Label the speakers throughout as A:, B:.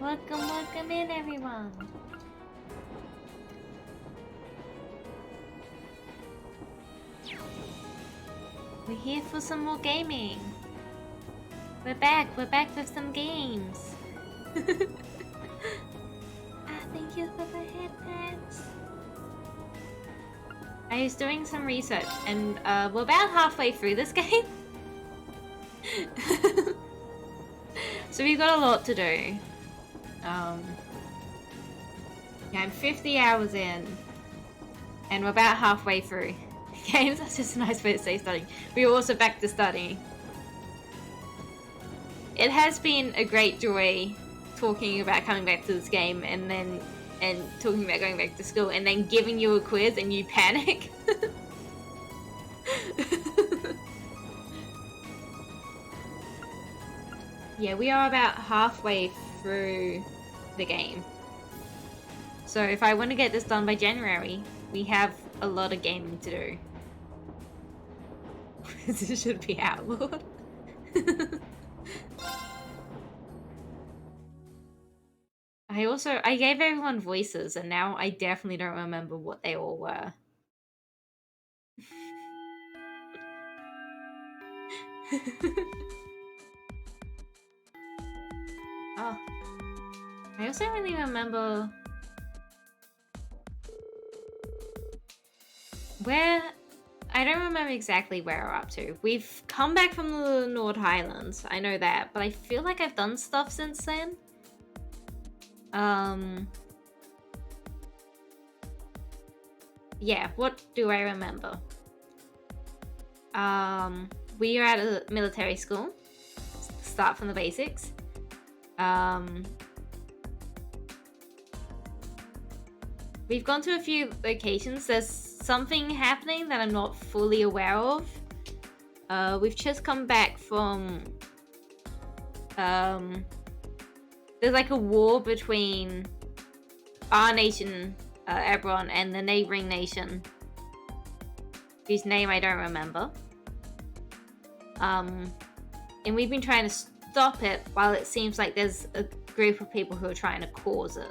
A: Welcome in, everyone. We're here for some more gaming. We're back with some games. Thank you for the headbands. I was doing some research and we're about halfway through this game. So we've got a lot to do. Yeah, I'm 50 hours in and we're about halfway through. Games, that's just a nice way to say studying. We're also back to studying. It has been a great joy talking about coming back to this game and talking about going back to school and then giving you a quiz and you panic. Yeah, we are about halfway through the game. So if I want to get this done by January, we have a lot of gaming to do. This should be outlawed. I gave everyone voices and now I definitely don't remember what they all were. Oh. I also really remember where I don't remember exactly where we're up to. We've come back from the North Highlands, I know that, but I feel like I've done stuff since then. Yeah, what do I remember? We are at a military school. Start from the basics. We've gone to a few locations. There's something happening that I'm not fully aware of. We've just come back from... there's like a war between our nation, Eberron, and the neighboring nation, whose name I don't remember. And we've been trying to stop it while it seems like there's a group of people who are trying to cause it.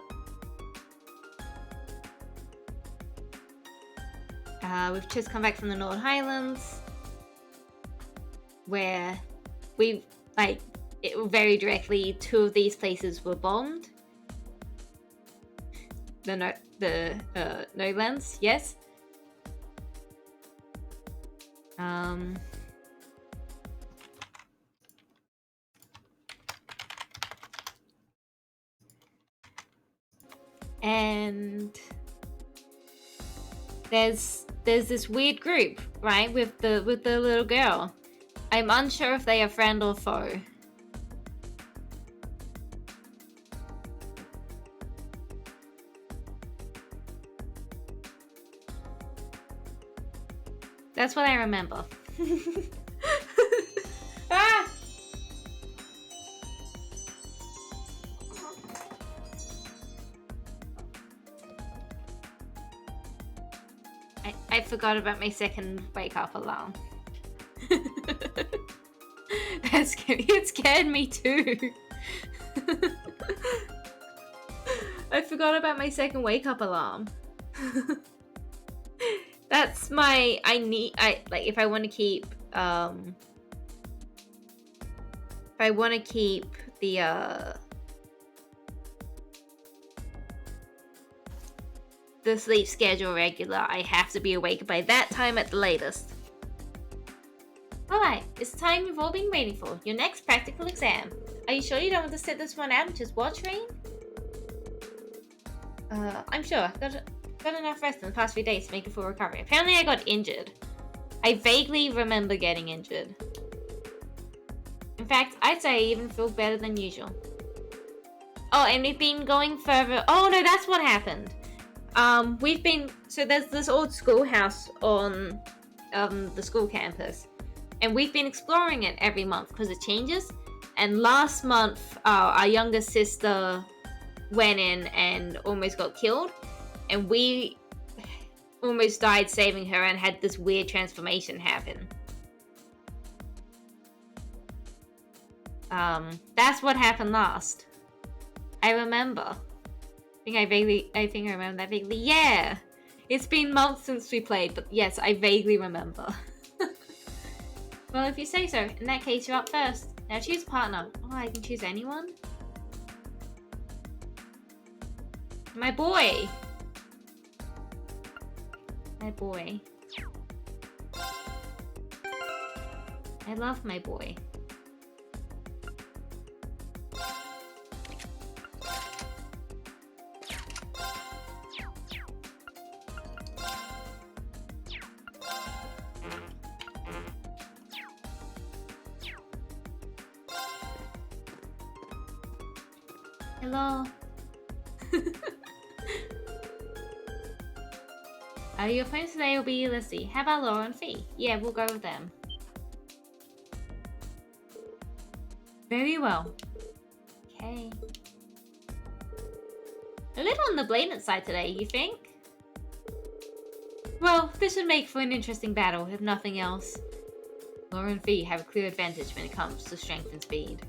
A: We've just come back from the North Highlands, where we've, very directly, two of these places were bombed. The Nolands, yes. And there's this weird group, right, with the little girl. I'm unsure if they are friend or foe. That's what I remember. Ah! I forgot about my second wake up alarm. It scared me too. I forgot about my second wake up alarm. That's my, if I want to keep, the sleep schedule regular, I have to be awake by that time at the latest. Alright, it's the time you've all been waiting for, your next practical exam. Are you sure you don't want to sit this one out and just watch, Rain? I'm sure. Got enough rest in the past few days to make a full recovery. Apparently I got injured. I vaguely remember getting injured. In fact, I'd say I even feel better than usual. Oh, and we've been going further. Oh no, that's what happened. So there's this old schoolhouse on the school campus, and we've been exploring it every month because it changes. And last month, our younger sister went in and almost got killed, and we almost died saving her and had this weird transformation happen. That's what happened last. I remember. I think I remember that vaguely. Yeah! It's been months since we played, but yes, I vaguely remember. Well, if you say so. In that case, you're up first. Now choose a partner. Oh, I can choose anyone? My boy! My boy. I love my boy. Hello. Your opponents today will be, let's see, how about Laura and Fee? Yeah, we'll go with them. Very well. Okay. A little on the blatant side today, you think? Well, this would make for an interesting battle, if nothing else. Laura and Fee have a clear advantage when it comes to strength and speed.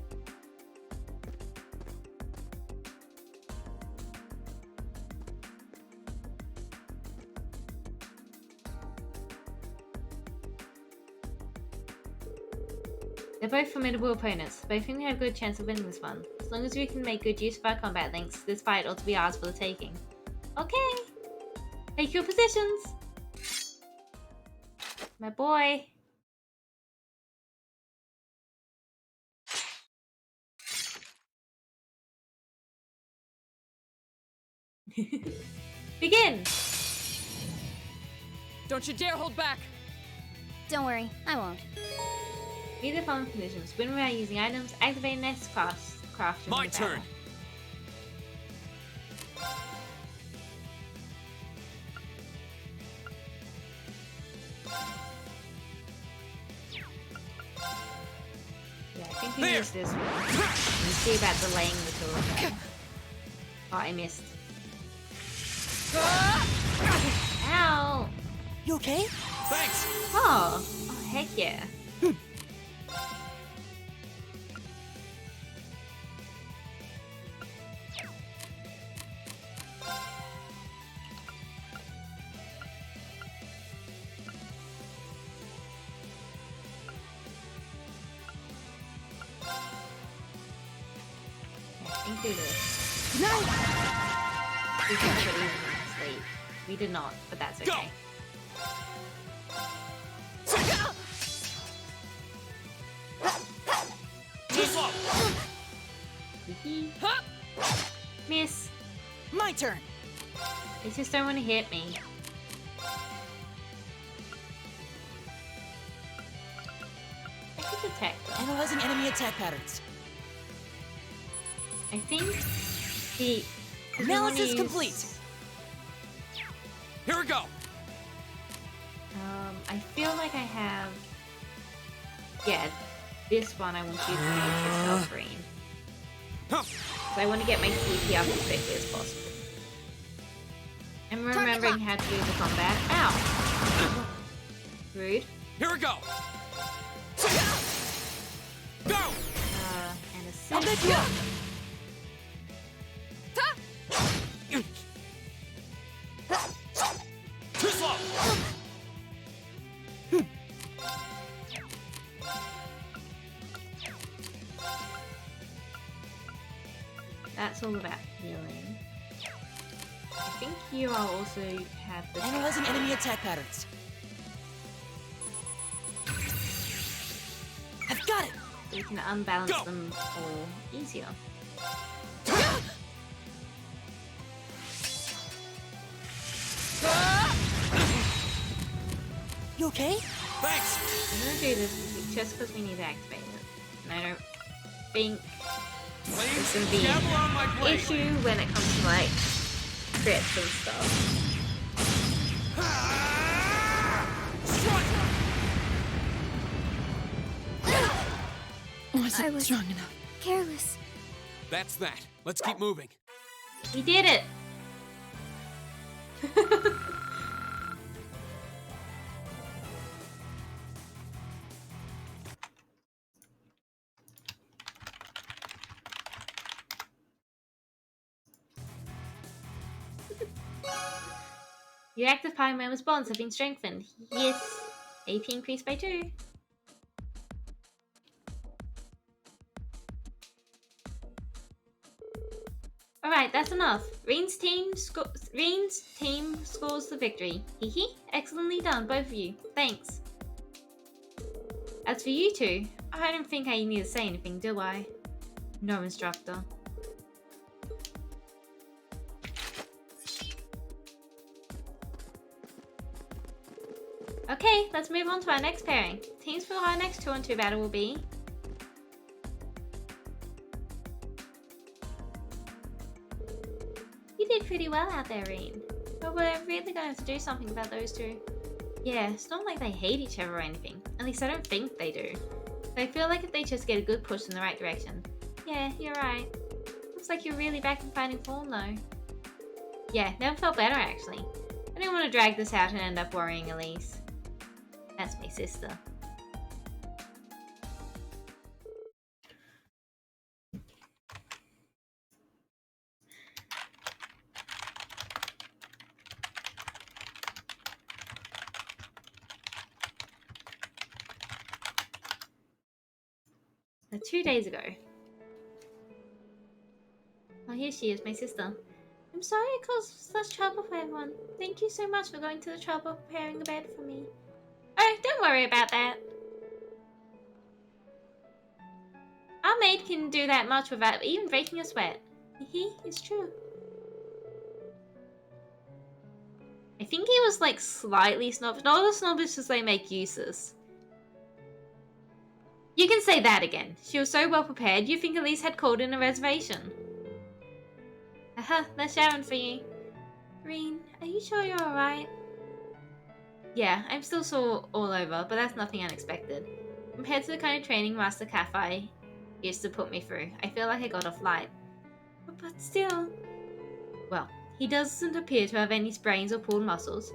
A: They're both formidable opponents, but I think we have a good chance of winning this one. As long as we can make good use of our combat links, this fight ought to be ours for the taking. Okay! Take your positions! My boy! Begin!
B: Don't you dare hold back!
C: Don't worry, I won't.
A: Meet the following conditions. Win without using items, activate next craft.
D: My turn!
A: Yeah, I think we use this one. And see about delaying the tool again. Oh, I missed. Ow!
B: You okay?
D: Thanks!
A: Oh heck yeah. Do this.
B: No!
A: We can put it in sleep. We did not, but that's okay. Miss.
B: My turn.
A: They just don't want to hit me. I could detect them.
B: Analyzing enemy attack patterns.
A: I think the
B: analysis complete.
D: Here we go.
A: I feel like I have. Yeah, this one I want to use the Matrix green. So I want to get my CP up as quickly as possible. I'm remembering how to do the combat. Ow! Rude.
D: Here we go. Go.
A: And assist.
B: I'll make you up.
D: Too slow.
A: That's all about healing. I think you all also have the
B: analyzing enemy attack patterns. I've got it.
A: So you can unbalance them all easier.
B: You okay?
D: Thanks.
A: I'm gonna do this just because we need to activate it. And I don't think there's gonna be an issue when it comes to like crits and stuff.
B: I was strong enough.
C: Careless.
D: That's that. Let's keep moving.
A: We did it! Your active party members' bonds have been strengthened. Yes. AP increased by 2. Alright, that's enough. Reen's team scores the victory. Hee. Excellently done, both of you. Thanks. As for you two, I don't think I need to say anything, do I? No, instructor. Okay, let's move on to our next pairing. Teams for our next 2-on-2 battle will be... You did pretty well out there, Reen. But we're really going to do something about those two. Yeah, it's not like they hate each other or anything. At least I don't think they do. But I feel like if they just get a good push in the right direction. Yeah, you're right. Looks like you're really back in fighting form though. Yeah, never felt better actually. I didn't want to drag this out and end up worrying Elise. That's my sister. Now, 2 days ago. Oh, here she is, my sister. I'm sorry I caused such trouble for everyone. Thank you so much for going to the trouble of preparing a bed for me. Oh, don't worry about that. Our maid can do that much without even breaking a sweat. It's true. I think he was like slightly snobbish. Not as snobbish as they make uses. You can say that again. She was so well prepared, you think Elise had called in a reservation. Aha, that's Sharon for you. Reen, are you sure you're alright? Yeah, I'm still sore all over, but that's nothing unexpected. Compared to the kind of training Master Cafe used to put me through, I feel like I got off light. But still... Well, he doesn't appear to have any sprains or pulled muscles.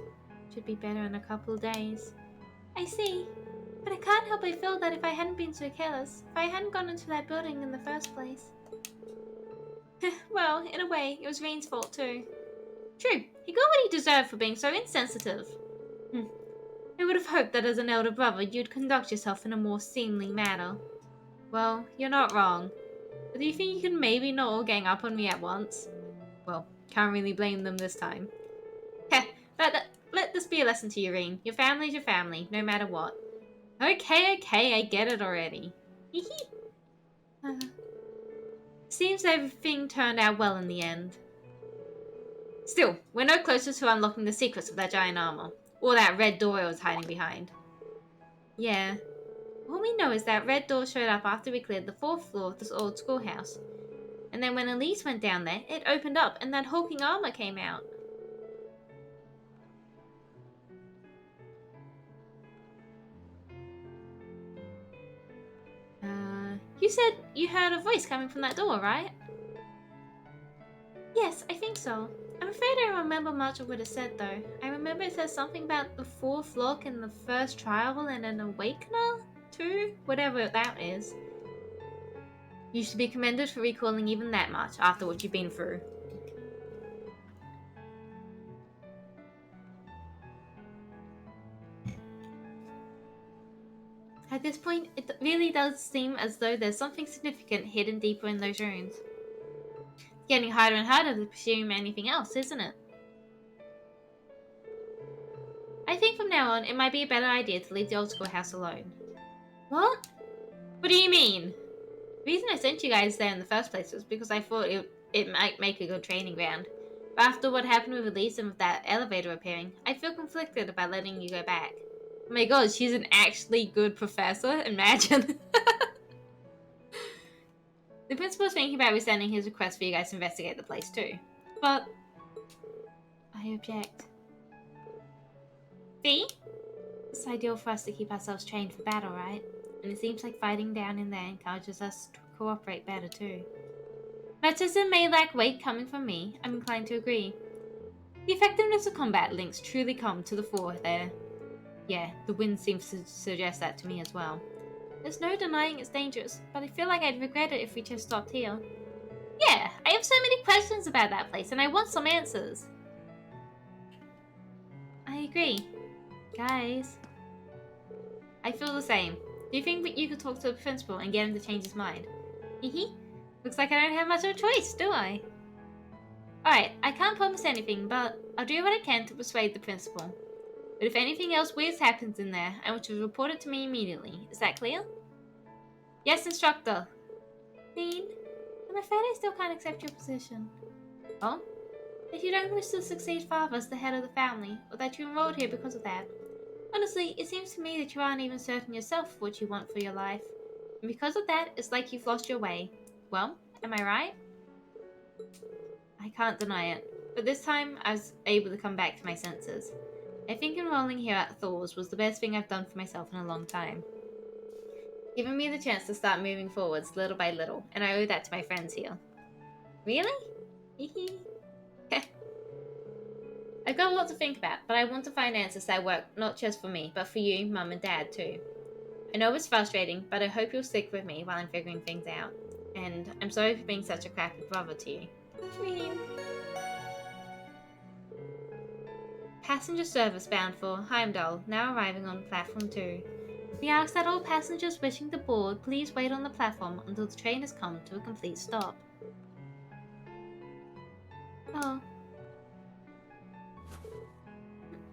A: Should be better in a couple of days. I see. But I can't help but feel that if I hadn't been so careless, if I hadn't gone into that building in the first place... Well, in a way, it was Reen's fault too. True, he got what he deserved for being so insensitive. I would have hoped that as an elder brother you'd conduct yourself in a more seemly manner. Well, you're not wrong. But do you think you can maybe not all gang up on me at once? Well, can't really blame them this time. Heh, let this be a lesson to you, Reen. Your family's your family, no matter what. Okay, I get it already. Seems everything turned out well in the end. Still, we're no closer to unlocking the secrets of that giant armor. Or that red door I was hiding behind. Yeah. All we know is that red door showed up after we cleared the 4th floor of this old schoolhouse. And then when Elise went down there, it opened up and that hulking armor came out. You said you heard a voice coming from that door, right? Yes, I think so. I'm afraid I don't remember much of what it said though. I remember it said something about the 4th lock and the first trial and an awakener? Too? Whatever that is. You should be commended for recalling even that much after what you've been through. At this point, it really does seem as though there's something significant hidden deeper in those runes. It's getting harder and harder to presume anything else, isn't it? I think from now on, it might be a better idea to leave the old schoolhouse alone. What? What do you mean? The reason I sent you guys there in the first place was because I thought it might make a good training ground. But after what happened with Elise and with that elevator appearing, I feel conflicted about letting you go back. Oh my god, she's an actually good professor? Imagine. The principal's thinking about resending his request for you guys to investigate the place too. But... I object. See? It's ideal for us to keep ourselves trained for battle, right? And it seems like fighting down in there encourages us to cooperate better too. Much as it may lack weight coming from me, I'm inclined to agree. The effectiveness of combat links truly come to the fore there. Yeah, the wind seems to suggest that to me as well. There's no denying it's dangerous, but I feel like I'd regret it if we just stopped here. Yeah, I have so many questions about that place and I want some answers. I agree. Guys, I feel the same. Do you think that you could talk to the principal and get him to change his mind? Hehe. Looks like I don't have much of a choice, do I? Alright, I can't promise anything, but I'll do what I can to persuade the principal. But if anything else weird happens in there, I want you to report it to me immediately. Is that clear? Yes, instructor. Dean, I'm afraid I still can't accept your position. Oh? That you don't wish to succeed father as the head of the family, or that you enrolled here because of that. Honestly, it seems to me that you aren't even certain yourself what you want for your life. And because of that, it's like you've lost your way. Well, am I right? I can't deny it. But this time, I was able to come back to my senses. I think enrolling here at Thor's was the best thing I've done for myself in a long time. Giving me the chance to start moving forwards little by little, and I owe that to my friends here. Really? I've got a lot to think about, but I want to find answers that work not just for me, but for you, Mum and Dad too. I know it's frustrating, but I hope you'll stick with me while I'm figuring things out. And I'm sorry for being such a crappy brother to you. Mean. Passenger service bound for Heimdall, now arriving on platform 2. We ask that all passengers wishing to board please wait on the platform until the train has come to a complete stop. Oh.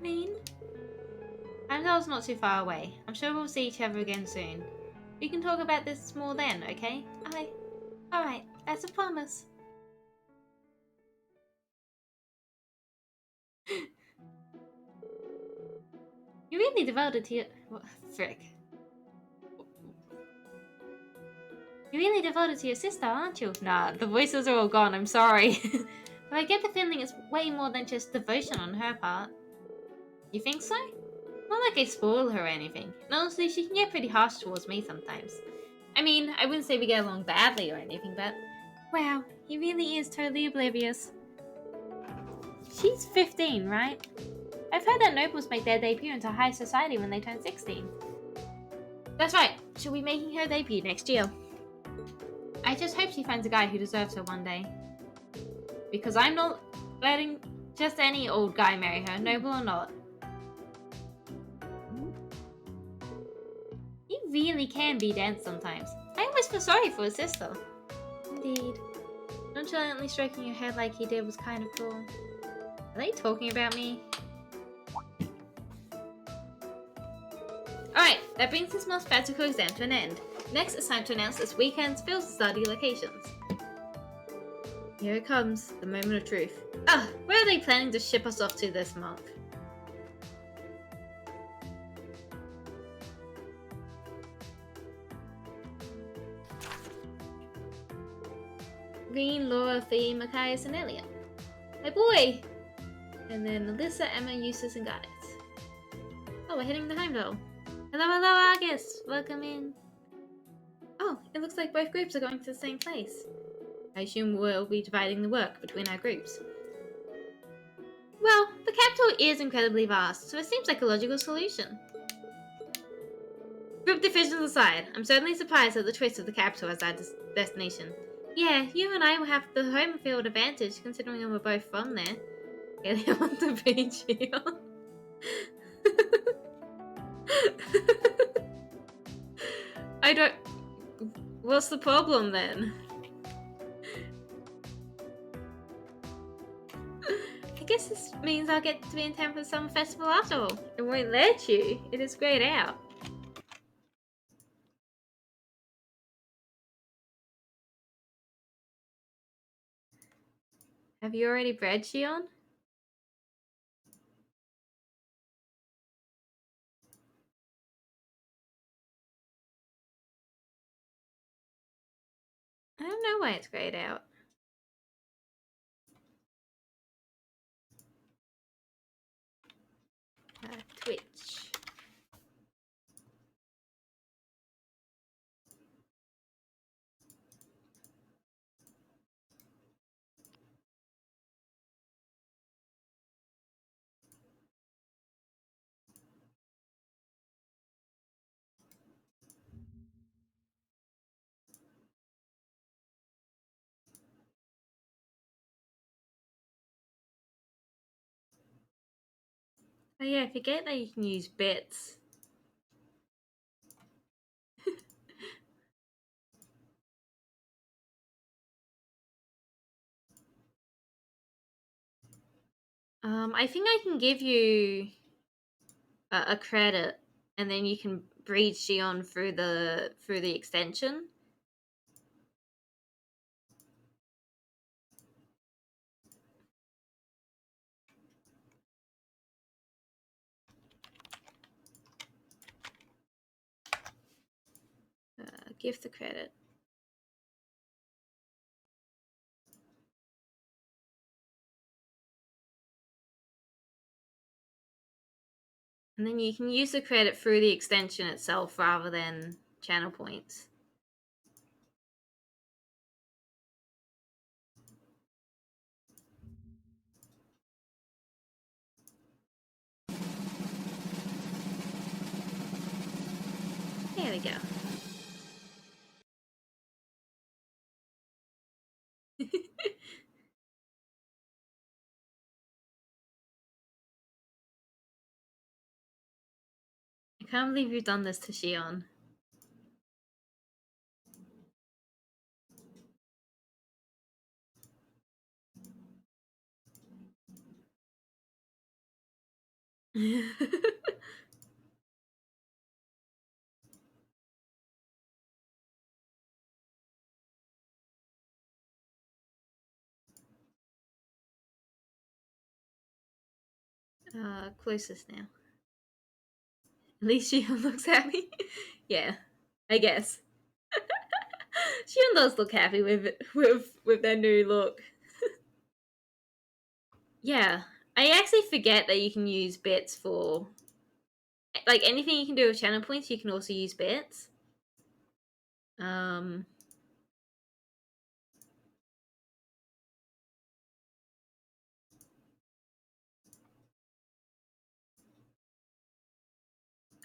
A: Mean? Heimdall's not too far away. I'm sure we'll see each other again soon. We can talk about this more then, okay? Alright, that's a promise. You're really devoted to your... What? Frick. You're really devoted to your sister, aren't you? Nah, the voices are all gone, I'm sorry. But I get the feeling it's way more than just devotion on her part. You think so? Not like I spoil her or anything. And honestly, she can get pretty harsh towards me sometimes. I mean, I wouldn't say we get along badly or anything, but... Wow, he really is totally oblivious. She's 15, right? I've heard that nobles make their debut into high society when they turn 16. That's right, she'll be making her debut next year. I just hope she finds a guy who deserves her one day. Because I'm not letting just any old guy marry her, noble or not. He really can be dense sometimes. I always feel sorry for his sister. Indeed. Nonchalantly stroking her head like he did was kind of cool. Are they talking about me? Alright, that brings this month's practical exam to an end. Next, it's time to announce this weekend's field study locations. Here it comes, the moment of truth. Where are they planning to ship us off to this month? Green, Laura, Fee, Matthias, and Elliot. My boy! And then Alyssa, Emma, Eustace, and Garnet. Oh, we're hitting the Heimdall. Hello, August! Welcome in. Oh, it looks like both groups are going to the same place. I assume we'll be dividing the work between our groups. Well, the capital is incredibly vast, so it seems like a logical solution. Group divisions aside, I'm certainly surprised at the choice of the capital as our destination. Yeah, you and I will have the home field advantage considering we're both from there. Okay, I want to be chill. I don't... What's the problem then? I guess this means I'll get to be in town for the summer festival after all. It won't let you. It is grayed out. Have you already bred Shion? I don't know why it's grayed out. Twitch. Oh yeah, I forget that you can use bits. I think I can give you a credit, and then you can breed Shion through the extension. Give the credit. And then you can use the credit through the extension itself rather than channel points. There we go. I can't believe you've done this to Shion. Closest now. At least Shion looks happy. Yeah, I guess. Shion does look happy with their new look. Yeah, I actually forget that you can use bits for like anything you can do with channel points. You can also use bits.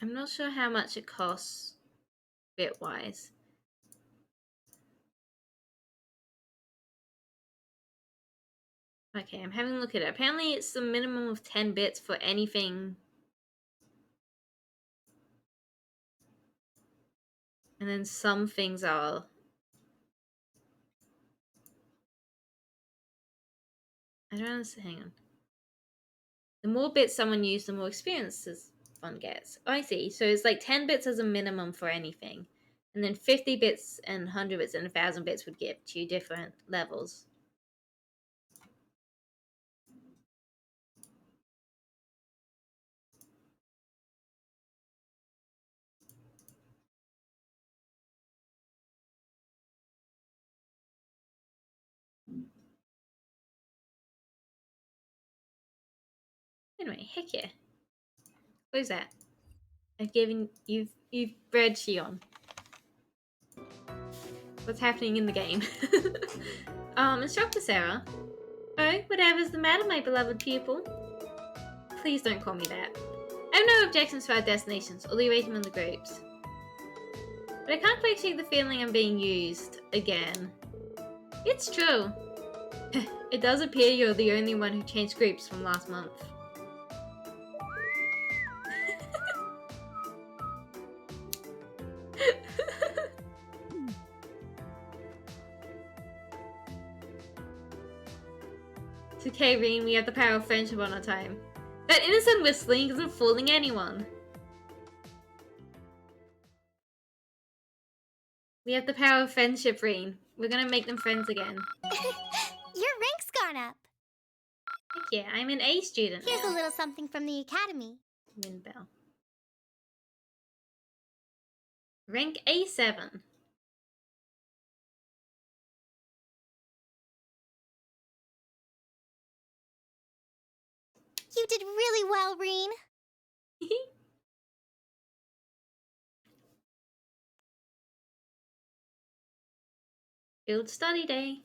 A: I'm not sure how much it costs bit wise. Okay, I'm having a look at it. Apparently, it's a minimum of 10 bits for anything. And then some things are. I don't understand. Hang on. The more bits someone uses, the more experiences one gets. Oh, I see. So it's like 10 bits as a minimum for anything. And then 50 bits and 100 bits and 1,000 bits would get you different levels. Anyway, heck yeah. What is that? You've bred Shion. What's happening in the game? Instructor Sarah. Oh, whatever's the matter, my beloved pupil? Please don't call me that. I have no objections to our destinations, or the arrangement of the groups. But I can't quite shake the feeling I'm being used again. It's true. It does appear you're the only one who changed groups from last month. It's okay, Reen, we have the power of friendship on our time. That innocent whistling isn't fooling anyone. We have the power of friendship, Reen. We're gonna make them friends again.
C: Your rank's gone up.
A: Heck yeah, I'm an A student
C: Here's
A: now.
C: a little something from the academy.
A: Wind bell. Rank A7.
C: You did really well, Reen.
A: Field study day.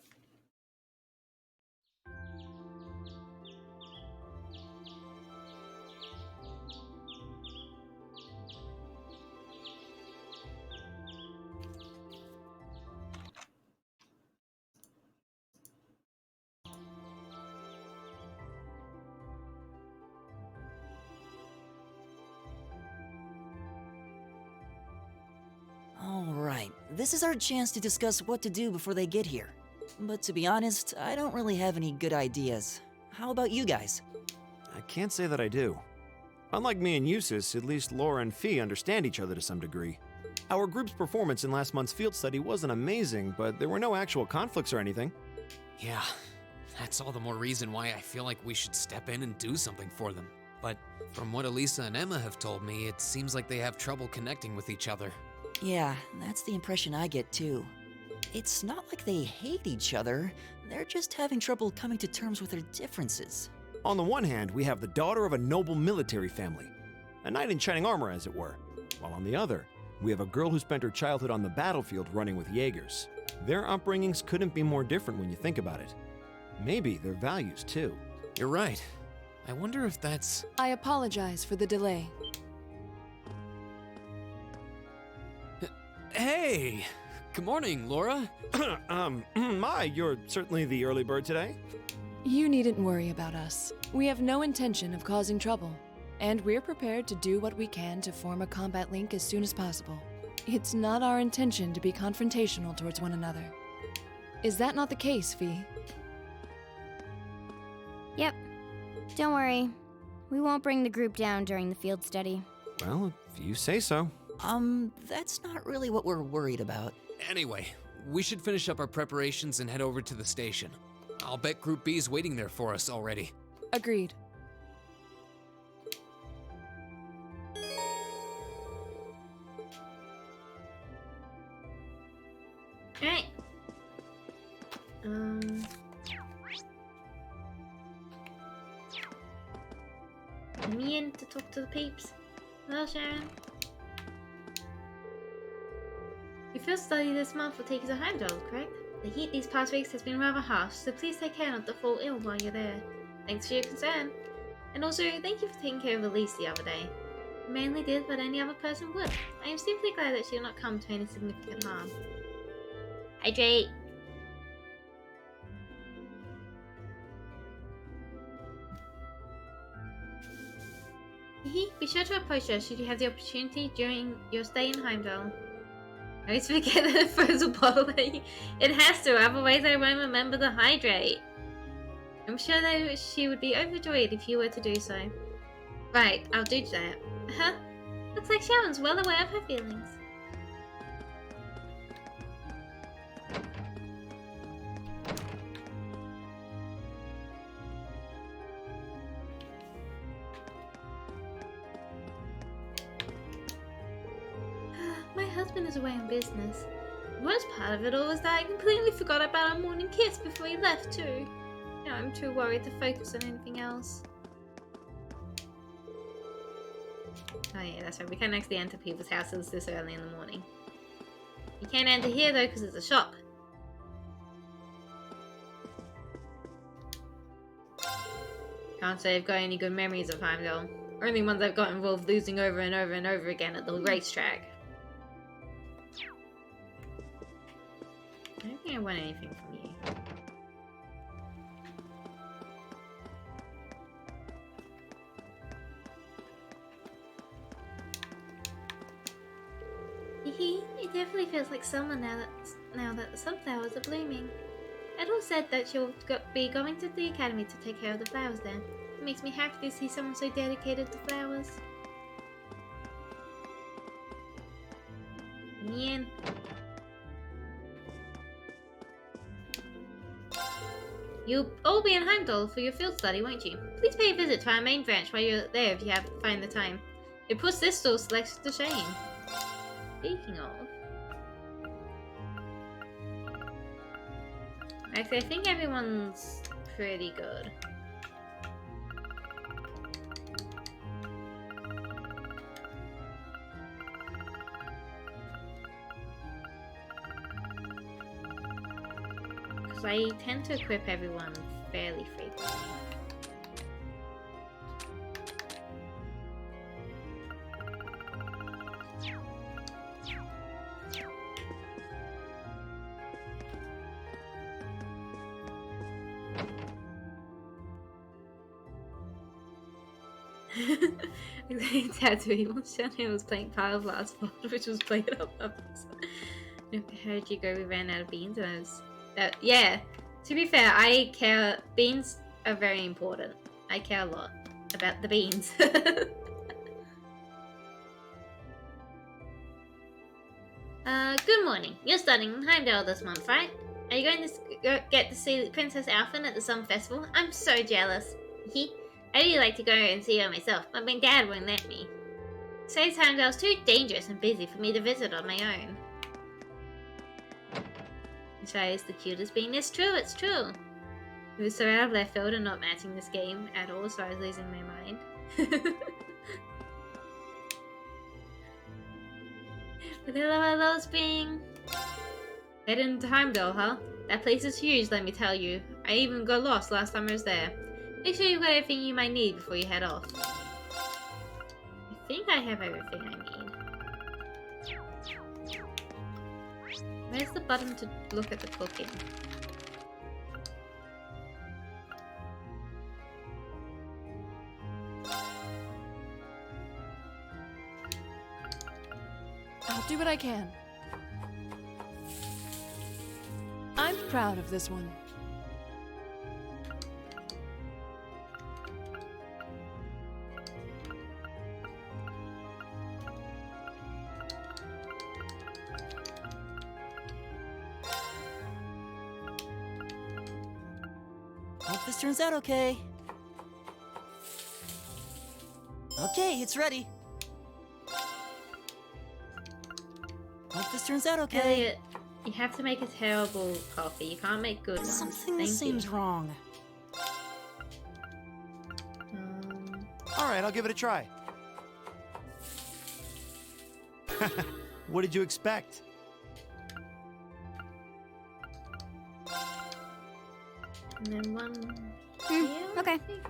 B: This is our chance to discuss what to do before they get here. But to be honest, I don't really have any good ideas. How about you guys?
E: I can't say that I do. Unlike me and Eustace, at least Laura and Fee understand each other to some degree. Our group's performance in last month's field study wasn't amazing, but there were no actual conflicts or anything.
D: Yeah, that's all the more reason why I feel like we should step in and do something for them. But from what Elisa and Emma have told me, it seems like they have trouble connecting with each other.
B: Yeah, that's the impression I get too. It's not like they hate each other, they're just having trouble coming to terms with their differences.
E: On the one hand, we have the daughter of a noble military family, a knight in shining armor as it were, while on the other, we have a girl who spent her childhood on the battlefield running with Jaegers. Their upbringings couldn't be more different when you think about it. Maybe their values too.
D: You're right. I wonder if that's...
F: I apologize for the delay.
D: Hey! Good morning, Laura.
E: You're certainly the early bird today.
F: You needn't worry about us. We have no intention of causing trouble, and we're prepared to do what we can to form a combat link as soon as possible. It's not our intention to be confrontational towards one another. Is that not the case, Fee?
C: Yep. Don't worry. We won't bring the group down during the field study.
E: Well, if you say so.
B: That's not really what we're worried about.
D: Anyway, we should finish up our preparations and head over to the station. I'll bet Group B is waiting there for us already.
F: Agreed.
A: Alright. Me in to talk to the peeps. Hello, Sharon. Your first study this month will take you to Heimdall, correct? The heat these past weeks has been rather harsh, so please take care not to fall ill while you're there. Thanks for your concern. And also, thank you for taking care of Elise the other day. You mainly did what any other person would. I am simply glad that she did not come to any significant harm. Hydrate! Be sure to approach us should you have the opportunity during your stay in Heimdall. I always forget that it throws a bottle at you. It has to, otherwise I won't remember to hydrate. I'm sure that she would be overjoyed if you were to do so. Right, I'll do that. Huh? Looks like Sharon's well aware of her feelings. My husband is away on business. The worst part of it all is that I completely forgot about our morning kiss before he left too. Now I'm too worried to focus on anything else. Oh yeah, that's right. We can't actually enter people's houses this early in the morning. You can't enter here though because it's a shop. Can't say I've got any good memories of Heimdall. Only ones I've got involved losing over and over and over again at the racetrack. I don't think I want anything from you. It definitely feels like summer now that the sunflowers are blooming. Edel said that she'll be going to the academy to take care of the flowers there. It makes me happy to see someone so dedicated to flowers. Let me in. You'll all be in Heimdall for your field study, won't you? Please pay a visit to our main branch while you're there if you find the time. It puts this store selection to shame. Speaking of... Actually, I think everyone's pretty good. Because I tend to equip everyone fairly frequently. Tatooine, Shannon was playing Power Blast VOD, which was played on purpose. How did you go? We ran out of beans and I was... yeah, to be fair, I care... Beans are very important. I care a lot about the beans. Good morning. You're studying in Heimdall this month, right? Are you going to get to see Princess Alphen at the Summer Festival? I'm so jealous. I'd really like to go and see her myself, but my dad won't let me. Says Heimdall's too dangerous and busy for me to visit on my own. Shai is the cutest bean. It's true, it's true. It was so out of left field and not matching this game at all, so I was losing my mind. Hello, Spring. Heading into Heimdall, huh? That place is huge, let me tell you. I even got lost last time I was there. Make sure you've got everything you might need before you head off. I think I have everything I need. Where's the button to look at the cooking?
F: I'll do what I can. I'm proud of this one.
B: Hope this turns out okay. Okay, it's ready. Hope this turns out okay.
A: Elliot, you have to make a terrible coffee. You can't make good ones.
B: Something
A: Thank
B: seems
A: you.
B: wrong.
E: All right, I'll give it a try. What did you expect?
A: And then one here,
C: okay.
A: I think.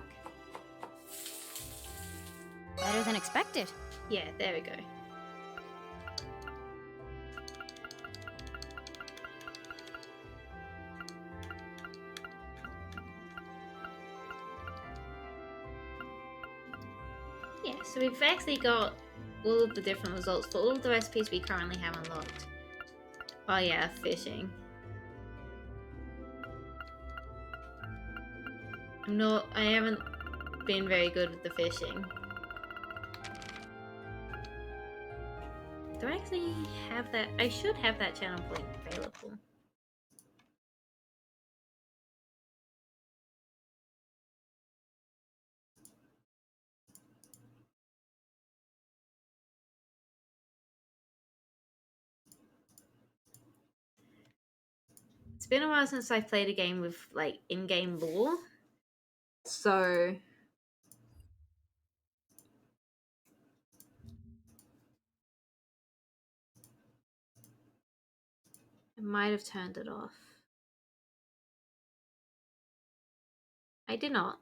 C: Better than expected.
A: Yeah, there we go. Yeah, so we've actually got all of the different results for all of the recipes we currently have unlocked. Oh yeah, fishing. I haven't been very good with the fishing. Do I actually have that? I should have that channel point available. It's been a while since I've played a game with like in-game lore. So I might have turned it off. I did not.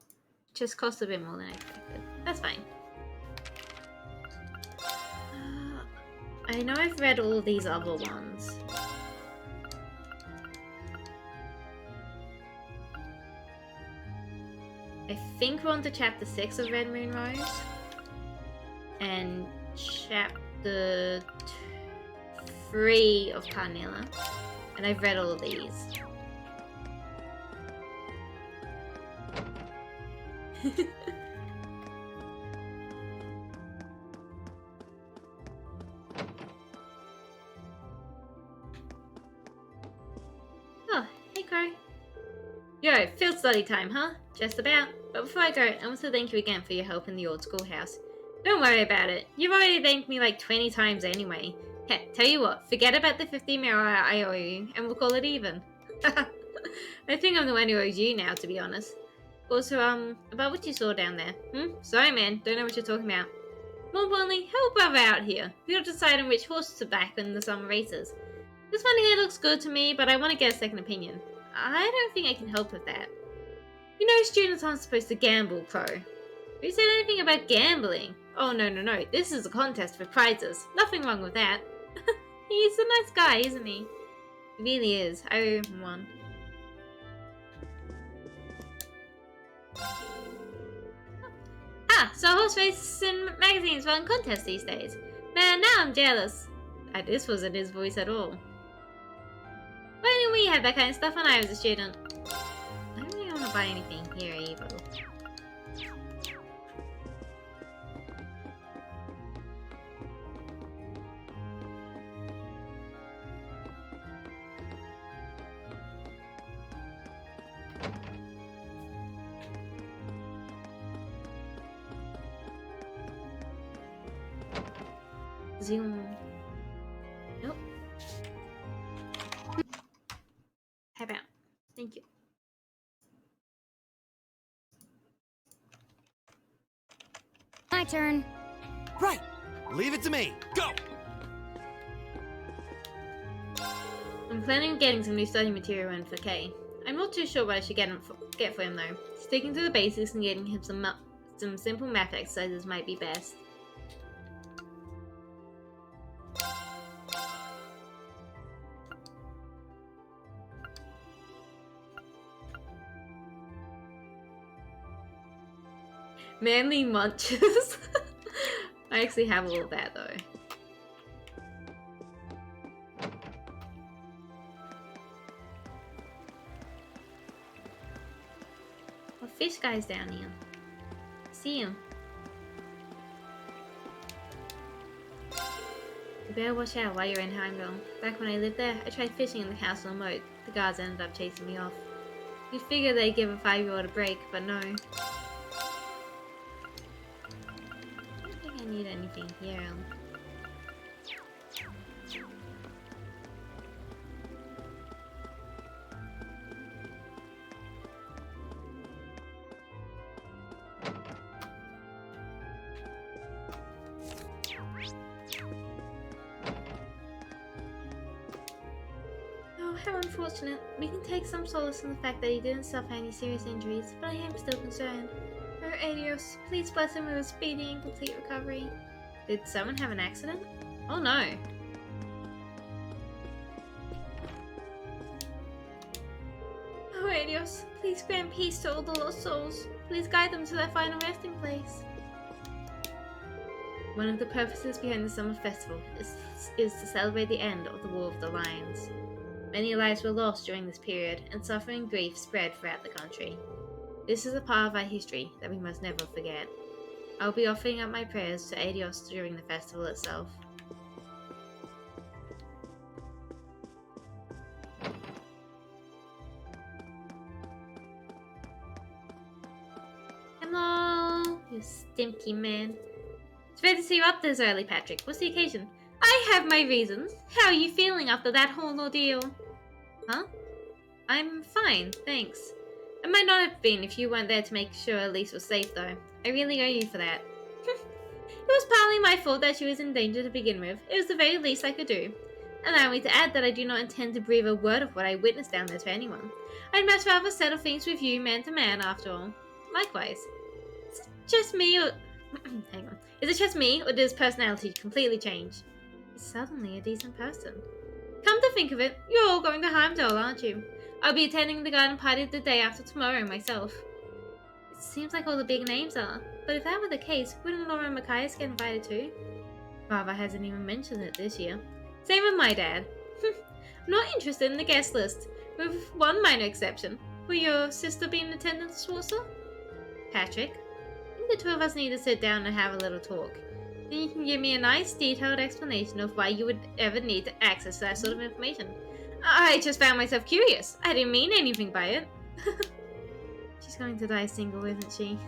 A: Just cost a bit more than I expected. That's fine. I know I've read all these other ones. I think we're on to chapter 6 of Red Moon Rose. And chapter 3 of Carnilla. And I've read all of these. Oh, hey Crow. Yo, field study time, huh? Just about. But before I go, I want to thank you again for your help in the old schoolhouse. Don't worry about it. You've already thanked me like 20 times anyway. Heck, tell you what, forget about the 50 mil I owe you, and we'll call it even. I think I'm the one who owes you now, to be honest. Also, about what you saw down there. Sorry, man. Don't know what you're talking about. More importantly, help a brother out here. We'll decide on which horse to back in the summer races. This one here looks good to me, but I want to get a second opinion. I don't think I can help with that. You know students aren't supposed to gamble, Crow. Who said anything about gambling? Oh, no. This is a contest for prizes. Nothing wrong with that. He's a nice guy, isn't he? He really is. I owe him one. So horse races and magazines run contests these days. Man, now I'm jealous. This wasn't his voice at all. had that kind of stuff when I was a student. I don't really want to buy anything here either. Zoom. Nope. Tap out. Thank you.
C: My turn.
E: Right! Leave it to me! Go!
A: I'm planning on getting some new study material in for Kay. I'm not too sure what I should get for him though. Sticking to the basics and getting him some simple math exercises might be best. Manly munches. I actually have all of that though. Oh, fish guy's down here. See him. You better watch out while you're in Heimdall. Back when I lived there, I tried fishing in the castle moat. The guards ended up chasing me off. You'd figure they'd give a 5-year-old a break, but no. I need anything here. Oh, how unfortunate. We can take some solace in the fact that he didn't suffer any serious injuries, but I am still concerned. Oh, Adios, please bless him with a speedy and complete recovery. Did someone have an accident? Oh no. Oh, Adios, please grant peace to all the lost souls. Please guide them to their final resting place. One of the purposes behind the summer festival is to celebrate the end of the War of the Lions. Many lives were lost during this period, and suffering and grief spread throughout the country. This is a part of our history that we must never forget. I'll be offering up my prayers to Adios during the festival itself. Hello, you stinky man. It's great to see you up this early, Patrick. What's the occasion? I have my reasons. How are you feeling after that whole ordeal? Huh? I'm fine, thanks. I might not have been if you weren't there to make sure Elise was safe, though. I really owe you for that. It was partly my fault that she was in danger to begin with. It was the very least I could do. Allow me to add that I do not intend to breathe a word of what I witnessed down there to anyone. I'd much rather settle things with you man to man, after all. Likewise. Is it just me, or... Hang on. Is it just me, or did his personality completely change? He's suddenly a decent person. Come to think of it, you're all going to Heimdall, aren't you? I'll be attending the garden party the day after tomorrow myself. It seems like all the big names are, but if that were the case, wouldn't Laura and Matthias get invited too? Father hasn't even mentioned it this year. Same with my dad. I'm not interested in the guest list, with one minor exception. Will your sister be in attendance also? Patrick, I think the two of us need to sit down and have a little talk. Then you can give me a nice, detailed explanation of why you would ever need to access that sort of information. I just found myself curious. I didn't mean anything by it. She's going to die single, isn't she?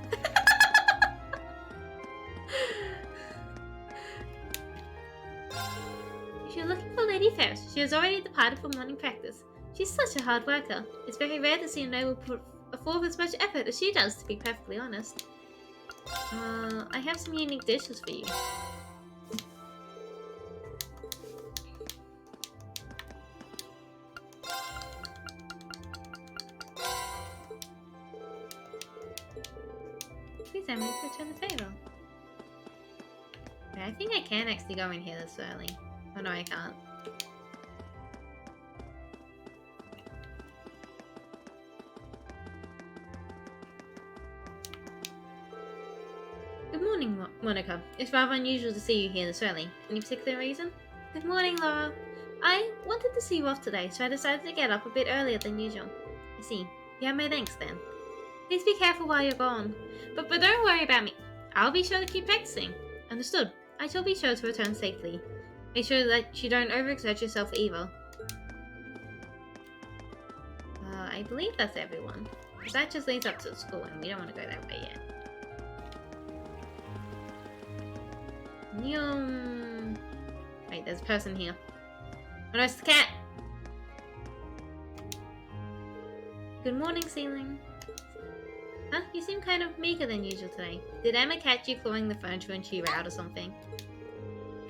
A: If you're looking for Lady Ferris, she has already departed for morning practice. She's such a hard worker. It's very rare to see a noble put forth as much effort as she does, to be perfectly honest. I have some unique dishes for you. Please let me return the favor. Okay, I think I can actually go in here this early. Oh no, I can't. Good morning, Monica. It's rather unusual to see you here this early. Any particular reason? Good morning, Laura. I wanted to see you off today, so I decided to get up a bit earlier than usual. I see. You have my thanks then. Please be careful while you're gone. But don't worry about me. I'll be sure to keep practicing. Understood. I shall be sure to return safely. Make sure that you don't overexert yourself either. I believe that's everyone. Because that just leads up to the school and we don't want to go that way yet. Yum. Wait, there's a person here. Oh no, it's the cat! Good morning, Ceiling. Huh? You seem kind of meeker than usual today. Did Emma catch you clawing the furniture and chew out or something?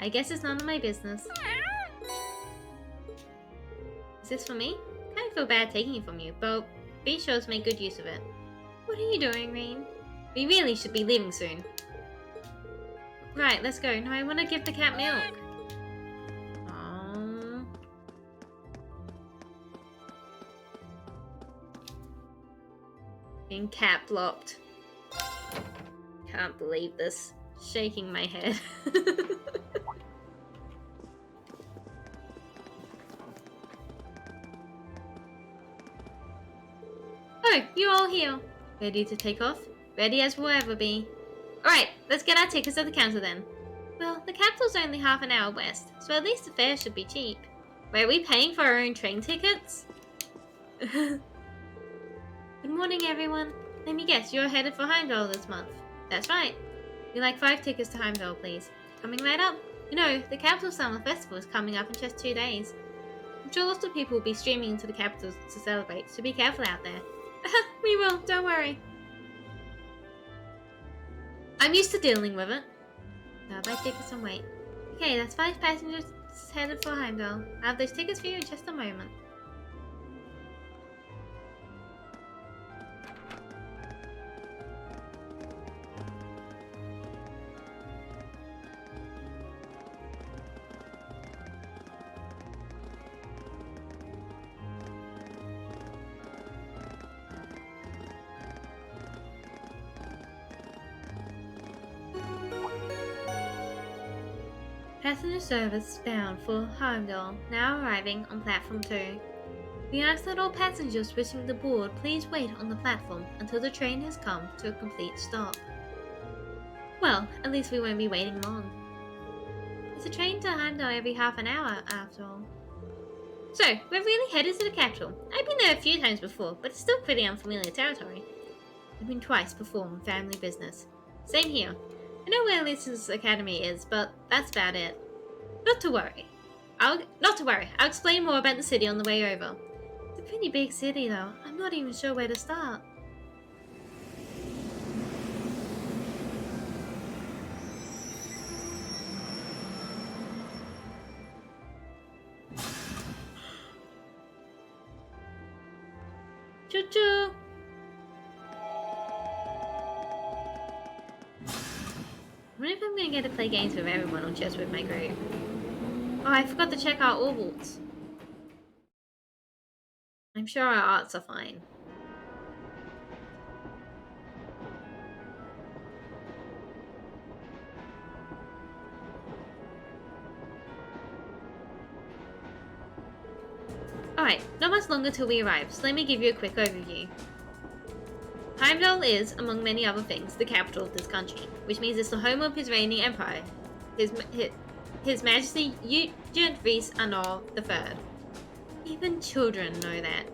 A: I guess it's none of my business. Is this for me? Kind of feel bad taking it from you, but be sure to make good use of it. What are you doing, Rain? We really should be leaving soon. Right, let's go. Now I want to give the cat milk. Aww. Being cat blocked. Can't believe this. Shaking my head. Oh, you're all here. Ready to take off? Ready as we'll ever be. Alright, let's get our tickets at the counter then. Well, the capital's only half an hour west, so at least the fare should be cheap. Wait, are we paying for our own train tickets? Good morning, everyone. Let me guess, you're headed for Heimdall this month. That's right. We'd like 5 tickets to Heimdall, please. Coming right up? You know, the Capital Summer Festival is coming up in just 2 days. I'm sure lots of people will be streaming into the capital to celebrate, so be careful out there. We will, don't worry. I'm used to dealing with it. Now buy tickets and wait. Okay, that's 5 passengers headed for Heimdall. I'll have those tickets for you in just a moment. Passenger service bound for Heimdall, now arriving on platform 2. We ask that all passengers wishing to board please wait on the platform until the train has come to a complete stop. Well, at least we won't be waiting long. It's a train to Heimdall every half an hour, after all. So, we're really headed to the capital. I've been there a few times before, but it's still pretty unfamiliar territory. I've been twice before on family business. Same here. I know where Lisa's academy is, but that's about it. Not to worry. I'll explain more about the city on the way over. It's a pretty big city, though. I'm not even sure where to start. Choo-choo! I wonder if I'm going to get to play games with everyone or just with my group. Oh, I forgot to check our orbals. I'm sure our arts are fine. Alright, not much longer till we arrive, so let me give you a quick overview. Heimdall is, among many other things, the capital of this country, which means it's the home of his reigning empire, His Majesty Yujin Reese Anor III. Even children know that.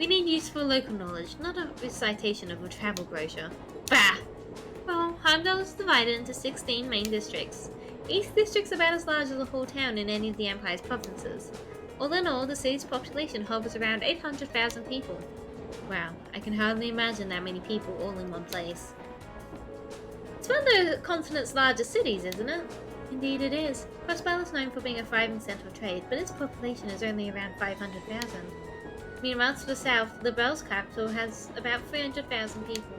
A: We need useful local knowledge, not a recitation of a travel brochure. Bah! Well, Heimdall is divided into 16 main districts. Each district's about as large as a whole town in any of the Empire's provinces. All in all, the city's population hovers around 800,000 people. Wow, I can hardly imagine that many people all in one place. It's one of the continent's largest cities, isn't it? Indeed it is. Crossbell is known for being a thriving centre of trade, but its population is only around 500,000. Meanwhile, to the south, the Bell's capital has about 300,000 people.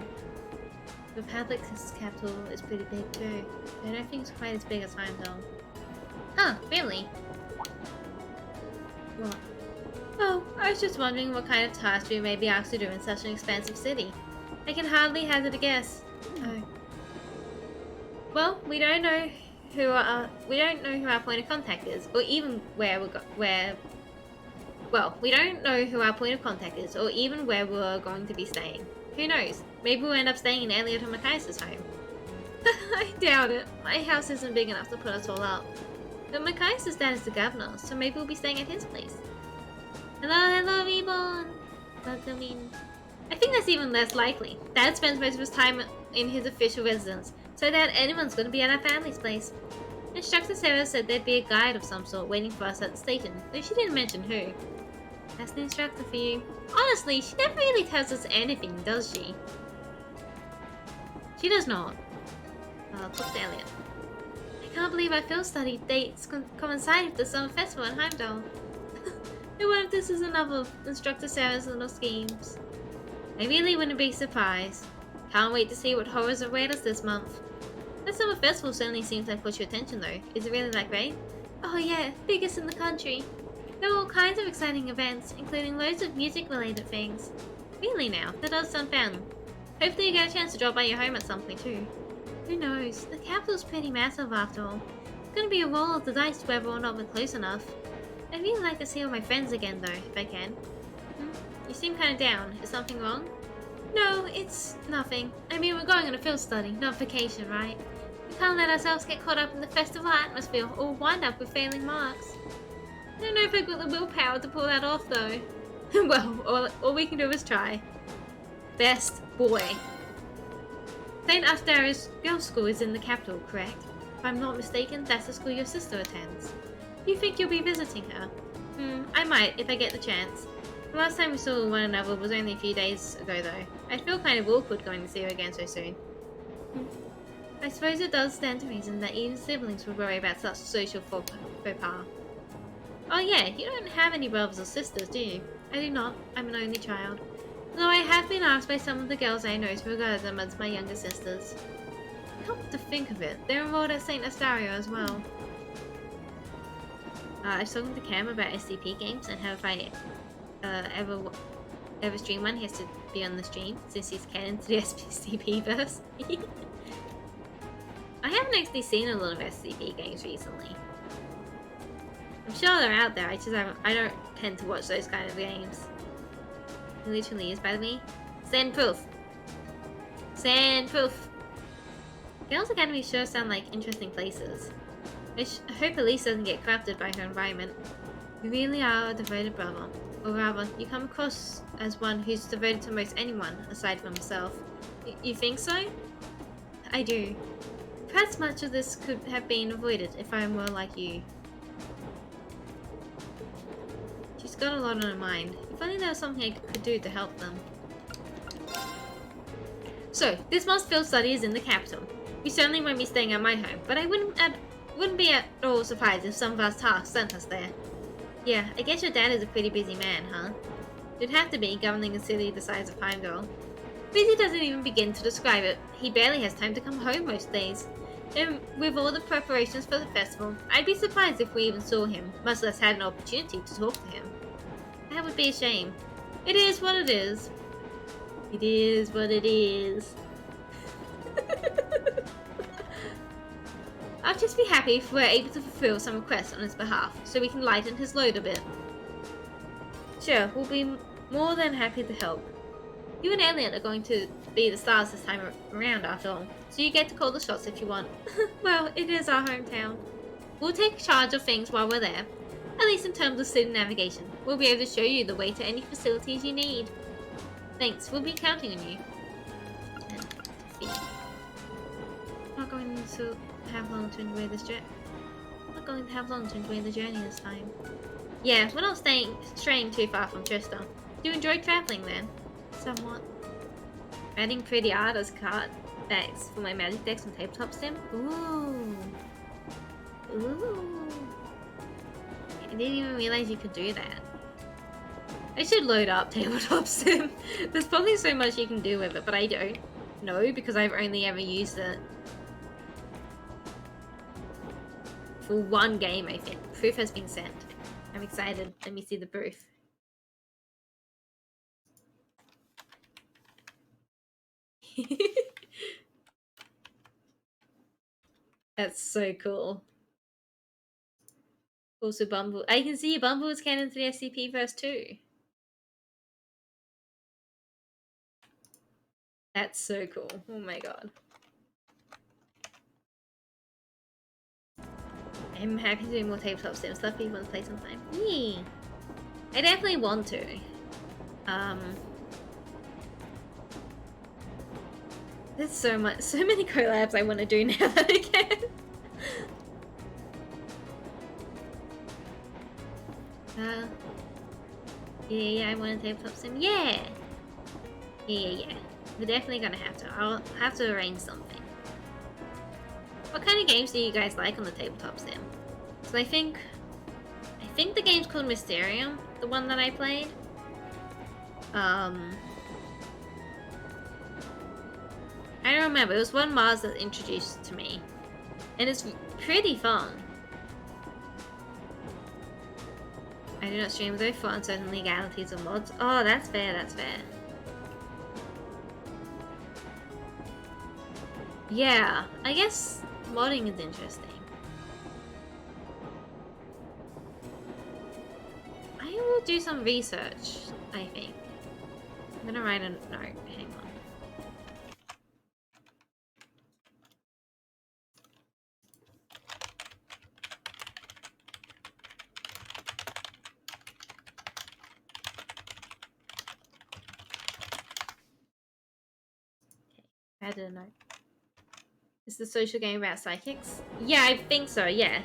A: The Republic's capital is pretty big too, but I don't think it's quite as big as Heimdall. Huh, really? What? Oh, I was just wondering what kind of task we may be asked to do in such an expansive city. I can hardly hazard a guess. Oh. Well, we don't know we don't know who our point of contact is, or even where well, we don't know who our point of contact is, or even where we're going to be staying. Who knows? Maybe we'll end up staying in Elliot or Mackay's home. I doubt it. My house isn't big enough to put us all up. But Mackay's dad is the governor, so maybe we'll be staying at his place. Hello, Reborn! Welcoming. I think that's even less likely. Dad spends most of his time in his official residence, so I doubt anyone's going to be at our family's place. Instructor Sarah said there'd be a guide of some sort waiting for us at the station, though she didn't mention who. That's the instructor for you. Honestly, she never really tells us anything, does she? She does not. Talk to Elliot. I can't believe our field study dates coincide with the summer festival in Heimdall. I wonder if this is another of Instructor Sarah's little schemes. I really wouldn't be surprised. Can't wait to see what horrors await us this month. The summer festival certainly seems to have caught your attention though. Is it really that great? Oh yeah, biggest in the country. There are all kinds of exciting events, including loads of music-related things. Really now, that does sound fun. Hopefully you get a chance to drop by your home at some point too. Who knows? The capital's pretty massive after all. It's gonna be a roll of the dice whether or not we're close enough. I'd really like to see all my friends again though, if I can. You seem kinda down. Is something wrong? No, it's nothing. I mean, we're going on a field study, not vacation, right? We can't let ourselves get caught up in the festival atmosphere or wind up with failing marks. I don't know if I've got the willpower to pull that off though. Well, all we can do is try. Best boy. St. Astarius Girls' School is in the capital, correct? If I'm not mistaken, that's the school your sister attends. You think you'll be visiting her? I might, if I get the chance. The last time we saw one another was only a few days ago though. I feel kind of awkward going to see her again so soon. I suppose it does stand to reason that even siblings would worry about such social faux pas. Oh yeah, you don't have any brothers or sisters, do you? I do not. I'm an only child. Though I have been asked by some of the girls I know to regard them as my younger sisters. Come to think of it, they're enrolled at St. Astario as well. I was talking to Cam about SCP games and how if I ever stream one, he has to be on the stream since he's canon to the SCP verse. I haven't actually seen a lot of SCP games recently. I'm sure they're out there, I don't tend to watch those kind of games. It literally is, by the way. Sand proof! Sand proof! Girls' Academies sure sound like interesting places. I hope Elise doesn't get corrupted by her environment. You really are a devoted brother. Or rather, you come across as one who's devoted to most anyone, aside from himself. You think so? I do. Perhaps much of this could have been avoided if I were like you. She's got a lot on her mind. If only there was something I could do to help them. So, this month's field study is in the capital. We certainly won't be staying at my home, but I wouldn't be at all surprised if some of our tasks sent us there. Yeah, I guess your dad is a pretty busy man, huh? You'd have to be, governing a city the size of Heimdall. Busy doesn't even begin to describe it. He barely has time to come home most days. And with all the preparations for the festival, I'd be surprised if we even saw him, much less had an opportunity to talk to him. That would be a shame. It is what it is. It is what it is. I'll just be happy if we're able to fulfill some requests on his behalf, so we can lighten his load a bit. Sure, we'll be more than happy to help. You and Elliot are going to be the stars this time around after all, so you get to call the shots if you want. Well, it is our hometown. We'll take charge of things while we're there, at least in terms of city navigation. We'll be able to show you the way to any facilities you need. Thanks, we'll be counting on you. And fee. Not going to have long to enjoy this journey. Not going to have long to enjoy the journey this time. Yeah, we're not straying too far from Trista. Do you enjoy traveling then? Somewhat. Adding pretty art as card backs for my magic decks and tabletop sim? Ooh. Ooh. I didn't even realize you could do that. I should load up tabletop sim. There's probably so much you can do with it, but I don't know because I've only ever used it for one game, I think. Proof has been sent. I'm excited. Let me see the proof. That's so cool. Also, Bumble. I can see Bumble is canon to the SCP verse too. That's so cool. Oh my god. I'm happy to do more tabletop sim stuff if you want to play sometime. Yeah. I definitely want to. There's so many collabs I want to do now that I can. Yeah, I want to tabletop sim. Yeah. Yeah. We're definitely gonna have to. I'll have to arrange something. What kind of games do you guys like on the tabletop sim? So I think the game's called Mysterium, the one that I played. I don't remember. It was one Mars that introduced to me, and it's pretty fun. I do not stream though for uncertain legalities of mods. Oh, that's fair. That's fair. Yeah, I guess modding is interesting. I will do some research, I think. I'm gonna write a note. Hang on. I don't know. Is the social game about psychics? Yeah, I think so, yeah.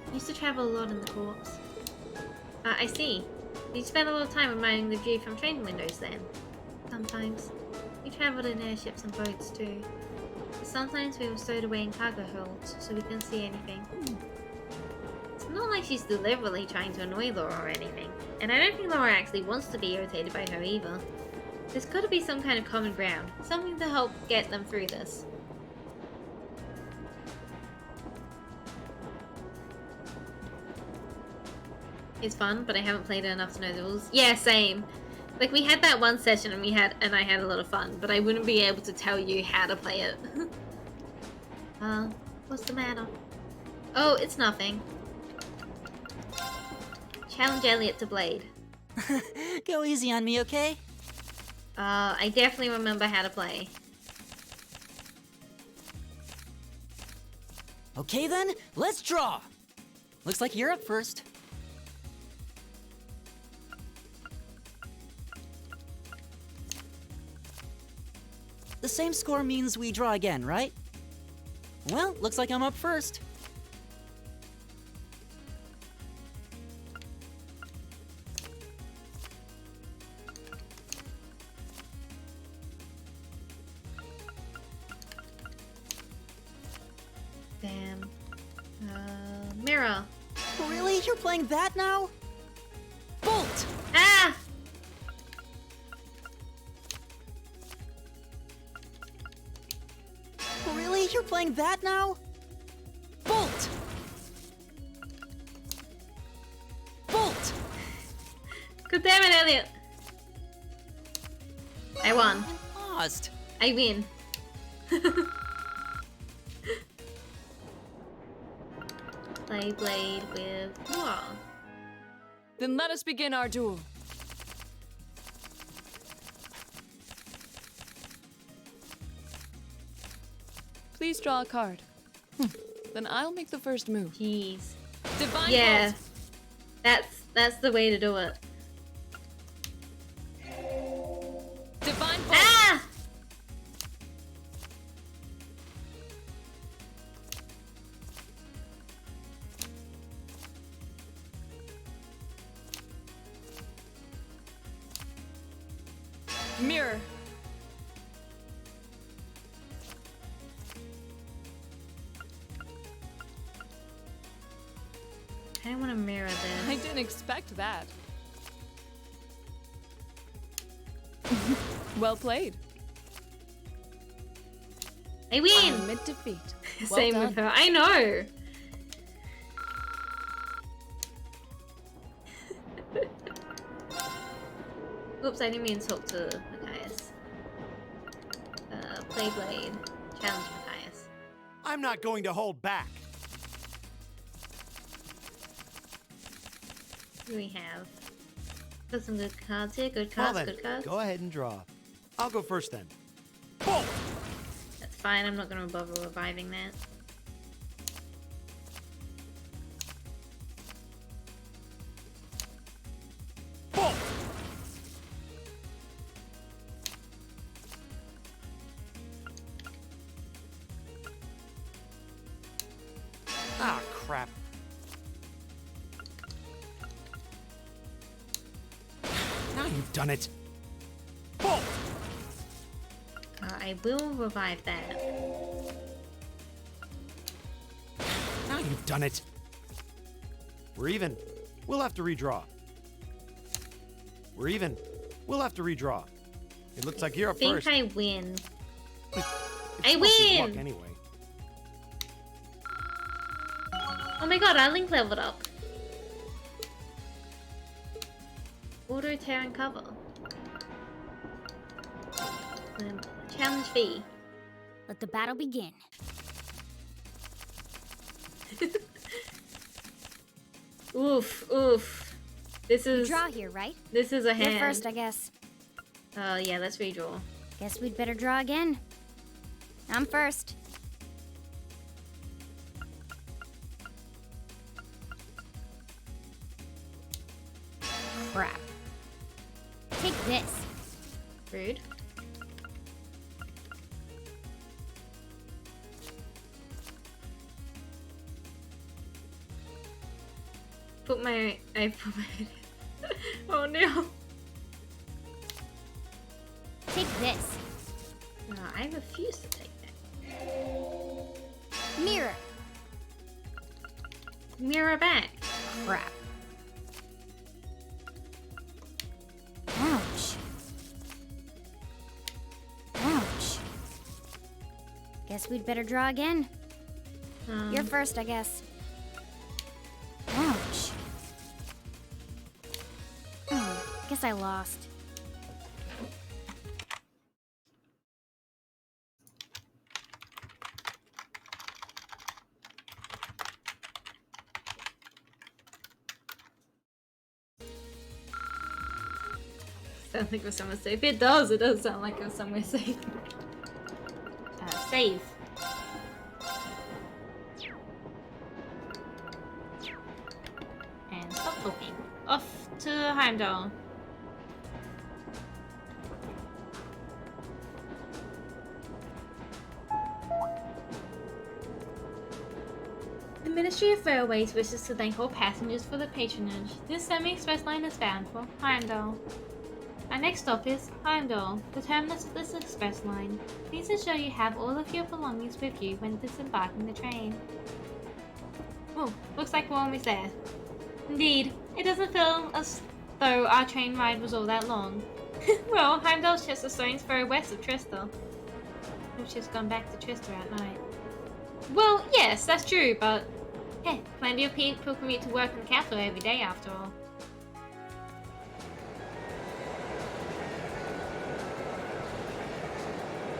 A: I used to travel a lot in the corpse. I see. You spend a lot of time admiring the view from train windows then? Sometimes. We travelled in airships and boats too. But sometimes we were stowed away in cargo holds, so we couldn't see anything. It's not like she's deliberately trying to annoy Laura or anything. And I don't think Laura actually wants to be irritated by her either. There's got to be some kind of common ground. Something to help get them through this. It's fun, but I haven't played it enough to know the rules. Yeah, same. Like, we had that one session and I had a lot of fun, but I wouldn't be able to tell you how to play it. What's the matter? Oh, it's nothing. Challenge Elliot to Blade.
B: Go easy on me, okay?
A: I definitely remember how to play.
B: Okay then, let's draw! Looks like you're up first. The same score means we draw again, right? Well, looks like I'm up first.
A: Damn. Mirror.
B: Really? You're playing that now? Bolt!
A: Ah!
B: Really? You're playing that now? Bolt! Bolt!
A: God damn it, Elliot. I won.
B: I lost.
A: I win. Play Blade with Laura.
F: Then let us begin our duel. Please draw a card. Then I'll make the first move.
A: Jeez.
F: Divine
A: Yeah.
F: Vault.
A: That's the way to do it.
F: Divine Vault.
A: Ah!
F: Mirror.
A: I don't want to mirror this.
F: I didn't expect that. Well played.
A: I win!
F: Admit defeat. Well
A: Same
F: done.
A: with her. I know! Oops, I didn't mean to talk to Matthias. Playblade. Challenge Matthias.
E: I'm not going to hold back.
A: What do we have? Got some good cards here. Good
E: Well
A: cards,
E: then,
A: good cards.
E: go ahead and draw. I'll go first then. Boom!
A: That's fine, I'm not gonna bother reviving that.
E: Boom! Ah, crap. Now you've done it. Boom!
A: I will revive that.
E: Now you've done it. We're even. We'll have to redraw. We're even. We'll have to redraw. It looks like you're
A: I
E: up
A: think
E: first.
A: I win.
E: It's
A: I
E: mostly luck
A: win!
E: anyway.
A: Oh my god, our link leveled up. Auto tear and cover. Challenge V.
C: Let the battle begin.
A: Oof, oof. This is
C: Draw here, right?
A: this is a hand.
C: You're first, I guess.
A: Oh yeah, let's redraw.
C: Guess we'd better draw again. I'm first. Crap. Take this.
A: Rude. I put my oh no.
C: Take this.
A: No, I refuse to take that.
C: Mirror.
A: Mirror back.
C: Crap. Ouch. Ouch. Guess we'd better draw again. You're first, I guess. Ouch. Guess I lost.
A: Sounds like we're somewhere safe. It does sound like we're somewhere safe. Save. And stop talking. Off to Heimdall. The Ministry of Railways wishes to thank all passengers for the patronage. This semi-express line is bound for Heimdall. Our next stop is Heimdall, the terminus of this express line. Please ensure you have all of your belongings with you when disembarking the train. Oh, looks like we're almost there. Indeed, it doesn't feel as though our train ride was all that long. Well, Heimdall's just a stone's throw west of Trista. We've just gone back to Trista at night. Well, yes, that's true, but hey, plenty of people commute to work in the capital every day after all.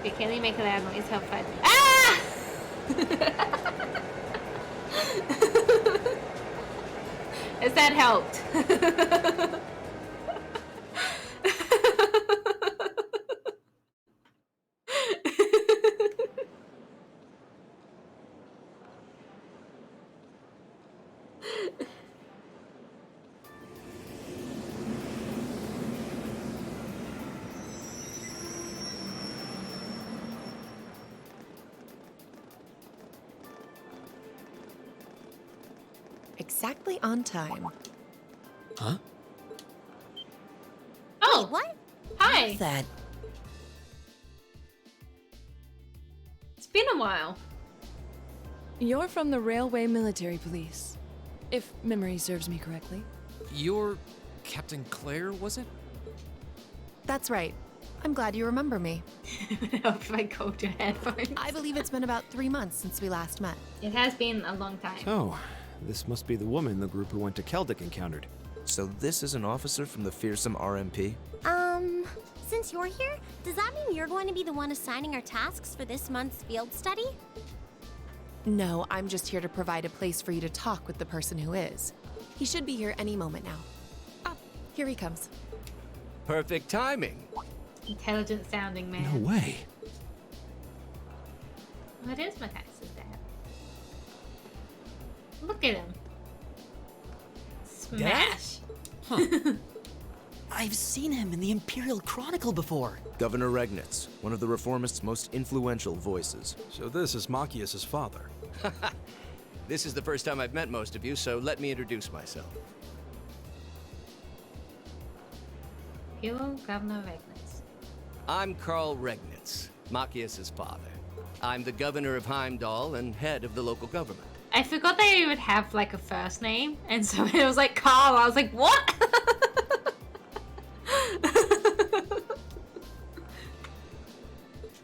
A: Okay, can you make a loud noise? Help fight. Ah! Has that helped?
G: Exactly on time.
D: Huh?
A: Oh,
C: What?
A: hi.
B: That.
A: It's been a while.
F: You're from the Railway Military Police, if memory serves me correctly.
D: You're Captain Claire, was it?
G: That's right. I'm glad you remember me.
A: Help if I cold your headphones.
G: I believe it's been about 3 months since we last met.
A: It has been a long time.
E: Oh, this must be the woman the group who went to Keldic encountered.
H: So this is an officer from the fearsome RMP? Since you're here, does that mean you're going to be the one assigning our tasks for this month's field study?
G: No, I'm just here to provide a place for you to talk with the person who is. He should be here any moment now. Ah, here he comes.
I: Perfect timing.
A: Intelligent sounding man.
E: No way.
A: What is Matthias's dad? Look at him. Smash.
B: I've seen him in the Imperial Chronicle before.
I: Governor Regnitz, one of the Reformists' most influential voices.
J: So this is Machias's father.
I: This is the first time I've met most of you, so let me introduce myself.
A: Hero Governor Regnitz.
I: I'm Carl Regnitz, Machias's father. I'm the governor of Heimdall and head of the local government.
A: I forgot they would have like a first name, and so it was like Carl. I was like, what?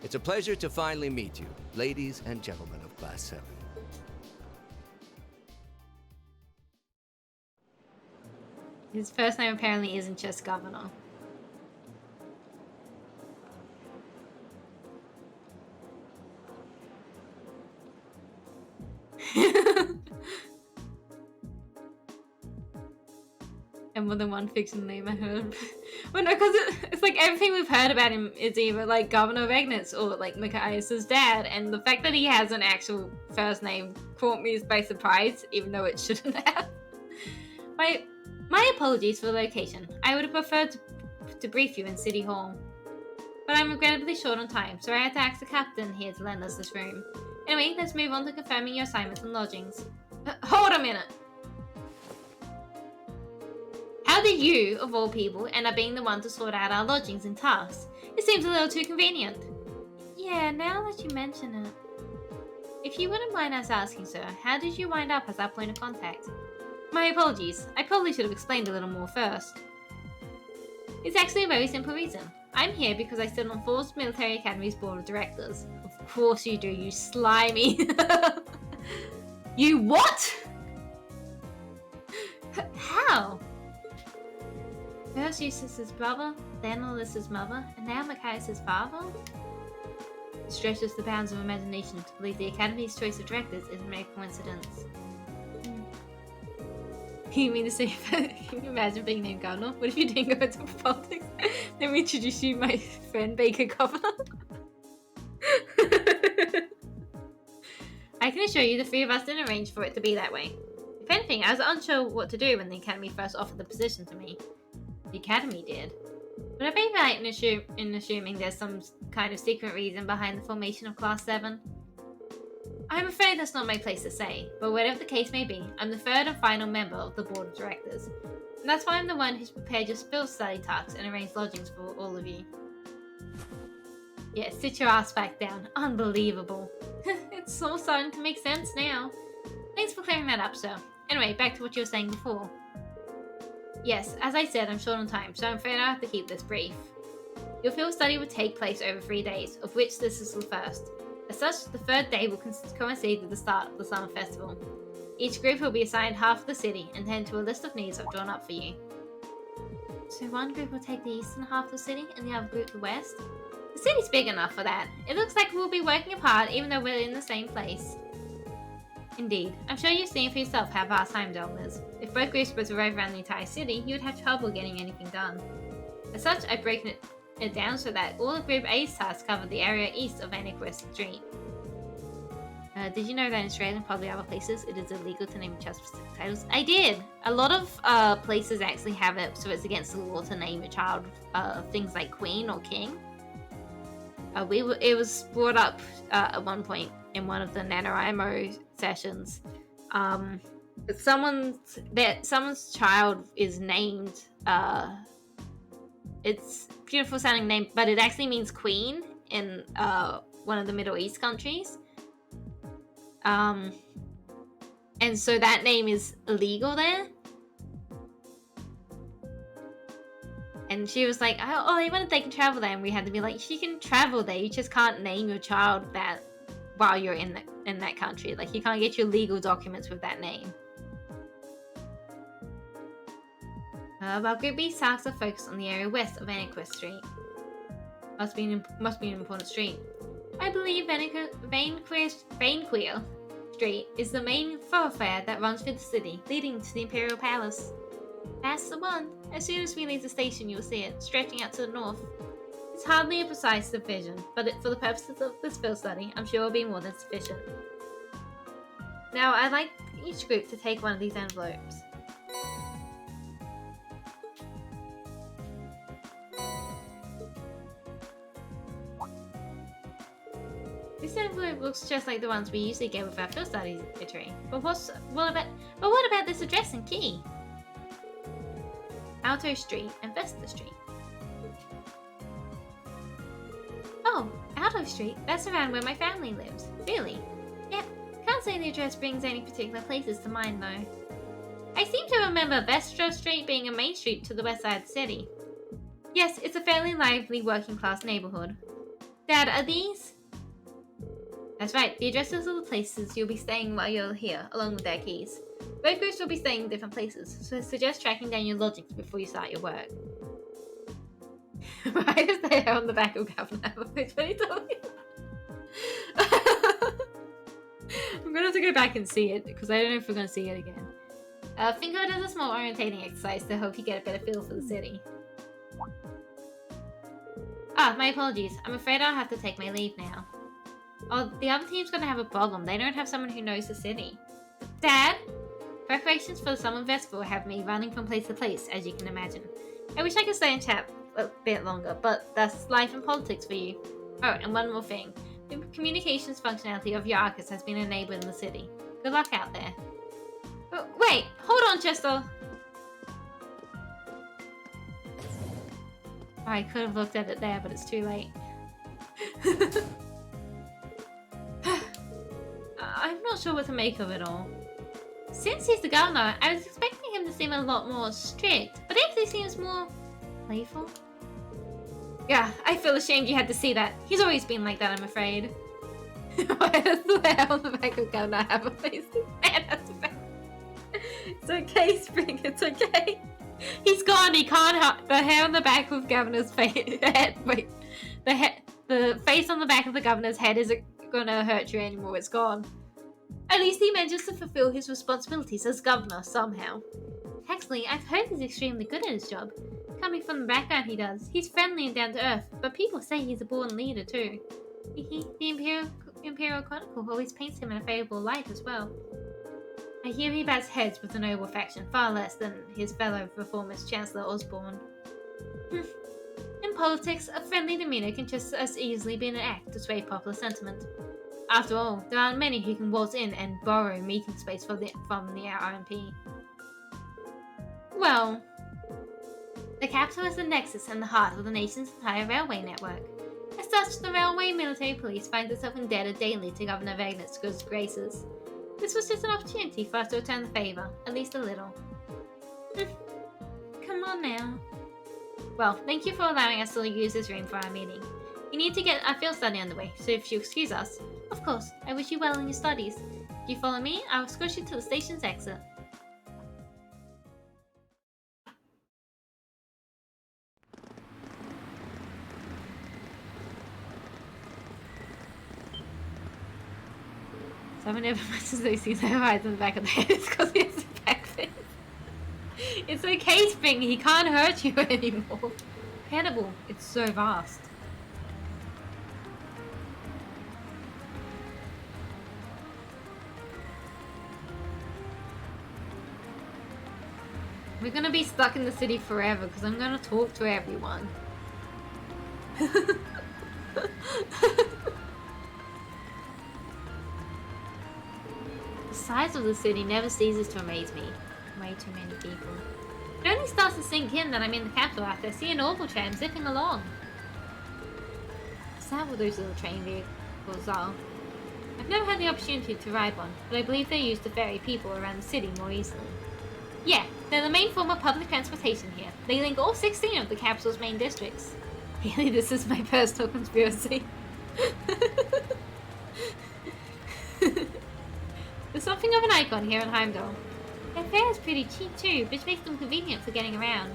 I: It's a pleasure to finally meet you, ladies and gentlemen of Class 7.
A: His first name apparently isn't just Governor. And more than one fictional name I heard. Well, no, because it's like everything we've heard about him is either like Governor Regnitz or like Machias's dad, and the fact that he has an actual first name caught me by surprise, even though it shouldn't have. My apologies for the location. I would have preferred to brief you in City Hall, but I'm regrettably short on time, so I had to ask the captain here to lend us this room. Anyway, let's move on to confirming your assignments and lodgings. Hold a minute. How did you, of all people, end up being the one to sort out our lodgings and tasks? It seems a little too convenient. Yeah, now that you mention it. If you wouldn't mind us asking, sir, how did you wind up as our point of contact? My apologies. I probably should have explained a little more first. It's actually a very simple reason. I'm here because I sit on Force Military Academy's board of directors. Of course you do, you slimy. You what? How? First Eustace's brother, then Alyssa's mother, and now Machias's father? It stretches the bounds of imagination to believe the Academy's choice of directors is a mere coincidence. You mean to say, can you imagine being named Governor? What if you didn't go into politics? Let me introduce you my friend Baker Governor. I can assure you the three of us didn't arrange for it to be that way. If anything, I was unsure what to do when the Academy first offered the position to me. The Academy did. Would I be right in assuming there's some kind of secret reason behind the formation of Class 7? I'm afraid that's not my place to say, but whatever the case may be, I'm the third and final member of the Board of Directors. And that's why I'm the one who's prepared your field study tasks and arranged lodgings for all of you. Yeah, sit your ass back down. Unbelievable. It's all starting to make sense now. Thanks for clearing that up, sir. Anyway, back to what you were saying before. Yes, as I said, I'm short on time, so I'm afraid I have to keep this brief. Your field study would take place over 3 days, of which this is the first. As such, the third day will coincide with the start of the summer festival. Each group will be assigned half of the city and tend to a list of needs I've drawn up for you. So one group will take the eastern half of the city and the other group the west? The city's big enough for that. It looks like we'll be working apart even though we're in the same place. Indeed. I'm sure you've seen for yourself how vast Heimdall is. If both groups were to rove around the entire city, you would have trouble getting anything done. As such, I've broken it down so that all of Group A's tasks cover the area east of Anniquist Street. Did you know that in Australia and probably other places, it is illegal to name each other specific titles? I did! A lot of places actually have it, so it's against the law to name a child things like Queen or King. It was brought up at one point in one of the NaNoWriMo sessions. But someone's child is named, it's a beautiful sounding name, but it actually means queen in one of the Middle East countries. And so that name is illegal there. And she was like, oh, they wanted they can travel there, and we had to be like, she can travel there, you just can't name your child that while you're in that country. Like, you can't get your legal documents with that name. While Group B tasks are focused on the area west of Vanequist Street. Must be an important street. I believe Vanequist Street is the main thoroughfare that runs through the city, leading to the Imperial Palace. That's the one. As soon as we leave the station, you'll see it, stretching out to the north. It's hardly a precise division, but for the purposes of this field study, I'm sure it'll be more than sufficient. Now, I'd like each group to take one of these envelopes. This envelope looks just like the ones we usually get with our field study tree. But what about this address and key? Alto Street and Vesta Street. Oh, Alto Street? That's around where my family lives. Really? Yep. Can't say the address brings any particular places to mind though. I seem to remember Vesta Street being a main street to the west side of the city. Yes, it's a fairly lively working class neighborhood. Dad, are these? That's right, the addresses of the places you'll be staying while you're here, along with their keys. Both groups will be staying in different places, so I suggest tracking down your lodgings before you start your work. Why does the hair on the back of Governor have a face when he told me? I'm gonna have to go back and see it, because I don't know if we're gonna see it again. Think of it as a small orientating exercise to help you get a better feel for the city. Ah, my apologies. I'm afraid I'll have to take my leave now. Oh, the other team's gonna have a problem. They don't have someone who knows the city. Dad? Preparations for the Summer Festival have me running from place to place, as you can imagine. I wish I could stay and chat a bit longer, but that's life and politics for you. Oh, and one more thing. The communications functionality of your Arcus has been enabled in the city. Good luck out there. Oh, wait! Hold on, Chester! Oh, I could have looked at it there, but it's too late. I'm not sure what to make of it all. Since he's the governor, I was expecting him to seem a lot more strict, but he actually seems more playful. Yeah, I feel ashamed you had to see that. He's always been like that, I'm afraid. Why does the hair on the back of governor have a face? Man, that's bad. It's okay, Spring, it's okay. He's gone, he can't help the hair on the back of governor's head. Wait, the face on the back of the governor's head isn't gonna hurt you anymore, it's gone. At least he manages to fulfill his responsibilities as governor somehow. Actually, I've heard he's extremely good at his job. Coming from the background he does, he's friendly and down to earth, but people say he's a born leader too. The Imperial Chronicle always paints him in a favourable light as well. I hear he bats heads with the noble faction far less than his fellow reformist Chancellor Osborne. In politics, a friendly demeanour can just as easily be an act to sway popular sentiment. After all, there aren't many who can waltz in and borrow meeting space from the RMP. Well, the capital is the nexus and the heart of the nation's entire railway network. As such, the Railway Military Police finds itself indebted daily to Governor Vagnet's good graces. This was just an opportunity for us to return the favour, at least a little. Come on now. Well, thank you for allowing us to use this room for our meeting. We need to get our field study underway, so if you excuse us. Of course, I wish you well in your studies. If you follow me, I'll escort you to the station's exit. Someone never mentions those things that hides in the back of the head. It's because he has a back face. It's okay, Spring. He can't hurt you anymore. Incredible. It's so vast. We're gonna be stuck in the city forever because I'm gonna talk to everyone. The size of the city never ceases to amaze me. Way too many people. It only starts to sink in that I'm in the capital after I see an orbital tram zipping along. Is that what those little train vehicles are? I've never had the opportunity to ride one, but I believe they're used to ferry people around the city more easily. Yeah, they're the main form of public transportation here. They link all 16 of the capital's main districts. Really, this is my personal conspiracy. There's something of an icon here in Heimdall. Their fare is pretty cheap too, which makes them convenient for getting around.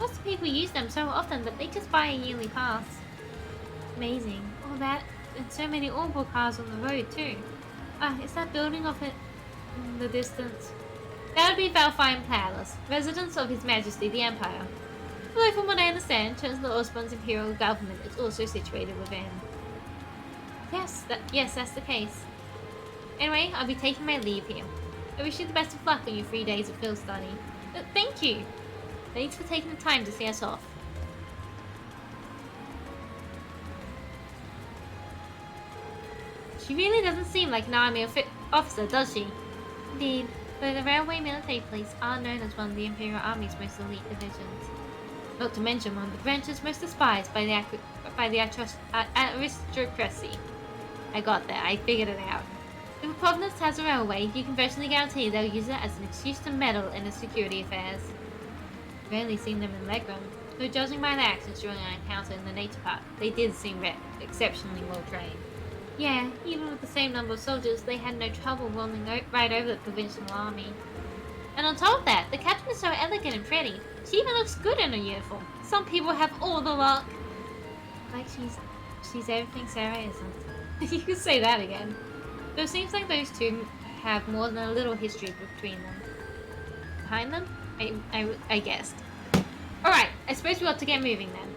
A: Lots of people use them so often that they just buy a yearly pass. Amazing. All that, and so many orbital cars on the road too. Is that building off it in the distance? That would be Valfine Palace, residence of His Majesty the Empire. Although from what I understand, Chancellor Osborn's imperial government is also situated within. Yes, that's the case. Anyway, I'll be taking my leave here. I wish you the best of luck on your 3 days of field study. Thank you! Thanks for taking the time to see us off. She really doesn't seem like an army officer, does she? Indeed, though the Railway Military Police are known as one of the Imperial Army's most elite divisions. Not to mention one of the branches most despised by the aristocracy. I got there, I figured it out. If a province has a railway, you can virtually guarantee they'll use it as an excuse to meddle in its security affairs. I've rarely seen them in Legram, though judging by their actions during our encounter in the nature park, they did seem exceptionally well trained. Yeah, even with the same number of soldiers, they had no trouble rolling right over the provincial army. And on top of that, the captain is so elegant and pretty. She even looks good in her uniform. Some people have all the luck. Like she's everything Sarah isn't. You could say that again. Though it seems like those two have more than a little history between them. Behind them? I guessed. Alright, I suppose we ought to get moving then.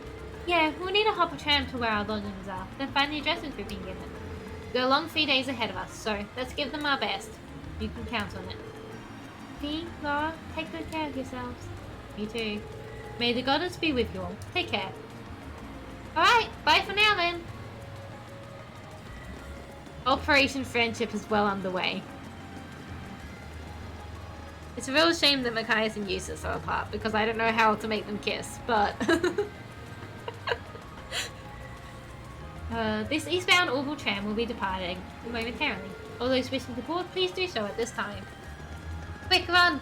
A: Yeah, we'll need to hop a tram to where our lodgings are, then find the addresses we've been given. We've got a long 3 days ahead of us, so let's give them our best. You can count on it. Fee, Laura, take good care of yourselves. You too. May the goddess be with you all. Take care. Alright, bye for now then. Operation Friendship is well underway. It's a real shame that Machias and Eustace are apart, because I don't know how to make them kiss, but... this eastbound orbital tram will be departing momentarily. All those wishing to board, please do so at this time. Quick, run!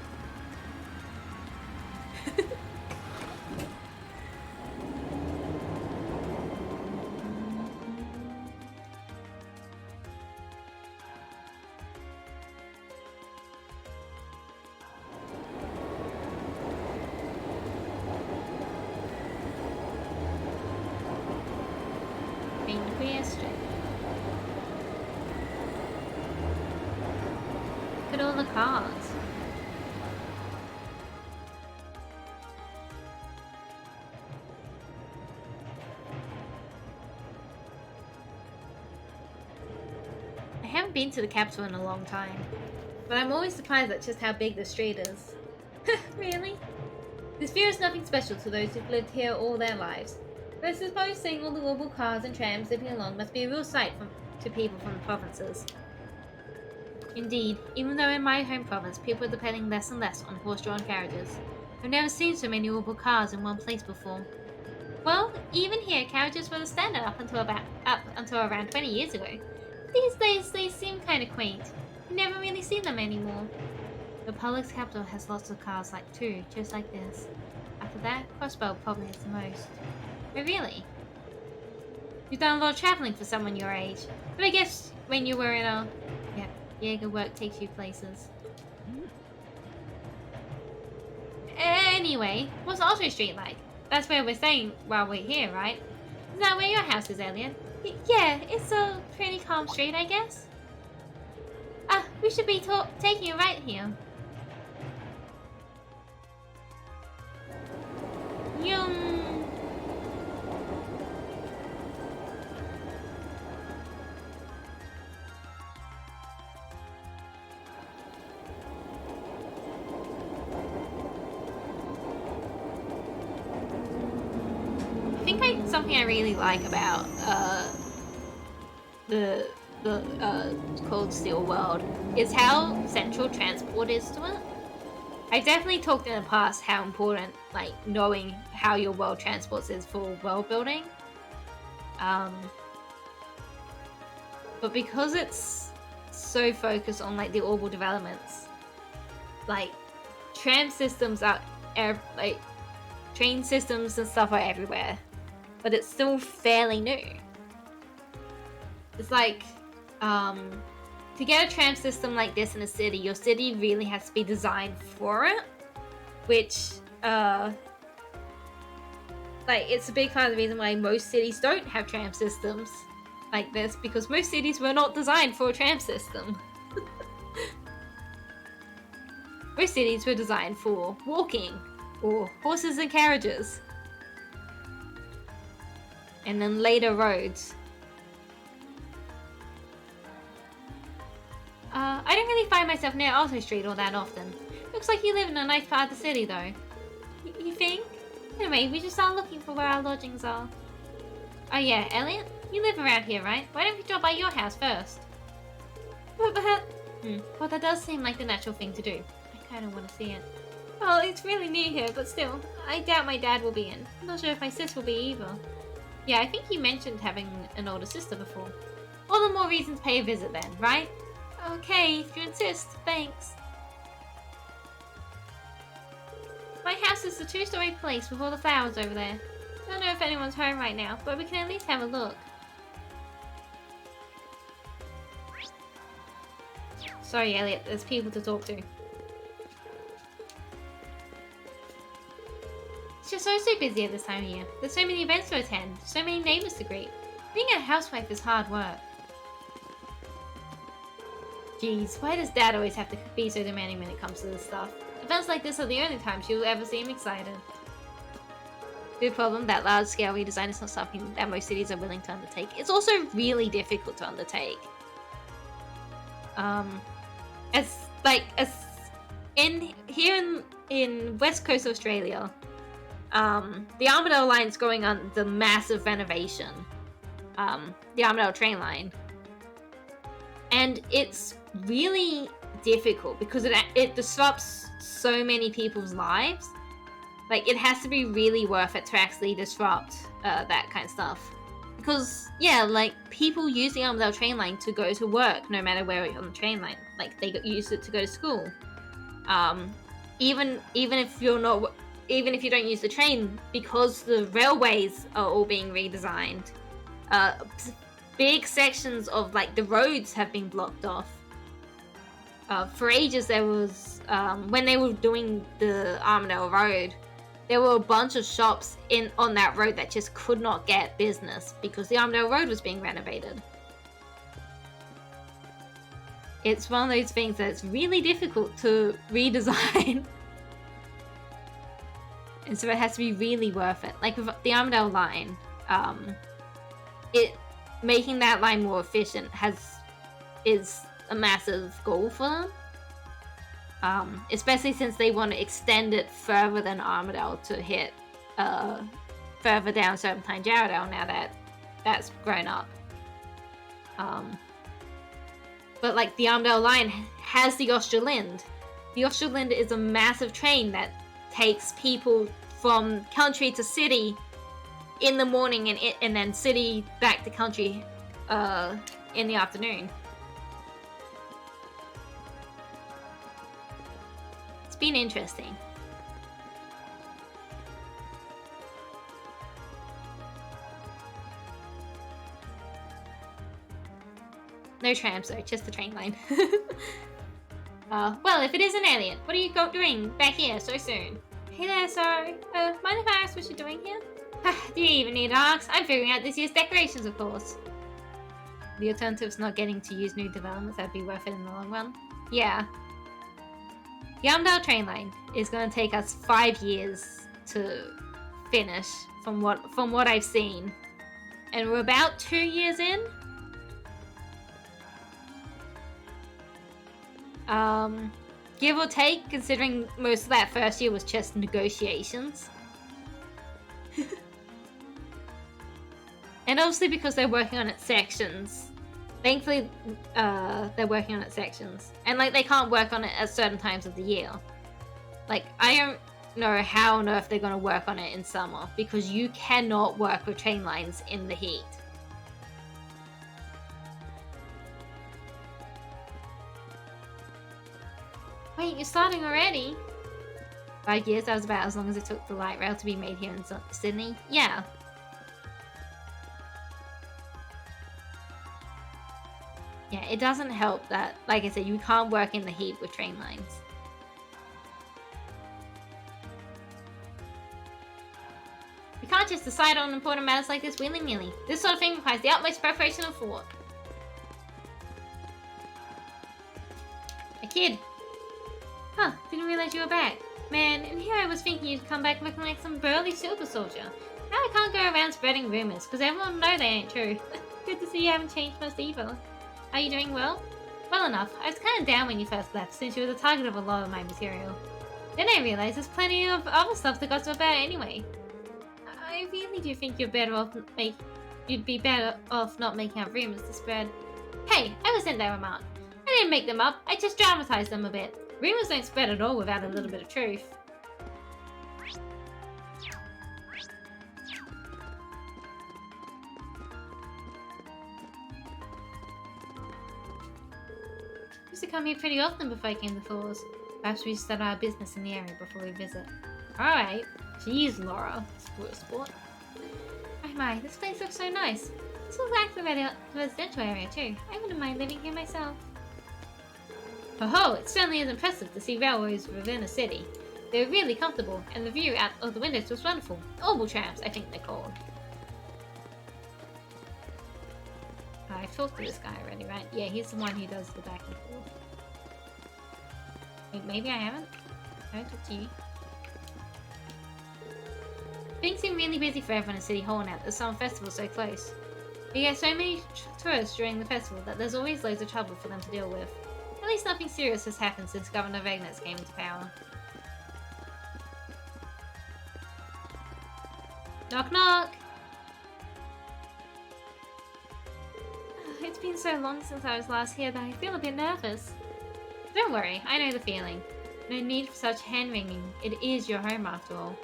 A: Look at all the cars. I haven't been to the capital in a long time, but I'm always surprised at just how big the street is. Really? This view is nothing special to those who've lived here all their lives. But I suppose seeing all the orbital cars and trams zipping along must be a real sight to people from the provinces. Indeed, even though in my home province people are depending less and less on horse-drawn carriages, I've never seen so many orbital cars in one place before. Well, even here, carriages were the standard up until around 20 years ago. These days, they seem kind of quaint. You never really see them anymore. The Republic's capital has lots of cars like too, just like this. After that, Crossbow probably has the most. Oh, really? You've done a lot of traveling for someone your age. But I guess when you were in a... Yeah, Jaeger work takes you places. Anyway, what's Alto Street like? That's where we're staying while we're here, right? Is that where your house is, Elliot? Yeah, it's a pretty calm street, I guess. We should be taking a right here. Yum. Something I really like about the Cold Steel world is how central transport is to it. I've definitely talked in the past how important like knowing how your world transports is for world building. But because it's so focused on like the orbital developments, like tram systems are like train systems and stuff are everywhere. But it's still fairly new. It's like to get a tram system like this in a city, your city really has to be designed for it, which like it's a big part of the reason why most cities don't have tram systems like this, because most cities were not designed for a tram system. Most cities were designed for walking or horses and carriages, and then later roads. I don't really find myself near Alto Street all that often. Looks like you live in a nice part of the city, though. You think? Anyway, we should start looking for where our lodgings are. Oh yeah, Elliot? You live around here, right? Why don't we drop by your house first? Well, that does seem like the natural thing to do. I kind of want to see it. Well, it's really near here, but still, I doubt my dad will be in. I'm not sure if my sis will be either. Yeah, I think you mentioned having an older sister before. All the more reason to pay a visit then, right? Okay, if you insist, thanks. My house is a 2-story place with all the flowers over there. Don't know if anyone's home right now, but we can at least have a look. Sorry, Elliot, there's people to talk to. It's just so busy at this time of year. There's so many events to attend, so many neighbors to greet. Being a housewife is hard work. Jeez, why does Dad always have to be so demanding when it comes to this stuff? Events like this are the only times you'll ever see him excited. Good problem, that large-scale redesign is not something that most cities are willing to undertake. It's also really difficult to undertake. In West Coast Australia, the Armadale line's going on the massive renovation. The Armadale train line. And it's really difficult because it disrupts so many people's lives. Like, it has to be really worth it to actually disrupt that kind of stuff. Because, yeah, like, people use the Armadale train line to go to work no matter where on the train line. Like, they use it to go to school. Even if you don't use the train, because the railways are all being redesigned, big sections of, like, the roads have been blocked off. For ages, there was, when they were doing the Armadale Road, there were a bunch of shops on that road that just could not get business because the Armadale Road was being renovated. It's one of those things that's really difficult to redesign. And so it has to be really worth it. Like with the Armadale line, making that line more efficient is a massive goal for them. Especially since they want to extend it further than Armadale to hit further down Serpentine Jarradale now that that's grown up. But like the Armadale line has the Australind. The Australind is a massive train that takes people from country to city in the morning and then city back to country in the afternoon. It's been interesting. No trams though, just the train line. Well, if it is an alien, what are you doing back here so soon? Hey there, sorry. Mind if I ask what you're doing here? Do you even need to ask? I'm figuring out this year's decorations, of course. The alternative's not getting to use new developments that'd be worth it in the long run. Yeah. The Armadale train line is going to take us 5 years to finish, from what I've seen, and we're about 2 years in. Give or take, considering most of that first year was just negotiations. And obviously because they're working on it sections. Thankfully, they're working on it sections. And, like, they can't work on it at certain times of the year. Like, I don't know how on earth they're going to work on it in summer, because you cannot work with train lines in the heat. Wait, you're starting already? 5 years? That was about as long as it took the light rail to be made here in Sydney? Yeah. Yeah, it doesn't help that, like I said, you can't work in the heat with train lines. We can't just decide on important matters like this willy-nilly. This sort of thing requires the utmost preparation and thought. A kid. Huh, didn't realize you were back. Man, and here I was thinking you'd come back looking like some burly super soldier. Now I can't go around spreading rumors, because everyone will know they ain't true. Good to see you haven't changed much either. Are you doing well? Well enough. I was kind of down when you first left, since you were the target of a lot of my material. Then I realized there's plenty of other stuff that got to about anyway. I really do think you'd be better off not making up rumors to spread. Hey, I was in there, remark. I didn't make them up, I just dramatized them a bit. Rumors don't spread at all without a little bit of truth. I used to come here pretty often before I came to Thor's. Perhaps we should start our business in the area before we visit. Alright. Jeez, Laura. Sport. Oh my, this place looks so nice. This looks like the residential area too. I wouldn't mind living here myself. Oh, it certainly is impressive to see railways within a city. They're really comfortable, and the view out of the windows was wonderful. Orbital trams, I think they're called. I've talked to this guy already, right? Yeah, he's the one who does the back and forth. Wait, maybe I haven't? I talked to you. Things seem really busy for everyone in City Hall now. The summer festival's so close. We get so many tourists during the festival that there's always loads of trouble for them to deal with. At least nothing serious has happened since Governor Regnitz came into power. Knock knock! It's been so long since I was last here that I feel a bit nervous. Don't worry, I know the feeling. No need for such hand-wringing. It is your home after all.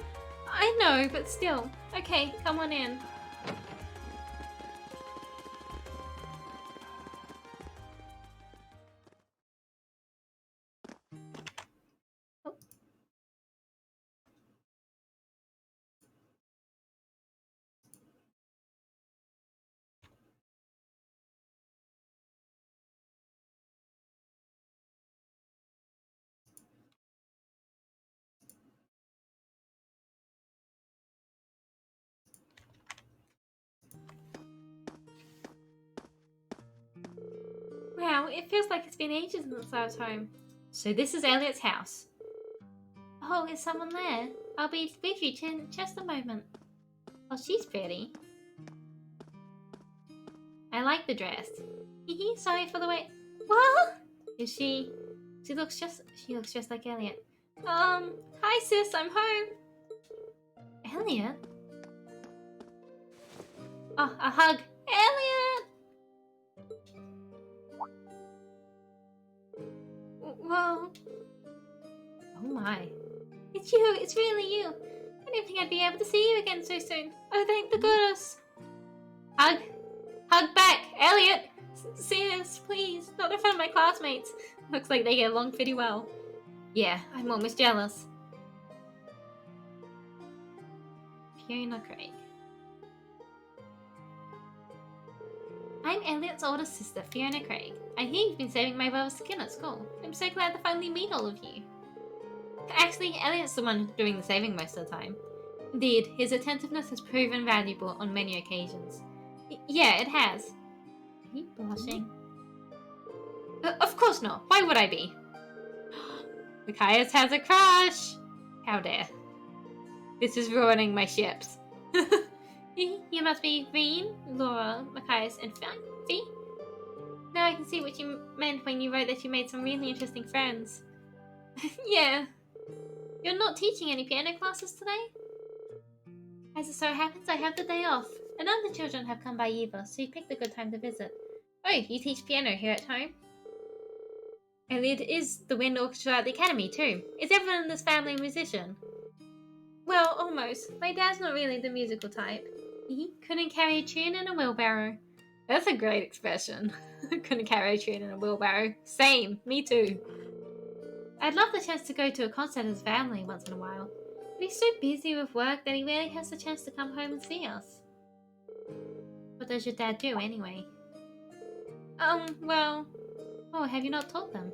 A: I know, but still. Okay, come on in. Wow, it feels like it's been ages since I was home. So this is Elliot's house. Oh, is someone there? I'll be with you in just a moment. Oh, she's pretty. I like the dress. Hehe, sorry for the wait. What? Is she? She looks just like Elliot. Hi sis, I'm home. Elliot? Oh, a hug. Elliot! Whoa. Oh my. It's you, it's really you. I didn't think I'd be able to see you again so soon. Oh, thank the goddess. Hug. Hug back. Elliot. Sis, please. Not in front of my classmates. Looks like they get along pretty well. Yeah, I'm almost jealous. Fiona Craig. I'm Elliot's older sister, Fiona Craig. I hear you've been saving my brother's skin at school. I'm so glad to finally meet all of you. Actually, Elliot's the one doing the saving most of the time. Indeed, his attentiveness has proven valuable on many occasions. Yeah, it has. Are you blushing? Of course not. Why would I be? Machias has a crush! How dare. This is ruining my ships. You must be Veen, Laura, Machias, and Fee? Now I can see what you meant when you wrote that you made some really interesting friends. Yeah. You're not teaching any piano classes today? As it so happens, I have the day off. And none of the children have come by either, so you picked a good time to visit. Oh, you teach piano here at home? Elliot is the wind orchestra at the academy too. Is everyone in this family a musician? Well, almost. My dad's not really the musical type. He couldn't carry a tune in a wheelbarrow. That's a great expression. Couldn't carry a tune in a wheelbarrow. Same, me too. I'd love the chance to go to a concert as a family once in a while. But he's so busy with work that he rarely has the chance to come home and see us. What does your dad do anyway? Well... Oh, have you not told them?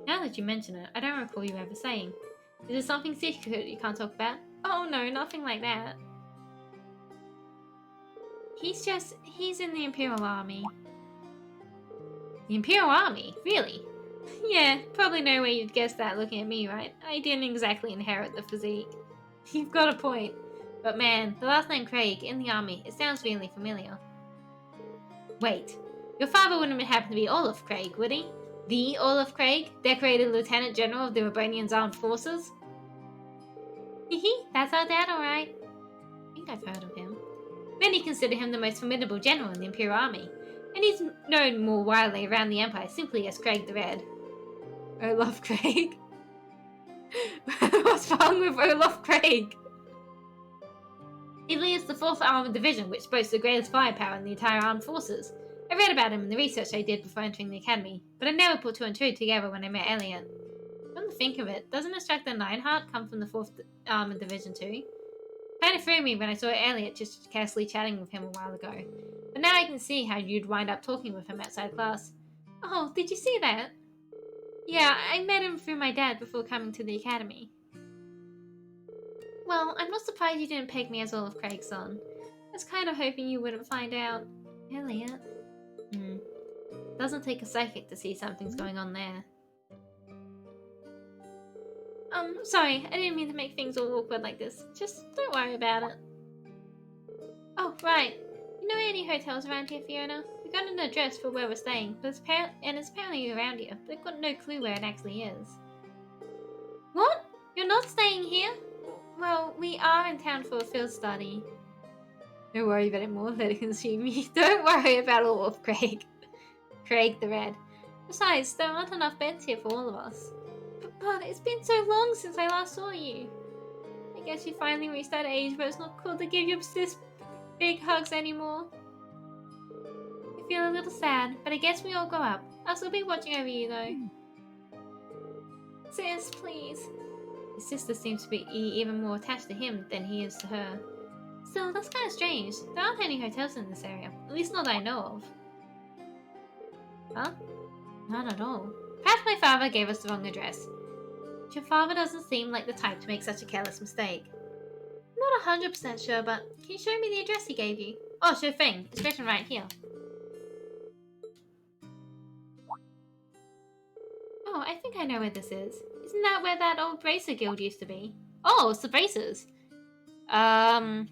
A: Now that you mention it, I don't recall you ever saying. Is there something secret you can't talk about? Oh no, nothing like that. He's in the Imperial Army. The Imperial Army? Really? Yeah, probably no way you'd guess that looking at me, right? I didn't exactly inherit the physique. You've got a point. But man, the last name Craig in the army, it sounds really familiar. Wait, your father wouldn't happen to be Olaf Craig, would he? The Olaf Craig, decorated Lieutenant General of the Rebellions Armed Forces? Hehe, that's our dad, alright. I think I've heard of him. Many consider him the most formidable general in the Imperial Army, and he's known more widely around the Empire simply as Craig the Red. Olaf Craig? What's wrong with Olaf Craig? He leads the 4th Armored Division, which boasts the greatest firepower in the entire armed forces. I read about him in the research I did before entering the academy, but I never put 2 and 2 together when I met Elliot. Come to think of it, doesn't Instructor Nineheart come from the 4th Armored Division too? Kinda threw me when I saw Elliot just casually chatting with him a while ago. But now I can see how you'd wind up talking with him outside class. Oh, did you see that? Yeah, I met him through my dad before coming to the academy. Well, I'm not surprised you didn't peg me as Olaf Craig's son. I was kinda hoping you wouldn't find out. Elliot? Doesn't take a psychic to see something's going on there. Sorry, I didn't mean to make things all awkward like this. Just don't worry about it. Oh, right. You know any hotels around here, Fiona? We got an address for where we're staying, but it's apparently around here, but I've got no clue where it actually is. What? You're not staying here? Well, we are in town for a field study. Don't worry about it more, let it consume me. Don't worry about all of Craig. Craig the Red. Besides, there aren't enough beds here for all of us. But it's been so long since I last saw you. I guess you finally reached that age where it's not cool to give your sis big hugs anymore. I feel a little sad, but I guess we all grow up. I'll still be watching over you though. Sis, please. His sister seems to be even more attached to him than he is to her. Still, that's kind of strange. There aren't any hotels in this area. At least not that I know of. Huh? None at all. Perhaps my father gave us the wrong address. Your father doesn't seem like the type to make such a careless mistake. I'm not 100% sure, but can you show me the address he gave you? Oh, sure thing. It's written right here. Oh, I think I know where this is. Isn't that where that old bracer guild used to be? Oh, it's the bracers. For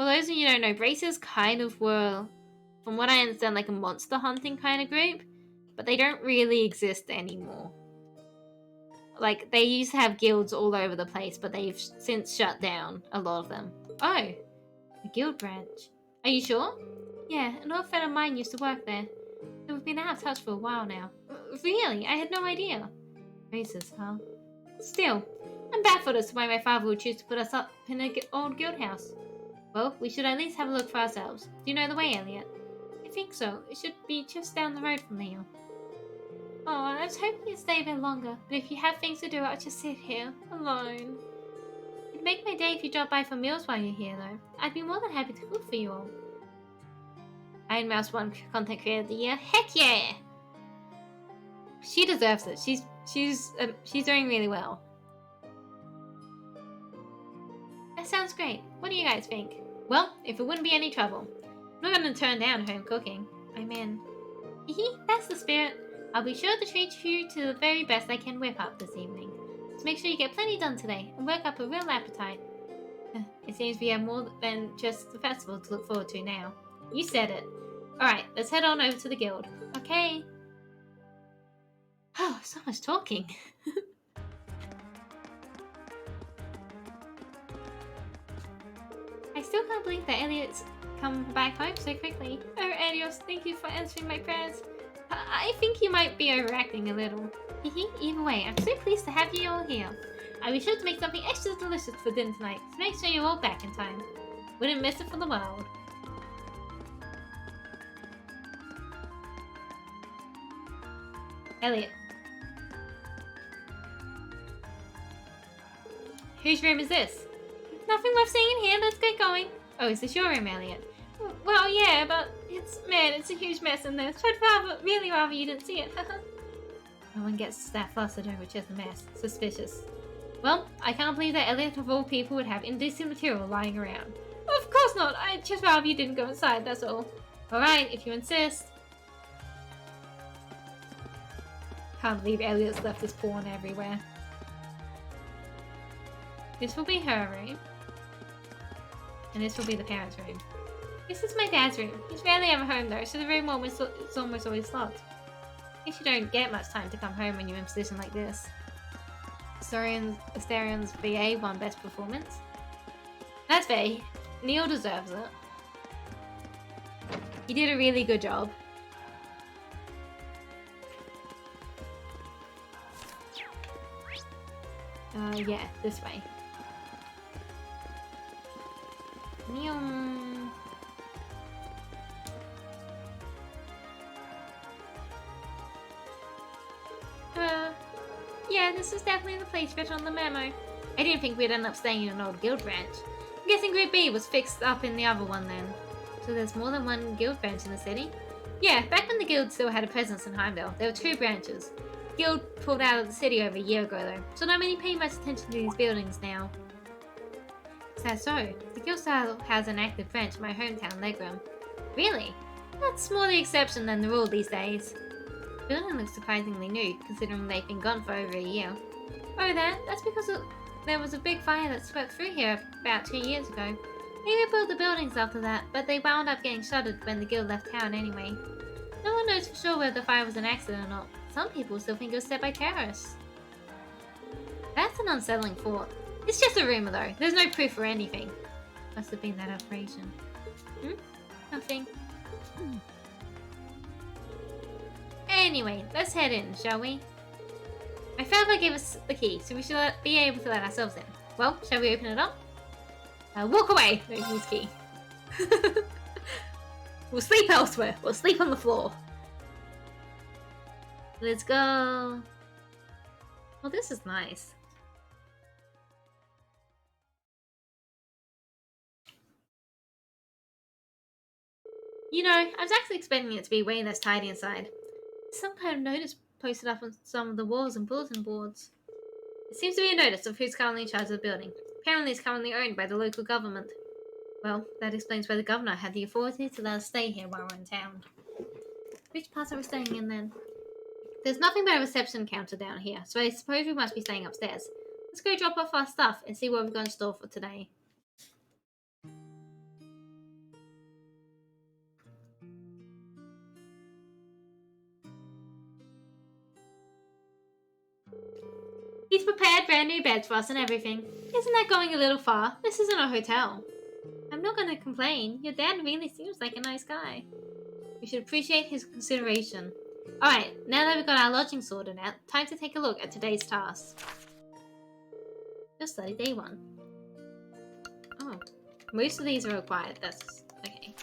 A: those of you who don't know, bracers kind of were, from what I understand, like a monster hunting kind of group, but they don't really exist anymore. Like, they used to have guilds all over the place, but they've since shut down a lot of them. Oh, a guild branch. Are you sure? Yeah, an old friend of mine used to work there. So we've been out of touch for a while now. Really? I had no idea. Racist, huh? Still, I'm baffled as to why my father would choose to put us up in an old guild house. Well, we should at least have a look for ourselves. Do you know the way, Elliot? I think so. It should be just down the road from here. Oh, I was hoping you'd stay a bit longer, but if you have things to do, I'll just sit here, alone. It'd make my day if you drop by for meals while you're here, though. I'd be more than happy to cook for you all. Iron Mouse won Content Creator of the Year. Heck yeah! She deserves it. She's doing really well. That sounds great. What do you guys think? Well, if it wouldn't be any trouble. I'm not gonna turn down home cooking. I'm in. Hehe, that's the spirit. I'll be sure to treat you to the very best I can whip up this evening. So make sure you get plenty done today and work up a real appetite. It seems we have more than just the festival to look forward to now. You said it. Alright, let's head on over to the guild. Okay. Oh, so much talking. I still can't believe that Elliot's come back home so quickly. Oh, Elios, thank you for answering my prayers. I think you might be overacting a little. Either way, I'm so pleased to have you all here. I'll be sure to make something extra delicious for dinner tonight, so make sure you're all back in time. Wouldn't miss it for the world. Elliot. Whose room is this? Nothing worth seeing in here, let's get going. Oh, is this your room, Elliot? Well, yeah, but it's a huge mess in there. So I'd really rather you didn't see it. No one gets that flustered over just a mess. Suspicious. Well, I can't believe that Elliot of all people would have indecent material lying around. Of course not. I'd just rather you didn't go inside, that's all. Alright, if you insist. Can't believe Elliot's left his porn everywhere. This will be her room. And this will be the parents' room. This is my dad's room. He's rarely ever home though, so the room is almost always locked. I guess you don't get much time to come home when you're in a position like this. Astarion's VA won best performance. That's fair. Neil deserves it. He did a really good job. Yeah, this way. Neil. Yeah, this is definitely the place written on the memo. I didn't think we'd end up staying in an old guild branch. I'm guessing Group B was fixed up in the other one then. So there's more than one guild branch in the city? Yeah, back when the guild still had a presence in Heimdall, there were 2 branches. The guild pulled out of the city over a year ago though, so not many pay much attention to these buildings now. Is that so? The guild still has an active branch in my hometown, Legram. Really? That's more the exception than the rule these days. The building looks surprisingly new, considering they've been gone for over a year. Oh, that's because there was a big fire that swept through here about 2 years ago. They rebuilt the buildings after that, but they wound up getting shuttered when the guild left town anyway. No one knows for sure whether the fire was an accident or not. Some people still think it was set by terrorists. That's an unsettling thought. It's just a rumor though. There's no proof for anything. Must have been that operation. Nothing. Anyway, let's head in, shall we? My father gave us the key, so we should be able to let ourselves in. Well, shall we open it up? Walk away! Don't use key. We'll sleep elsewhere. We'll sleep on the floor. Let's go. Well, this is nice. You know, I was actually expecting it to be way less tidy inside. Some kind of notice posted up on some of the walls and bulletin boards. It seems to be a notice of who's currently in charge of the building. Apparently it's currently owned by the local government. Well, that explains why the governor had the authority to let us stay here while we're in town. Which part are we staying in then? There's nothing but a reception counter down here, so I suppose we must be staying upstairs. Let's go drop off our stuff and see what we've got in store for today. He's prepared brand new beds for us and everything. Isn't that going a little far? This isn't a hotel. I'm not gonna complain. Your dad really seems like a nice guy. We should appreciate his consideration. Alright, now that we've got our lodging sorted out, time to take a look at today's tasks. Just study day 1. Oh, most of these are required. That's okay.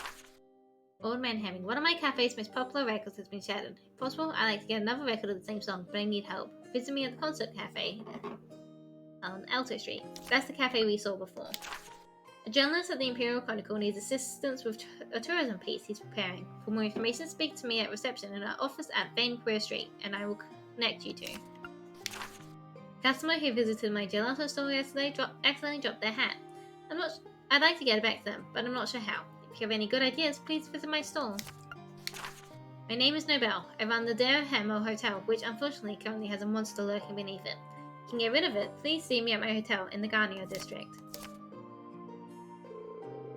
A: Old Man Hemming. One of my cafe's most popular records has been shattered. If possible, I'd like to get another record of the same song, but I need help. Visit me at the concert cafe on Alto Street. That's the cafe we saw before. A journalist at the Imperial Chronicle needs assistance with a tourism piece he's preparing. For more information, speak to me at reception in our office at Vancouver Street, and I will connect you to. A customer who visited my gelato store yesterday accidentally dropped their hat. I'd like to get it back to them, but I'm not sure how. If you have any good ideas, please visit my store. My name is Nobel. I run the Der Hammer Hotel, which unfortunately currently has a monster lurking beneath it. If you can get rid of it, please see me at my hotel in the Garnier district.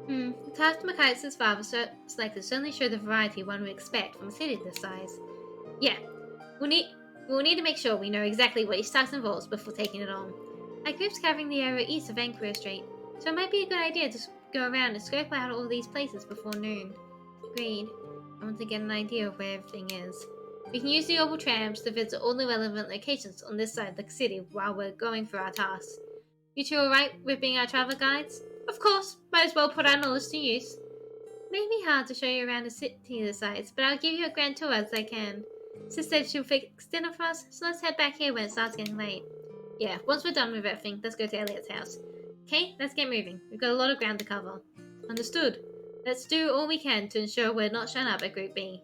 A: The task Machias' father selected certainly showed the variety one would expect from a city this size. Yeah, we'll need to make sure we know exactly what each task involves before taking it on. Our group's covering the area east of Vancouver Street, so it might be a good idea to go around and scope out all these places before noon. Agreed. I want to get an idea of where everything is. We can use the orbital trams to visit all the relevant locations on this side of the city while we're going through our tasks. You two alright with being our travel guides? Of course, might as well put our knowledge to use. It may be hard to show you around the city this size, but I'll give you a grand tour as I can. Sis said she'll fix dinner for us, so let's head back here when it starts getting late. Yeah, once we're done with everything, let's go to Elliot's house. Okay, let's get moving. We've got a lot of ground to cover. Understood. Let's do all we can to ensure we're not shown up at Group B.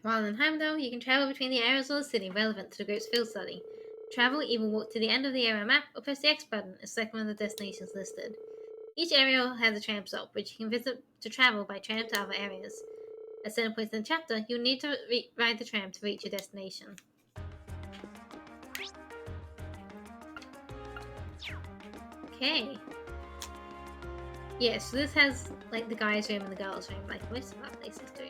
A: While in Heimdall, you can travel between the areas of the city relevant to the group's field study. Travel, even walk to the end of the area map, or press the X button and select one of the destinations listed. Each area has a tram stop, which you can visit to travel by tram to other areas. At certain points in the chapter, you'll need to ride the tram to reach your destination. Okay. Yeah, so this has like the guys' room and the girls' room, like most of our places do.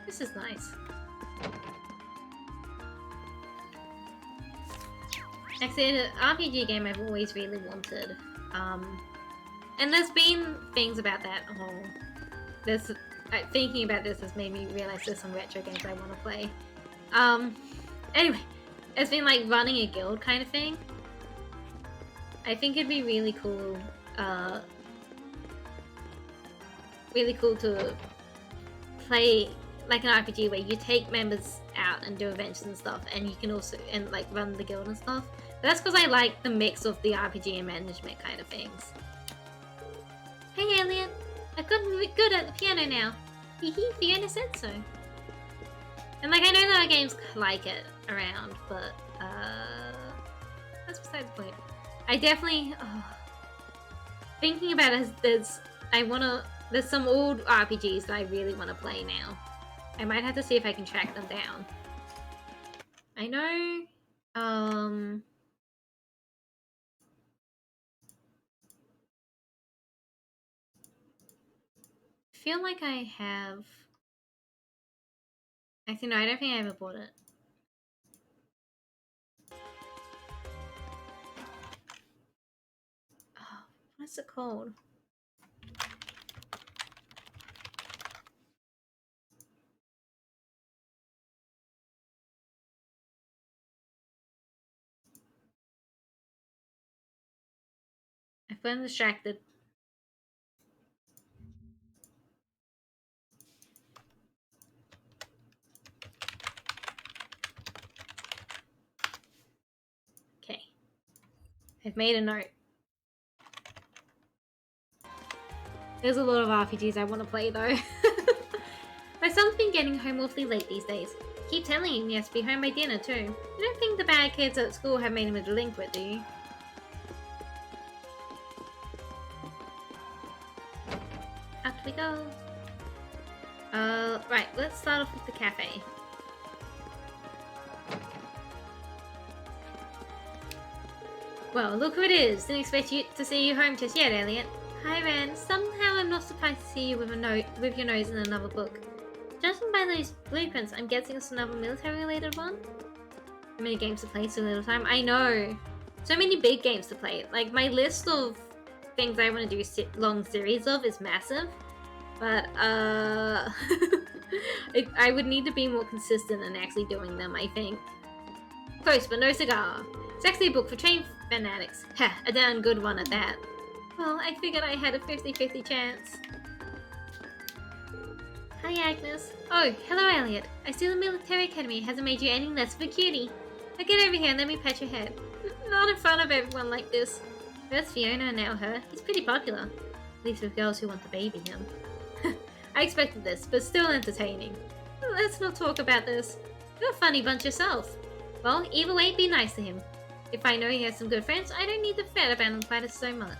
A: This is nice. Actually, an RPG game I've always really wanted. And there's been things about that whole... thinking about this has made me realize there's some retro games I want to play. Anyway, it's been like running a guild kind of thing. I think it'd be really cool, to play like an RPG where you take members out and do events and stuff, and you can also like run the guild and stuff. But that's because I like the mix of the RPG and management kind of things. Hey Elliot, I've gotten good at the piano now. Hehe, Fiona said so. And like I know there are games like it around, but that's besides the point. I definitely thinking about it. There's some old RPGs that I really want to play now. I might have to see if I can track them down. I know, I feel like I have... Actually, no, I don't think I ever bought it. Oh, what's it called? I've been distracted. Okay. I've made a note. There's a lot of RPGs I want to play though. My son's been getting home awfully late these days. Keep telling him he has to be home by dinner too. You don't think the bad kids at school have made him a delinquent, do you? Out we go. Right, let's start off with the cafe. Well, look who it is. Didn't expect to see you home just yet, Elliot. Hi, Ren. Somehow I'm not surprised to see you with your nose in another book. Judging by those blueprints, I'm guessing it's another military-related one? So many games to play, so little time. I know. So many big games to play. Like, my list of things I want to do long series of is massive. But, I would need to be more consistent in actually doing them, I think. Close, but no cigar. It's actually a book for train fanatics. Ha, a damn good one at that. Well, I figured I had a 50-50 chance. Hi, Agnes. Oh, hello, Elliot. I see the military academy hasn't made you any less of a cutie. Now get over here and let me pet your head. Not in front of everyone like this. First Fiona and now her. He's pretty popular. At least with girls who want to baby him. I expected this, but still entertaining. Let's not talk about this. You're a funny bunch yourself. Well, either way, be nice to him. If I know he has some good friends, I don't need to fret about him quite so much.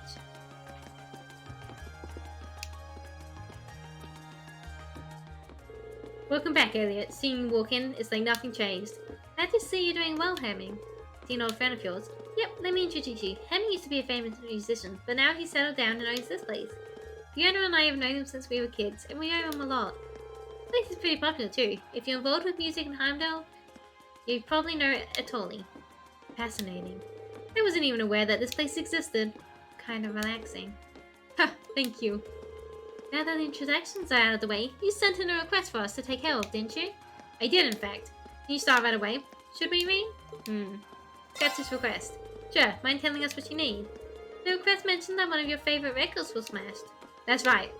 A: Welcome back, Elliot. Seeing you walk in, it's like nothing changed. Glad to see you're doing well, Hemming. Is he an old friend of yours? Yep, let me introduce you. Hemming used to be a famous musician, but now he's settled down and owns this place. Fiona and I have known him since we were kids, and we owe him a lot. The place is pretty popular too. If you're involved with music in Heimdall, you probably know Atoli. Fascinating. I wasn't even aware that this place existed. Kind of relaxing. Ha, thank you. Now that the introductions are out of the way, you sent in a request for us to take care of, didn't you? I did, in fact. Can you start right away? Should we read? Accept this request. Sure, mind telling us what you need? The request mentioned that one of your favorite records was smashed. That's right.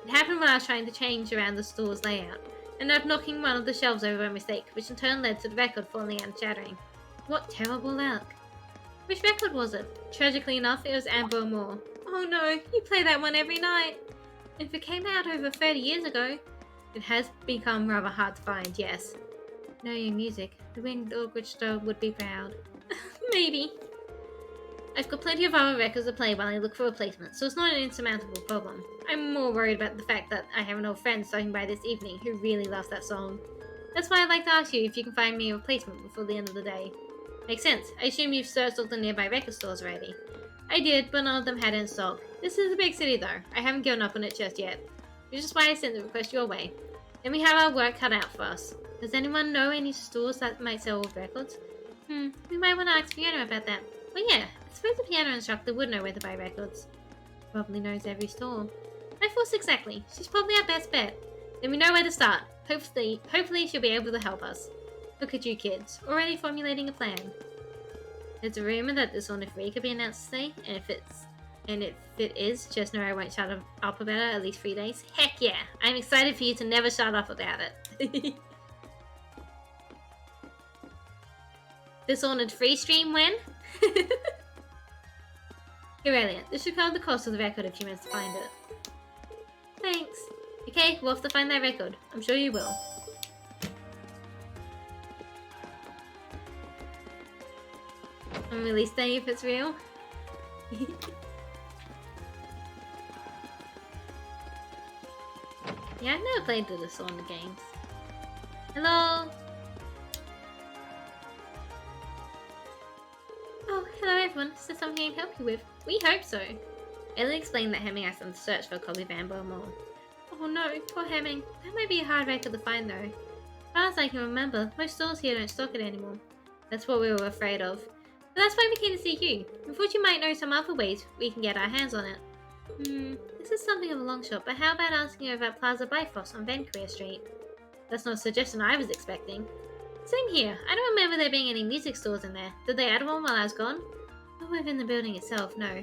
A: It happened when I was trying to change around the store's layout. I ended up knocking one of the shelves over by mistake, which in turn led to the record falling and shattering. What terrible luck. Which record was it? Tragically enough, it was Amber Moore. Oh no, you play that one every night. If it came out over 30 years ago, it has become rather hard to find, yes. Know your music. The Winged Orchestra would be proud. Maybe. I've got plenty of other records to play while I look for replacements, so it's not an insurmountable problem. I'm more worried about the fact that I have an old friend stopping by this evening who really loves that song. That's why I'd like to ask you if you can find me a replacement before the end of the day. Makes sense. I assume you've searched all the nearby record stores already. I did, but none of them had it in stock. This is a big city though. I haven't given up on it just yet. Which is why I sent the request your way. Then we have our work cut out for us. Does anyone know any stores that might sell old records? We might want to ask Fiona about that. Well, yeah, I suppose the piano instructor would know where to buy records. Probably knows every store. My force exactly. She's probably our best bet. Then we know where to start. Hopefully she'll be able to help us. Look at you kids, already formulating a plan. There's a rumor that this Dishonored 3 could be announced today, and if it is, just know I won't shut up about it at least 3 days. Heck yeah! I'm excited for you to never shut up about it. Dishonored 3 stream when? Aurelia, this should cover the cost of the record if you manage to find it. Thanks. Okay, we'll have to find that record. I'm sure you will. On release day if it's real. Yeah, I've never played the Dishonored games. Hello? Oh, hello everyone. Is there something I can help you with? We hope so. Ellie explained that Hemming asked them to search for a copy of Amber Mole. Oh no, poor Hemming. That might be a hard record to find though. As far as I can remember, most stores here don't stock it anymore. That's what we were afraid of. But that's why we came to see you. We thought you might know some other ways we can get our hands on it. This is something of a long shot, but how about asking over at Plaza Bifrost on Vancouver Street? That's not a suggestion I was expecting. Same here. I don't remember there being any music stores in there. Did they add one while I was gone? Not within the building itself, no.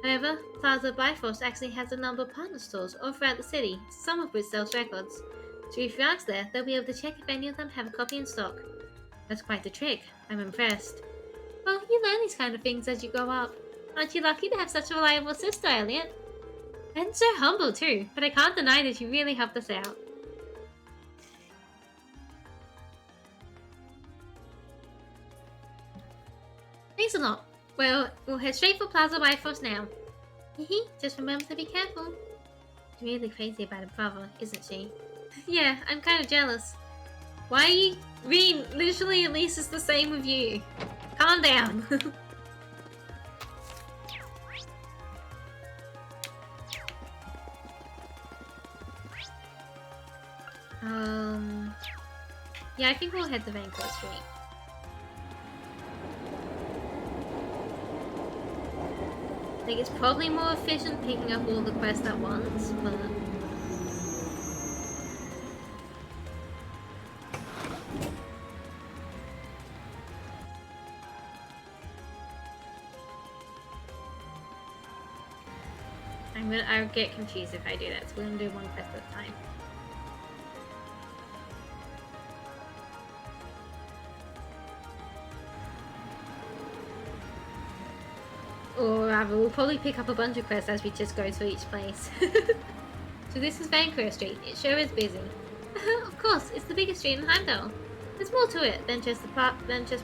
A: However, Plaza Bifrost actually has a number of partner stores all throughout the city, some of which sells records. So if you ask there, they'll be able to check if any of them have a copy in stock. That's quite the trick. I'm impressed. Well, you learn these kind of things as you grow up. Aren't you lucky to have such a reliable sister, Elliot? And so humble too, but I can't deny that you really helped us out. Thanks a lot. Well, we'll head straight for Plaza Bifrost now. Just remember to be careful. She's really crazy about her brother, isn't she? Yeah, I'm kind of jealous. Why are you... Rean, literally Elise is the same with you. Calm down. Yeah, I think we'll head to Vancouver Street. I think it's probably more efficient picking up all the quests at once, but... I'll get confused if I do that, so we're gonna do one quest at a time. Or rather, we'll probably pick up a bunch of quests as we just go to each place. So this is Vancouver Street. It sure is busy. Of course, it's the biggest street in Heimdall. There's more to it than just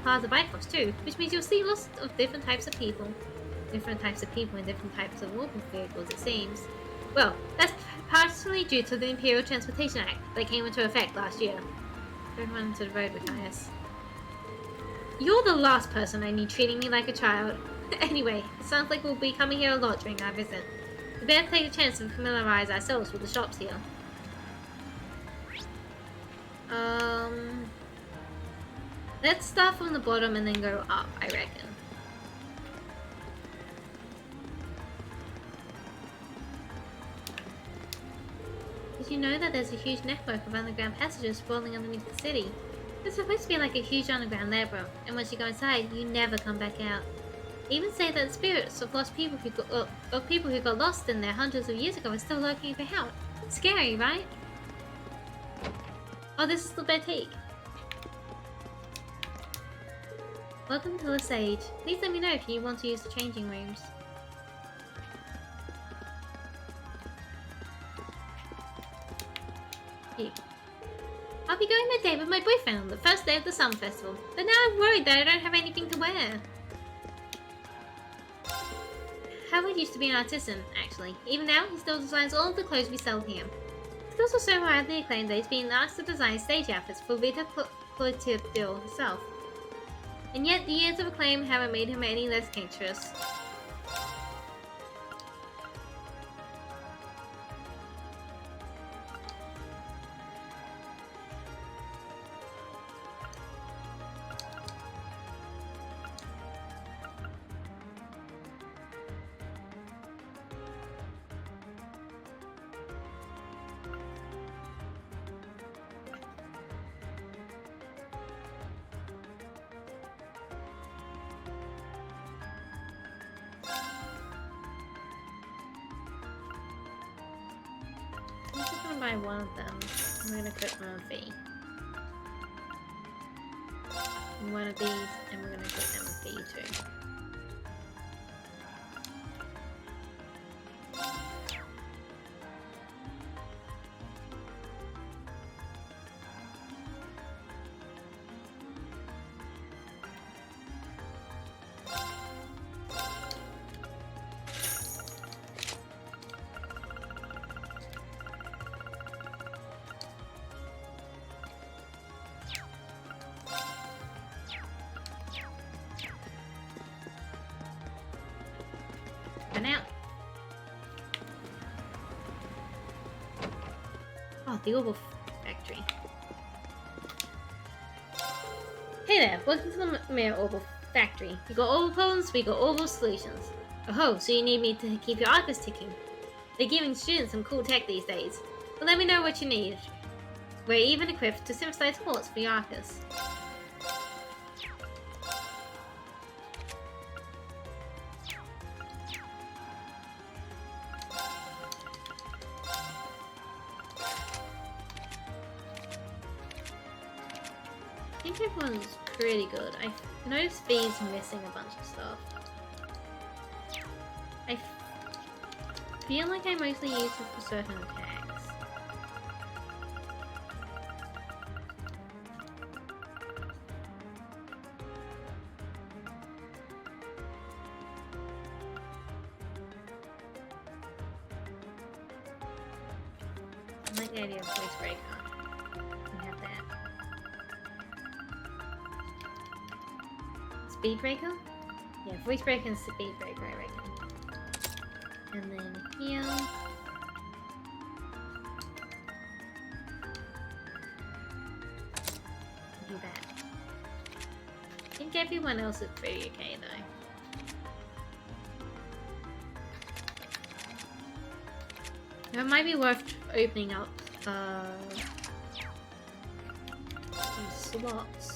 A: Plaza Bifrost too, which means you'll see lots of different types of people. Different types of people and different types of walking vehicles, it seems. Well, that's partially due to the Imperial Transportation Act that came into effect last year. Everyone to the road with us. You're the last person I need treating me like a child. Anyway, it sounds like we'll be coming here a lot during our visit. We better take a chance to familiarize ourselves with the shops here. Let's start from the bottom and then go up, I reckon. Did you know that there's a huge network of underground passages sprawling underneath the city? It's supposed to be like a huge underground labyrinth, and once you go inside, you never come back out. They even say that spirits of lost people who got lost in there hundreds of years ago are still lurking about. Scary, right? Oh, this is the boutique. Welcome to the stage. Please let me know if you want to use the changing rooms. You. I'll be going on a date with my boyfriend on the first day of the summer festival, but now I'm worried that I don't have anything to wear. Howard used to be an artisan, actually. Even now, he still designs all of the clothes we sell here. His skills are so widely acclaimed that he's been asked to design stage outfits for Rita Clotilde herself. And yet, the years of acclaim haven't made him any less cancerous. I'm just gonna buy one of them. I'm gonna cook my own fee. And one of these, and we're gonna cook them a fee too. For now. Oh, the Orbital Factory. Hey there, welcome to the Mirror Orbital Factory. You got Orbital problems, we got Orbital solutions. Oh, so you need me to keep your Arcus ticking. They're giving students some cool tech these days. But let me know what you need. We're even equipped to synthesize ports for your Arcus. I think everyone's pretty good. I noticed V's missing a bunch of stuff. I feel like I mostly use it for certain attacks. I like the idea of voice breaker. We have that. Speed breaker? Yeah, voice breaker and speed breaker, I reckon. And then here. Do that. I think everyone else is pretty okay though. It might be worth opening up some slots.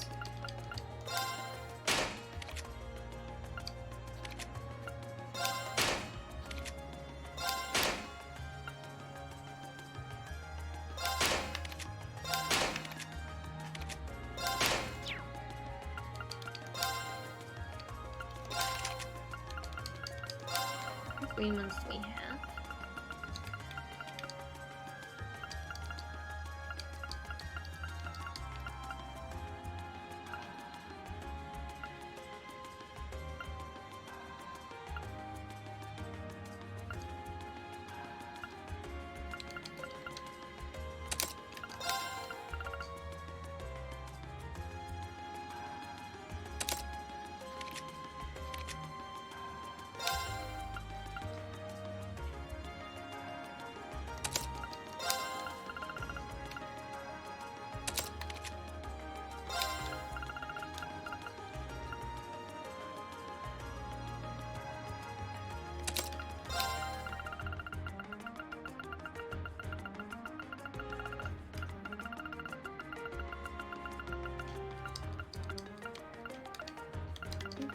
A: Agreements we have.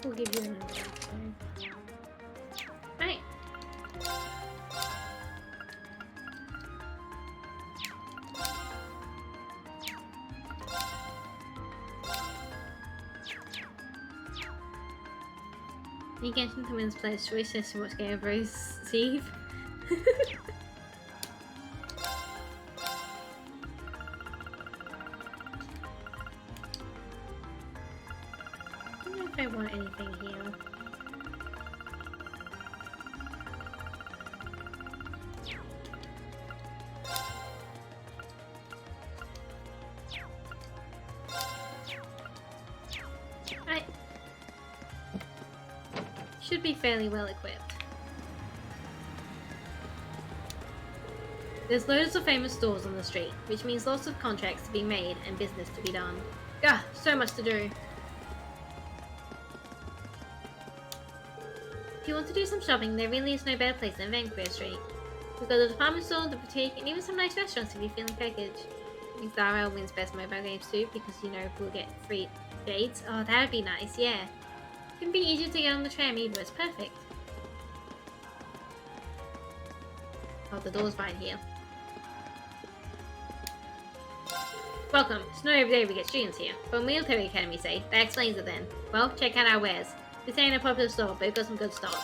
A: We'll give you another one. Right. You get into the women's player's choice as to what game of receive. I don't know if I want anything here. Should be fairly well equipped. There's loads of famous stores on the street, which means lots of contracts to be made and business to be done. Gah, so much to do. If you want to do some shopping, there really is no better place than Vancouver Street. We've got the department store, the boutique, and even some nice restaurants if you're feeling packaged. I think Zara wins best mobile games too, because you know we'll get free dates. Oh, that would be nice, yeah. Couldn't be easier to get on the tram either, it's perfect. Oh, the door's right here. Welcome. It's not every day we get students here. But military academy say, that explains it then. Well, check out our wares. This ain't a popular store, but we've got some good stock.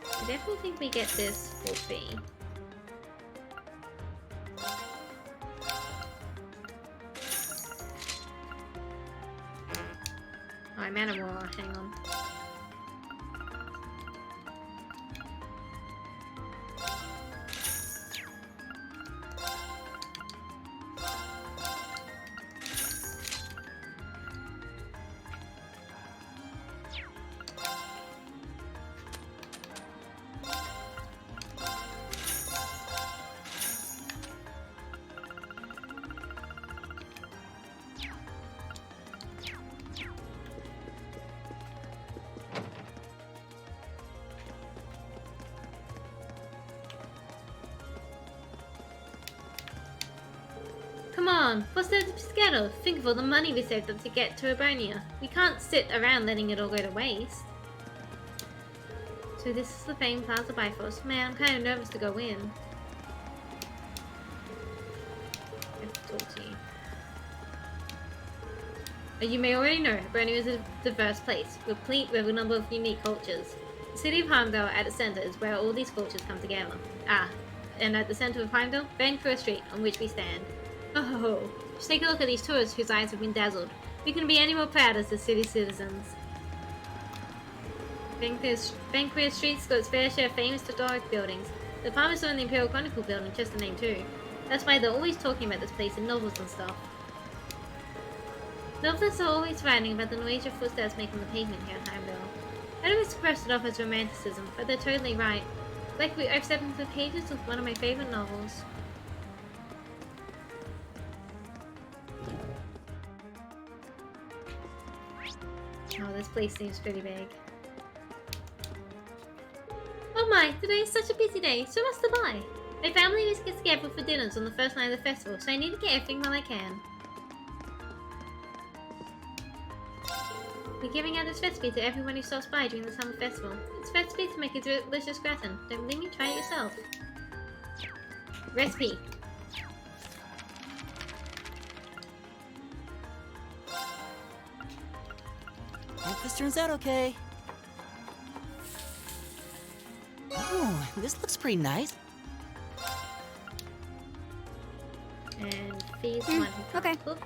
A: I definitely think we get this for free. Oh, I'm out of war. Hang on. Come on, what's there to be scared of? Think of all the money we saved up to get to Abonia. We can't sit around letting it all go to waste. So this is the famed Plaza Bifrost. Man, I'm kind of nervous to go in. I have to talk to you. As you may already know, Abonia is a diverse place, replete with a number of unique cultures. The city of Heimdall at its center is where all these cultures come together. Ah, and at the center of Heimdall, Vancouver Street, on which we stand. Oh, just take a look at these tourists whose eyes have been dazzled. We couldn't be any more proud as the city's citizens. Vancouver Street's got its fair share of famous historic buildings. The department store in the Imperial Chronicle building, just the name too. That's why they're always talking about this place in novels and stuff. Novelists are always writing about the noise of footsteps making the pavement here in Heimdall. I'd always expressed it off as romanticism, but they're totally right. Like I've stepped into the pages of one of my favorite novels. Oh, this place seems pretty big. Oh my, today is such a busy day, so much to buy. My family always gets together for dinners on the first night of the festival, so I need to get everything while I can. We're giving out this recipe to everyone who stops by during the summer festival. It's a recipe to make a delicious gratin. Don't believe me? Try it yourself. Recipe.
B: Hope this turns out okay. Oh, this looks pretty nice.
A: And fees one who can't cook.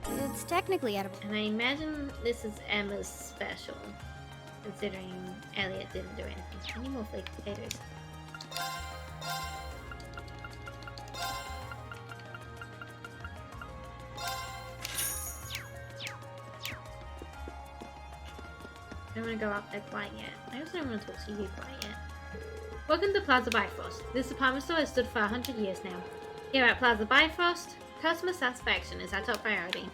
C: It's technically edible.
A: And I imagine this is Emma's special, considering Elliot didn't do anything. I need more flaked potatoes. I don't want to go up there quite yet. I also don't want to talk to you quite yet. Welcome to Plaza Bifrost. This department store has stood for 100 years now. Here at Plaza Bifrost, customer satisfaction is our top priority.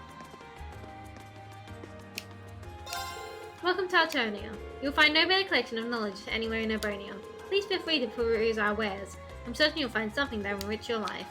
A: Welcome to Artonia. You'll find no better collection of knowledge anywhere in Abonia. Please feel free to peruse our wares. I'm certain you'll find something that will enrich your life.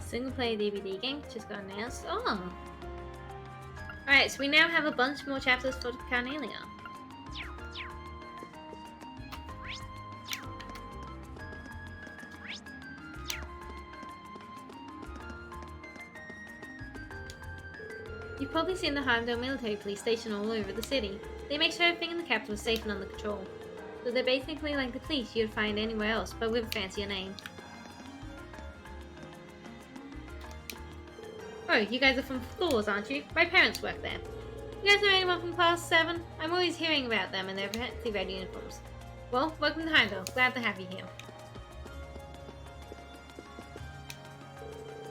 A: Single player DVD game just got announced. Oh! Alright, so we now have a bunch more chapters for Carnelia. You've probably seen the Heimdall military police station all over the city. They make sure everything in the capital is safe and under control. So they're basically like the police you'd find anywhere else, but with a fancier name. Oh, you guys are from Thor's, aren't you? My parents work there. You guys know anyone from Class 7? I'm always hearing about them and their fancy red uniforms. Well, welcome to Heimdall. Glad to have you here.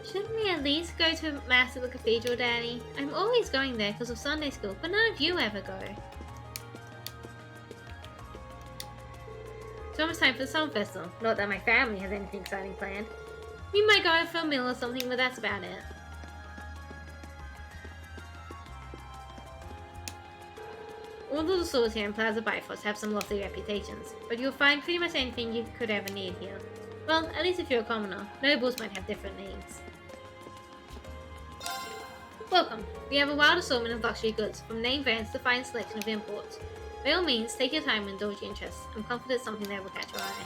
A: Shouldn't we at least go to Mass at the Cathedral, Daddy? I'm always going there because of Sunday school, but none of you ever go. It's almost time for the Summer Festival. Not that my family has anything exciting planned. We might go for a meal or something, but that's about it. All of the stores here in Plaza Bifrost have some lofty reputations, but you'll find pretty much anything you could ever need here. Well, at least if you're a commoner. Nobles might have different needs. Welcome. We have a wild assortment of luxury goods, from name brands to fine selection of imports. By all means, take your time and indulge your interests. I'm confident something there will catch your eye.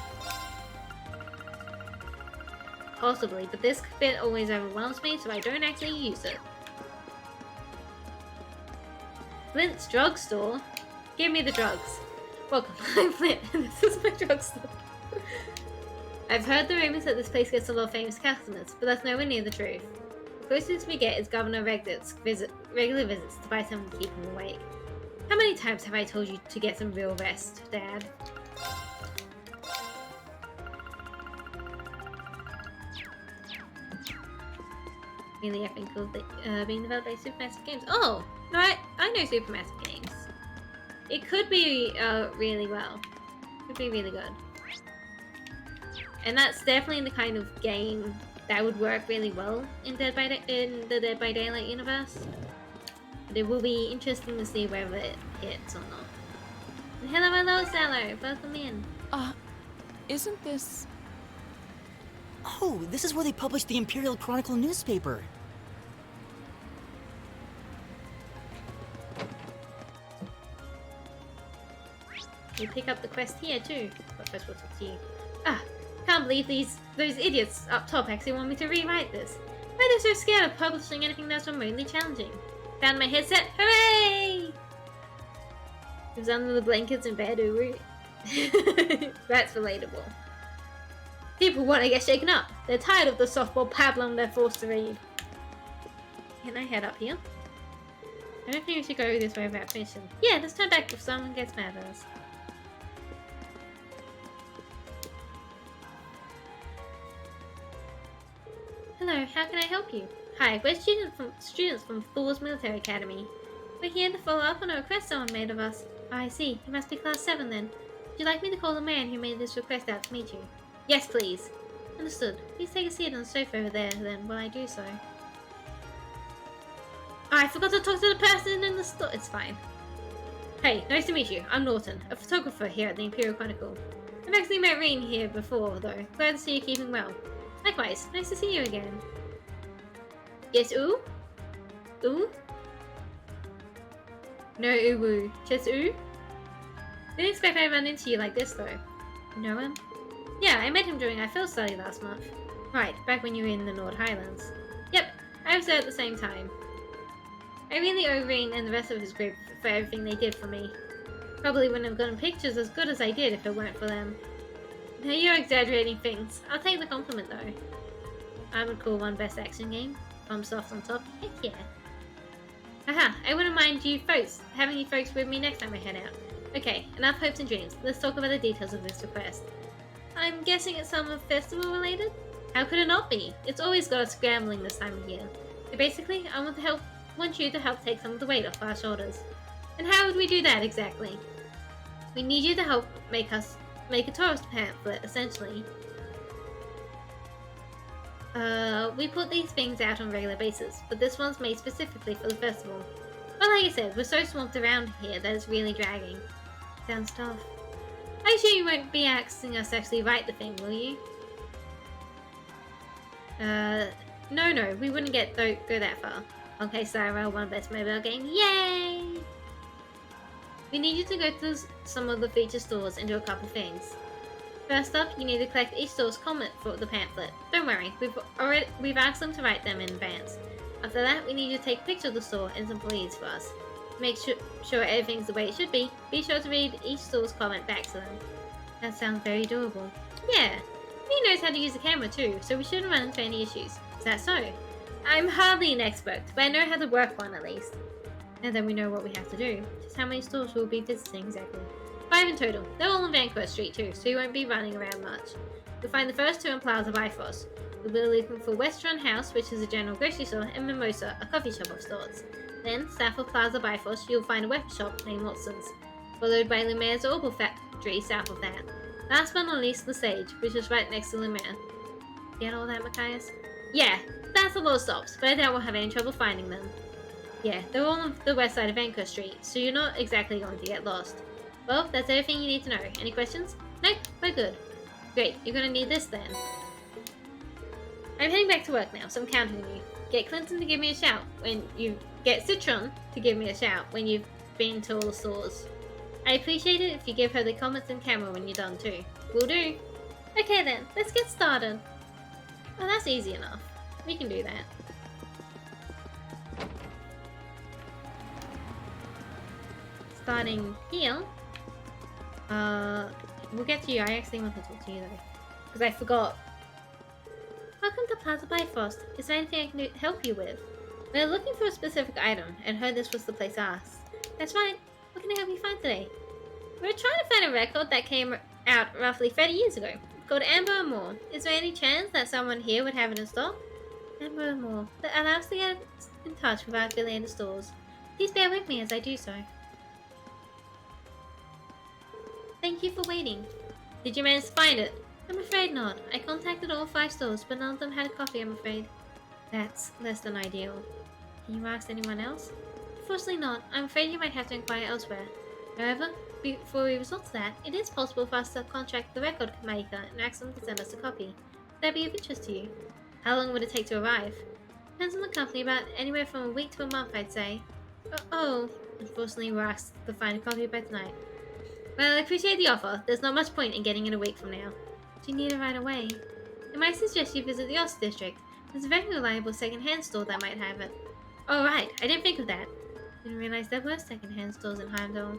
A: Possibly, but this bit always overwhelms me, so I don't actually use it. Flint's drugstore? Give me the drugs. Welcome, I'm Flint, and this is my drugstore. I've heard the rumors that this place gets a lot of famous customers, but that's nowhere near the truth. The closest we get is Governor Regnit's regular visits to buy something to keep him awake. How many times have I told you to get some real rest, Dad? Really effing cool being developed by Supermassive Games. Oh! No, I know Supermassive Games. It could be really well. Could be really good. And that's definitely the kind of game that would work really well in the Dead by Daylight universe. But it will be interesting to see whether it hits or not. And hello, Sallow! Welcome in.
F: Isn't this...
B: Oh, this is where they published the Imperial Chronicle newspaper.
A: We pick up the quest here too. But first we'll talk to you. Can't believe those idiots up top actually want me to rewrite this. Why are they so scared of publishing anything that's remotely challenging? Found my headset, hooray! It was under the blankets in bed, ooh. That's relatable. People want to get shaken up. They're tired of the softball pablum they're forced to read. Can I head up here? I don't think we should go this way without permission. Yeah, let's turn back if someone gets mad at us. Hello, how can I help you? Hi, we're students from Thor's Military Academy. We're here to follow up on a request someone made of us. Oh, I see. You must be Class 7 then. Would you like me to call the man who made this request out to meet you? Yes, please. Understood. Please take a seat on the sofa over there then while I do so. Oh, I forgot to talk to the person in the store. It's fine. Hey, nice to meet you. I'm Norton, a photographer here at the Imperial Chronicle. I've actually met Rain here before, though. Glad to see you keeping well. Likewise, nice to see you again. Yes, ooh? Ooh? No ooh-woo. Just ooh? Didn't expect I'd run into you like this, though. You know him? Yeah, I met him during our field study last month. Right, back when you were in the Nord Highlands. Yep, I was there at the same time. I really owe Rain and the rest of his group for everything they did for me. Probably wouldn't have gotten pictures as good as I did if it weren't for them. Now you're exaggerating things. I'll take the compliment though. I would call one best action game. Soft on top. Heck yeah. Haha, I wouldn't mind having you folks with me next time I head out. Okay, enough hopes and dreams. Let's talk about the details of this request. I'm guessing it's Summer Festival related? How could it not be? It's always got us scrambling this time of year. So basically, I want you to help take some of the weight off our shoulders. And how would we do that exactly? We need you to help make a tourist pamphlet, essentially. We put these things out on a regular basis, but this one's made specifically for the festival. But like I said, we're so swamped around here that it's really dragging. Sounds tough. I assume you won't be asking us to actually write the thing, will you? No, we wouldn't go that far. Okay, Sarah, one best mobile game. Yay! We need you to go to some of the feature stores and do a couple things. First up, you need to collect each store's comment for the pamphlet. Don't worry, we've asked them to write them in advance. After that, we need you to take a picture of the store and some pleas for us. To make sure everything's the way it should be sure to read each store's comment back to them. That sounds very doable. Yeah, he knows how to use the camera too, so we shouldn't run into any issues. Is that so? I'm hardly an expert, but I know how to work one at least. And then we know what we have to do. Just how many stores we'll be visiting exactly. 5 in total. They're all on Vancouver Street too, so you won't be running around much. You'll find the first 2 in Plaza Bifrost. We'll be looking for Western House, which is a general grocery store, and Mimosa, a coffee shop of sorts. Then, south of Plaza Bifrost, you'll find a weapon shop named Watson's, followed by Lemaire's Orbital Factory south of that. Last but not least, the Sage, which is right next to Lemaire. Get all that, Machias? Yeah, that's a lot of stops, but I doubt we'll have any trouble finding them. Yeah, they're all on the west side of Vancouver Street, so you're not exactly going to get lost. Well, that's everything you need to know. Any questions? Nope, we're good. Great, you're gonna need this then. I'm heading back to work now, so I'm counting on you. Get Clinton to give me a shout when you get Citron to give me a shout when you've been to all the stores. I appreciate it if you give her the comments and camera when you're done too. Will do. Okay then, let's get started. Oh, that's easy enough. We can do that. Starting here. We'll get to you. I actually want to talk to you though, because I forgot. Welcome to Plaza Bifrost. Is there anything I can help you with? We're looking for a specific item and heard this was the place to ask. That's right. What can I help you find today? We're trying to find a record that came out roughly 30 years ago, called Amber and More. Is there any chance that someone here would have it in stock? Amber and More. That allows us to get in touch with our affiliated stores. Please bear with me as I do so. Thank you for waiting. Did you manage to find it? I'm afraid not. I contacted all 5 stores, but none of them had a coffee, I'm afraid. That's less than ideal. Can you ask anyone else? Unfortunately not. I'm afraid you might have to inquire elsewhere. However, before we resort to that, it is possible for us to contact the record maker and ask them to send us a copy. Would that be of interest to you? How long would it take to arrive? Depends on the company, about anywhere from a week to a month, I'd say. Unfortunately, we're asked to find a copy by tonight. Well, I appreciate the offer. There's not much point in getting it a week from now. Do you need it right away? I might suggest you visit the Ost District. There's a very reliable second-hand store that might have it. Oh right, I didn't think of that. Didn't realize there were second-hand stores in Heimdall.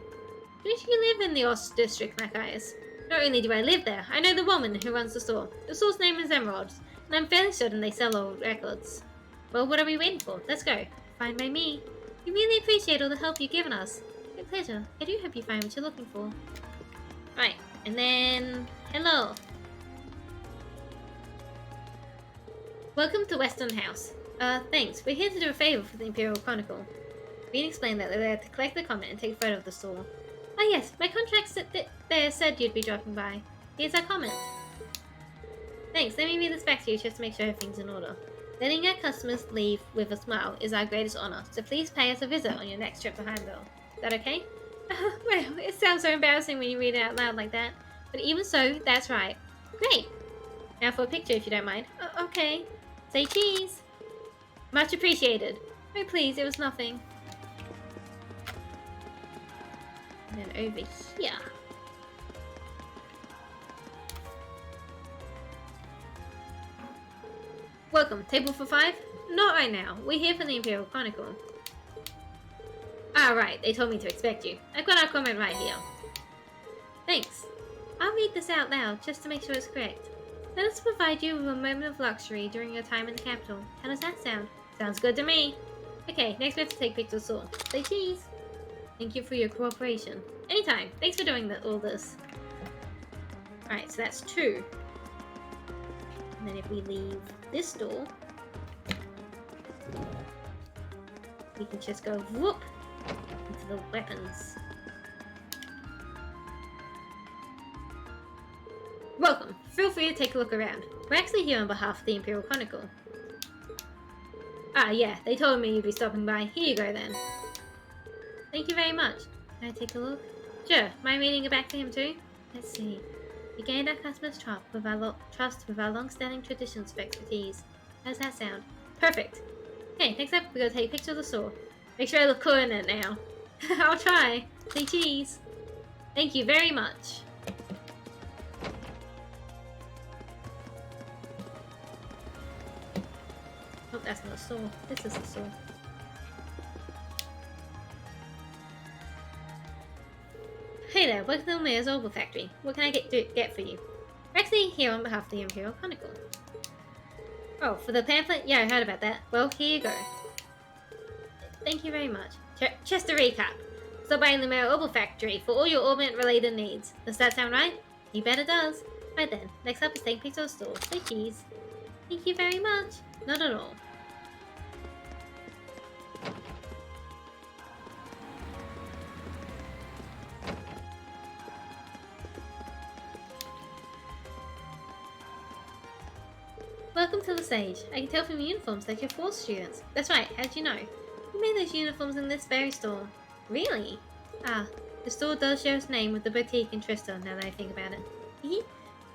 A: Don't you live in the Ost District, Machias? Not only do I live there, I know the woman who runs the store. The store's name is Emeralds, and I'm fairly certain they sell old records. Well, what are we waiting for? Let's go. Fine by me. We really appreciate all the help you've given us. My pleasure. I do hope you find what you're looking for. Right, and then... hello. Welcome to Western House. Thanks. We're here to do a favor for the Imperial Chronicle. Bean explained that they had to collect the comment and take a photo of the store. Ah yes, my contract there said you'd be dropping by. Here's our comment. Thanks, let me read this back to you just to make sure everything's in order. Letting our customers leave with a smile is our greatest honor, so please pay us a visit on your next trip to Heimdall. Is that okay? Well, it sounds so embarrassing when you read it out loud like that. But even so, that's right. Great! Now for a picture if you don't mind. Okay. Say cheese! Much appreciated. Oh please, it was nothing. And then over here. Welcome. Table for 5? Not right now. We're here for the Imperial Chronicle. Ah, right. They told me to expect you. I've got our comment right here. Thanks. I'll read this out loud just to make sure it's correct. Let us provide you with a moment of luxury during your time in the capital. How does that sound? Sounds good to me. Okay, next we have to take pictures of the store. Say cheese. Thank you for your cooperation. Anytime. Thanks for doing all this. Alright, so that's 2. And then if we leave this door, we can just go whoop into the weapons. Welcome. Feel free to take a look around. We're actually here on behalf of the Imperial Chronicle. Ah, yeah, they told me you'd be stopping by. Here you go then. Thank you very much. Can I take a look? Sure. Mind reading it back to him too? Let's see. We gained our customers' trust with our long-standing traditions of expertise. How does that sound? Perfect. Okay, next up, we're gonna take a picture of the store. Make sure I look cool in it now. I'll try. Say cheese. Thank you very much. Oh, that's not a store. This is the store. Hey there, welcome to the Mayor's Opal Factory. What can I get for you? We're actually here on behalf of the Imperial Chronicle. Oh, for the pamphlet? Yeah, I heard about that. Well, here you go. Thank you very much. Just a recap. Stop by the Mayor Opal Factory for all your ornament-related needs. Does that sound right? You bet it does. Right then, next up is take pictures of the store. Say cheese. Thank you very much. Not at all. Welcome to the stage. I can tell from your uniforms that you're Force students. That's right, how'd you know? You made those uniforms in this very store. Really? Ah, the store does share its name with the boutique in Trista, now that I think about it.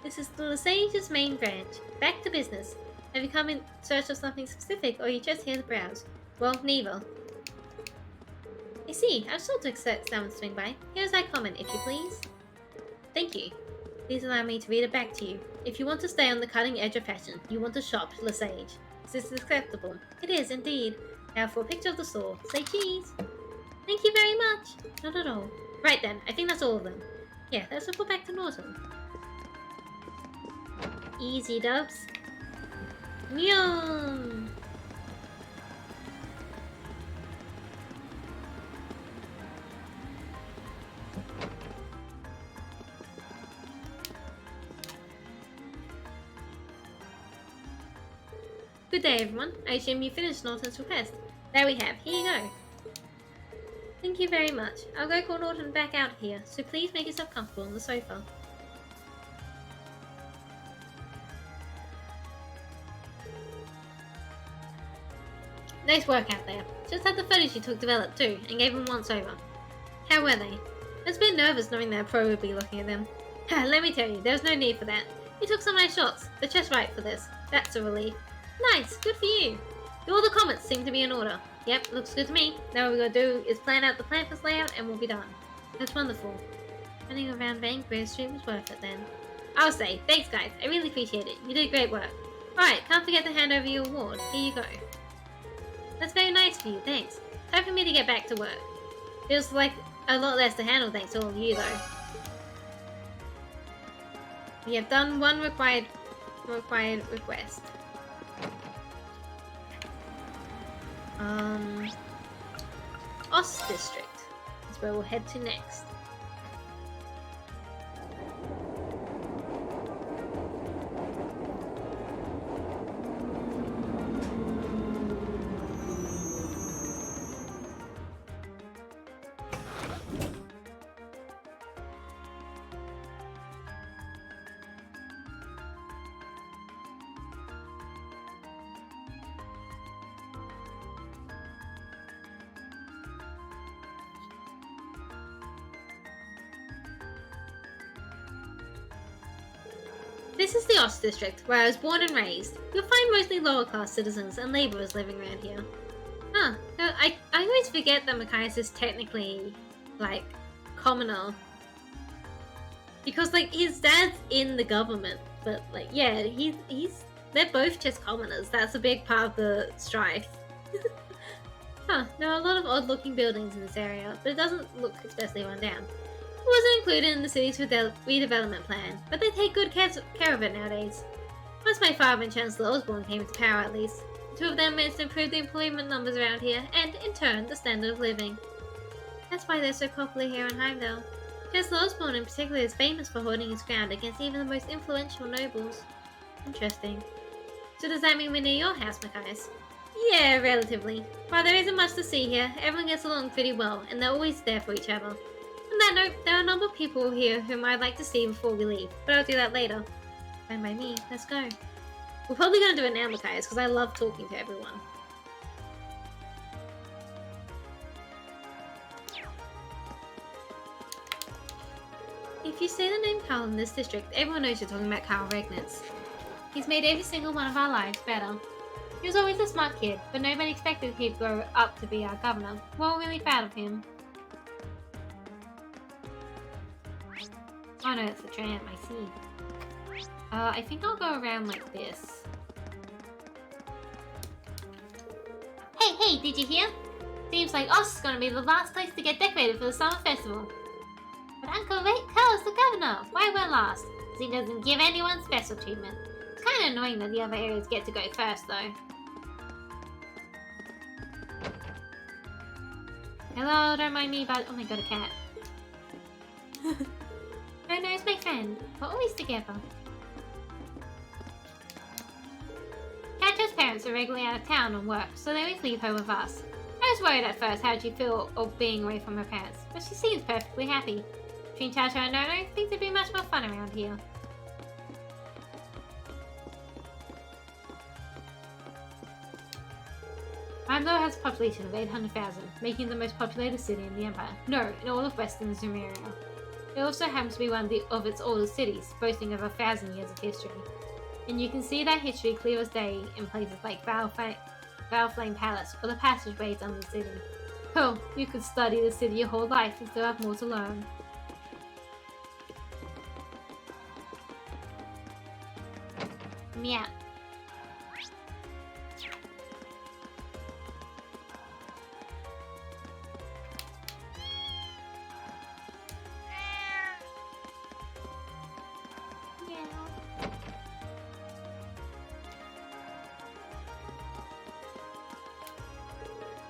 A: This is the Lesage's main branch. Back to business. Have you come in search of something specific, or are you just here to browse? Well, neither. I see, I've sold to accept someone to swing by. Here's that comment, if you please. Thank you. Please allow me to read it back to you. If you want to stay on the cutting edge of fashion, you want to shop Lesage. Is this acceptable? It is, indeed. Now for a picture of the store. Say cheese. Thank you very much. Not at all. Right then, I think that's all of them. Yeah, let's report back to Norton. Easy dubs. Yum! Good day, everyone. I assume you finished Norton's request. There we have. Here you go. Thank you very much. I'll go call Norton back out here, so please make yourself comfortable on the sofa. Nice work out there. Just had the photos you took developed too, and gave them once over. How were they? I was a bit nervous knowing they were probably looking at them. Let me tell you, there was no need for that. You took some nice shots. They're just right for this. That's a relief. Nice, good for you. All the comments seem to be in order. Yep, looks good to me. Now what we're gonna do is plan out the pamphlet's layout and we'll be done. That's wonderful. Running around Vancouver Street was worth it then. I'll say, thanks guys, I really appreciate it. You did great work. Alright, can't forget to hand over your award. Here you go. That's very nice of you, thanks. Time for me to get back to work. Feels like a lot less to handle thanks to all of you though. We have done one required request. Ost District is where we'll head to next. This is the Ost District, where I was born and raised. You'll find mostly lower class citizens and laborers living around here. Huh, no, I always forget that Machias is technically, like, commoner. Because, like, his dad's in the government, but, like, yeah, they're both just commoners. That's a big part of the strife. Huh, there are a lot of odd looking buildings in this area, but it doesn't look especially run down. It wasn't included in the city's redevelopment plan, but they take good care of it nowadays. Once my father and Chancellor Osborne came into power at least, the two of them managed to improve the employment numbers around here, and, in turn, the standard of living. That's why they're so popular here in Heimdall. Chancellor Osborne in particular is famous for holding his ground against even the most influential nobles. Interesting. So does that mean we're near your house, Machias? Yeah, relatively. While there isn't much to see here, everyone gets along pretty well, and they're always there for each other. On that note, there are a number of people here whom I'd like to see before we leave, but I'll do that later. Fine by me, let's go. We're probably going to do it now, Machias, because I love talking to everyone. If you say the name Carl in this district, everyone knows you're talking about Carl Regnitz. He's made every single one of our lives better. He was always a smart kid, but nobody expected he'd grow up to be our governor. We're all really proud of him. Oh no, it's a tramp, I see. I think I'll go around like this. Hey, did you hear? Seems like Oz is gonna be the last place to get decorated for the summer festival. But Uncle Carl's the governor. Why we're last? Because he doesn't give anyone special treatment. It's kind of annoying that the other areas get to go first, though. Hello, don't mind me, but oh my god, a cat. Oh no, it's my friend. We're always together. Catra's parents are regularly out of town on work, so they always leave her with us. I was worried at first how she'd feel of being away from her parents, but she seems perfectly happy. Between Tata and Nono, things would be much more fun around here. Heimdall has a population of 800,000, making it the most populated city in the Empire. No, in all of Western Zumeria. It also happens to be one of its oldest cities, boasting over 1,000 years of history. And you can see that history clear as day in places like Valflame Palace or the passageways under the city. Oh, you could study the city your whole life and still have more to learn. Meow.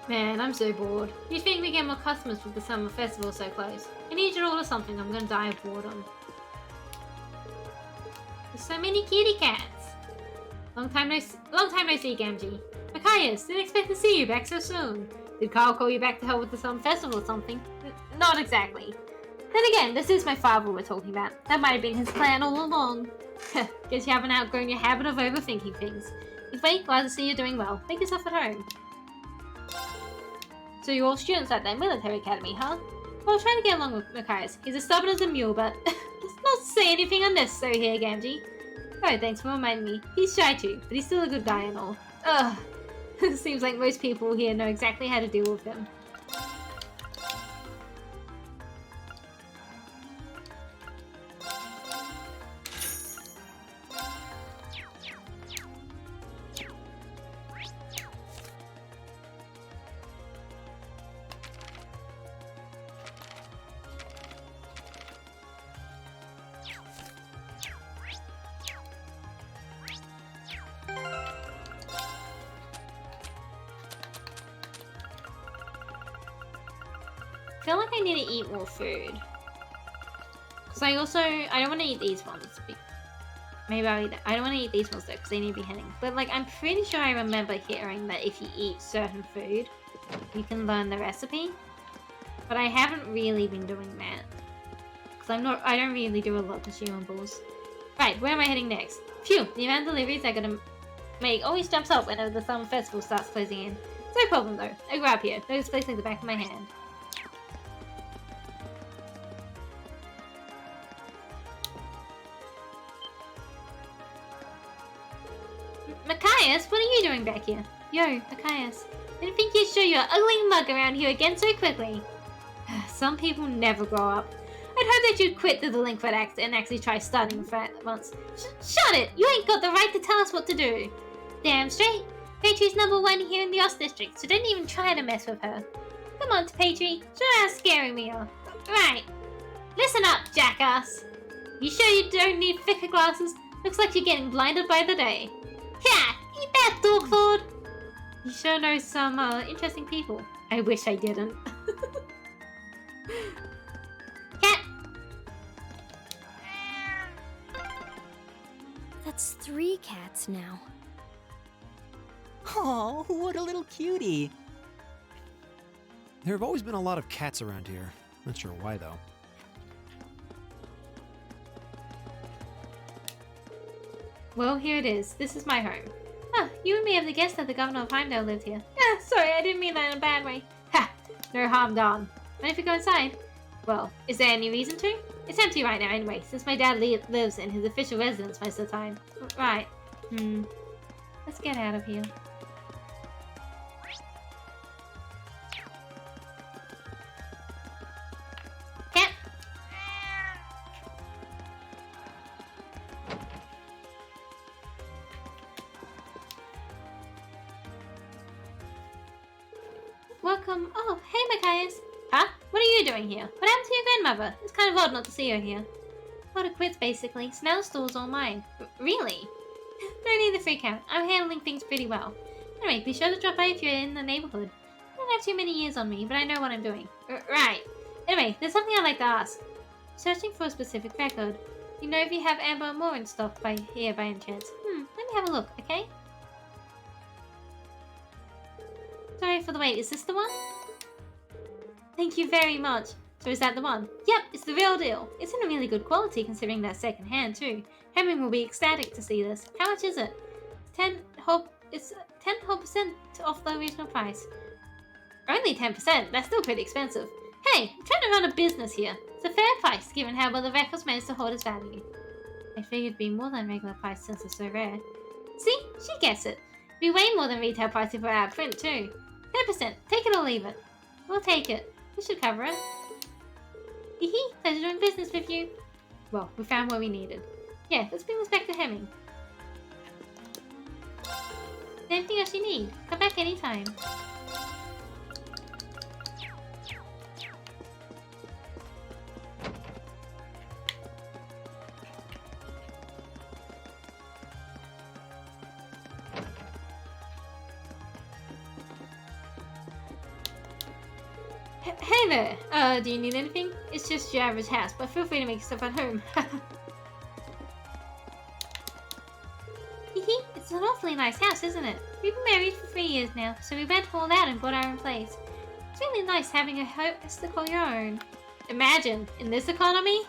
A: Man, I'm so bored. You'd think we get more customers with the summer festival so close. I need you to order something, I'm gonna die of boredom. There's so many kitty cats. Long time no see, Gamgee. Machias, didn't expect to see you back so soon. Did Carl call you back to help with the summer festival or something? Not exactly. Then again, this is my father we're talking about. That might have been his plan all along. Guess you haven't outgrown your habit of overthinking things. Anyway, glad to see you're doing well. Make yourself at home. So you're all students at that military academy, huh? Well, trying to get along with Machias. He's as stubborn as a mule, but let's not say anything unnecessary here, Gamgee. Oh, thanks for reminding me. He's shy too, but he's still a good guy and all. Ugh. Seems like most people here know exactly how to deal with him. I feel like I need to eat more food. Because I don't want to eat these ones. Maybe I'll eat that. I don't want to eat these ones though, because they need to be hitting. But like, I'm pretty sure I remember hearing that if you eat certain food, you can learn the recipe. But I haven't really been doing that. Because I don't really do a lot of consumables. Right, where am I heading next? Phew, the amount of deliveries I gotta make always jumps up whenever the summer festival starts closing in. It's no problem though. I go up here. Notice place like the back of my hand. Machias, what are you doing back here? Yo, Machias. Didn't think you'd show your ugly mug around here again so quickly. Some people never grow up. I'd hope that you'd quit the delinquent act and actually try studying for once. Shut it! You ain't got the right to tell us what to do. Damn straight. Patri's #1 here in the Ost District, so don't even try to mess with her. Come on, Patri. Show how scary we are. Right. Listen up, jackass. You sure you don't need thicker glasses? Looks like you're getting blinded by the day. Yeah, eat that, Dorkford! You sure know some interesting people. I wish I didn't. Cat!
C: That's 3 cats now.
B: Oh, what a little cutie.
E: There have always been a lot of cats around here. Not sure why, though.
A: Well, here it is. This is my home. Huh, you and me have the guess that the governor of Heimdall lived here. Ah, sorry, I didn't mean that in a bad way. Ha! No harm done. Mind if we go inside? Well, is there any reason to? It's empty right now anyway, since my dad lives in his official residence most of the time. Right. Let's get out of here. welcome. Oh, hey, Machias. Huh? What are you doing here? What happened to your grandmother? It's kind of odd not to see her here. What a quits, basically. So now the store's all mine. Really? No need to freak out. I'm handling things pretty well. Anyway, be sure to drop by if you're in the neighborhood. I don't have too many years on me, but I know what I'm doing. Right. Anyway, there's something I'd like to ask. Searching for a specific record. You know if you have Amber and Moore in stock by here by any chance? Let me have a look, okay? Sorry for the wait. Is this the one? Thank you very much. So is that the one? Yep, it's the real deal. It's in a really good quality considering that second hand too. Herman will be ecstatic to see this. How much is it? It's 10 whole percent off the original price. Only 10%? That's still pretty expensive. Hey, I'm trying to run a business here. It's a fair price given how well the record's managed to hold its value. I figured it'd be more than regular price since it's so rare. See? She gets it. It'd be way more than retail price if it were out of print too. 10%. Take it or leave it. We'll take it. We should cover it. Hee, pleasure doing business with you. Well, we found what we needed. Yeah, let's bring this back to Hemming. Anything else you need? Come back anytime. Hey there! Do you need anything? It's just your average house, but feel free to make yourself at home. It's an awfully nice house, isn't it? We've been married for 3 years now, so we went all out and bought our own place. It's really nice having a house to call your own. Imagine, in this economy?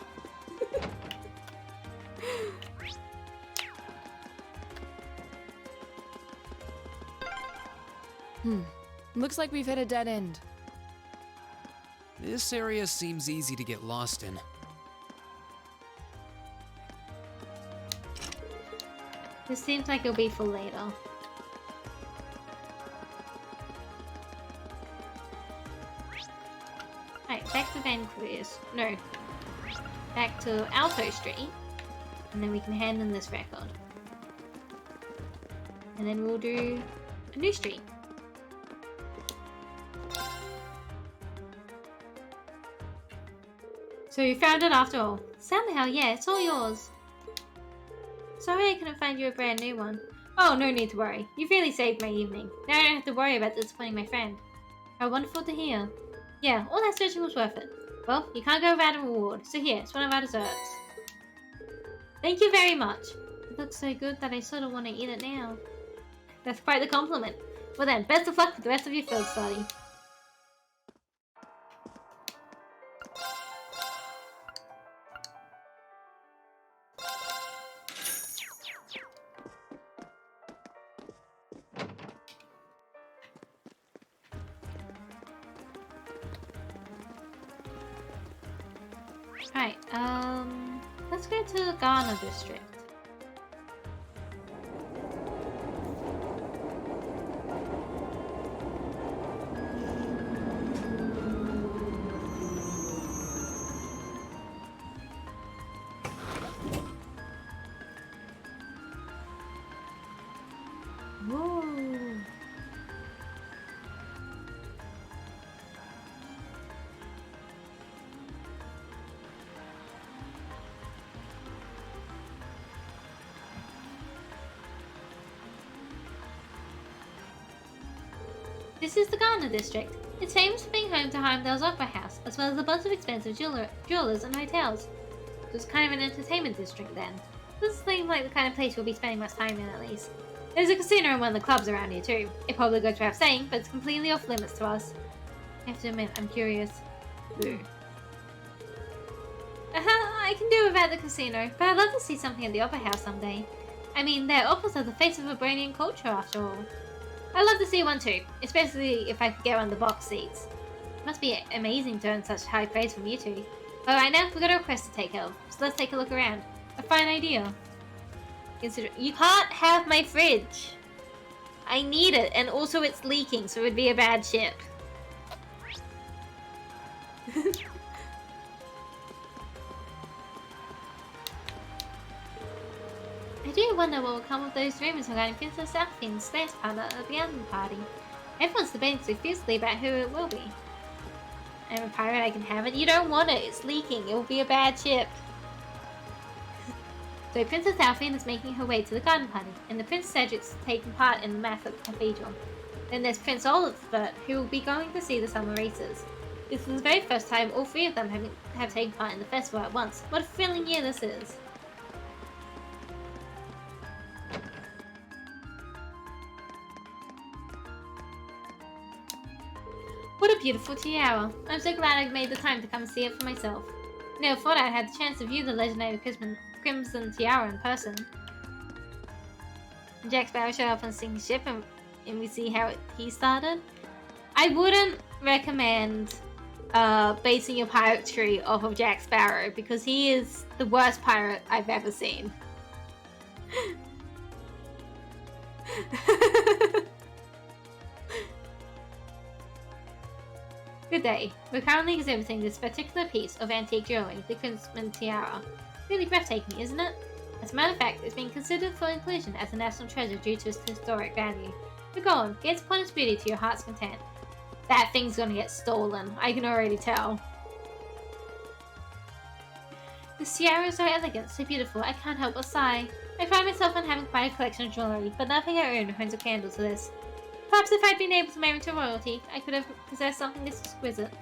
F: Looks like we've hit a dead end.
D: This area seems easy to get lost in.
A: This seems like it'll be for later. Right, back to Vancouver's. No. Back to Alto Street. And then we can hand in this record. And then we'll do a new street. So you found it after all. Somehow, yeah, it's all yours. Sorry I couldn't find you a brand new one. Oh, no need to worry. You've really saved my evening. Now I don't have to worry about disappointing my friend. How wonderful to hear. Yeah, all that searching was worth it. Well, you can't go without a reward, so here, it's one of our desserts. Thank you very much. It looks so good that I sort of want to eat it now. That's quite the compliment. Well then, best of luck with the rest of your field study. Right, let's go to the Ghana district. Whoa. This is the Ghana district. It's famous for being home to Heimdall's Opera House, as well as a bunch of expensive jewelers and hotels. So it's kind of an entertainment district then. Doesn't seem like the kind of place we'll be spending much time in, at least. There's a casino in one of the clubs around here too. It probably goes without saying, but it's completely off limits to us. I have to admit, I'm curious. Ooh. I can do without the casino, but I'd love to see something at the Opera House someday. I mean, their operas are the face of Vibranian culture after all. I'd love to see one too, especially if I could get one of the box seats. It must be amazing to earn such high praise from you two. But right now, we've got a request to take care of, so let's take a look around. A fine idea. You can't have my fridge. I need it, and also it's leaking, so it would be a bad ship. I do wonder what will come of those rumors regarding Princess Alphine's first partner at the garden party. Everyone's debating so fiercely about who it will be. I'm a pirate, I can have it. You don't want it, it's leaking. It will be a bad ship. So Princess Alphine is making her way to the garden party, and the Prince Cedric's taking part in the math at the cathedral. Then there's Prince Oliver, who will be going to see the summer races. This is the very first time all three of them have taken part in the festival at once. What a thrilling year this is! What a beautiful tiara! I'm so glad I made the time to come and see it for myself. Never thought I had the chance to view the legendary Crimson Tiara in person. Jack Sparrow showed up on Sinking Ship and we see how he started. I wouldn't recommend basing your piratry off of Jack Sparrow because he is the worst pirate I've ever seen. Good day. We're currently exhibiting this particular piece of antique jewelry, the Crimson Tiara. Really breathtaking, isn't it? As a matter of fact, it's been considered for inclusion as a national treasure due to its historic value. But go on, get its upon its beauty to your heart's content. That thing's gonna get stolen, I can already tell. The tiara is so elegant, so beautiful, I can't help but sigh. I find myself on having quite a collection of jewelry, but nothing I own holds a candle to this. Perhaps if I'd been able to marry to royalty, I could have possessed something this exquisite.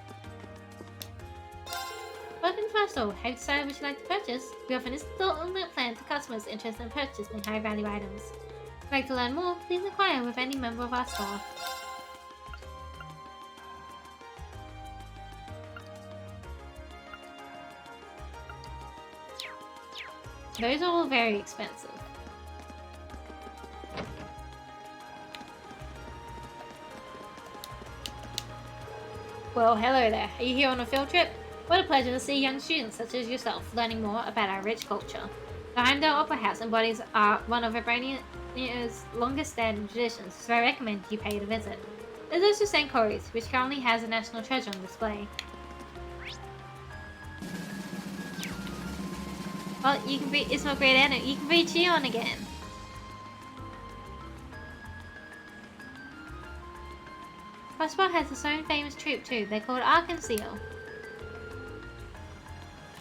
A: Welcome to our store. Have you decided what you'd like to purchase? We offer an installment plan to customers interested in purchasing high-value items. If you'd like to learn more, please inquire with any member of our staff. Those are all very expensive. Well, hello there. Are you here on a field trip? What a pleasure to see young students such as yourself learning more about our rich culture. The Heimdall Opera House embodies one of Vibrania's longest standing traditions, so I recommend you pay it a visit. There's also St. Corey's, which currently has a national treasure on display. Well, you can breed, it's not great at it. You can breed Shion again. Crossbar has its own famous troupe too. They're called Arkham Seal.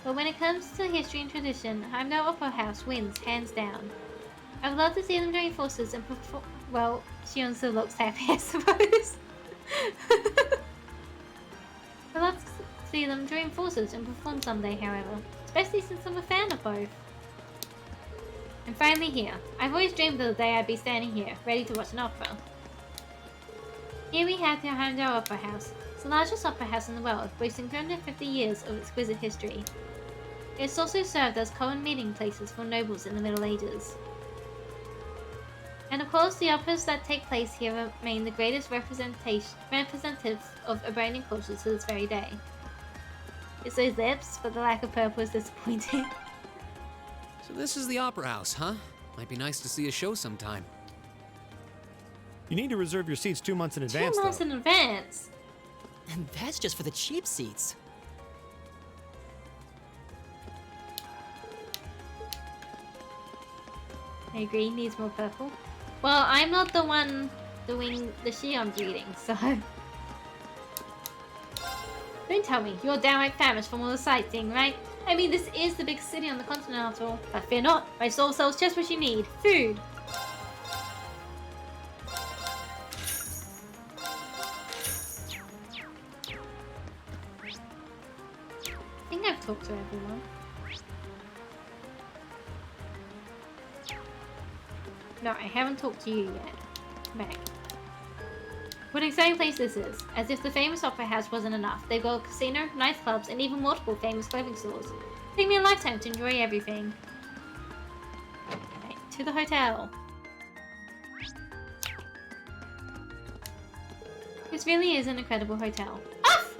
A: But when it comes to history and tradition, Heimdall Opera House wins hands down. I would love to see them join forces and perform. Well, Shion still looks happy, I suppose. I'd love to see them join forces and perform someday, however. Especially since I'm a fan of both. And finally here. I've always dreamed of the day I'd be standing here, ready to watch an opera. Here we have the Heimdall Opera House. It's the largest opera house in the world, boasting 250 years of exquisite history. It's also served as common meeting places for nobles in the Middle Ages. And of course, the operas that take place here remain the greatest representatives of Iranian culture to this very day. It's those lips, but the lack of purple is disappointing.
D: So this is the opera house, huh? Might be nice to see a show sometime.
E: You need to reserve your seats 2 months in advance,
A: 2 months
E: though.
A: in advance?
B: And that's just for the cheap seats.
A: I agree, needs more purple. Well, I'm not the one doing the Shion breeding, so... Don't tell me, you're downright famished from all the sightseeing, right? I mean, this is the big city on the Continental. But fear not, my soul sells just what you need. Food! I think I've talked to everyone. No, I haven't talked to you yet. Back. What an exciting place this is. As if the famous opera house wasn't enough, they've got a casino, nightclubs, and even multiple famous clothing stores. Take me a lifetime to enjoy everything. Right, to the hotel. This really is an incredible hotel. Off!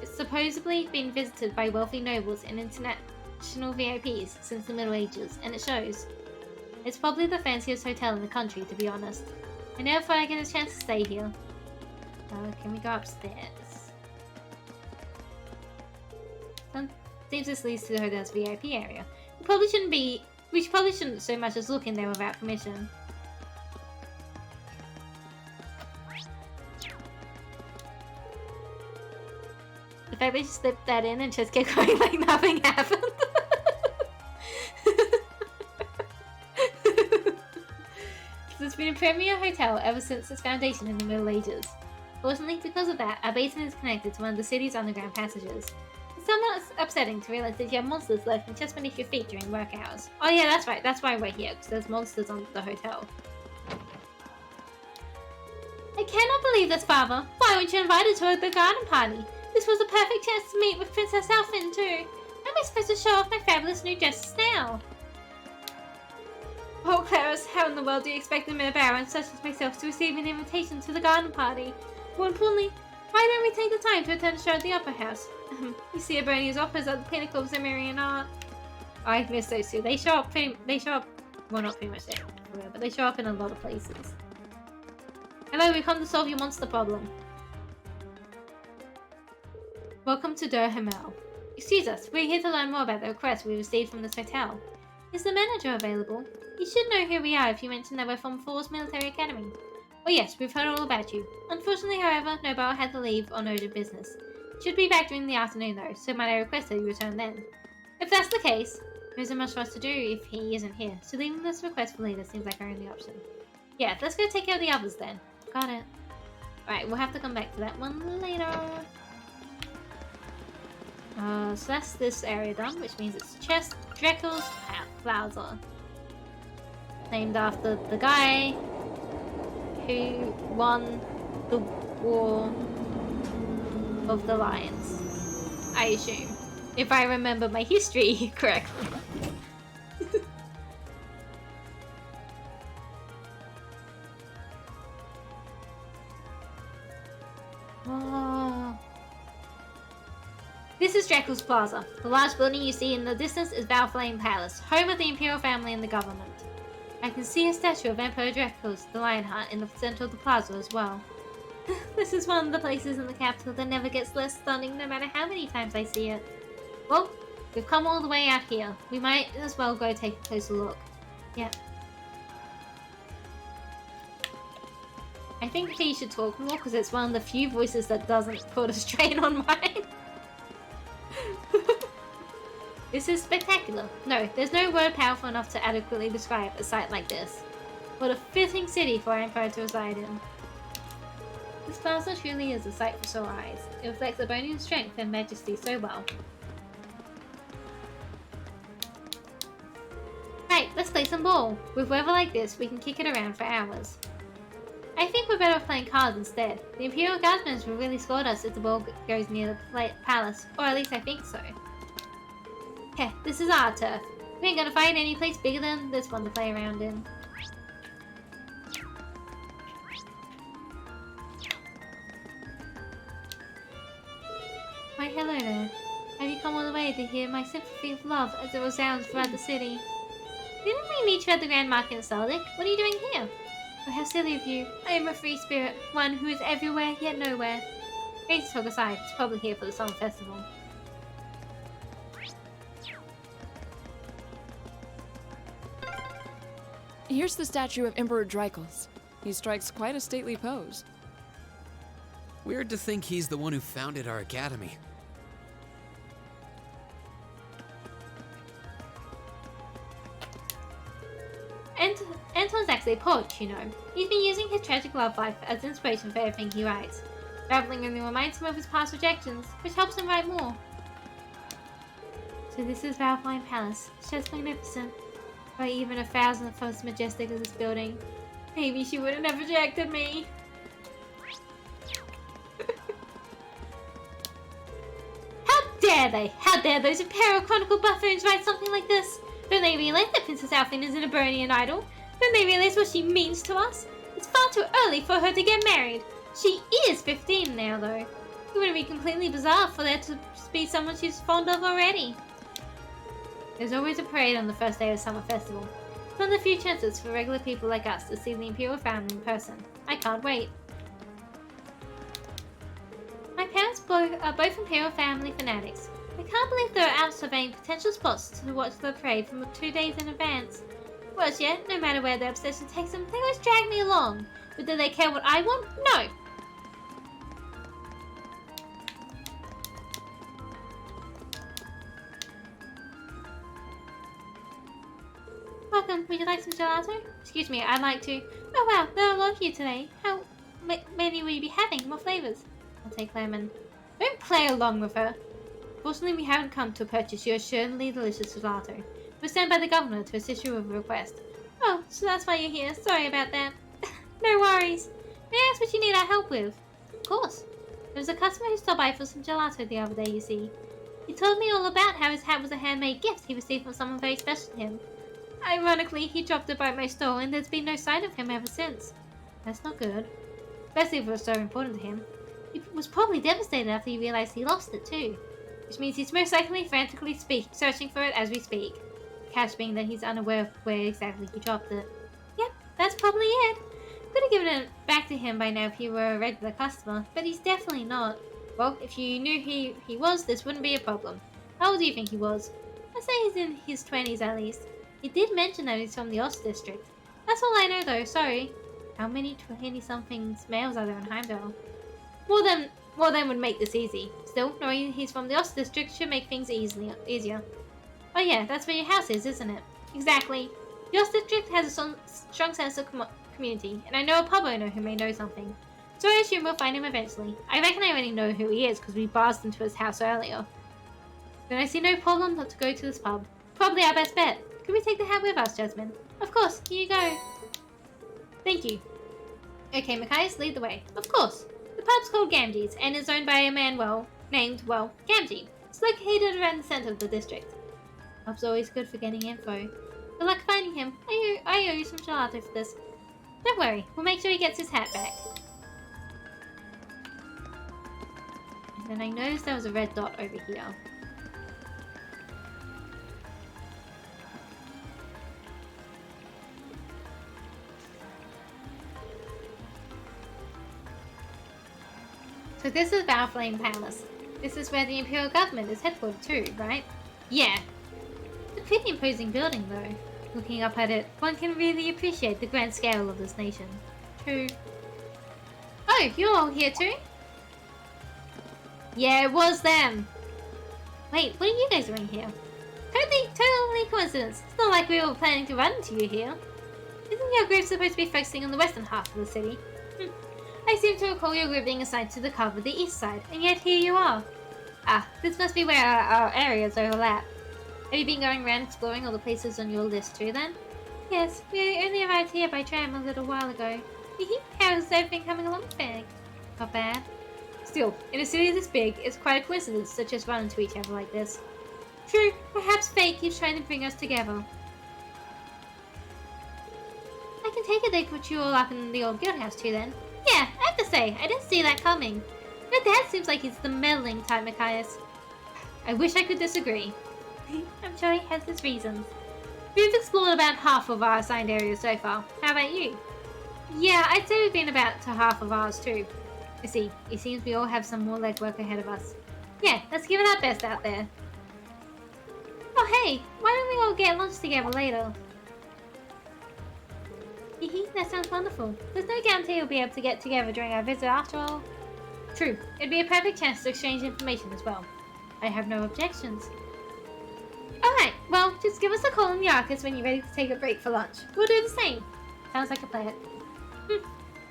A: It's supposedly been visited by wealthy nobles and international VIPs since the Middle Ages, and it shows. It's probably the fanciest hotel in the country, to be honest. I never thought I'd get a chance to stay here. Can we go upstairs? Seems this leads to the hotel's VIP area. We probably shouldn't so much as look in there without permission. The fact they just slipped that in and just kept going like nothing happened. It's been a premier hotel ever since its foundation in the Middle Ages. Fortunately, because of that, our basement is connected to one of the city's underground passages. It's somewhat upsetting to realize that you have monsters lurking just beneath your feet during work hours. Oh yeah, that's right, that's why we're here, because there's monsters on the hotel. I cannot believe this, Father. Why weren't you invited to the garden party? This was a perfect chance to meet with Princess Elfin, too. How am I supposed to show off my fabulous new dresses now? Oh, Clarice, how in the world do you expect a mere baron such as myself to receive an invitation to the garden party? More importantly, why don't we take the time to attend a show at the Opera House? You see Ebernia's operas are the pinnacle of Zemirian art. Oh, I miss those two. They show up, well, not pretty much everywhere, but they show up in a lot of places. Hello, we've come to solve your monster problem. Welcome to Durhamel. Excuse us, we're here to learn more about the request we received from this hotel. Is the manager available? You should know who we are if you mention that we're from Falls Military Academy. Oh yes, we've heard all about you. Unfortunately, however, Nobel had to leave on urgent business. Should be back during the afternoon though, so might I request that you return then. If that's the case, there isn't much for us to do if he isn't here, so leaving this request for later seems like our only option. Yeah, let's go take care of the others then. Got it. Alright, we'll have to come back to that one later. So that's this area done, which means it's Chest Dreckel's Plaza. Named after the guy who won the War of the Lions. I assume. If I remember my history correctly. Oh. This is Dreckel's Plaza. The large building you see in the distance is Valflame Palace, home of the Imperial family and the government. I can see a statue of Emperor Dreckel's, the Lionheart, in the center of the plaza as well. This is one of the places in the capital that never gets less stunning no matter how many times I see it. Well, we've come all the way out here. We might as well go take a closer look. Yep. I think he should talk more because it's one of the few voices that doesn't put a strain on mine. This is spectacular. No, there's no word powerful enough to adequately describe a sight like this. What a fitting city for an emperor to reside in. This plaza truly is a sight for sore eyes. It reflects Ebonian strength and majesty so well. Right, let's play some ball. With weather like this, we can kick it around for hours. I think we're better off playing cards instead. The Imperial Guardsmen will really scold us if the ball goes near the palace, or at least I think so. Heh, this is our turf. We ain't gonna find any place bigger than this one to play around in. Why hello there. Have you come all the way to hear my sympathy of love as it resounds throughout the city? Didn't we meet you at the Grand Market in Saldic? What are you doing here? Oh, how silly of you. I am a free spirit, one who is everywhere yet nowhere. Crazy talk aside, it's probably here for the summer festival.
F: Here's the statue of Emperor Dreikels. He strikes quite a stately pose.
D: Weird to think he's the one who founded our academy.
A: Anton's actually a poet, you know. He's been using his tragic love life as inspiration for everything he writes. Traveling only reminds him of his past rejections, which helps him write more. So this is Valfline Palace. It's just magnificent. By even 1,000th as majestic as this building. Maybe she wouldn't have rejected me. How dare they? How dare those Imperial Chronicle buffoons write something like this? Don't they realize that Princess Alfin is an Ebernian idol? Don't they realize what she means to us? It's far too early for her to get married. She is 15 now, though. It would be completely bizarre for there to be someone she's fond of already. There's always a parade on the first day of the summer festival. It's one of the few chances for regular people like us to see the Imperial family in person. I can't wait. My parents are both Imperial family fanatics. I can't believe they're out surveying potential spots to watch the parade from 2 days in advance. Worse yet, no matter where their obsession takes them, they always drag me along. But do they care what I want? No! welcome. Would you like some gelato? Excuse me, I'd like to. Oh wow, there are a lot here today. How many will you be having? What flavors? I'll take lemon. Don't play along with her. Fortunately, we haven't come to purchase your certainly delicious gelato. We're sent by the governor to assist you with a request. Oh, so that's why you're here. Sorry about that. No worries. May I ask what you need our help with? Of course. There was a customer who stopped by for some gelato the other day, you see. He told me all about how his hat was a handmade gift he received from someone very special to him. Ironically, he dropped it by my store and there's been no sign of him ever since. That's not good. Especially if it was so important to him. He was probably devastated after he realized he lost it too. Which means he's most likely frantically searching for it as we speak. The catch being that he's unaware of where exactly he dropped it. Yep, that's probably it. Could have given it back to him by now if he were a regular customer, but he's definitely not. Well, if you knew he was, this wouldn't be a problem. How old do you think he was? I'd say he's in his 20s at least. He did mention that he's from the Ost district. That's all I know though, sorry. How many 20-somethings males are there in Heimdall? More than would make this easy. Still, knowing he's from the Ost district should make things easier. Oh yeah, that's where your house is, isn't it? Exactly. The Ost district has a strong sense of community, and I know a pub owner who may know something. So I assume we'll find him eventually. I reckon I already know who he is because we buzzed into his house earlier. Then I see no problem not to go to this pub. Probably our best bet. Could we take the hat with us, Jasmine? Of course, here you go. Thank you. Okay, Machias, lead the way. Of course. The pub's called Gamgee's and is owned by a man named Gamgee. It's located around the center of the district. Pub's always good for getting info. Good luck finding him. I owe you some gelato for this. Don't worry, we'll make sure he gets his hat back. And then I noticed there was a red dot over here. So this is Valflame Palace. This is where the Imperial government is headquartered too, right? Yeah. It's a pretty imposing building though. Looking up at it, one can really appreciate the grand scale of this nation. True. Oh, you're all here too? Yeah, it was them. Wait, what are you guys doing here? Totally coincidence. It's not like we were planning to run into you here. Isn't your group supposed to be focusing on the western half of the city? I seem to recall your group being assigned to the cover the east side, and yet here you are. Ah, this must be where our areas overlap. Have you been going around exploring all the places on your list too then? Yes, we only arrived here by tram a little while ago. How's everything coming along, Fang? Not bad. Still, in a city this big, it's quite a coincidence to just run into each other like this. True, perhaps fate keeps trying to bring us together. I can take it they put you all up in the old guild house too then. Yeah, I have to say, I didn't see that coming. Your dad seems like he's the meddling type, Machias. I wish I could disagree. I'm sure he has his reasons. We've explored about half of our assigned areas so far. How about you? Yeah, I'd say we've been about to half of ours too. I see, it seems we all have some more legwork ahead of us. Yeah, let's give it our best out there. Oh hey, why don't we all get lunch together later? That sounds wonderful. There's no guarantee we'll be able to get together during our visit after all. True, it'd be a perfect chance to exchange information as well. I have no objections. Alright, well, just give us a call in the Arcus when you're ready to take a break for lunch. We'll do the same. Sounds like a plan.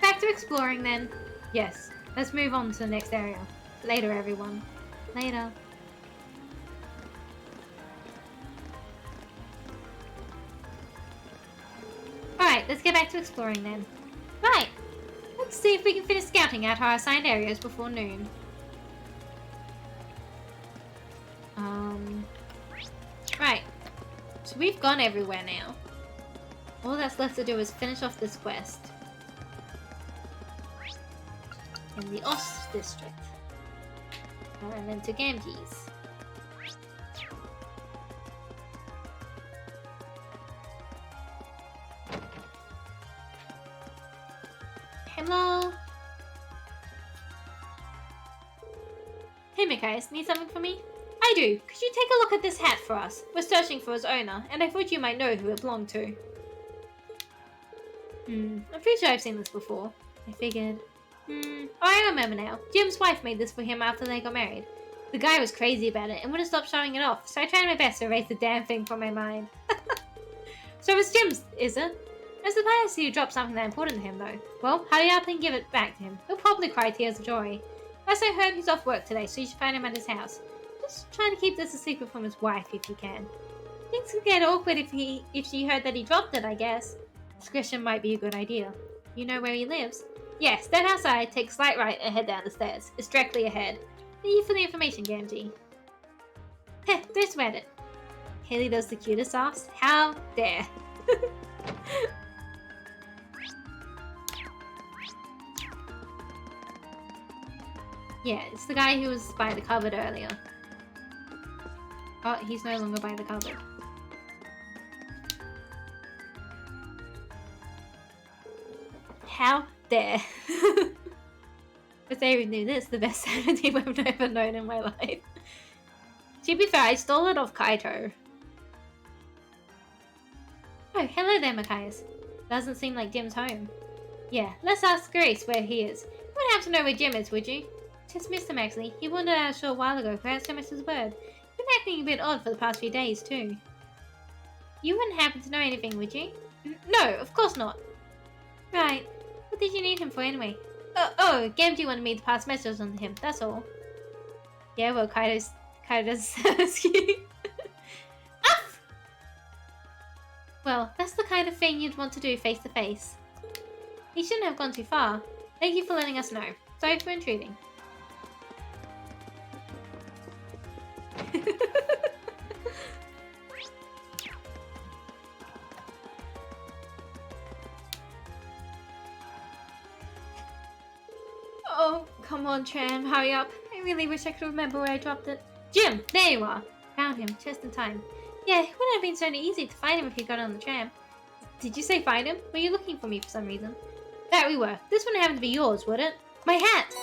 A: Back to exploring then. Yes, let's move on to the next area. Later, everyone. Later. Alright, let's get back to exploring then. Right, let's see if we can finish scouting out our assigned areas before noon. Right, so we've gone everywhere now. All that's left to do is finish off this quest. In the Ost district. And then to Gamgee's. Hello? Hey Machias, need something from me? I do. Could you take a look at this hat for us? We're searching for its owner, and I thought you might know who it belonged to. I'm pretty sure I've seen this before. I figured. Oh, I remember now. Jim's wife made this for him after they got married. The guy was crazy about it and wouldn't stop showing it off, so I tried my best to erase the damn thing from my mind. So it's Jim's, is it? I'm surprised you dropped something that important to him, though. Well, hurry up and give it back to him. He'll probably cry tears of joy. Last I heard, he's off work today, so you should find him at his house. Just trying to keep this a secret from his wife, if you can. Things could get awkward if she heard that he dropped it, I guess. Discretion might be a good idea. You know where he lives? Yes, step outside, take a slight right, and head down the stairs. It's directly ahead. Thank you for the information, Gamgee. Heh, don't sweat it. Haley does the cutest offs? How dare. Yeah, it's the guy who was by the cupboard earlier. Oh, he's no longer by the cupboard. How dare. If they knew this, the best sanity I've ever known in my life. To be fair, I stole it off Kaito. Oh, hello there, Machias. Doesn't seem like Jim's home. Yeah, let's ask Grace where he is. You wouldn't have to know where Jim is, would you? Just missed him, actually. He wandered out a short while ago, without so much as a word. He's been acting a bit odd for the past few days, too. You wouldn't happen to know anything, would you? No, of course not. Right. What did you need him for, anyway? Oh, Gamgee wanted me to pass messages on to him, that's all. Yeah, well, Kaito does ask you. Off! Well, that's the kind of thing you'd want to do face to face. He shouldn't have gone too far. Thank you for letting us know. Sorry for intruding. Oh, come on, Tram, hurry up. I really wish I could remember where I dropped it. Jim, there you are. Found him, just in time. Yeah, it wouldn't have been so easy to find him if you got on the tram. Did you say find him? Were you looking for me for some reason? That we were. This wouldn't happen to be yours, would it? My hat!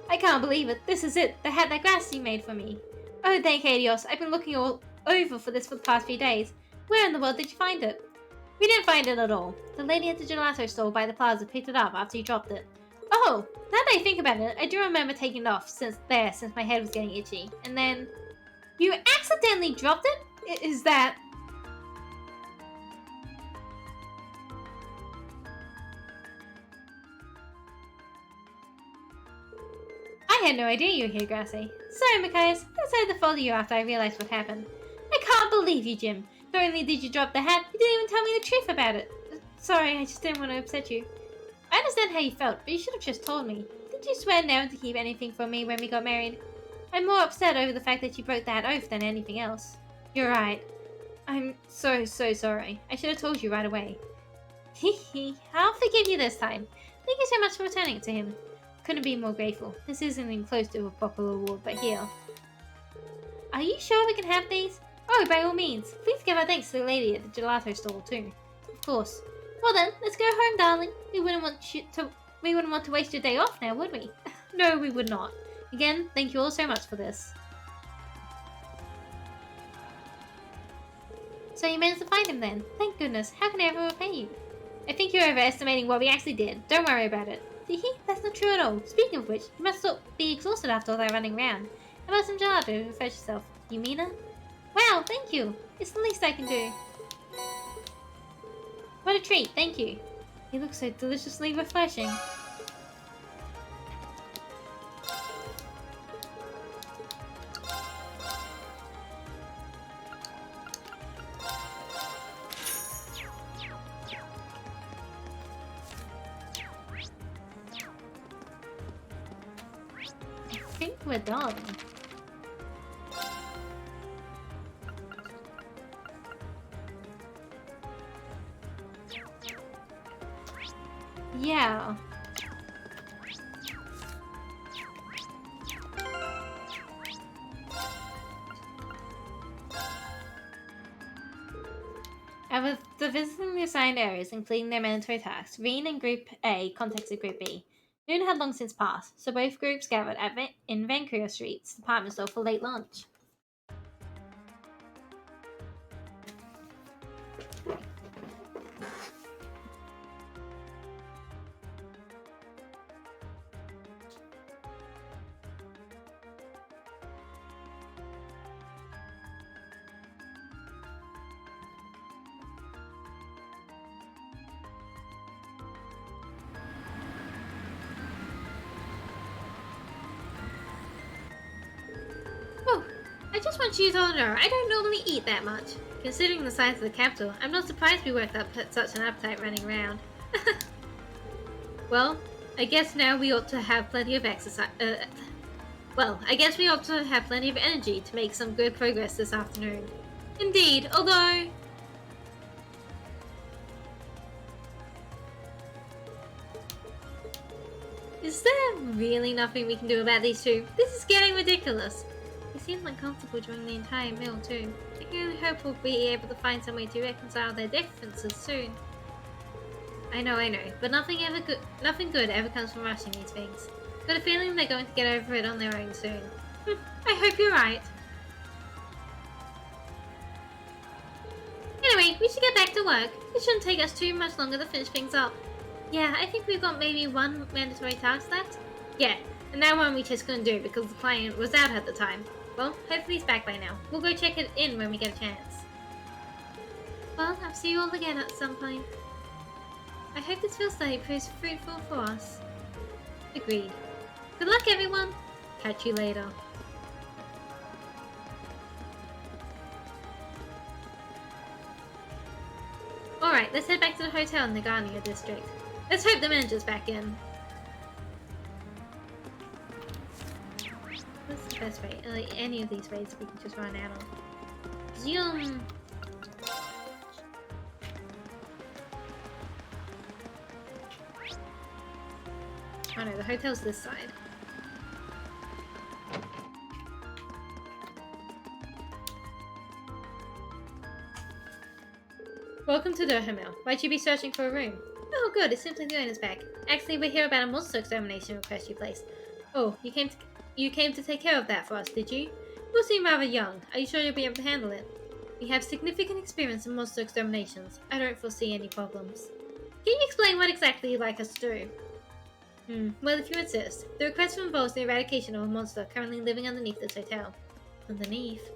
A: I can't believe it. This is it. The hat that Grassy made for me. Oh, thank Adios. I've been looking all over for this for the past few days. Where in the world did you find it? We didn't find it at all. The lady at the gelato store by the plaza picked it up after you dropped it. Oh, now that I think about it, I do remember taking it off since my head was getting itchy. And then... You accidentally dropped it? Is that... I had no idea you were here, Grassy. Sorry, Machias. I decided to follow you after I realized what happened. I can't believe you, Jim. Not only did you drop the hat, you didn't even tell me the truth about it. Sorry, I just didn't want to upset you. I understand how you felt, but you should have just told me. Did you swear never to keep anything from me when we got married? I'm more upset over the fact that you broke that oath than anything else. You're right. I'm so sorry. I should have told you right away. Hee, I'll forgive you this time. Thank you so much for returning it to him. Couldn't be more grateful. This isn't even close to a proper reward, but here. Are you sure we can have these? Oh, by all means. Please give our thanks to the lady at the gelato stall, too. Of course. Well then, let's go home, darling. We wouldn't want to waste your day off now, would we? No, we would not. Again, thank you all so much for this. So you managed to find him then. Thank goodness. How can I ever repay you? I think you're overestimating what we actually did. Don't worry about it. That's not true at all. Speaking of which, you must be exhausted after all that running around. How about some gelato to refresh yourself? You mean it? Wow, thank you. It's the least I can do. What a treat, thank you. You look so deliciously refreshing. I think we're done. Yeah. With the visiting the assigned areas, including their mandatory tasks, Reen and Group A contacted Group B. Noon had long since passed, so both groups gathered in Vancouver Street's department store for late lunch. Oh, I just want you to know, I don't normally eat that much. Considering the size of the capital, I'm not surprised we worked up such an appetite running around. Well, I guess now we ought to have plenty of exercise. I guess we ought to have plenty of energy to make some good progress this afternoon. Indeed, although... Is there really nothing we can do about these two? This is getting ridiculous. He seems uncomfortable during the entire meal too. I can only hope we'll be able to find some way to reconcile their differences soon. I know, but nothing good ever comes from rushing these things. Got a feeling they're going to get over it on their own soon. I hope you're right. Anyway, we should get back to work. It shouldn't take us too much longer to finish things up. Yeah, I think we've got maybe one mandatory task left. Yeah, and that one we just couldn't do because the client was out at the time. Well, hopefully he's back by now. We'll go check it in when we get a chance. Well, I'll see you all again at some point. I hope this field study proves fruitful for us. Agreed. Good luck, everyone. Catch you later. Alright, let's head back to the hotel in the Garnier district. Let's hope the manager's back in. What's the best way? Like any of these ways we can just run out of. Zoom! Oh no, the hotel's this side. Welcome to Durhamel. Why'd you be searching for a room? Oh good, it's simply the owner's back. Actually, we're here about a monster extermination request you placed. Oh, you came to take care of that for us, did you? You seem rather young. Are you sure you'll be able to handle it? We have significant experience in monster exterminations. I don't foresee any problems. Can you explain what exactly you'd like us to do? Well, if you insist. The request involves the eradication of a monster currently living underneath this hotel. Underneath?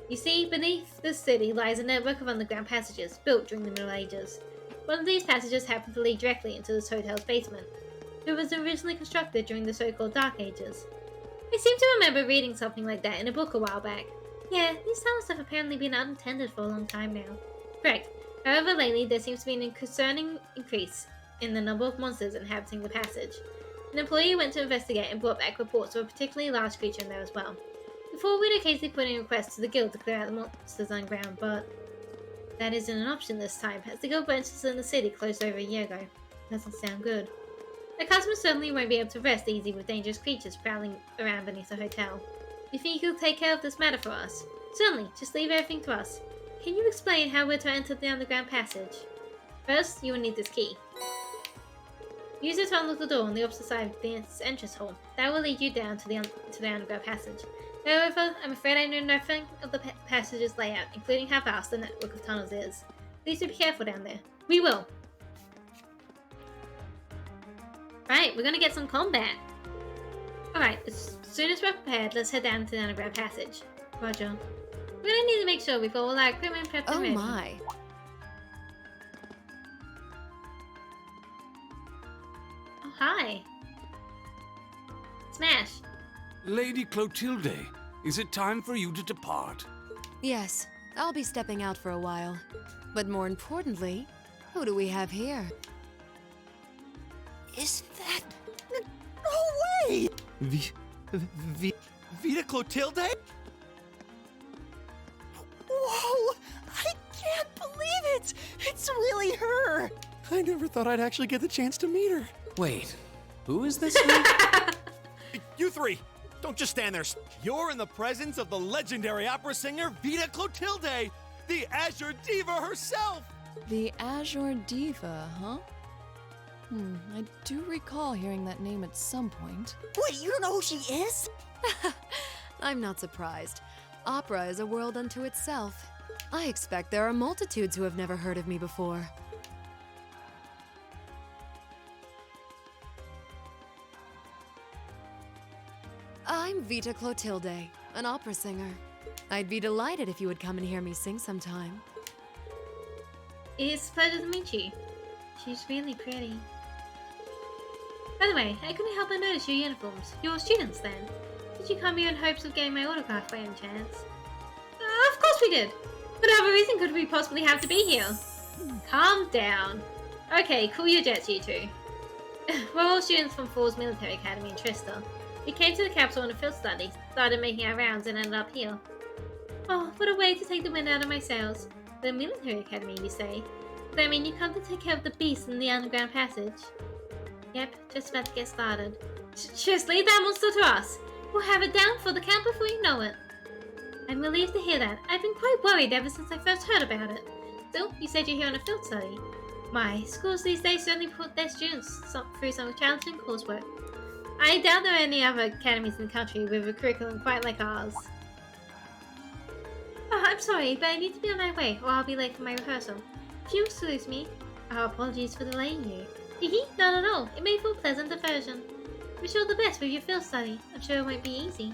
A: You see, beneath this city lies a network of underground passages built during the Middle Ages. One of these passages happened to lead directly into this hotel's basement. It was originally constructed during the so-called Dark Ages. I seem to remember reading something like that in a book a while back. Yeah, these tunnels have apparently been unattended for a long time now. Correct. However, lately there seems to be a concerning increase in the number of monsters inhabiting the passage. An employee went to investigate and brought back reports of a particularly large creature in there as well. Before, we'd occasionally put in requests to the guild to clear out the monsters underground, but that isn't an option this time, as the guild branches in the city closed over a year ago. Doesn't sound good. The customers certainly won't be able to rest easy with dangerous creatures prowling around beneath the hotel. Do you think you could take care of this matter for us? Certainly, just leave everything to us. Can you explain how we're to enter the underground passage? First, you will need this key. Use it to unlock the door on the opposite side of the entrance hall. That will lead you down to the underground passage. However, I'm afraid I know nothing of the passage's layout, including how vast the network of tunnels is. Please do be careful down there. We will! Right, we're gonna get some combat. Alright, as soon as we're prepared, let's head down to the underground passage. Roger. We're gonna need to make sure we've got all our equipment prepped and ready.
G: Oh my.
A: Oh, hi. Smash.
K: Lady Clotilde, is it time for you to depart?
G: Yes, I'll be stepping out for a while. But more importantly, who do we have here?
B: Is that... No way!
E: Vita Clotilde?
B: Whoa! I can't believe it! It's really her!
E: I never thought I'd actually get the chance to meet her.
D: Wait, who is this one?
E: You three! Don't just stand there. You're in the presence of the legendary opera singer Vita Clotilde, the Azure Diva herself!
F: The Azure Diva, huh? I do recall hearing that name at some point.
B: Wait, you don't know who she is?
G: I'm not surprised. Opera is a world unto itself. I expect there are multitudes who have never heard of me before. I'm Vita Clotilde, an opera singer. I'd be delighted if you would come and hear me sing sometime.
A: It's a pleasure to meet you. She's really pretty. By the way, I couldn't help but notice your uniforms. You're students then. Did you come here in hopes of getting my autograph by any chance? Of course we did! What other reason could we possibly have to be here? Calm down. Okay, cool your jets, you two. We're all students from Falls Military Academy in Trista. We came to the capital on a field study, started making our rounds, and ended up here. Oh, what a way to take the wind out of my sails. The military academy, you say? Does that mean you come to take care of the beast in the underground passage? Yep, just about to get started. Just leave that monster to us. We'll have it down for the count before you know it. I'm relieved to hear that. I've been quite worried ever since I first heard about it. Still, you said you're here on a field study. My, schools these days certainly put their students through some challenging coursework. I doubt there are any other academies in the country with a curriculum quite like ours. Oh, I'm sorry, but I need to be on my way, or I'll be late for my rehearsal. If you excuse me, our apologies for delaying you. Hee not at all. It made for a pleasant diversion. Wish you all the best with your field study. I'm sure it won't be easy.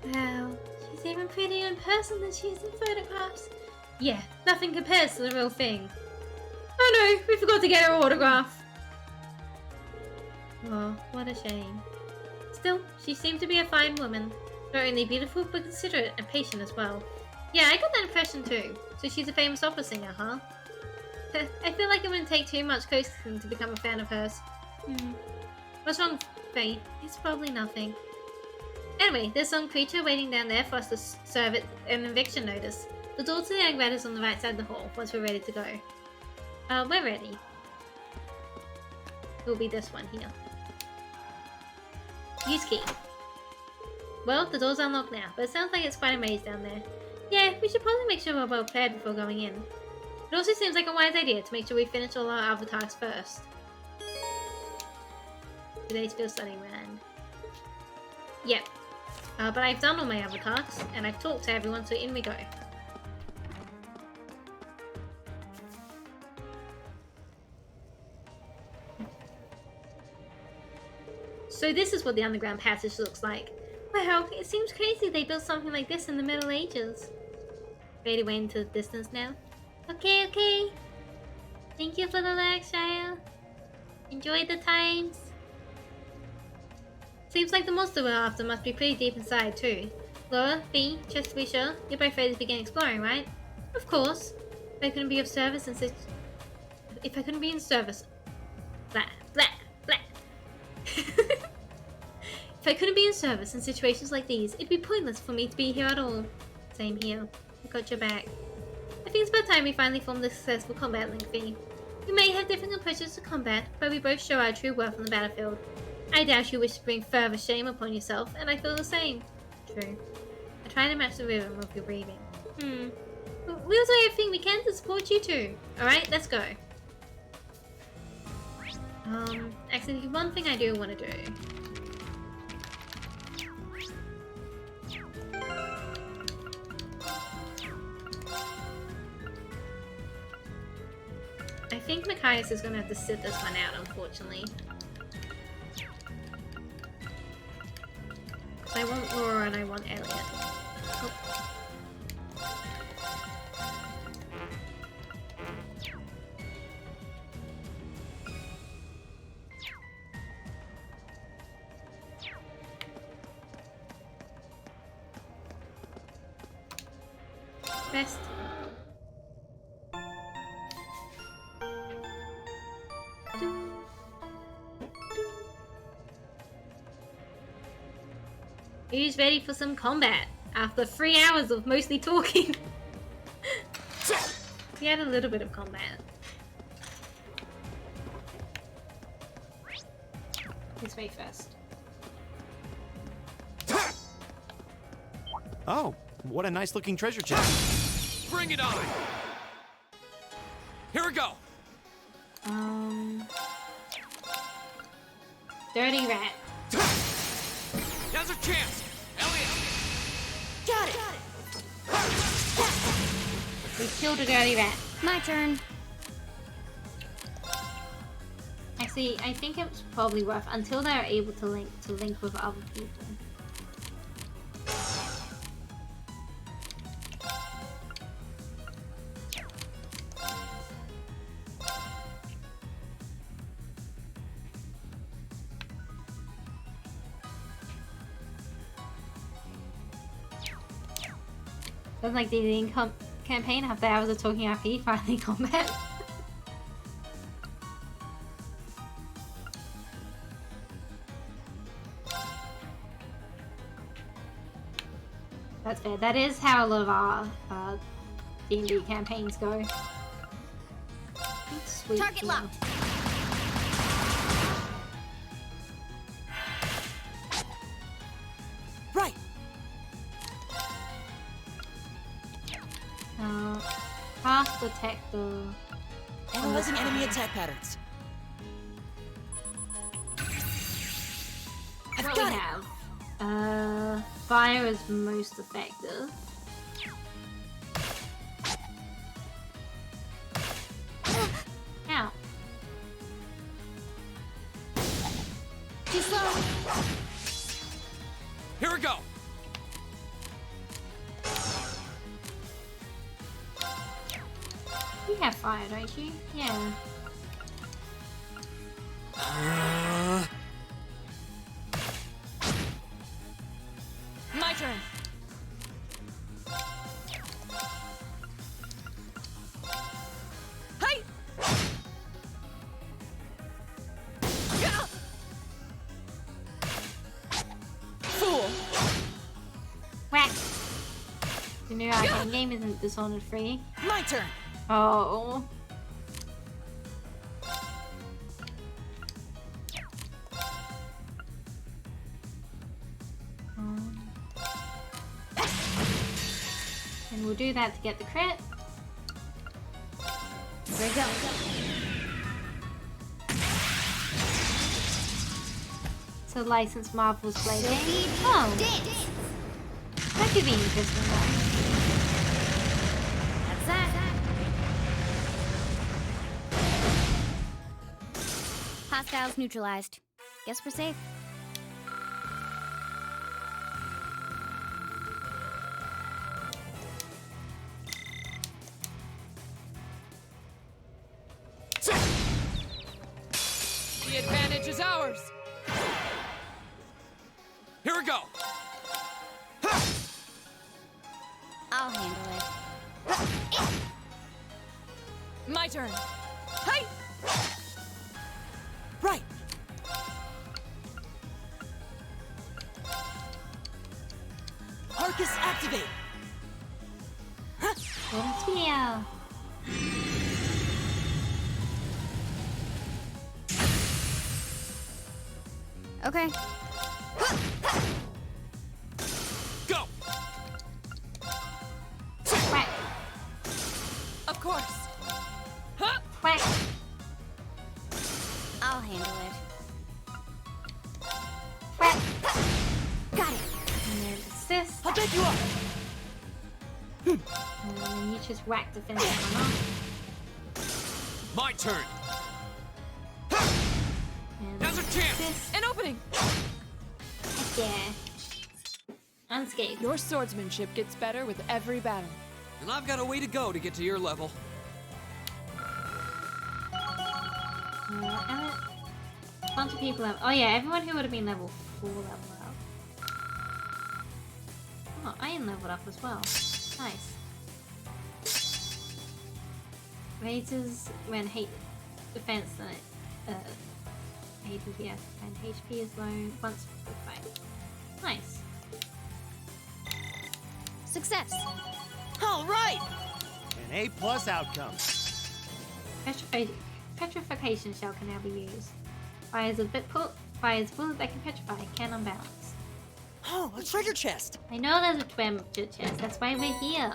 A: Wow, she's even prettier in person than she is in photographs. Yeah, nothing compares to the real thing. Oh no, we forgot to get her autograph. Oh, what a shame. Still, she seemed to be a fine woman. Not only beautiful, but considerate and patient as well. Yeah, I got that impression too. So she's a famous opera singer, huh? I feel like it wouldn't take too much coaxing to become a fan of hers. What's wrong, Faye? It's probably nothing. Anyway, there's some creature waiting down there for us to serve it an eviction notice. The door to the Angrat is on the right side of the hall, once we're ready to go. We're ready. It'll be this one here. Use key. Well, the door's unlocked now, but it sounds like it's quite a maze down there. Yeah, we should probably make sure we're well prepared before going in. It also seems like a wise idea to make sure we finish all our other tasks first. Today's field study round. Yep. But I've done all my other tasks, and I've talked to everyone, so in we go. So this is what the underground passage looks like. Wow, it seems crazy they built something like this in the Middle Ages. Fade away into the distance now. Okay. Thank you for the lecture. Enjoy the times. Seems like the monster we're after must be pretty deep inside too. Laura, B, just to be sure, you're both ready to begin exploring, right? Of course. If I couldn't be of service in such... If I couldn't be in service... Blah, blah, blah. If I couldn't be in service in situations like these, it'd be pointless for me to be here at all. Same here. I got your back. I think it's about time we finally formed a successful combat link, V. We may have different approaches to combat, but we both show our true worth on the battlefield. I doubt you wish to bring further shame upon yourself, and I feel the same. True. I try to match the rhythm of your breathing. We'll do everything we can to support you two. Alright, let's go. Actually, one thing I do want to do. I think Machias is going to have to sit this one out, unfortunately. I want Laura and I want Elliot. Oh. Best. Who's ready for some combat? After 3 hours of mostly talking. We had a little bit of combat. This way first.
E: Oh, what a nice looking treasure chest.
D: Bring it on! Here we go!
A: Dirty rat.
D: Now's our chance! Elliot!
C: Got it!
A: We killed a dirty rat.
C: My turn.
A: Actually, I think it's probably worth until they're able to link with other people. Doesn't like the campaign after hours of talking RP, finally combat. That's fair. That is how a lot of our D&D campaigns go. Sweet.
H: Target locked.
B: Right.
A: Past detector.
B: Analyzing enemy attack patterns. I've
A: What
B: got
A: we
B: it.
A: have? Fire is most effective. Ow.
H: Too slow.
D: Here we go.
A: You have fire, don't you? Yeah.
F: My turn. Hi. Fool.
A: Whack! The new arcade game isn't Dishonored free.
B: My turn.
A: Oh. And we'll do that to get the crit.
H: Here we go.
A: So license Marvel's Blade game.
H: Sophie,
A: Oh,
H: dance.
A: that could be interesting though.
H: That's that. Hostiles neutralized. Guess we're safe.
F: The advantage is ours.
D: Here we go.
H: I'll handle it.
F: My turn. Hi.
B: Right. Arcus activate.
A: Golden Spear.
H: Okay.
D: Go.
A: Whack.
F: Of course.
A: Whack.
H: I'll handle it.
A: Whack.
H: Got it.
A: And there's assist.
B: I'll bet you up.
A: And then you just whack to finish one off.
D: My turn.
A: And
D: Now's a chance.
A: assist.
F: An opening.
A: Heck yeah. Unscathed.
F: Your swordsmanship gets better with every battle.
D: And I've got a way to go to get to your level.
A: And a bunch of people have. Oh yeah, everyone who would have been level 4 level up. Oh, I am leveled up as well. Nice. Raises when hate defense APPS and HP is low once per fight. Nice.
H: Success.
B: All right.
L: An A+ outcome.
A: Petrification shell can now be used. Fires a fires bullets that can petrify, can unbalance.
B: Oh, a treasure chest.
A: I know there's a treasure chest, that's why we're here.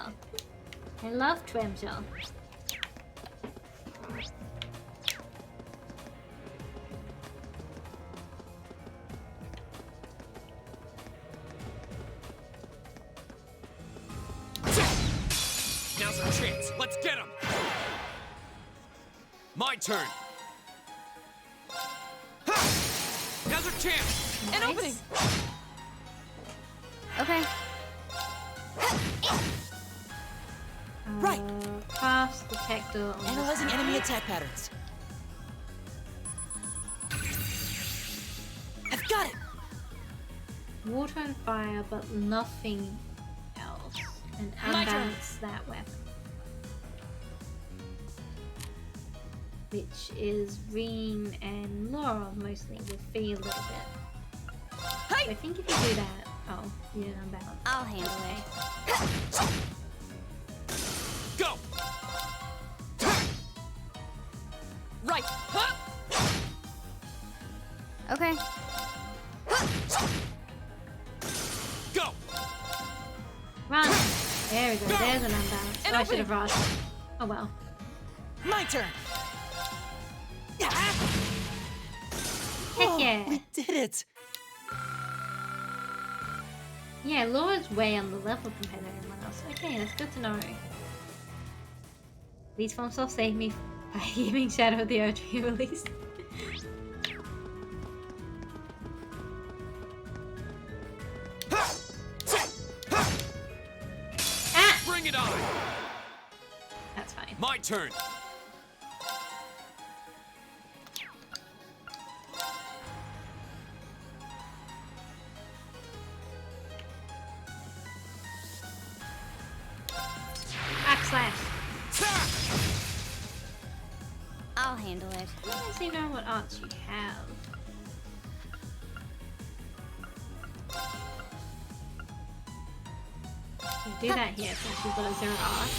A: I love treasure.
D: Now's our chance. Let's get him. My turn. Now's our chance.
F: An opening.
H: Okay.
B: Right.
A: Pass detector on
B: Analyzing enemy attack patterns. I've got it.
A: water and fire, but nothing else. and unbalance that weapon. Which is Reen and Laura mostly with Fee a little bit. So I think if you do that, oh, you didn't unbalance.
C: I'll handle it.
D: Go! Right! Huh?
C: Okay.
D: Go!
A: Run! There we go, there's an unbalance. Oh, I should have rushed. Oh well.
B: My turn!
A: Heck yeah!
B: We did it!
A: Yeah, Laura's way on the level compared to everyone else. Okay, that's good to know. These forms will save me by giving Shadow of the Earth released.
D: Bring it on!
A: That's fine.
D: My turn!
A: Backslash.
C: I'll handle it.
A: I don't actually know what arts you have. We'll do that here since we've got a 0 art.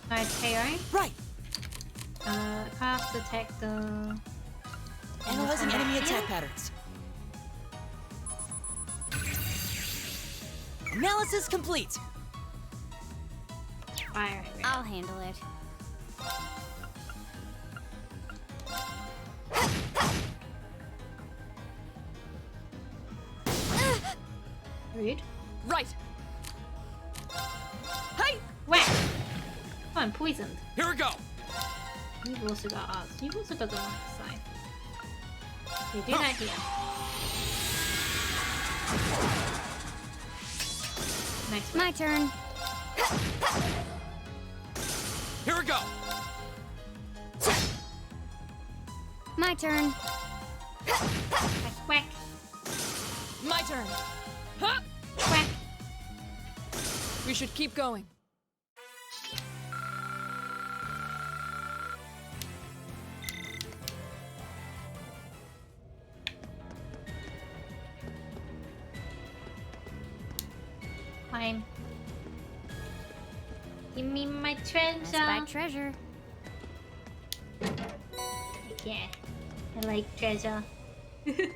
A: Nice KO.
B: Right!
A: Cast detector.
B: Analyzing enemy attack patterns. Analysis complete!
A: Fire angry.
C: I'll handle it.
A: Rude.
G: Right. Hey!
A: Whack! Oh, I'm poisoned.
D: Here we go!
A: You've also got arts. You've also got the one side. Okay, do that here. Nice one.
C: My turn.
D: Here we go!
C: My turn.
A: Whack, whack,
G: My turn. Huh?
A: whack.
F: We should keep going.
A: Fine. Give me my treasure.
C: That's my treasure.
A: Yeah, I like treasure. Alright,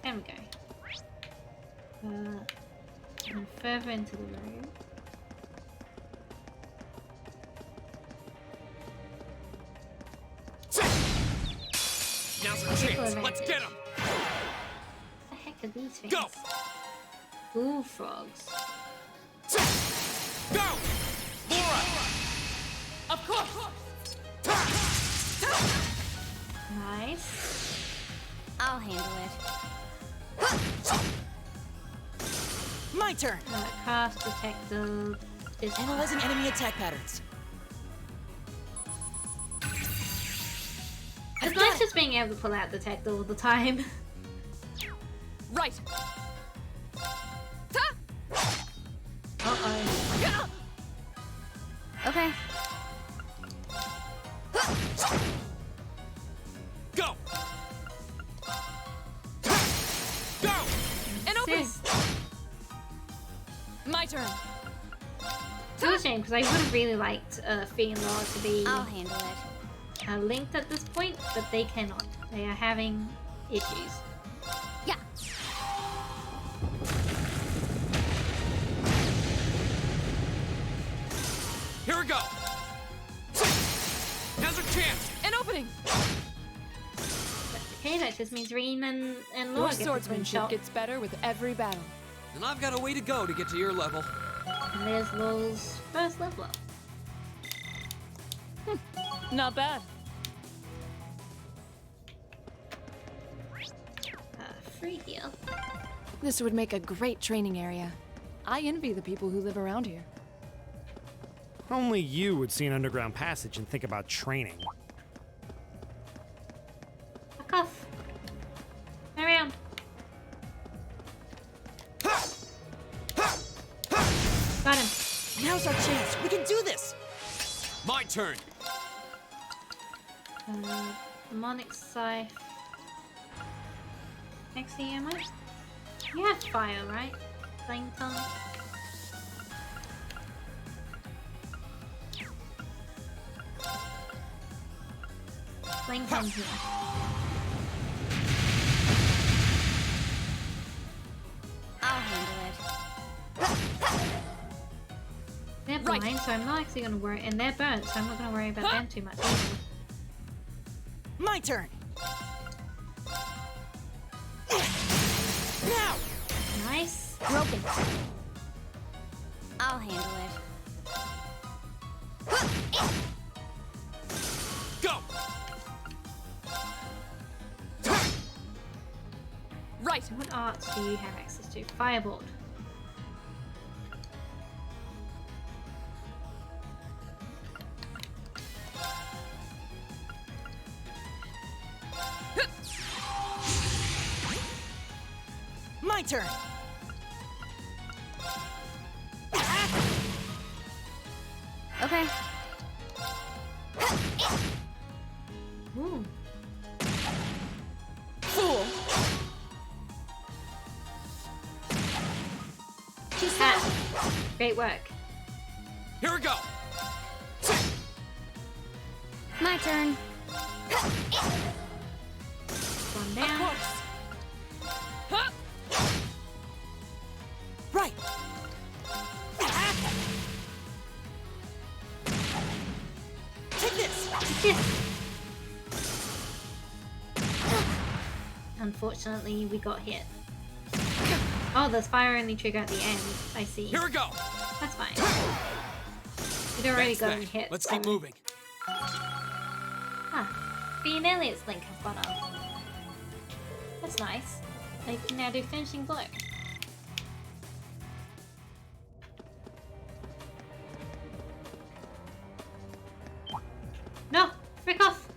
A: there we go. And further into the room.
D: Now's our chance. Let's get him!
A: What the heck are these things?
D: Go!
A: Bullfrogs.
D: Go! Laura!
G: Of course.
A: Nice.
C: I'll handle it.
B: My turn!
A: Cast detector.
B: Analyzing enemy attack patterns.
A: It's nice just being able to pull out detector all the time.
G: Right.
A: Uh-oh.
C: Okay.
D: Go! Go!
G: And open.
A: Sis.
G: My turn.
A: It's a shame because I would have really liked Fee and Laura to be
C: I'll handle it.
A: linked at this point, but they cannot. They are having issues.
C: Yeah.
D: Here we go! Now's our chance!
G: An opening.
A: Okay, that just means Reen and
F: Your
A: Laura get the twin
F: swordsmanship
A: shot.
F: gets better with every battle.
D: And I've got a way to go to get to your level.
A: And there's Lol's first level up.
F: Not bad.
A: Free here.
F: This would make a great training area. I envy the people who live around here.
L: Only you would see an underground passage and think about training.
A: Fuck off. Turn around. Got him.
B: Now's our chance. We can do this.
D: My turn.
A: Demonic Scythe. Next to you, am I? You have fire, right? Flame tongue. Flame tongue here.
C: I'll handle it.
A: They're blind, so I'm not actually gonna worry, and they're burnt, so I'm not gonna worry about them too much either.
B: My turn. Now.
A: Nice.
C: Broken. I'll handle it.
D: Go.
G: Right.
A: What arts do you have access to? Firebolt.
B: My turn.
C: Okay.
A: Ooh.
B: Fool.
A: Great work.
D: Here we go.
C: My turn.
A: One down.
B: Right. Take this.
A: Unfortunately, we got hit. Oh, there's fire only trigger at the end. I see.
D: Here we go.
A: That's fine. We'd already
D: Thanks,
A: gotten
D: Mac.
A: hit.
D: Let's
A: so-
D: keep moving.
A: Huh. Being Elliot's link has gone up. That's nice. They can now do finishing blow. No! Frick off!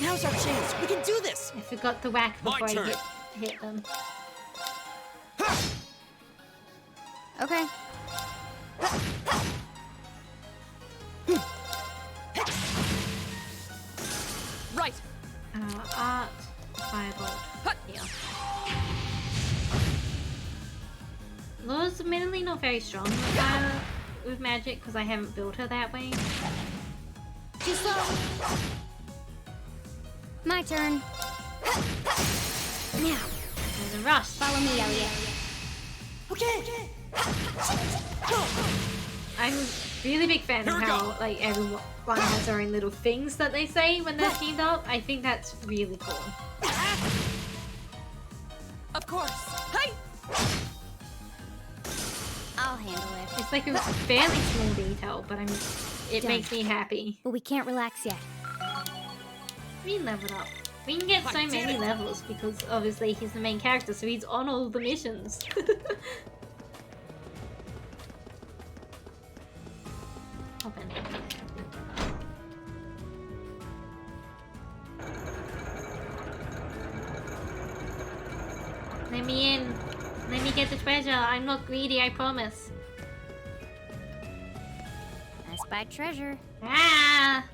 B: Now's our chance. We can do this.
A: I forgot to whack
D: My
A: before I
D: turn.
A: hit them.
C: Okay.
G: Right.
A: Art, firebolt, here. Laura's admittedly not very strong with magic because I haven't built her that way.
C: Too slow. My turn. Now,
A: There's a rush.
C: follow me, Elliot.
B: Okay.
A: I'm a really big fan
D: Here
A: of
D: we
A: how
D: go.
A: like everyone has their own little things that they say when they're teamed up. I think that's really cool.
G: Of course. Hi.
C: I'll handle it.
A: It's like a fairly small detail, but it
C: Done.
A: makes me happy.
C: But we can't relax yet.
A: We leveled up. We can get so many levels because obviously he's the main character, so he's on all the missions. Hop in. Let me in. Let me get the treasure. I'm not greedy, I promise.
C: I spied treasure.
A: Ah!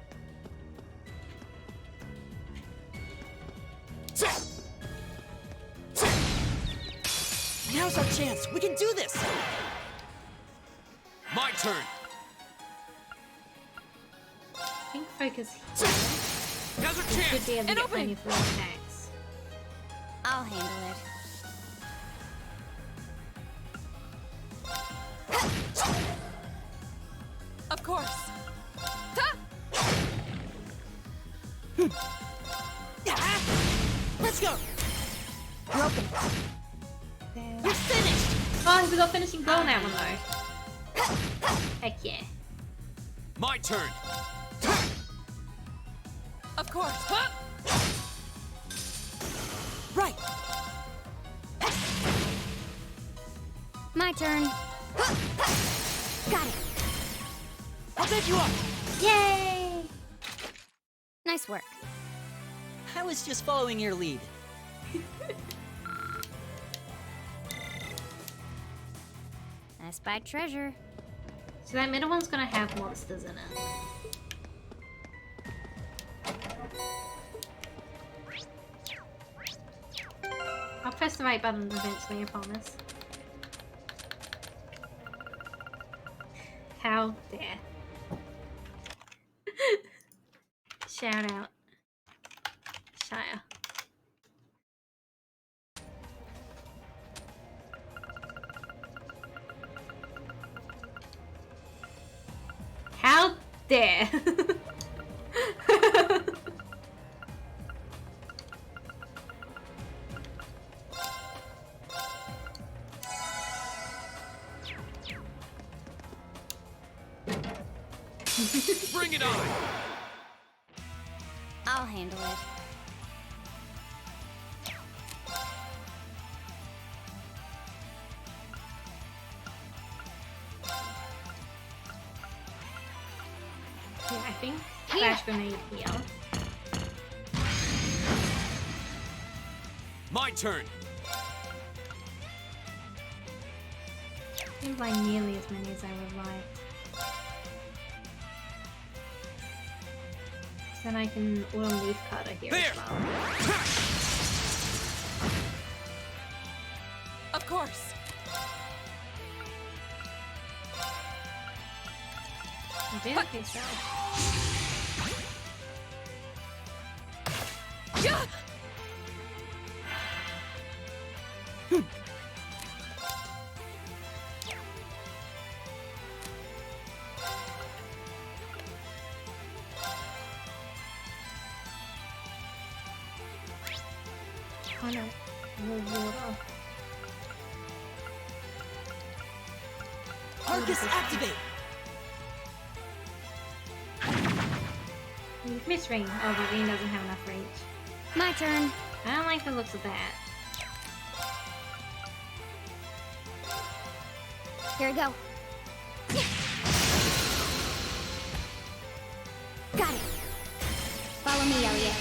B: Now's our chance. We can do this.
D: My turn.
A: I think focus here.
D: Now's our
A: We should
D: chance.
A: be able to
G: An
A: get
G: opening.
A: plenty of attacks.
C: I'll handle it.
G: Of course.
B: Let's go.
C: Broken.
B: We're finished.
A: Oh, we got finishing blow on that one though. Heck yeah.
D: My turn.
G: Of course.
B: Right.
C: My turn. Got it.
B: I'll take you up.
A: Yay!
C: Nice work.
B: I was just following your lead.
C: I spied treasure.
A: So that middle one's gonna have monsters in it. I'll press the right button eventually, I promise. How dare. Shout out. Shire. How dare.
D: Bring it on!
C: I'll handle it.
A: Yeah, I think flash grenade here.
D: My turn!
A: Seems like nearly as many as I would like. Then I can auto leaf cutter here as well.
G: Of course.
A: I do think so. Oh no, more water.
B: Arcus, activate!
A: You've missed Rain. Oh, but Rain doesn't have enough reach.
C: My turn.
A: I don't like the looks of that.
C: Here we go. Got it. Follow me, Elliot.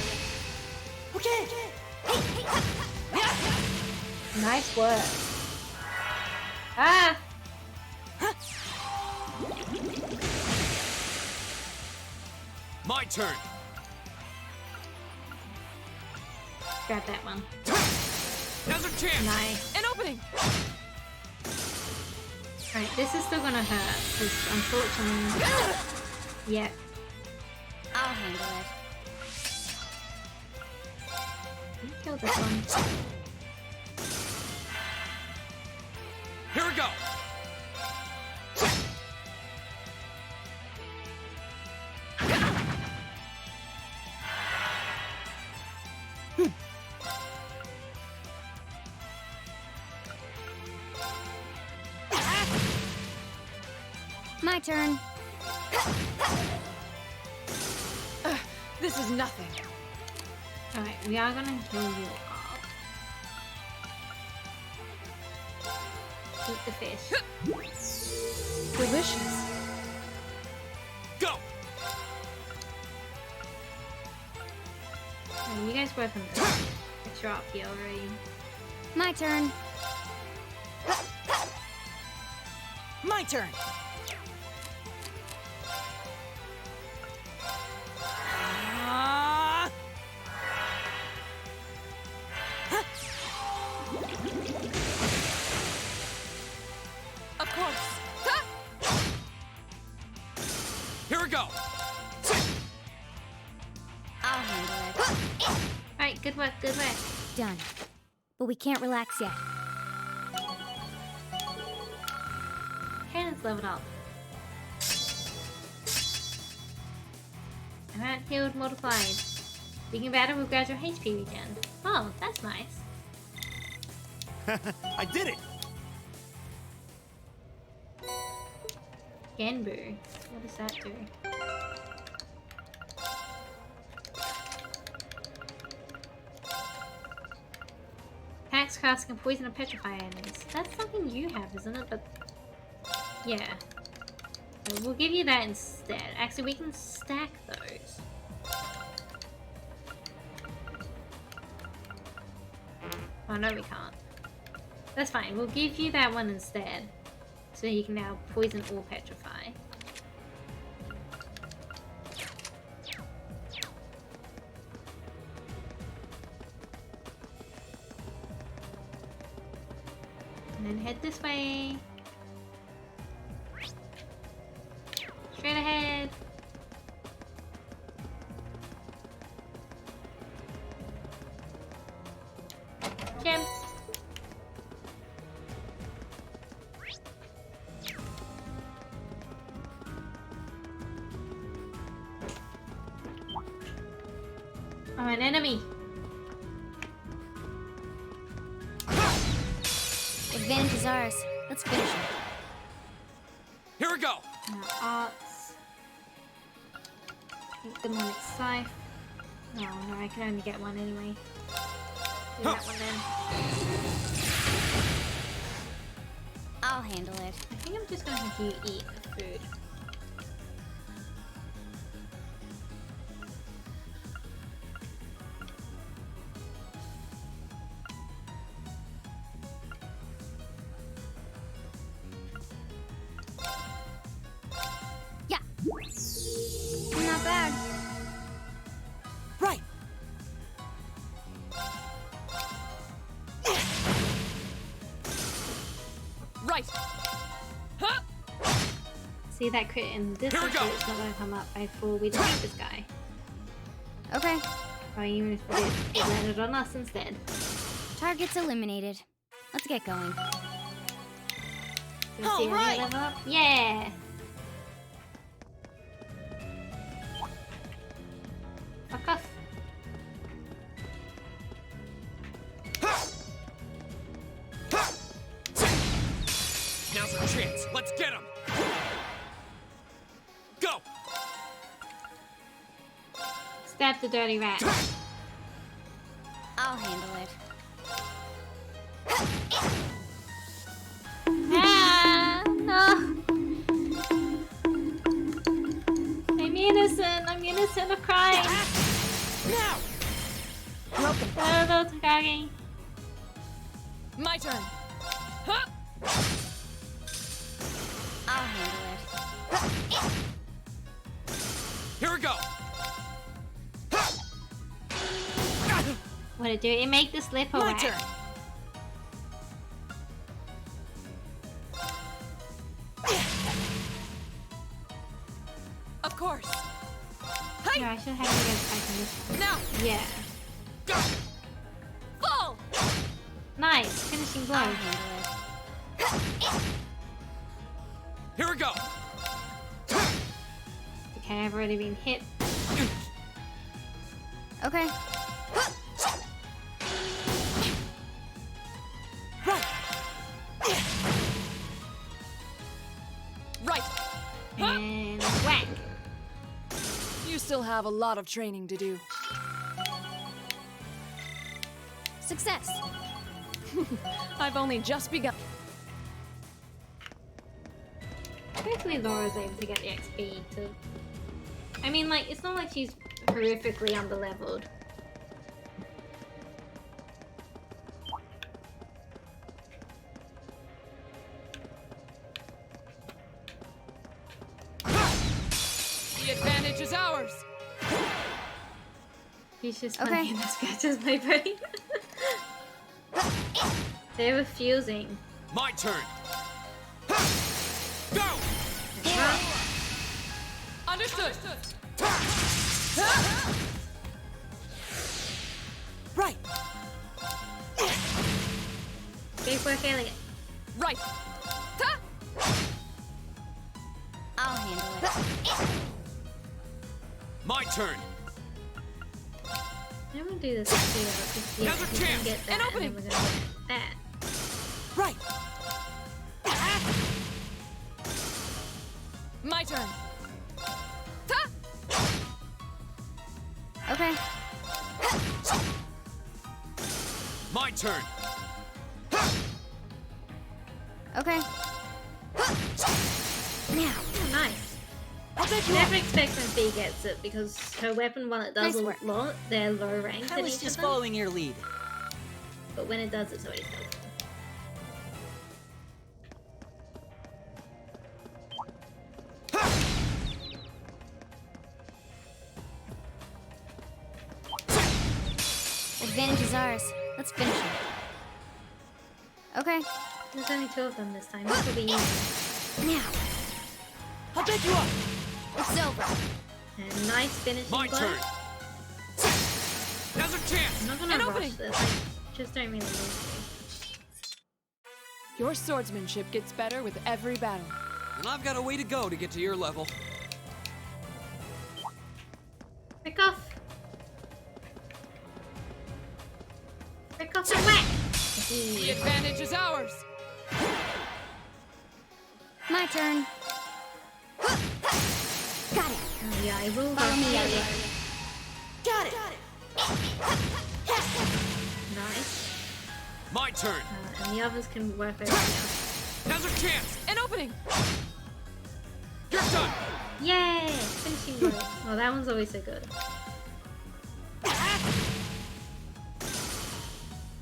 B: Okay!
A: Nice work. Ah!
D: My turn!
A: Grab that one.
D: Now's our chance!
A: Nice.
G: An opening!
A: Alright, this is still gonna hurt, because unfortunately... Yep.
C: I'll handle it.
A: You killed this one.
D: Here we go!
C: My turn.
G: This is nothing.
A: Alright, we are gonna heal you up. Eat the fish.
G: Delicious.
D: Go!
A: Alright, you guys work on this. It's up here already.
C: My turn.
B: My turn!
G: Of course.
D: Here we go!
C: I'll handle it.
A: Alright, good work, good work.
C: Done. But we can't relax yet.
A: Cannon's leveled up. Amount healed multiplied. Being battle will grant your HP regen. Oh, that's nice.
E: I did it!
A: Genbu. What does that do? Axe cast can poison or petrify enemies. That's something you have, isn't it? But yeah. So we'll give you that instead. Actually, we can stack those. Oh, no, we can't. That's fine. We'll give you that one instead. So you can now poison or petrify. And then head this way. Straight ahead. Jim. Oh, an enemy.
C: Advantage is ours. Let's finish him.
D: Here we go.
A: Now arts. Take demonic scythe. No, I can only get one anyway. Do that one then.
C: I'll handle it.
A: I think I'm just gonna have you eat the food.
C: Yeah. Not bad.
B: Right.
G: Right. Huh?
A: See that crit in this
D: Here we
A: issue,
D: go.
A: it's not gonna come up before we defeat this guy.
C: Okay.
A: Or even if it did, it landed on us instead.
C: Target's eliminated. Let's get going.
A: Can we see
B: Alright.
A: level up? Yeah! Fuck off.
D: Now's our chance. Let's get him. Go.
A: Stab the dirty rat.
C: I'll handle it.
A: Ah! No! I'm innocent! I'm innocent of crime!
G: Now.
A: Hello, Takagi.
G: My turn. Huh?
C: I'll handle it.
D: Here we go.
A: What'd it do? It make the slip
G: My
A: away.
G: turn. Of course.
A: No, I should have you guys fighting this one.
G: Now.
A: Yeah.
G: Go. Fall.
A: Nice! Finishing blow.
C: I'll handle it.
D: Here we go.
A: Okay, I've already been hit.
C: Okay.
G: Right.
A: And whack!
F: You still have a lot of training to do.
C: Success.
F: I've only just begun.
A: Hopefully Laura's able to get the XP to... I mean, like, it's not like she's horrifically underleveled.
G: The advantage is ours.
A: He's just
C: Okay.
A: punching the scratches my brain. They're refusing.
D: My turn. Go.
G: Understood.
B: Right.
A: Big work, alien.
G: Right. Ha!
C: I'll handle it.
D: My turn.
A: I'm gonna do this here because yeah,
D: Another
A: we can
D: chance.
A: get that,
G: An
A: and
G: opening.
A: then we're gonna get that.
B: Right.
G: My turn. Ha!
C: Okay.
D: My turn.
C: Okay. Now.
A: Oh, nice. Never expect when Bea gets it because her weapon, while it does
C: Nice
A: a
C: work.
A: lot, they're low ranked
B: I
A: in
B: was
A: each
B: just
A: of them.
B: following your lead.
A: but when it does, it's always helpful.
C: Advantage is ours. Let's finish it. Okay.
A: There's only 2 of them this time. This will be easy.
C: Now.
B: I'll pick you up.
C: It's over.
A: And nice finishing
D: My
A: blow.
D: turn. Now's our chance.
A: I'm not gonna
G: An
A: rush
G: opening.
A: this. I just don't really need to.
F: Your swordsmanship gets better with every battle.
D: And I've got a way to go to get to your level.
A: Pick off. Pick off and whack.
G: The advantage is ours.
C: My turn. Got it.
A: Oh yeah, I will
C: Follow me,
A: rush
C: Elliot.
B: Got it.
A: Nice.
D: My turn.
A: And the others can work over here.
D: Now's our chance.
G: An opening.
D: You're done.
A: Yay! Finishing blow. Oh, that one's always so good.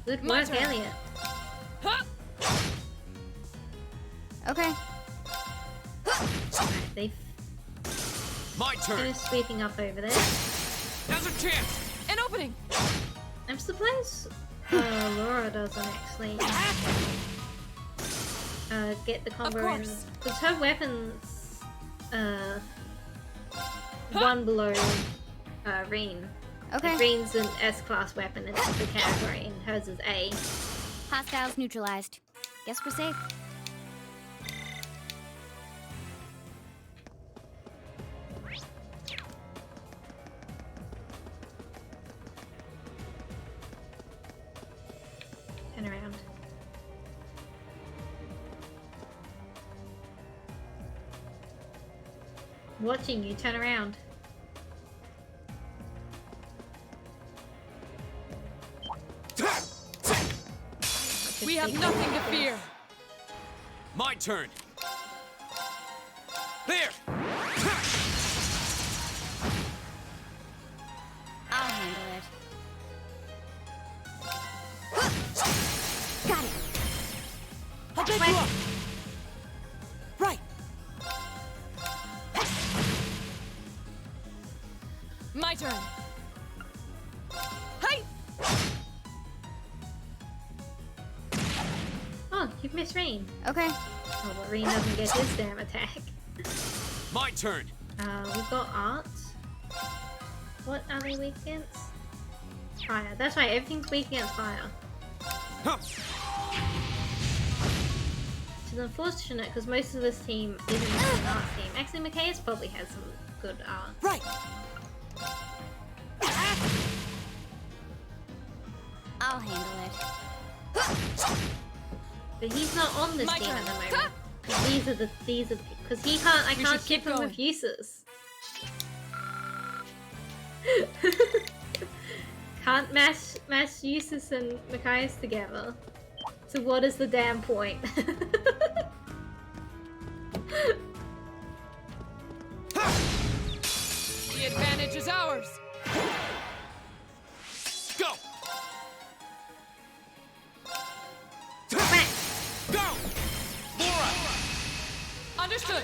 A: Good
G: My
A: work,
G: turn.
A: Elliot.
G: Huh?
C: Okay.
A: Alright, they've
D: My turn.
A: finished sweeping up over there.
D: Now's our chance.
G: An opening.
A: I'm surprised Laura doesn't actually get the combo in.
G: course.
A: Because her weapons one below Reen.
C: Okay.
A: Reen's an S-class weapon in the category, and hers is A.
C: Hostiles neutralized. Guess we're safe.
A: Turn around. Watching you turn around.
G: We have nothing to fear.
D: My turn. There.
C: I'll handle it. Got it.
B: I'll pick you up. Right.
G: My turn. Hey!
A: Oh, you've missed Reen.
C: Okay.
A: Oh, but Reen doesn't get his damn attack.
D: My turn.
A: We've got art. What are they weak against? Fire. That's right, everything's weak against fire.
D: Huh.
A: Which is unfortunate because most of this team isn't an art team. Actually, Micaiah's probably has some good art.
B: Right.
C: I'll handle it.
A: But he's not on this
G: My
A: team
G: turn.
A: at the moment. These are because he can't. I
G: We
A: can't
G: should
A: ship
G: keep
A: him
G: going.
A: with uses. Can't mash uses and Micaiah's together. So what is the damn point?
G: The advantage is ours.
D: Go. Go. Laura.
G: Understood.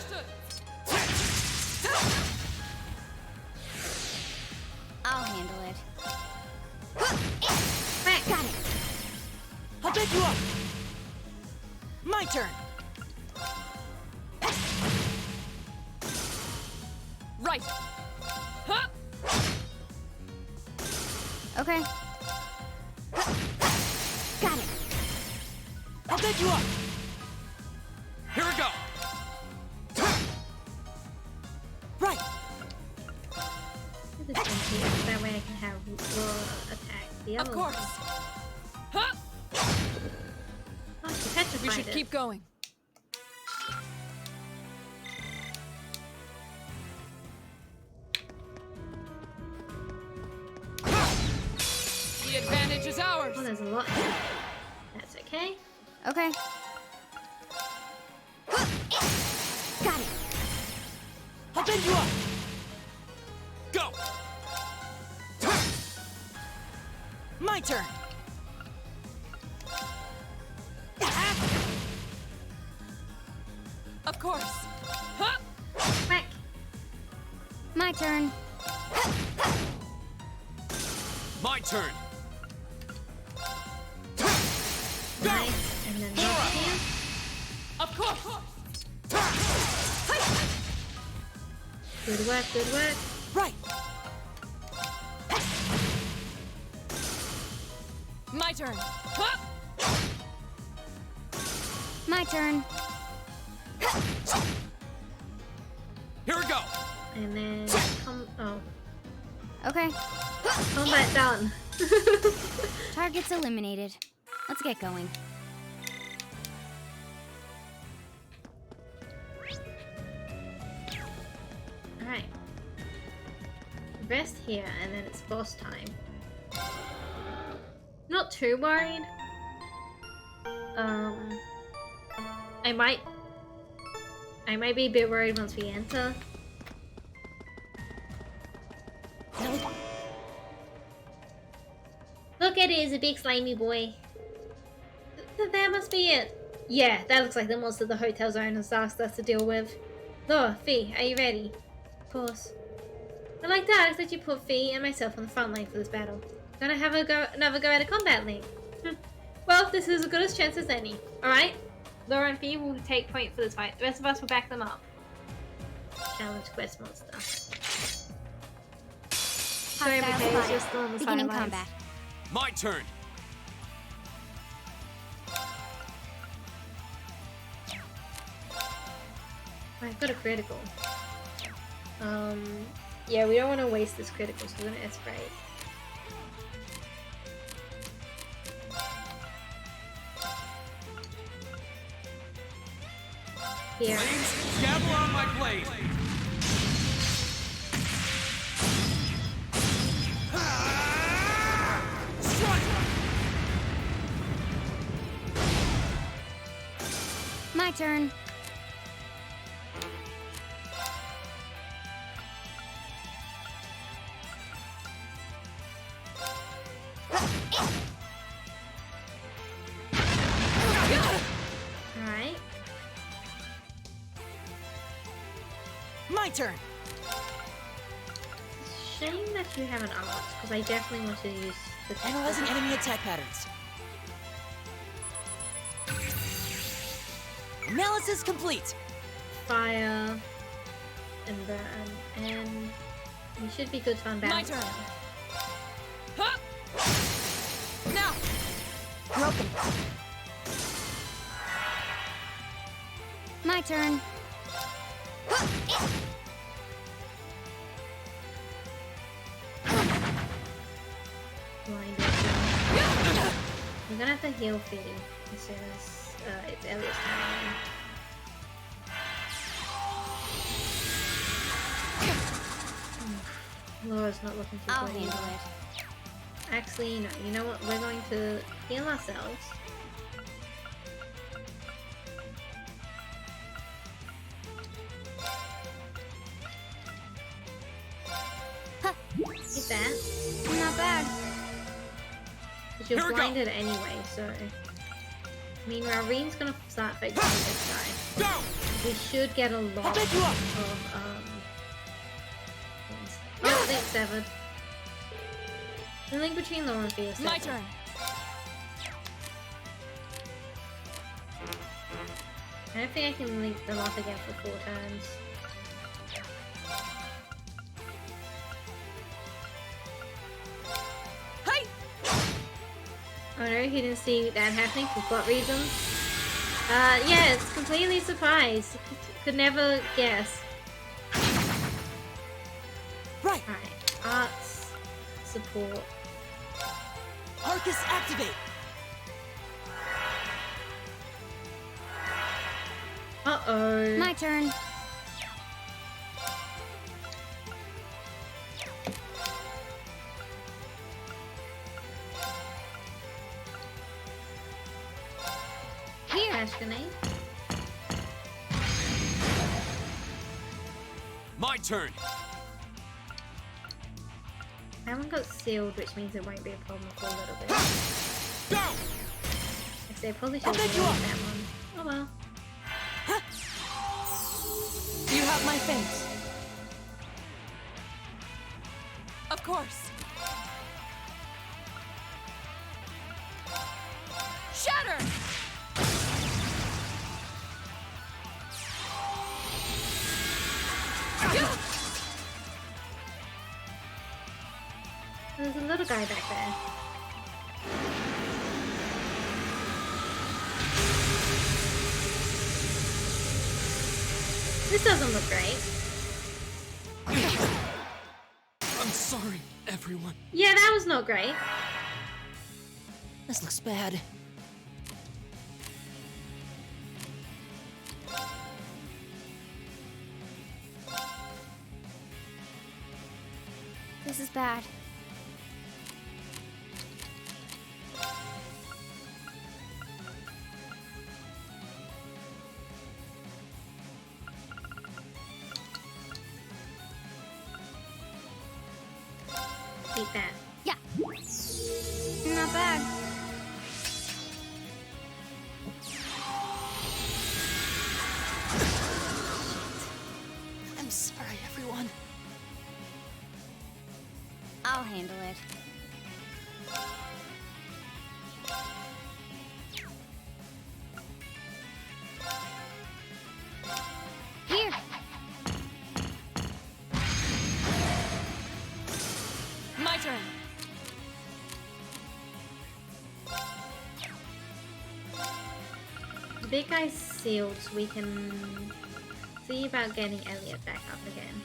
C: I'll handle it.
A: Got it.
B: I'll pick you up. My turn.
G: Right. Huh?
C: Okay. Got it.
B: I'll pick you up.
D: Here we go.
B: Right.
A: This one here, that way I can have Laura attack the other
G: Of course.
A: one.
G: Huh?
A: Oh, she petrified
G: We should
A: it.
G: keep going. The advantage is ours.
A: Oh, there's a lot here. That's okay.
C: Okay. Got it.
B: I'll pick you up.
D: Go.
B: My turn.
C: turn.
D: My turn.
A: Nice. And then this here.
G: Of course.
A: Good work, good work.
B: Right.
F: My turn.
C: My turn.
D: Here we go.
A: And then oh,
C: Okay.
A: combat done.
C: Targets eliminated. Let's get going.
A: Alright. Rest here, and then it's boss time. Not too worried. I might be a bit worried once we enter. Look at it, it's a big slimy boy. That must be it. Yeah, that looks like the monster the hotel's owners asked us to deal with. Laura, Fee, are you ready? Of course. I'd like to ask that you put Fee and myself on the front line for this battle. Gonna have another go at a combat link. Well, this is as good a chance as any. Alright? Laura and Fee will take point for this fight. The rest of us will back them up. Challenge quest monster. Sorry,
C: Hostile
A: Mateus,
C: spotted.
A: you're still on the
C: Beginning
A: sidelines.
C: combat.
D: My turn.
A: I've got a critical. Yeah, we don't want to waste this critical, so we're gonna aspirate. Here.
K: Gavel on my blade.
C: My turn.
A: Alright.
B: My turn.
A: Shame that you have an art, because I definitely want to use the
B: Analyzing enemy attack patterns. Analysis complete.
A: fire and burn, and we should be good to unbalance.
F: My turn.
A: Now.
F: Now.
B: Broken.
C: My turn.
A: Blinded. We're gonna have to heal Fee as soon as it's Elliot's turn. Laura's not looking too
C: I'll
A: good
C: handle
A: either.
C: it.
A: Actually, no. You know what? We're going to heal ourselves. Get that.
C: Not bad.
A: Because you're
D: Here we go.
A: blinded anyway, so... I mean, Ravin's gonna start focusing on this guy.
D: Go!
A: We should get a lot
B: I'll pick you up.
A: of, things. Oh, link severed. The link between Laura and Fee is
F: My
A: severed.
F: turn.
A: I don't think I can link them up again for 4 turns.
F: Hey!
A: Oh no, he didn't see that happening for what reason? Yeah, it's completely surprised. Could never guess.
B: Right.
A: Alright, arts, support.
B: Arcus activate.
A: Uh-oh.
C: My turn.
A: Here, Ash grenade.
D: My turn.
A: I haven't got sealed, which means it won't be a problem for a little bit.
D: Go!
A: Actually, I probably should
B: I'll
A: have
B: pick you
A: used
B: up.
A: that one. Oh well.
F: You have my face.
G: course. Shatter!
A: There's a little guy back there. This doesn't look great.
D: I'm sorry, everyone.
A: Yeah, that was not great.
B: This looks bad.
C: This is bad.
A: Eat that.
C: Yeah. Not bad.
B: I'm sorry, everyone.
C: I'll handle it. Here.
G: My turn.
A: The big guy's sealed, so we can see about getting Elliot back up again.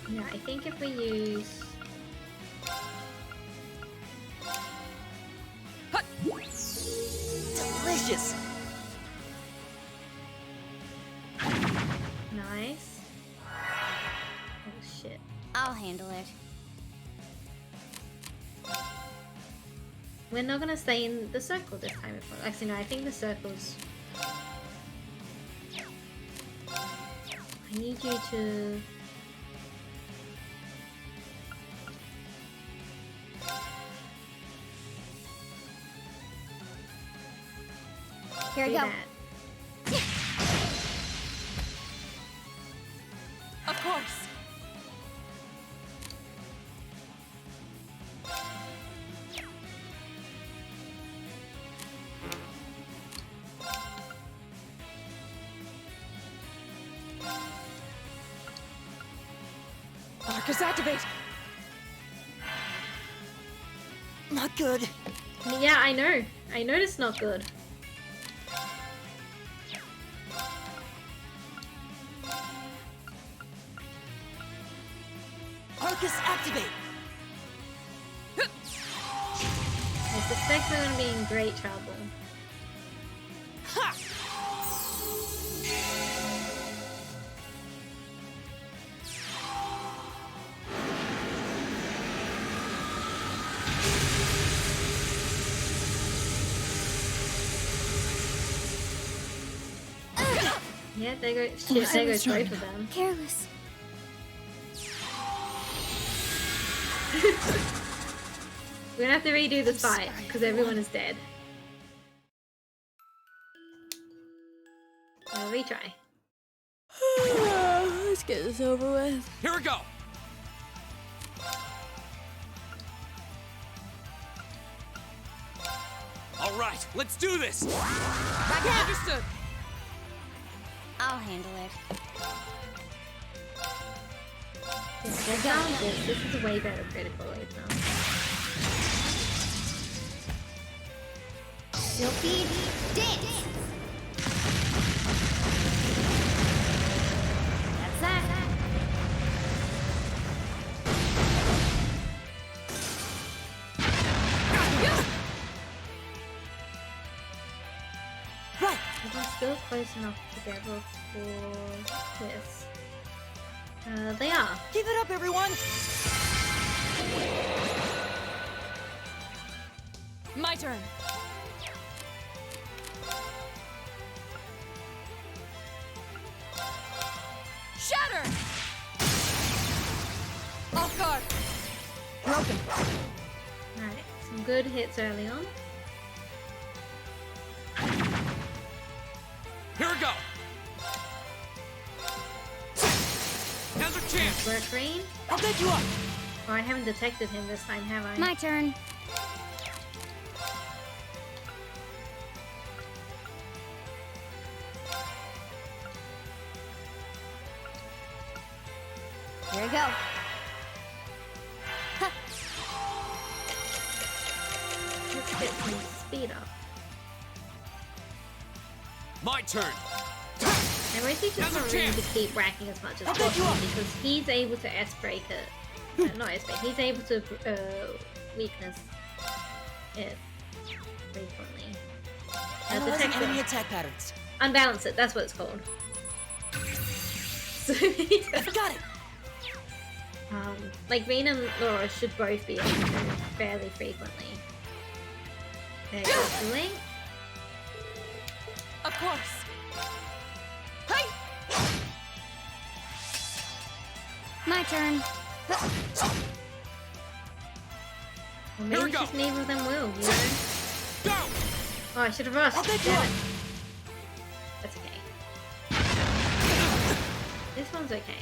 A: Yeah, I think if we use...
B: Delicious!
A: Nice. Oh shit.
C: I'll handle it.
A: We're not gonna stay in the circle this time. Actually, no, I think the circle's... I need you to...
C: Here I
A: do
C: go.
A: that.
G: Of course. Arcus, activate!
B: Not good.
A: Yeah, I know. I know it's not good.
B: Arcus, activate!
A: I suspect we're gonna be in great trouble.
B: Ha!
A: Yeah, there goes shit. There goes both of them.
C: Careless.
A: We're gonna have to redo this fight because everyone is dead. I'll retry.
C: Let's get this over with.
D: Here we go. All right, let's do this. Understood.
C: I'll handle it.
A: Yeah, we're down this. This is a way better critical rate now.
C: Silky dance. That's that.
B: Right!
A: We're still close enough together for this. They are.
B: Keep it up, everyone!
G: My turn. Shatter! Off guard.
C: Broken.
A: Alright, some good hits early on.
D: Here we go. Now's our chance.
A: Work green.
B: I'll bet you up.
A: Oh, I haven't detected him this time, have I?
C: My turn. Here we go.
A: Let's get some speed up.
D: My turn.
A: I wish he just not really to keep racking as much as possible because he's able to S-break it. Not S-break, he's able to weakness it frequently.
B: Analyzing enemy attack patterns.
A: Unbalance it, that's what it's called. So
B: I got it.
A: like Reen and Laura should both be able to fairly frequently. There goes the link.
G: Of course.
C: My turn.
A: Or maybe just neither of them will, you know?
D: Go!
A: Oh, I should have rushed. Damn it. That's okay. This one's okay.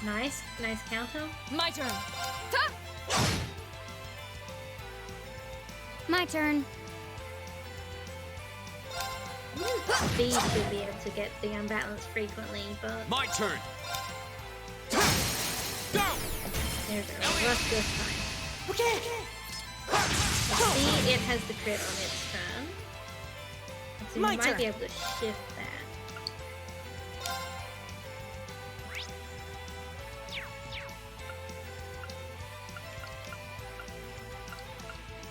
A: Nice, nice counter.
G: My turn.
C: My turn.
A: B should be able to get the unbalanced frequently, but
D: My turn. Go!
A: there we go. Rush this time.
B: Okay.
A: See, it has the crit on its turn. So you might be able to shift that.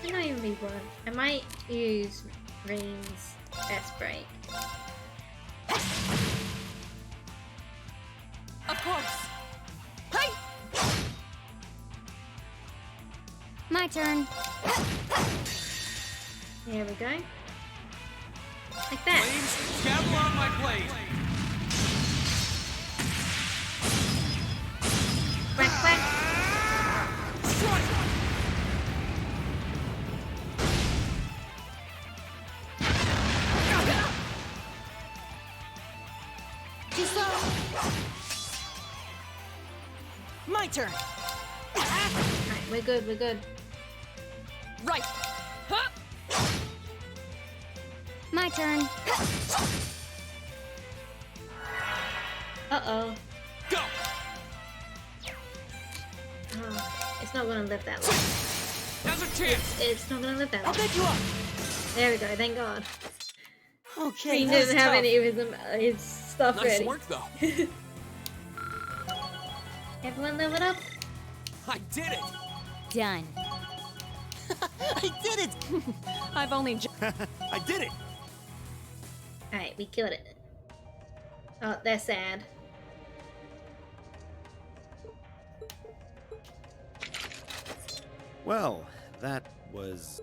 A: Might not even be worth. I might use Reen's S-break.
G: Of course.
C: My turn.
A: There we go. Like that.
K: Flames, gather on my blade.
A: Quack, quack.
B: My turn.
A: Alright, we're good, we're good.
G: Right.
C: My turn.
A: Uh-oh.
D: Go!
A: Oh, it's not gonna live that long.
D: Now's our chance.
A: It's not gonna live that
B: I'll
A: long.
B: bet you up.
A: There we go, thank God.
B: Okay.
A: He
B: that was
A: didn't have
B: tough.
A: any of his stuff
D: Nice
A: ready.
D: work, though.
A: Everyone leveled up?
D: I did it.
C: Done.
B: I did it.
G: I've only
E: I did it!
A: Alright, we killed it. Oh, they're sad.
E: Well, that was...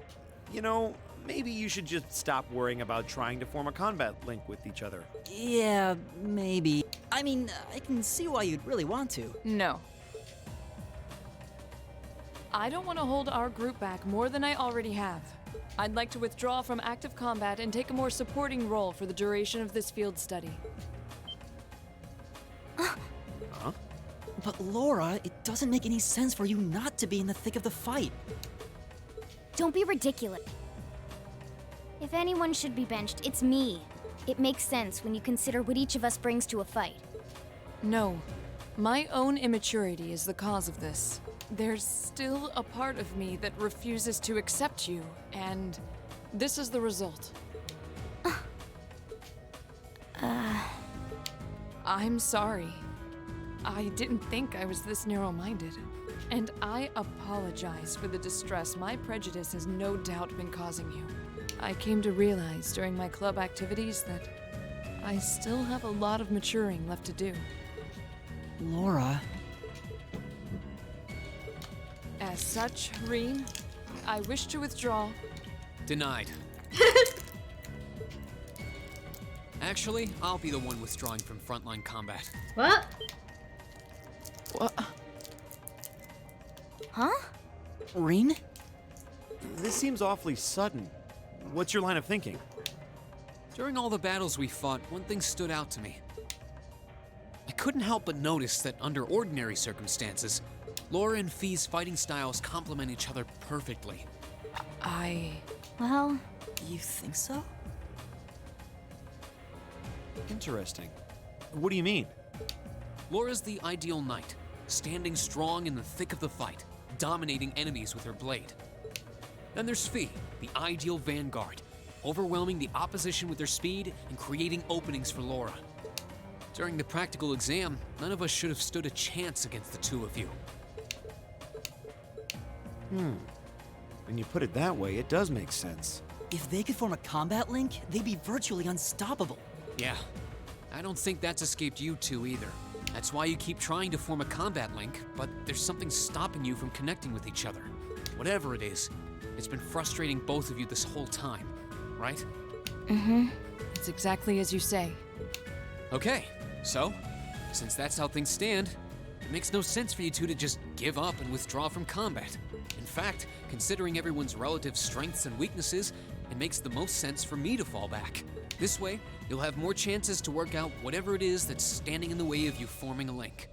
E: You know, maybe you should just stop worrying about trying to form a combat link with each other.
B: Yeah, maybe. I mean, I can see why you'd really want to.
F: No. I don't want to hold our group back more than I already have. I'd like to withdraw from active combat and take a more supporting role for the duration of this field study.
E: Huh?
B: But Laura, it doesn't make any sense for you not to be in the thick of the fight.
C: Don't be ridiculous. If anyone should be benched, it's me. It makes sense when you consider what each of us brings to a fight.
F: No. My own immaturity is the cause of this. There's still a part of me that refuses to accept you, and this is the result. I'm sorry. I didn't think I was this narrow-minded. And I apologize for the distress my prejudice has no doubt been causing you. I came to realize during my club activities that I still have a lot of maturing left to do.
B: Laura.
F: As such, Reen, I wish to withdraw.
D: Denied. Actually, I'll be the one withdrawing from frontline combat.
A: What?
F: What?
C: Huh?
B: Reen?
E: This seems awfully sudden. What's your line of thinking?
D: During all the battles we fought, one thing stood out to me. I couldn't help but notice that under ordinary circumstances, Laura and Fee's fighting styles complement each other perfectly.
C: Well,
B: You think so?
E: Interesting. What do you mean?
D: Laura's the ideal knight, standing strong in the thick of the fight, dominating enemies with her blade. Then there's Fee, the ideal vanguard, overwhelming the opposition with her speed and creating openings for Laura. During the practical exam, none of us should have stood a chance against the two of you.
E: When you put it that way, it does make sense.
B: If they could form a combat link, they'd be virtually unstoppable.
D: Yeah, I don't think that's escaped you two either. That's why you keep trying to form a combat link, but there's something stopping you from connecting with each other. Whatever it is, it's been frustrating both of you this whole time, right?
F: It's exactly as you say.
D: Okay, so, since that's how things stand, it makes no sense for you two to just give up and withdraw from combat. In fact, considering everyone's relative strengths and weaknesses, it makes the most sense for me to fall back. This way, you'll have more chances to work out whatever it is that's standing in the way of you forming a link.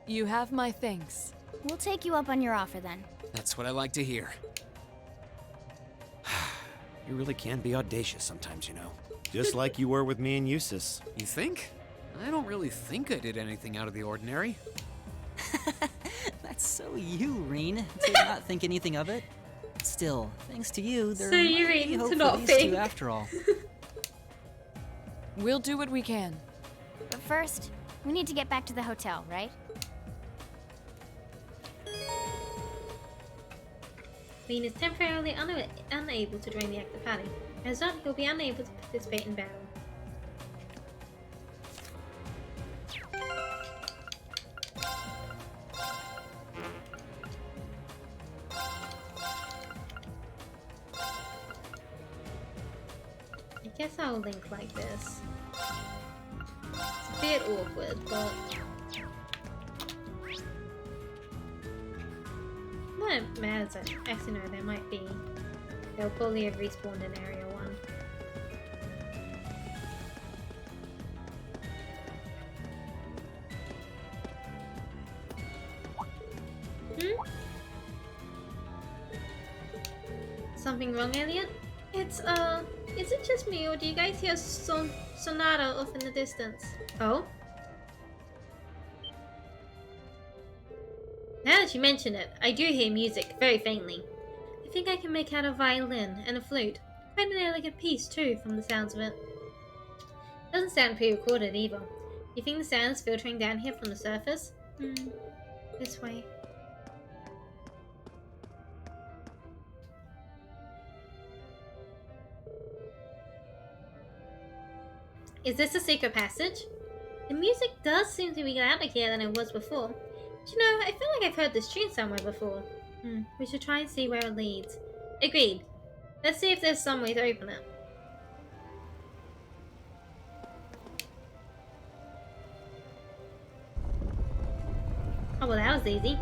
F: You have my thanks.
C: we'll take you up on your offer then.
D: That's what I like to hear.
E: You really can be audacious sometimes, you know. Just like you were with me and Eustace.
D: You think? I don't really think I did anything out of the ordinary.
B: That's so you, Reen, to not think anything of it. Still, thanks to you, there
A: So you,
B: might be
A: Reen,
B: hope
A: to
B: for
A: not
B: these
A: think.
B: two after all.
F: We'll do what we can.
C: But first, we need to get back to the hotel, right?
A: Bean is temporarily unable to join the active party. As a result, he'll be unable to participate in battle. I guess I'll link like this. It's a bit awkward, but no, it matters. Actually, no, there might be. They'll probably have respawned in Area 1. Something wrong, Elliot? It's, is it just me, or do you guys hear Sonata off in the distance? Oh? Now that you mention it, I do hear music, very faintly. I think I can make out a violin and a flute. Quite an elegant piece, too, from the sounds of it. Doesn't sound pre-recorded, either. You think the sound is filtering down here from the surface? This way. Is this a secret passage? The music does seem to be louder here than it was before. But you know, I feel like I've heard this tune somewhere before. We should try and see where it leads. Agreed. Let's see if there's some way to open it. Oh, well, that was easy.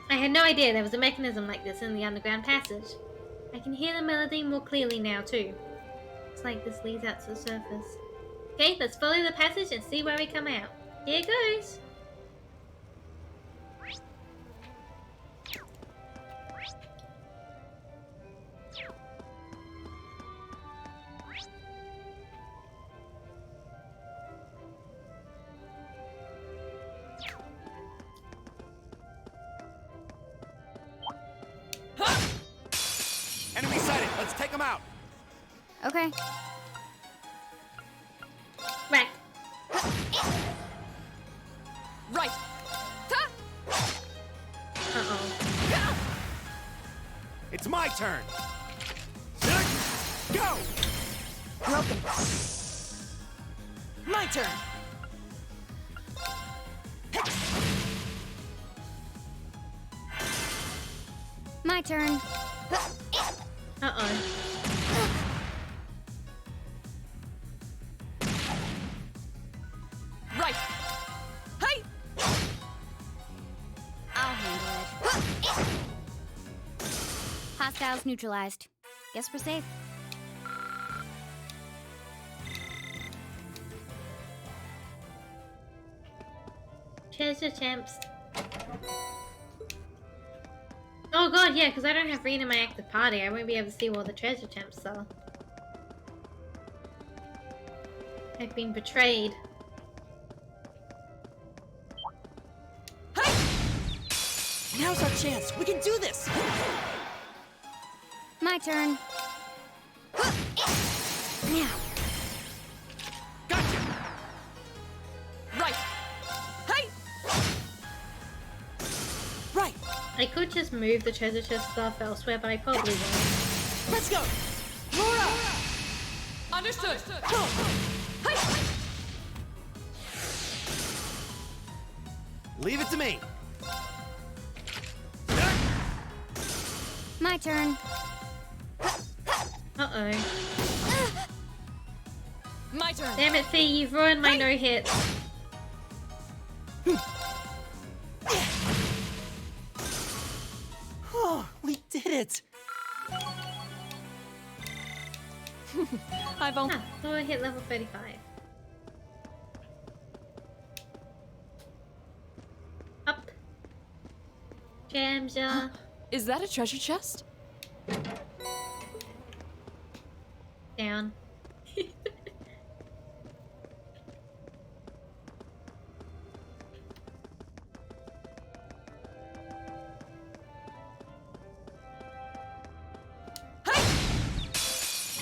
A: I had no idea there was a mechanism like this in the underground passage. I can hear the melody more clearly now, too. Looks like this leads out to the surface. Okay, let's follow the passage and see where we come out. Here goes!
E: Enemy sighted! Let's take them out!
C: Okay.
A: Right.
G: Right.
A: Uh-oh.
E: It's my turn! Go!
G: Broken.
B: My turn!
C: My turn.
A: Uh-oh.
C: Hostiles neutralized. Guess we're safe.
A: Treasure champs. Oh god, yeah, because I don't have Reed in my active party. I won't be able to see all the treasure champs, so. I've been betrayed.
B: Now's our chance. We can do this.
C: My turn. Now.
B: Gotcha. Right. Hey. Right.
A: I could just move the treasure chest stuff elsewhere, but I probably won't.
B: Let's go. Laura.
F: Understood.
E: Leave it to me.
C: My turn.
A: Uh-oh.
F: My turn.
A: Damn it, Fee, you've ruined my no-hit.
B: Oh, we did it.
F: I've only.
A: So I hit level 35. Up. Jamja.
F: Is that a treasure chest?
A: Down.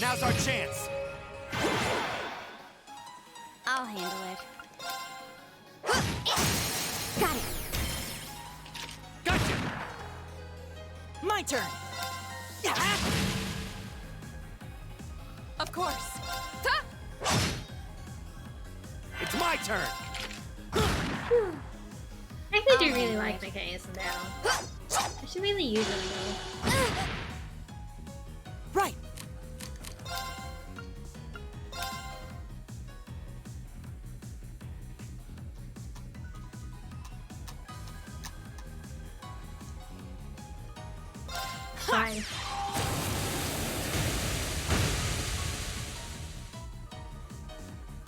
E: Now's our chance.
C: I'll handle it. Got it.
B: Gotcha. My turn.
F: Of course.
E: It's my turn.
A: I actually do really like Nicaeus in battle. I should really use him though.
B: Right.
A: Sorry.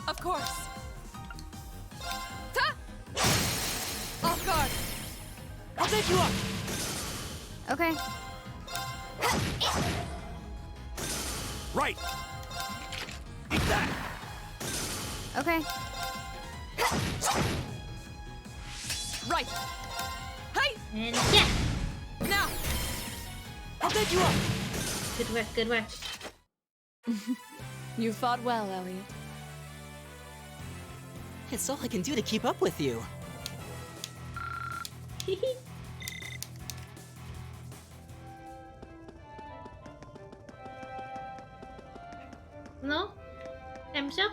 F: Of course. Off guard.
B: I'll take you up.
C: Okay.
E: Right. Eat that.
C: Okay.
F: Right. Hey.
A: And yeah.
F: Now.
B: I'll take you up.
A: Good work, good work.
F: You fought well, Elliot.
B: It's all I can do to keep up with you.
A: No? Jamja?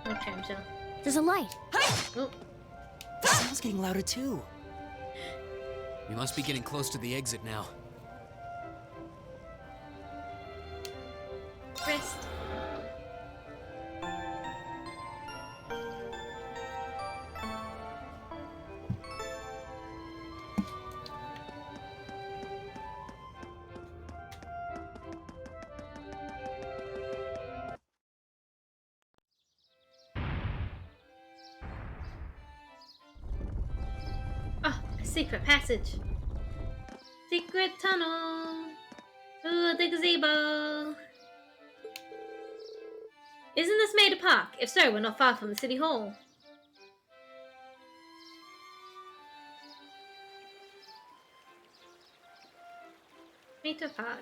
A: No Jamja.
C: There's a light.
A: Oh.
B: The sound's getting louder too.
D: We must be getting close to the exit now.
A: Rest. Oh, a secret passage. Secret tunnel. Ooh, the gazebo. Isn't this made a park? If so, we're not far from the city hall. Made a park.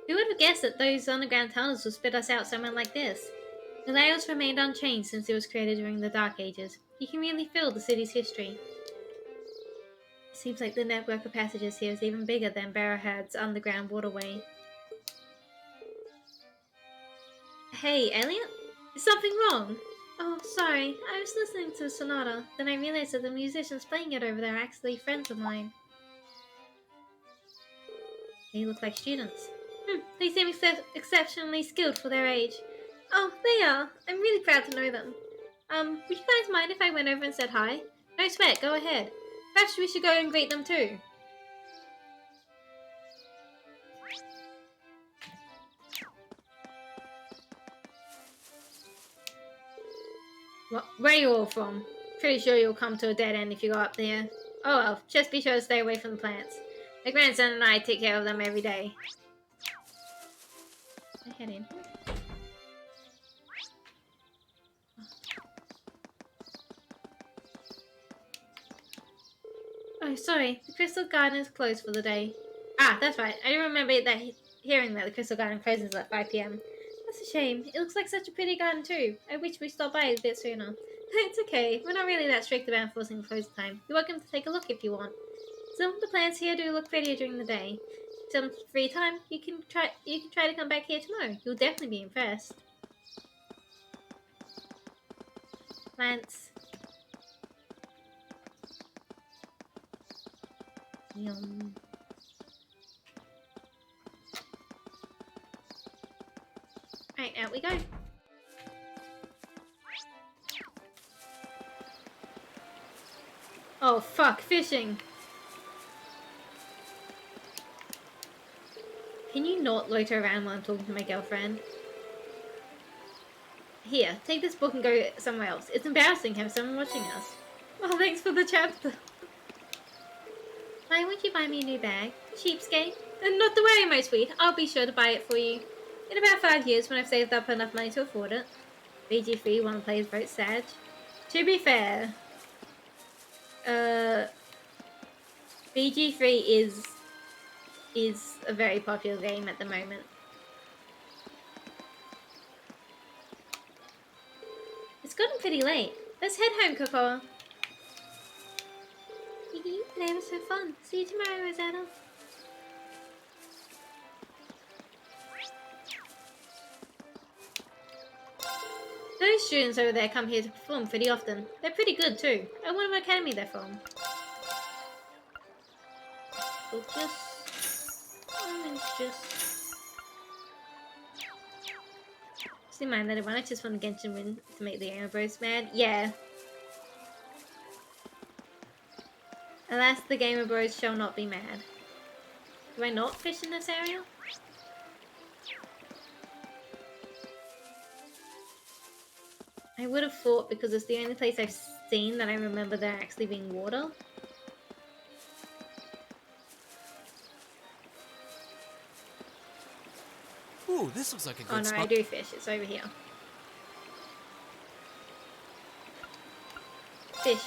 A: Who would have guessed that those underground tunnels would spit us out somewhere like this? The layouts remained unchanged since it was created during the Dark Ages. You can really feel the city's history. It seems like the network of passages here is even bigger than Barrowhead's underground waterway. Hey, Elliot? Is something wrong? Oh, sorry. I was listening to a sonata. Then I realized that the musicians playing it over there are actually friends of mine. They look like students. They seem exceptionally skilled for their age. Oh, they are. I'm really proud to know them. Would you guys mind if I went over and said hi? No sweat, go ahead. Perhaps we should go and greet them too. Where are you all from? Pretty sure you'll come to a dead end if you go up there. Oh well, just be sure to stay away from the plants. My grandson and I take care of them every day. I head in. Oh, sorry. The Crystal Garden is closed for the day. Ah, that's right. I remember that hearing that the Crystal Garden closes at 5 p.m. That's a shame. It looks like such a pretty garden too. I wish we stopped by a bit sooner. It's okay. We're not really that strict about enforcing close time. You're welcome to take a look if you want. Some of the plants here do look prettier during the day. Some free time, you can try to come back here tomorrow. You'll definitely be impressed. Plants. Yum. Right, out we go. Oh fuck, fishing. Can you not loiter around while I'm talking to my girlfriend? Here, take this book and go somewhere else. It's embarrassing to have someone watching us. Well, thanks for the chapter. Why won't you buy me a new bag? Cheapskate. And not to worry, my sweet. I'll be sure to buy it for you. In about 5 years, when I've saved up enough money to afford it. BG3 wanna play his vote Sag. To be fair, BG3 is a very popular game at the moment. It's gotten pretty late. Let's head home, Coco. Today was so fun. See you tomorrow, Rosetta. Those students over there come here to perform pretty often. They're pretty good too. I wonder what academy they're from. Orange juice. See my that one. I just want to Genshin win to make the Gamer Bros mad. Yeah. Alas, the Gamer Bros shall not be mad. Do I not fish in this area? I would have thought because it's the only place I've seen that I remember there actually being water.
D: Ooh, this looks like a good spot.
A: Oh no, I do fish. It's over here. Fish.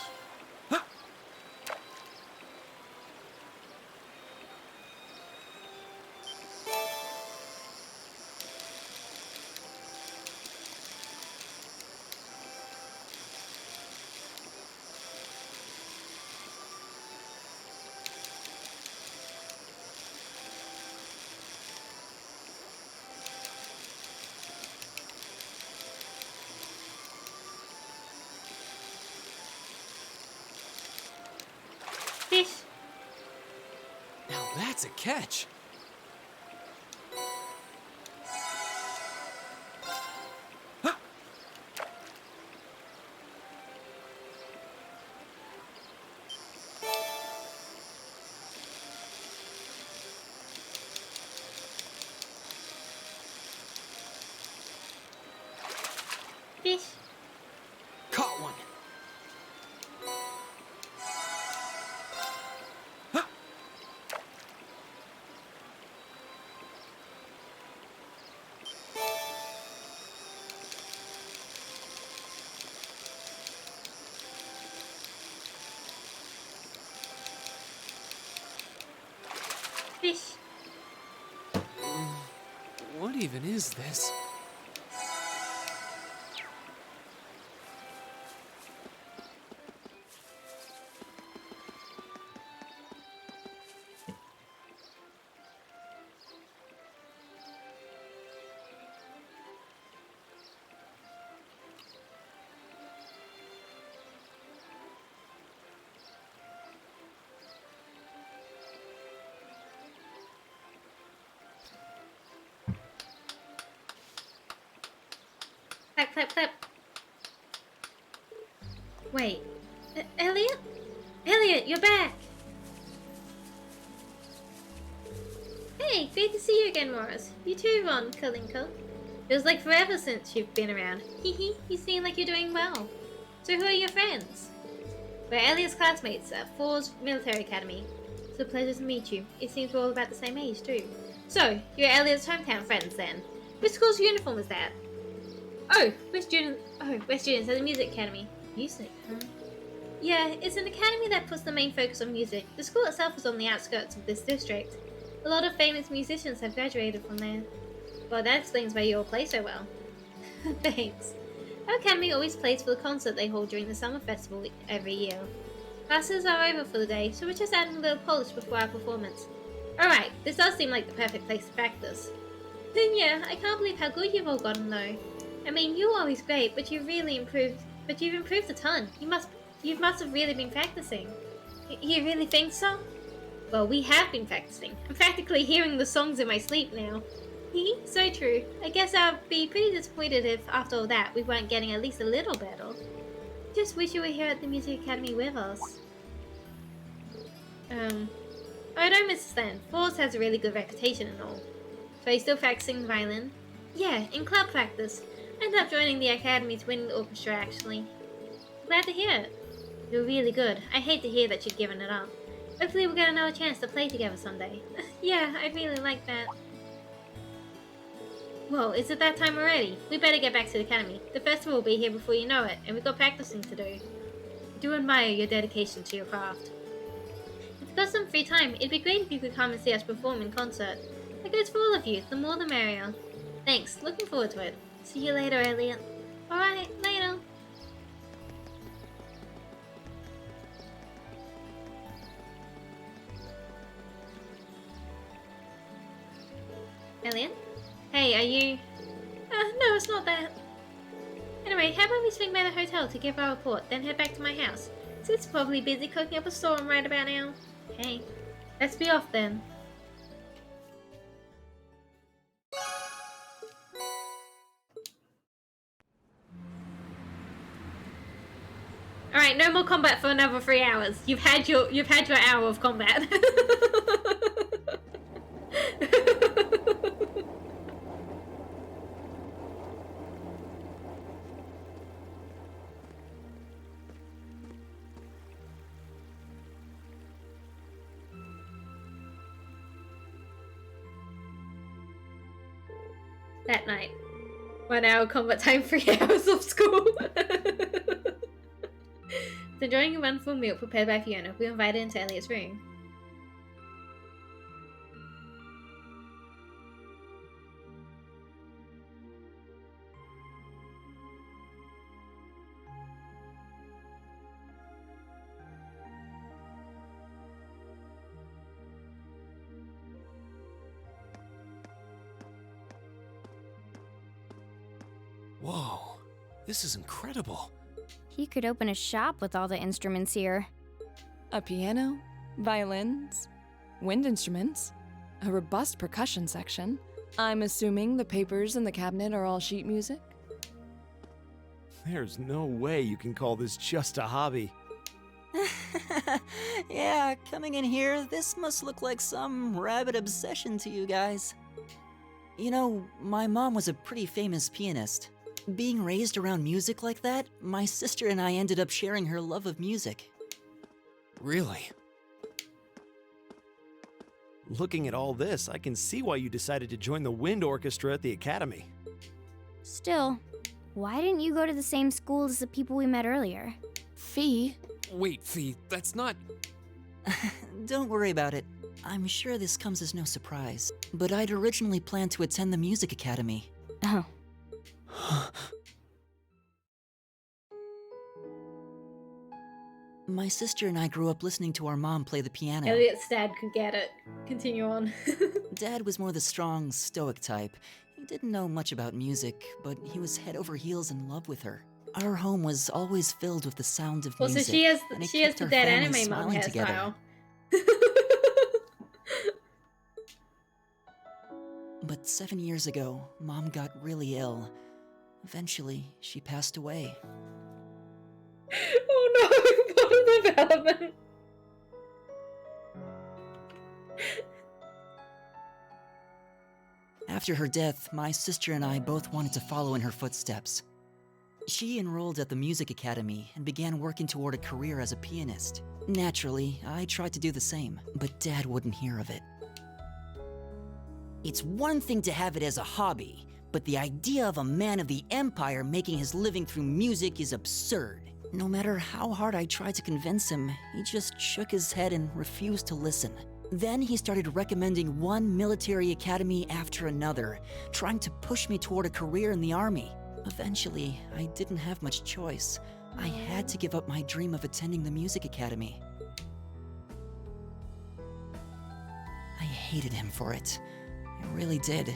A: Fish.
D: Now that's a catch.
A: Fish.
D: Caught one.
A: Fish.
D: What even is this?
A: Clap, clap, clap. You too, Ron Kalinko. Feels like forever since you've been around. Hehe, you seem like you're doing well. So who are your friends? We're Elliot's classmates at Ford's Military Academy. It's a pleasure to meet you. It seems we're all about the same age, too. So, you're Elliot's hometown friends, then. Which school's uniform is that? Oh, we're students at the Music Academy. Music, huh? Yeah, it's an academy that puts the main focus on music. The school itself is on the outskirts of this district. A lot of famous musicians have graduated from there. Well, that explains why you all play so well. Thanks. Our academy always plays for the concert they hold during the summer festival every year. Classes are over for the day, so we're just adding a little polish before our performance. Alright, this does seem like the perfect place to practice. Then yeah, I can't believe how good you've all gotten though. I mean, you're always great, but you've improved a ton. You must have really been practicing. You really think so? Well, we have been practicing. I'm practically hearing the songs in my sleep now. So true. I guess I'd be pretty disappointed if, after all that, we weren't getting at least a little better. Just wish you were here at the Music Academy with us. I don't understand. Falls has a really good reputation and all. So are you still practicing the violin? Yeah, in club practice. I ended up joining the Academy's wind orchestra, actually. Glad to hear it. You're really good. I hate to hear that you've given it up. Hopefully we'll get another chance to play together someday. Yeah, I'd really like that. Whoa, is it that time already? We better get back to the academy. The festival will be here before you know it, and we've got practicing to do. I do admire your dedication to your craft. If you've got some free time, it'd be great if you could come and see us perform in concert. That goes for all of you, the more the merrier. Thanks, looking forward to it. See you later, Elliot. Alright, later. Elliot? Hey, are you... no, it's not that. Anyway, how about we swing by the hotel to give our report, then head back to my house? Sid's probably busy cooking up a storm right about now. Okay, let's be off then. Alright, no more combat for another 3 hours. You've had your hour of combat. That night. 1 hour combat time, 3 hours of school. Enjoying a wonderful meal prepared by Fiona, we were invited into Elliot's room.
D: Whoa, this is incredible.
C: He could open a shop with all the instruments here.
F: A piano, violins, wind instruments, a robust percussion section. I'm assuming the papers in the cabinet are all sheet music?
E: There's no way you can call this just a hobby.
B: Yeah, coming in here, this must look like some rabid obsession to you guys. You know, my mom was a pretty famous pianist. Being raised around music like that, my sister and I ended up sharing her love of music.
D: Really?
E: Looking at all this, I can see why you decided to join the wind orchestra at the academy.
C: Still, why didn't you go to the same school as the people we met earlier?
F: Fee?
D: Wait, Fee, that's not...
B: Don't worry about it. I'm sure this comes as no surprise. But I'd originally planned to attend the music academy.
C: Oh.
B: My sister and I grew up listening to our mom play the piano.
A: Elliot's dad could get it. Continue on.
B: Dad was more the strong, stoic type. He didn't know much about music, but he was head over heels in love with her. Our home was always filled with the sound of music.
A: So she has
B: and it
A: the
B: kept our
A: dead
B: family
A: anime mom
B: smiling together.
A: hairstyle.
B: But 7 years ago, Mom got really ill. Eventually, she passed away.
A: Oh no, what a development.
B: After her death, my sister and I both wanted to follow in her footsteps. She enrolled at the music academy and began working toward a career as a pianist. Naturally, I tried to do the same, but Dad wouldn't hear of it. It's one thing to have it as a hobby, but the idea of a man of the Empire making his living through music is absurd. No matter how hard I tried to convince him, he just shook his head and refused to listen. Then he started recommending one military academy after another, trying to push me toward a career in the army. Eventually, I didn't have much choice. I had to give up my dream of attending the music academy. I hated him for it. I really did.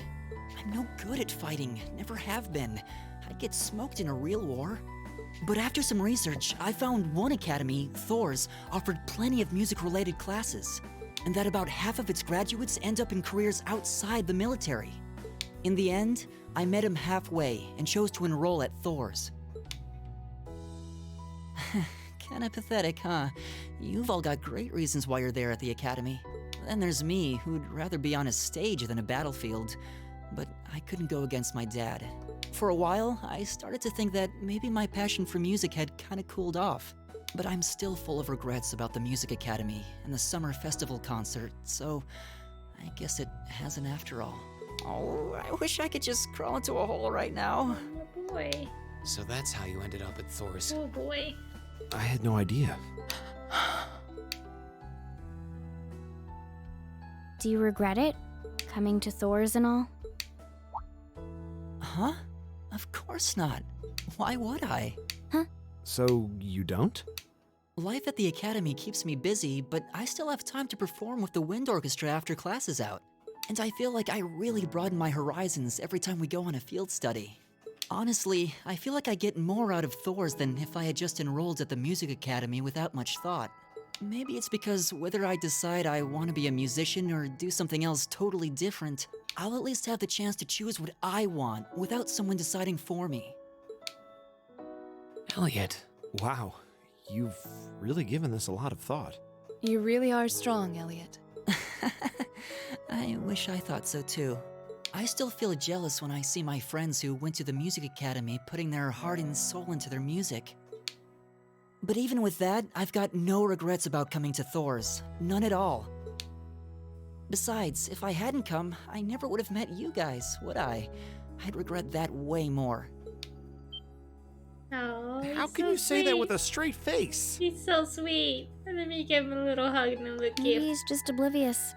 B: I'm no good at fighting, never have been. I'd get smoked in a real war. But after some research, I found one academy, Thor's, offered plenty of music-related classes, and that about half of its graduates end up in careers outside the military. In the end, I met him halfway and chose to enroll at Thor's. Kinda pathetic, huh? You've all got great reasons why you're there at the academy. Then there's me, who'd rather be on a stage than a battlefield. But I couldn't go against my dad. For a while, I started to think that maybe my passion for music had kinda cooled off. But I'm still full of regrets about the music academy and the summer festival concert, so I guess it hasn't after all. Oh, I wish I could just crawl into a hole right now.
A: Oh boy.
D: So that's how you ended up at Thor's.
A: Oh boy.
E: I had no idea.
C: Do you regret it? Coming to Thor's and all?
B: Huh? Of course not. Why would I?
E: So you don't?
B: Life at the academy keeps me busy, but I still have time to perform with the wind orchestra after class is out. And I feel like I really broaden my horizons every time we go on a field study. Honestly, I feel like I get more out of Thor's than if I had just enrolled at the music academy without much thought. Maybe it's because whether I decide I want to be a musician or do something else totally different, I'll at least have the chance to choose what I want without someone deciding for me.
D: Elliot.
E: Wow, you've really given this a lot of thought.
F: You really are strong, Elliot.
B: I wish I thought so too. I still feel jealous when I see my friends who went to the music academy putting their heart and soul into their music. But even with that, I've got no regrets about coming to Thor's. None at all. Besides, if I hadn't come, I never would have met you guys, would I? I'd regret that way more.
A: Oh,
E: How can you say that with a straight face?
A: He's so sweet. And then you give him a little hug and a little
C: Maybe
A: gift.
C: he's just oblivious.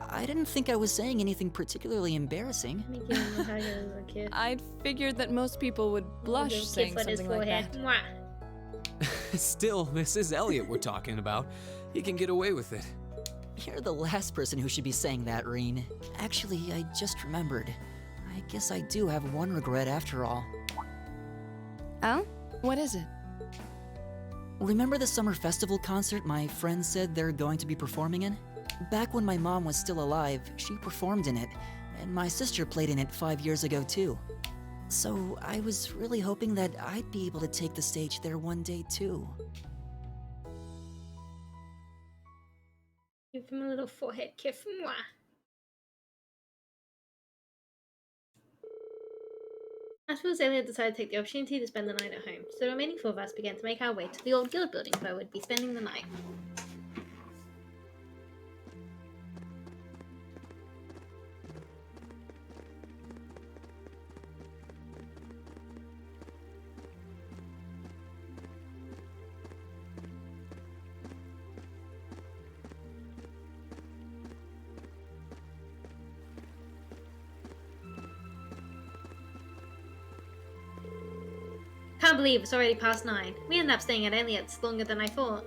B: I didn't think I was saying anything particularly embarrassing.
A: Let me give him a hug and a little kiss.
F: I'd figured that most people would blush
A: Little
F: saying
A: kiss on his
F: something like
A: forehead.
F: that.
A: Mwah.
D: Still, this is Elliot we're talking about. He can get away with it.
B: You're the last person who should be saying that, Reen. Actually, I just remembered. I guess I do have one regret after all.
C: Oh?
F: What is it?
B: Remember the summer festival concert my friends said they're going to be performing in? Back when my mom was still alive, she performed in it, and my sister played in it 5 years ago too. So I was really hoping that I'd be able to take the stage there one day too.
A: Give him a little forehead kiss. Mwah. Afterwards, Elliot decided to take the opportunity to spend the night at home, so the remaining four of us began to make our way to the old guild building where we'd be spending the night. Can't believe it's already past 9. We ended up staying at Elliot's longer than I thought.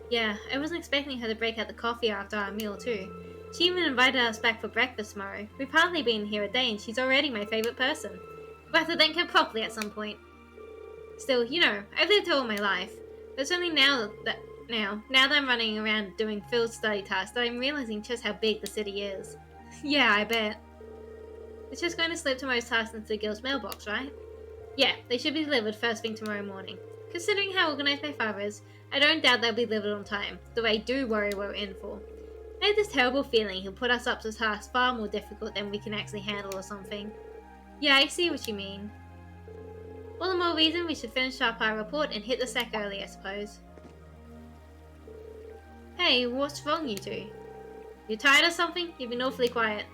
A: Yeah, I wasn't expecting her to break out the coffee after our meal too. She even invited us back for breakfast tomorrow. We've hardly been here a day and she's already my favourite person. We'll have to thank her properly at some point. Still, you know, I've lived all my life. But it's only now that I'm running around doing field study tasks that I'm realising just how big the city is. Yeah, I bet. It's just going to slip tomorrow's tasks into the guild's mailbox, right? Yeah, they should be delivered first thing tomorrow morning. Considering how organised my father is, I don't doubt they'll be delivered on time, though I do worry what we're in for. I have this terrible feeling he'll put us up to tasks far more difficult than we can actually handle or something. Yeah, I see what you mean. All the more reason we should finish up our report and hit the sack early, I suppose. Hey, what's wrong, you two? You tired or something? You've been awfully quiet.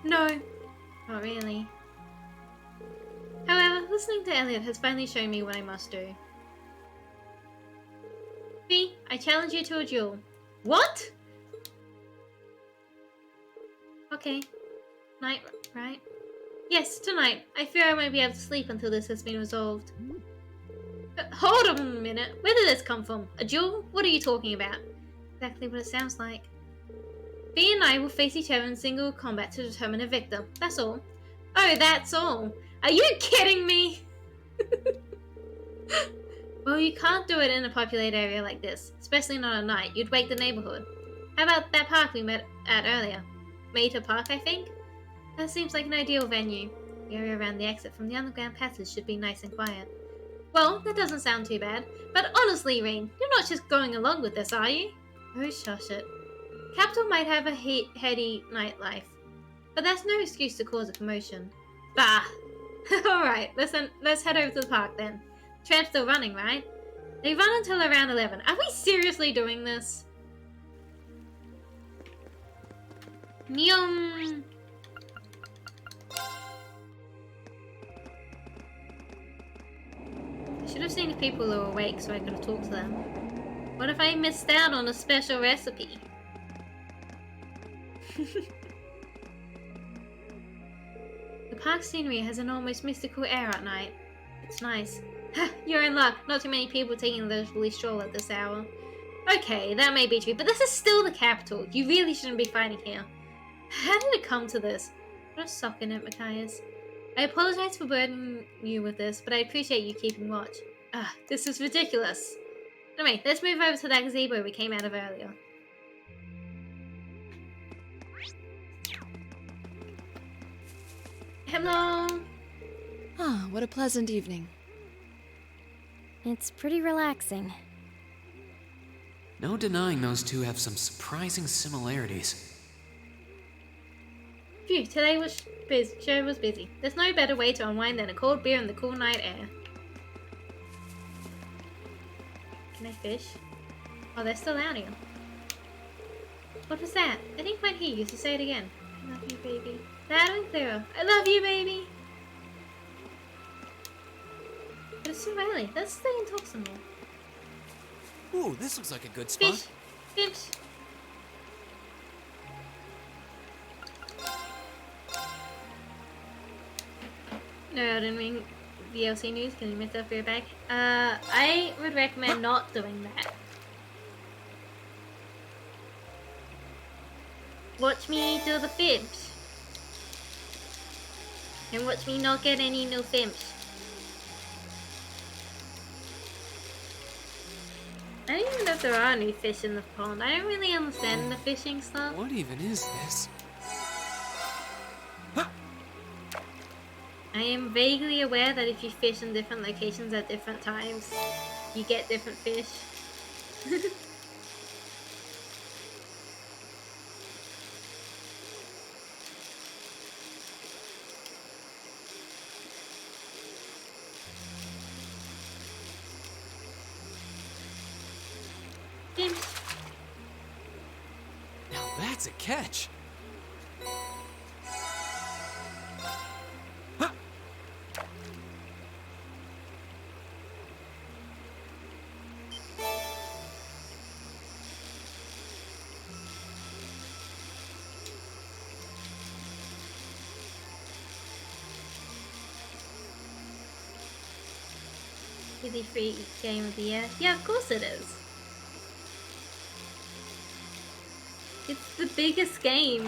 A: No, not really. However, listening to Elliot has finally shown me what I must do. V, I challenge you to a duel. What? Okay. Night, right? Yes, tonight. I fear I won't be able to sleep until this has been resolved. Hold on a minute. Where did this come from? A duel? What are you talking about? Exactly what it sounds like. V and I will face each other in single combat to determine a victor. That's all. Oh, that's all. Are you kidding me? Well, you can't do it in a populated area like this, especially not at night. You'd wake the neighborhood. How about that park we met at earlier? Mater Park, I think? That seems like an ideal venue. The area around the exit from the underground passage should be nice and quiet. Well, that doesn't sound too bad. But honestly, Rain, you're not just going along with this, are you? Oh, shush it. Capital might have a heady nightlife, but that's no excuse to cause a commotion. Bah! Alright, let's head over to the park then. Tram's still running, right? They run until around 11. Are we seriously doing this? Neom! I should have seen if people were awake so I could have talked to them. What if I missed out on a special recipe? The park scenery has an almost mystical air at night. It's nice. You're in luck. Not too many people taking a leisurely stroll at this hour. Okay, that may be true, but this is still the capital. You really shouldn't be fighting here. How did it come to this? Put a sock in it, Matthias. I apologize for burdening you with this, but I appreciate you keeping watch. This is ridiculous. Anyway, let's move over to that gazebo we came out of earlier. Hello!
F: Ah, what a pleasant evening.
C: It's pretty relaxing.
D: No denying those two have some surprising similarities.
A: Phew, today was busy. Show was busy. There's no better way to unwind than a cold beer in the cool night air. Can I fish? Oh, they're still out here. What was that? I didn't quite hear you, so say it again. I love you, baby. Loud and clear. I love you, baby! But it's too early. Let's stay and talk some more.
D: Ooh, this looks like a good spot.
A: Fish! Fish! No, I didn't mean VLC news. Can you myself be back? I would recommend not doing that. Watch me do the fibs. And watch me not get any new fibs. I don't even know if there are any fish in the pond. I don't really understand the fishing stuff.
D: What even is this?
A: I am vaguely aware that if you fish in different locations at different times, you get different fish.
D: Now that's a catch.
A: Really free game of the year. Yeah, of course it is. It's the biggest game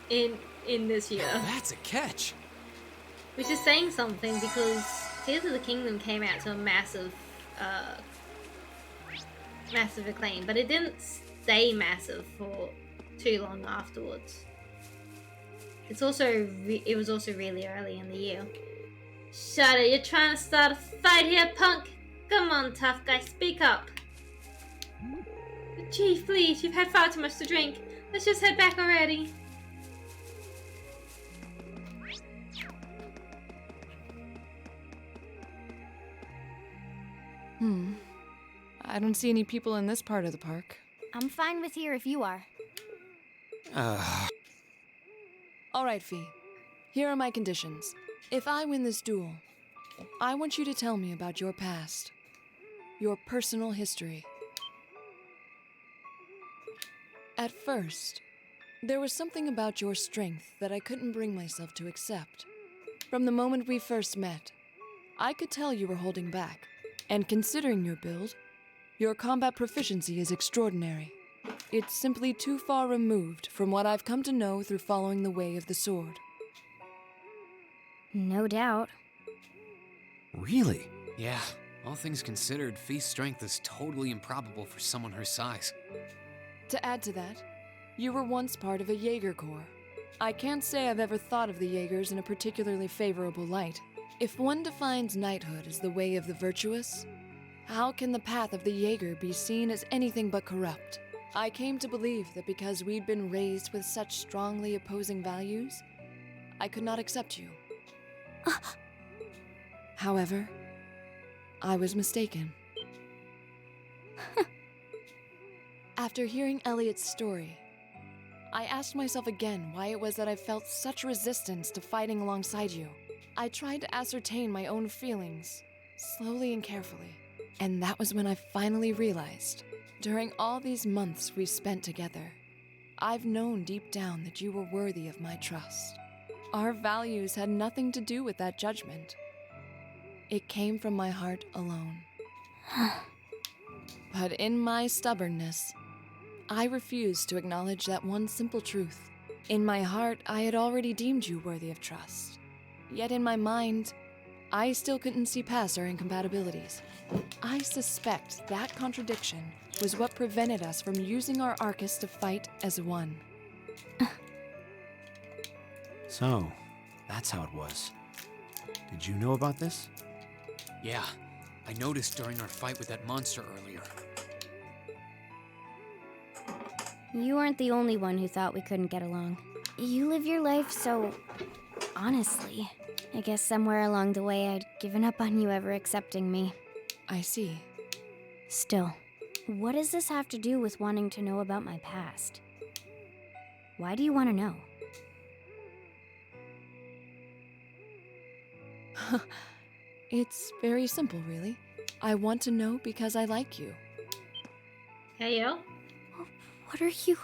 A: in this year.
D: That's a catch.
A: Which is saying something because Tears of the Kingdom came out to a massive acclaim, but it didn't stay massive for too long afterwards. It was also really early in the year. Shut it, you're trying to start a fight here, punk! Come on, tough guy, speak up! You're Chief, please, you've had far too much to drink. Let's just head back already.
F: I don't see any people in this part of the park.
C: I'm fine with here if you are.
F: All right, Fee. Here are my conditions. If I win this duel, I want you to tell me about your past. Your personal history. At first, there was something about your strength that I couldn't bring myself to accept. From the moment we first met, I could tell you were holding back. And considering your build, your combat proficiency is extraordinary. It's simply too far removed from what I've come to know through following the way of the sword.
C: No doubt.
E: Really?
D: Yeah, all things considered, Fee's strength is totally improbable for someone her size.
F: To add to that, you were once part of a Jaeger Corps. I can't say I've ever thought of the Jaegers in a particularly favorable light. If one defines knighthood as the way of the virtuous, how can the path of the Jaeger be seen as anything but corrupt? I came to believe that because we'd been raised with such strongly opposing values, I could not accept you. However, I was mistaken. After hearing Elliot's story, I asked myself again why it was that I felt such resistance to fighting alongside you. I tried to ascertain my own feelings, slowly and carefully. And that was when I finally realized, during all these months we spent together, I've known deep down that you were worthy of my trust. Our values had nothing to do with that judgment. It came from my heart alone. But in my stubbornness, I refused to acknowledge that one simple truth. In my heart, I had already deemed you worthy of trust. Yet in my mind, I still couldn't see past our incompatibilities. I suspect that contradiction was what prevented us from using our Arcus to fight as one.
E: So, that's how it was. Did you know about this?
D: Yeah, I noticed during our fight with that monster earlier.
C: You weren't the only one who thought we couldn't get along. You live your life so honestly. I guess somewhere along the way I'd given up on you ever accepting me.
F: I see.
C: Still, what does this have to do with wanting to know about my past? Why do you want to know?
F: It's very simple, really. I want to know because I like you.
A: Hey, yo.
C: What are you?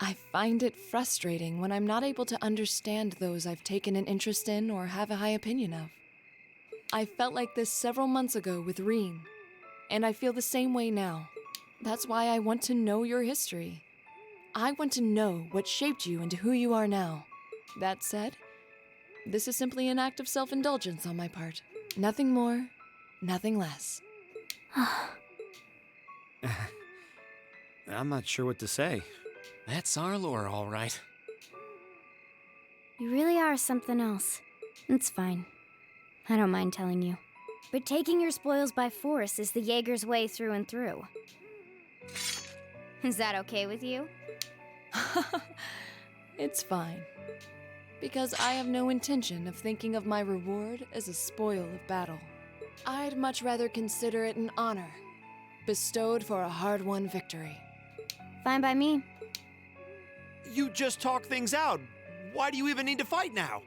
F: I find it frustrating when I'm not able to understand those I've taken an interest in or have a high opinion of. I felt like this several months ago with Reen, and I feel the same way now. That's why I want to know your history. I want to know what shaped you into who you are now. That said, this is simply an act of self-indulgence on my part. Nothing more, nothing less.
E: I'm not sure what to say.
D: That's our lore, all right.
C: You really are something else. It's fine. I don't mind telling you. But taking your spoils by force is the Jaeger's way through and through. Is that okay with you?
F: It's fine. Because I have no intention of thinking of my reward as a spoil of battle. I'd much rather consider it an honor, bestowed for a hard-won victory.
C: Fine by me.
E: You just talk things out. Why do you even need to fight now?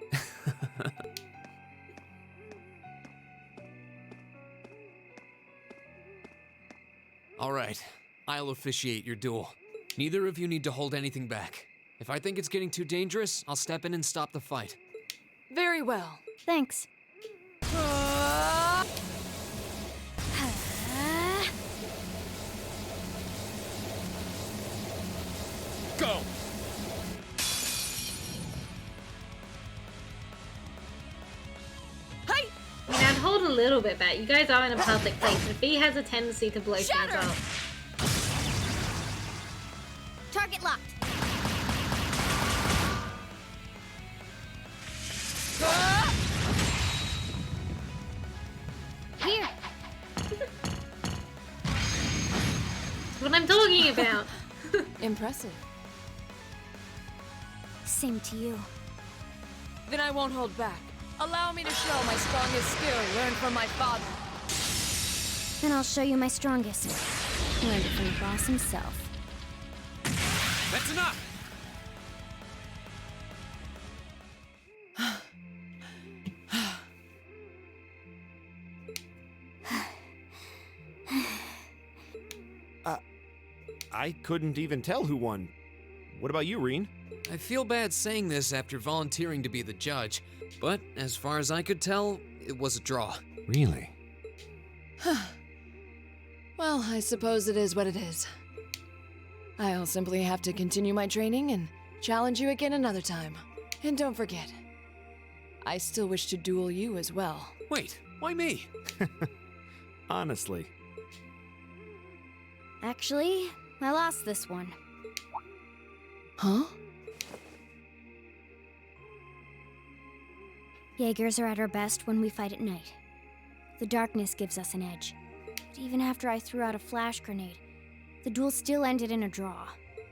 D: All right, I'll officiate your duel. Neither of you need to hold anything back. If I think it's getting too dangerous, I'll step in and stop the fight.
F: Very well.
C: Thanks.
L: Go!
A: I mean, I'd hold a little bit back. You guys are in a public place, and Fee has a tendency to blow things up.
C: Target locked. Here.
A: What I'm talking about?
F: Impressive.
C: Same to you.
F: Then I won't hold back. Allow me to show my strongest skill learned from my father.
C: Then I'll show you my strongest. Learned it from the boss himself.
D: That's enough!
E: I couldn't even tell who won. What about you, Reen?
D: I feel bad saying this after volunteering to be the judge, but as far as I could tell, it was a draw.
E: Really?
F: Well, I suppose it is what it is. I'll simply have to continue my training and challenge you again another time. And don't forget, I still wish to duel you as well.
D: Wait, why me?
E: Honestly.
C: Actually, I lost this one.
F: Huh?
C: Jaegers are at our best when we fight at night. The darkness gives us an edge. But even after I threw out a flash grenade, the duel still ended in a draw.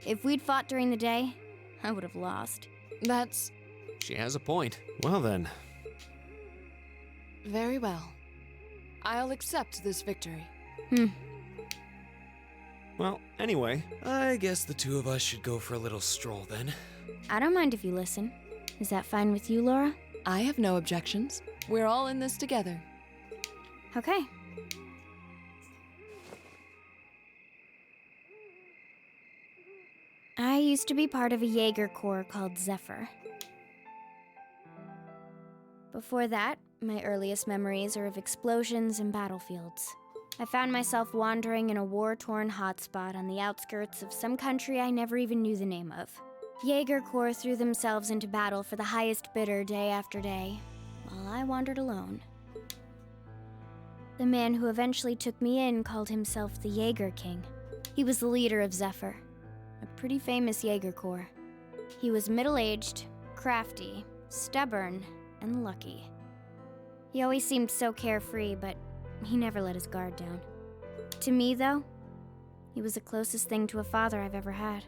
C: If we'd fought during the day, I would have lost.
F: That's
D: She has a point.
E: Well then.
F: very well. I'll accept this victory.
E: Well, anyway.
D: I guess the two of us should go for a little stroll then.
C: I don't mind if you listen. Is that fine with you, Laura?
F: I have no objections. We're all in this together.
C: Okay. I used to be part of a Jaeger Corps called Zephyr. Before that, my earliest memories are of explosions and battlefields. I found myself wandering in a war-torn hotspot on the outskirts of some country I never even knew the name of. Jaeger Corps threw themselves into battle for the highest bidder day after day, while I wandered alone. The man who eventually took me in called himself the Jaeger King. He was the leader of Zephyr, a pretty famous Jaeger Corps. He was middle-aged, crafty, stubborn, and lucky. He always seemed so carefree, but he never let his guard down. To me, though, he was the closest thing to a father I've ever had.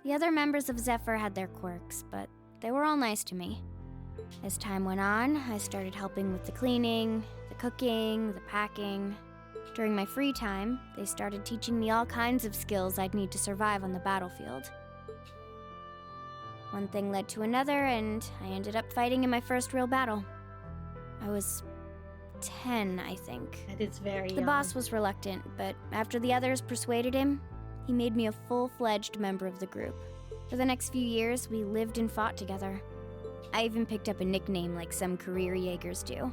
C: The other members of Zephyr had their quirks, but they were all nice to me. As time went on, I started helping with the cleaning, the cooking, the packing. During my free time, they started teaching me all kinds of skills I'd need to survive on the battlefield. One thing led to another, and I ended up fighting in my first real battle. I was 10, I think.
A: That is very
C: The
A: young.
C: boss was reluctant, but after the others persuaded him, he made me a full-fledged member of the group. For the next few years, we lived and fought together. I even picked up a nickname like some career Jaegers do.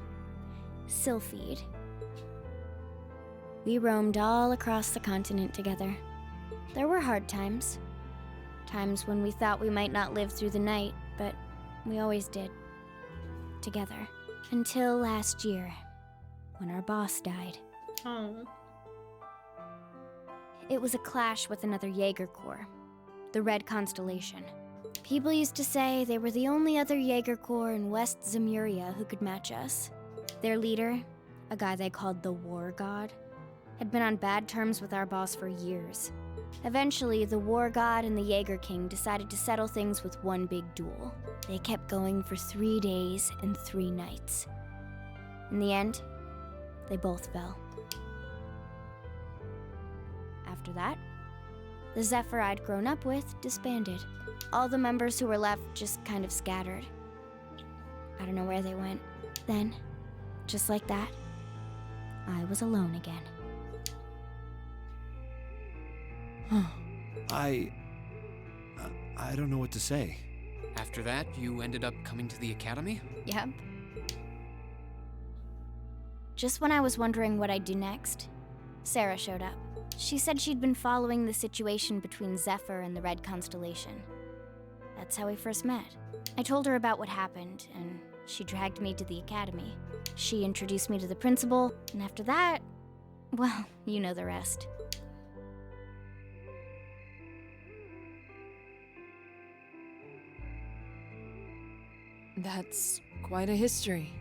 C: Sylphide. We roamed all across the continent together. There were hard times. Times when we thought we might not live through the night, but we always did. Together. Until last year, when our boss died.
A: Oh.
C: It was a clash with another Jaeger Corps, the Red Constellation. People used to say they were the only other Jaeger Corps in West Zemuria who could match us. Their leader, a guy they called the War God, had been on bad terms with our boss for years. Eventually, the War God and the Jaeger King decided to settle things with one big duel. They kept going for 3 days and 3 nights. In the end, they both fell. After that, the Zephyr I'd grown up with disbanded. All the members who were left just kind of scattered. I don't know where they went. Then, just like that, I was alone again.
E: I don't know what to say.
D: After that, you ended up coming to the academy?
C: Yep. Just when I was wondering what I'd do next, Sarah showed up. She said she'd been following the situation between Zephyr and the Red Constellation. That's how we first met. I told her about what happened, and she dragged me to the academy. She introduced me to the principal, and after that, well, you know the rest.
F: That's quite a history.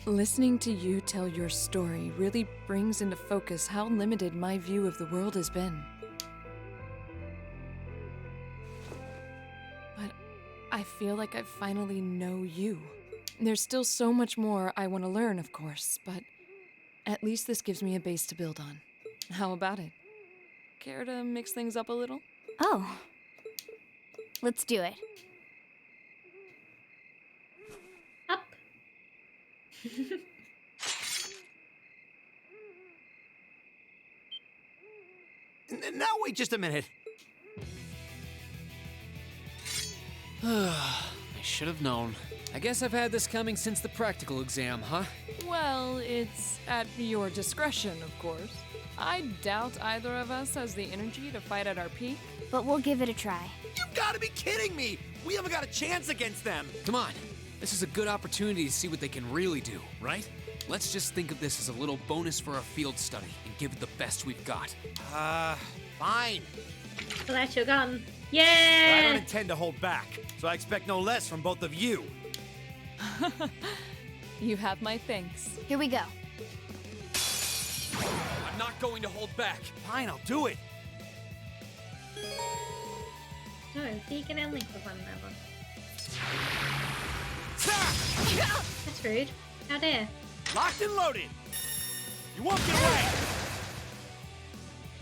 F: Listening to you tell your story really brings into focus how limited my view of the world has been. But I feel like I finally know you. There's still so much more I want to learn, of course, but at least this gives me a base to build on. How about it? Care to mix things up a little?
C: Oh. Let's do it.
A: Up.
E: Now wait just a minute.
D: I should have known. I guess I've had this coming since the practical exam, huh?
F: Well, it's at your discretion, of course. I doubt either of us has the energy to fight at our peak.
C: But we'll give it a try.
E: You've got to be kidding me! We haven't got a chance against them!
D: Come on. This is a good opportunity to see what they can really do, right? Let's just think of this as a little bonus for our field study and give it the best we've got.
E: Fine.
A: Flash your gun.
E: I
A: Yeah!
E: don't intend to hold back, so I expect no less from both of you.
F: You have my thanks.
C: Here we go.
D: I'm not going to hold back.
E: Fine, I'll do it.
A: No, Deacon and Link with one another. That's rude. How dare.
E: Locked and loaded. You won't get away.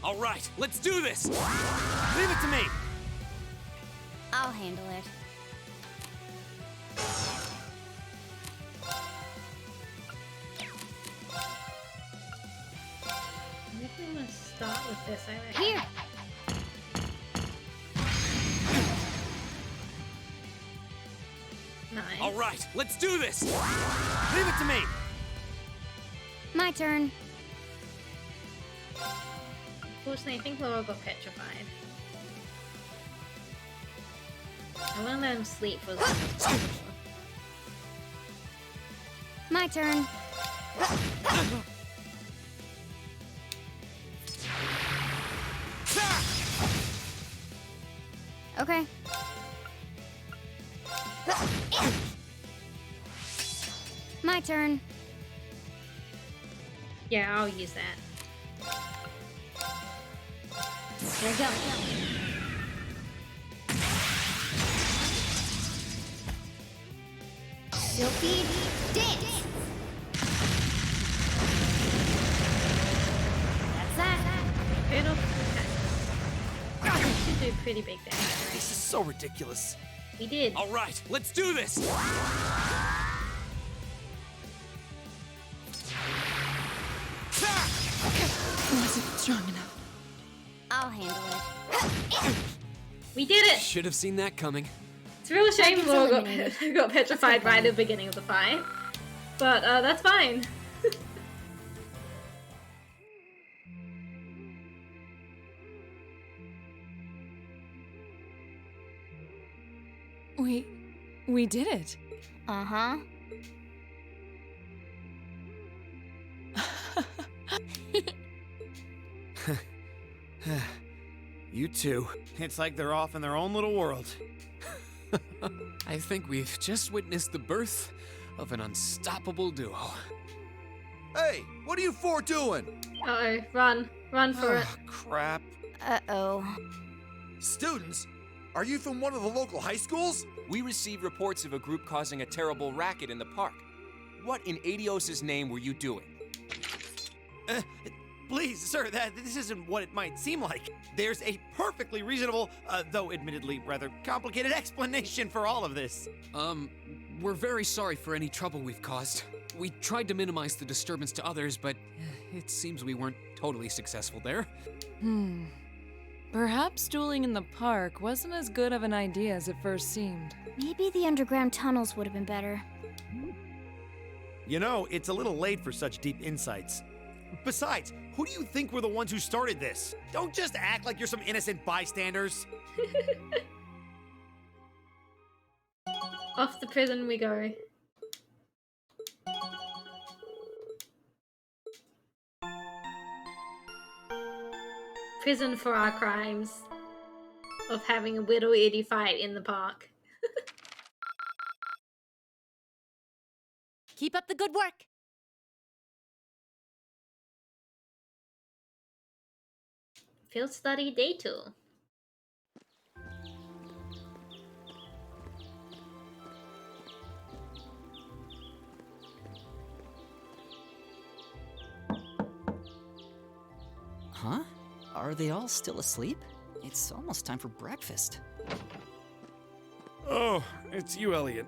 D: All right, let's do this.
E: Leave it to me.
C: I'll handle it.
A: I think we must start with this, I reckon.
C: Here!
A: Nice.
D: All right, let's do this.
E: Leave it to me.
C: My turn.
A: Unfortunately, I think Laura got petrified. I want to let him sleep for as long as possible.
C: My turn. Okay. My turn.
A: Yeah, I'll use that. There you go.
C: Silky dance. That's that.
A: Good off. Okay. Should do pretty big damage.
E: This is so ridiculous.
A: We did.
D: All right, let's do this.
F: Wasn't strong enough.
C: I'll handle it.
A: We did it!
D: Should have seen that coming.
A: It's a real shame
C: It's
A: Laura
C: eliminated.
A: got petrified right at the beginning of the fight. But that's fine.
F: We did it.
C: Uh-huh.
E: You two. It's like they're off in their own little world.
D: I think we've just witnessed the birth of an unstoppable duo.
M: Hey, what are you four doing?
A: Uh-oh, run. Run for it.
E: Crap.
C: Uh-oh.
M: Students, are you from one of the local high schools?
N: We received reports of a group causing a terrible racket in the park. What in Adios' name were you doing?
E: Please, sir, this isn't what it might seem like. There's a perfectly reasonable, though admittedly rather complicated explanation for all of this.
D: We're very sorry for any trouble we've caused. We tried to minimize the disturbance to others, but it seems we weren't totally successful there.
F: Perhaps dueling in the park wasn't as good of an idea as it first seemed.
C: Maybe the underground tunnels would have been better.
E: You know, it's a little late for such deep insights. Besides, who do you think were the ones who started this? Don't just act like you're some innocent bystanders.
A: Off to prison we go. Prison for our crimes of having a little itty fight in the park.
G: Keep up the good work.
A: Field study day 2.
B: Huh? Are they all still asleep? It's almost time for breakfast.
L: Oh, it's you, Elliot.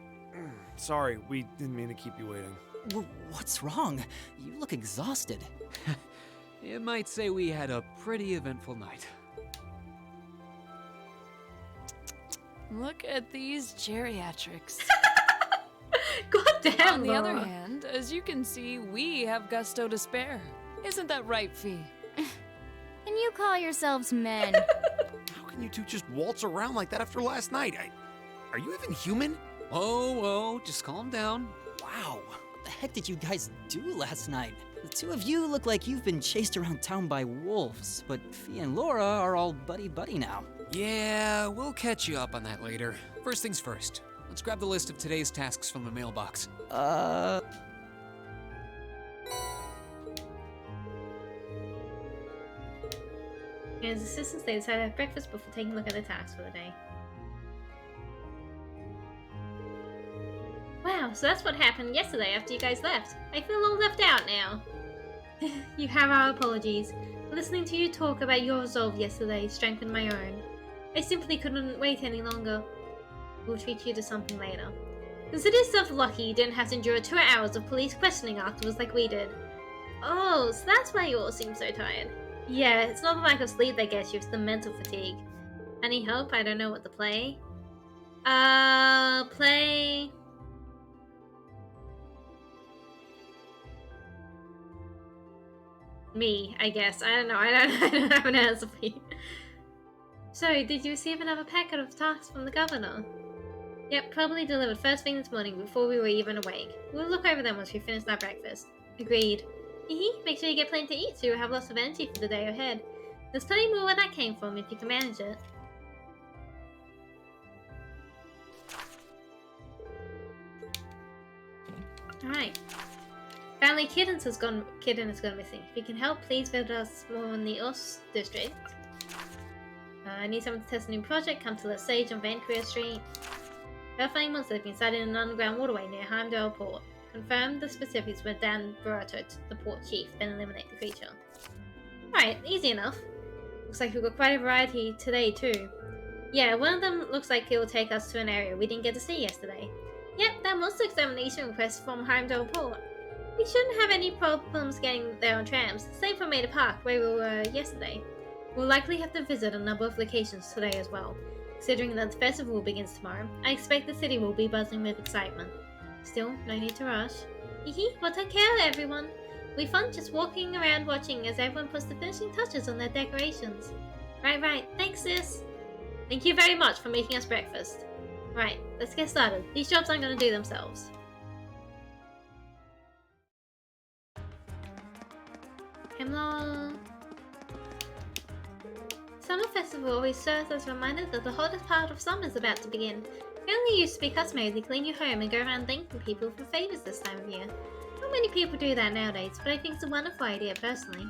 L: Sorry, we didn't mean to keep you waiting.
B: What's wrong? You look exhausted.
D: You might say we had a pretty eventful night.
F: Look at these geriatrics.
A: God damn,
F: On the other
A: Laura.
F: hand, as you can see, we have gusto to spare. Isn't that right, Fee?
C: Can you call yourselves men?
E: How can you two just waltz around like that after last night? Are you even human?
D: Oh, just calm down.
B: Wow, what the heck did you guys do last night? The two of you look like you've been chased around town by wolves, but Fee and Laura are all buddy-buddy now.
D: Yeah, we'll catch you up on that later. First things first, let's grab the list of today's tasks from the mailbox.
A: His assistants, they decided to have breakfast before taking a look at the tasks for the day. Wow, so that's what happened yesterday after you guys left. I feel all left out now. You have our apologies. Listening to you talk about your resolve yesterday strengthened my own. I simply couldn't wait any longer. We'll treat you to something later. Consider yourself lucky you didn't have to endure 2 hours of police questioning afterwards like we did. Oh, so that's why you all seem so tired. Yeah, it's not the lack of sleep that gets you, it's the mental fatigue. Any help? I don't know what to play. Play... me, I guess. I don't know. I don't have an answer for you. So, did you receive another packet of tasks from the governor? Yep, probably delivered first thing this morning before we were even awake. We'll look over them once we finish our breakfast. Agreed. Make sure you get plenty to eat so you'll have lots of energy for the day ahead. There's plenty more where that came from if you can manage it. Alright. Family Kittens has gone missing. If you can help, please visit us more in the Ost district. I need someone to test a new project. Come to the Sage on Vancouver Street. Verifying monster have been sighted in an underground waterway near Heimdall Port. Confirm the specifics with Dan Burato, the port chief, then eliminate the creature. Alright, easy enough. Looks like we've got quite a variety today too. Yeah, one of them looks like it will take us to an area we didn't get to see yesterday. Yep, that monster examination request from Heimdall Port. We shouldn't have any problems getting there on trams. Same for Maida Park, where we were yesterday. We'll likely have to visit a number of locations today as well. Considering that the festival begins tomorrow, I expect the city will be buzzing with excitement. Still, no need to rush. We'll take care of everyone. It'll be fun just walking around watching as everyone puts the finishing touches on their decorations. Right. Thanks, sis. Thank you very much for making us breakfast. Right, let's get started. These jobs aren't going to do themselves. Hello. Summer Festival always serves as a reminder that the hottest part of summer is about to begin. It only used to be customary to clean your home and go around thanking people for favors this time of year. Not many people do that nowadays, but I think it's a wonderful idea personally.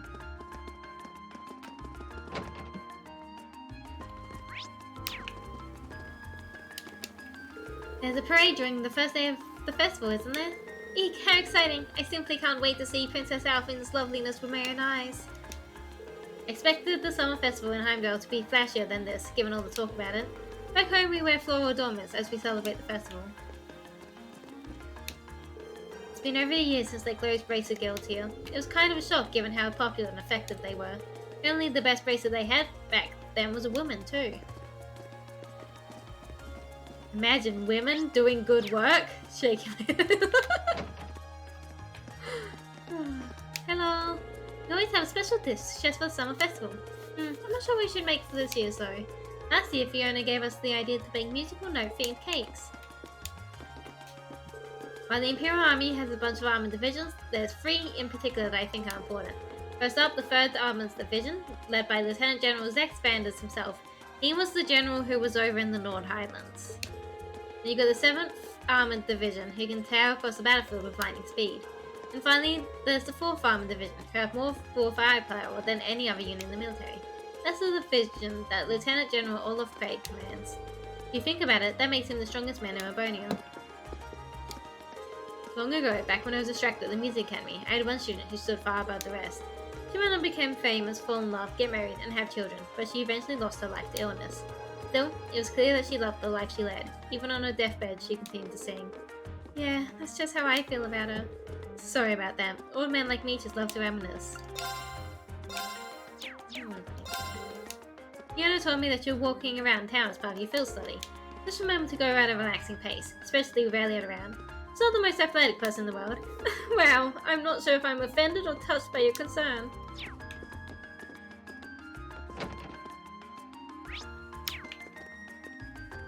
A: There's a parade during the first day of the festival, isn't there? Eek, how exciting! I simply can't wait to see Princess Alphine's loveliness with my own eyes. Expected the summer festival in Heimdall to be flashier than this, given all the talk about it. Back home we wear floral adornments as we celebrate the festival. It's been over a year since they closed Bracer Guild here. It was kind of a shock given how popular and effective they were. Only the best bracer they had back then was a woman too. Imagine women doing good work. Shaking. Hello. We always have a special dish just for the summer festival. I'm not sure what we should make for this year though. Last year Fiona gave us the idea to bake musical note-themed cakes. While the Imperial Army has a bunch of armored divisions, there's 3 in particular that I think are important. First up, the 3rd Armored Division, led by Lieutenant General Zex Vanders himself. He was the general who was over in the Nord Highlands. Then you got the 7th Armored Division, who can tear across the battlefield with lightning speed. And finally, there's the 4th Armored Division, who have more firepower than any other unit in the military. That's the division that Lieutenant General Olaf Craig commands. If you think about it, that makes him the strongest man in Urbonia. Long ago, back when I was instructor at the Music Academy, I had one student who stood far above the rest. She went on to become famous, fall in love, get married, and have children, but she eventually lost her life to illness. Still, it was clear that she loved the life she led. Even on her deathbed, she continued to sing. Yeah, that's just how I feel about her. Sorry about that. Old men like me just love to reminisce. Fiona told me that you're walking around town as part of your field study. Just remember to go at a relaxing pace, especially with Elliot around. He's not the most athletic person in the world. Well, I'm not sure if I'm offended or touched by your concern.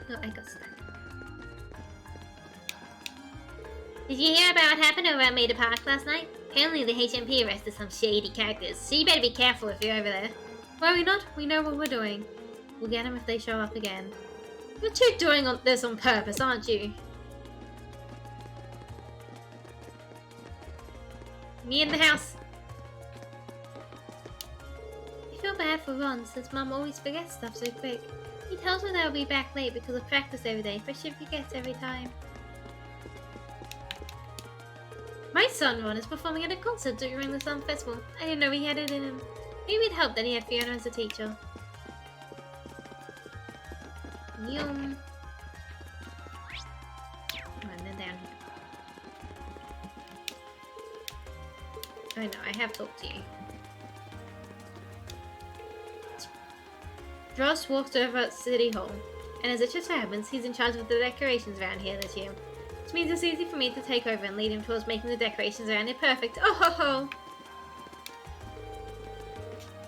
A: Oh, I got stuck. Did you hear about what happened over at Maida Park last night? Apparently the HMP arrested some shady characters, so you better be careful if you're over there. Worry not, we know what we're doing. We'll get them if they show up again. You're two doing this on purpose, aren't you? Me in the house. I feel bad for Ron since Mum always forgets stuff so quick. He tells her that I'll be back late because of practice every day, but she forgets every time. My son Ron is performing at a concert during the Summer Festival. I didn't know he had it in him. Maybe it helped that he had Fiona as a teacher. Yum. Come on, then down here. I know, I have talked to you. Dross walks over at City Hall, and as it just so happens, he's in charge of the decorations around here this year. Which means it's easy for me to take over and lead him towards making the decorations around it perfect. Oh ho ho!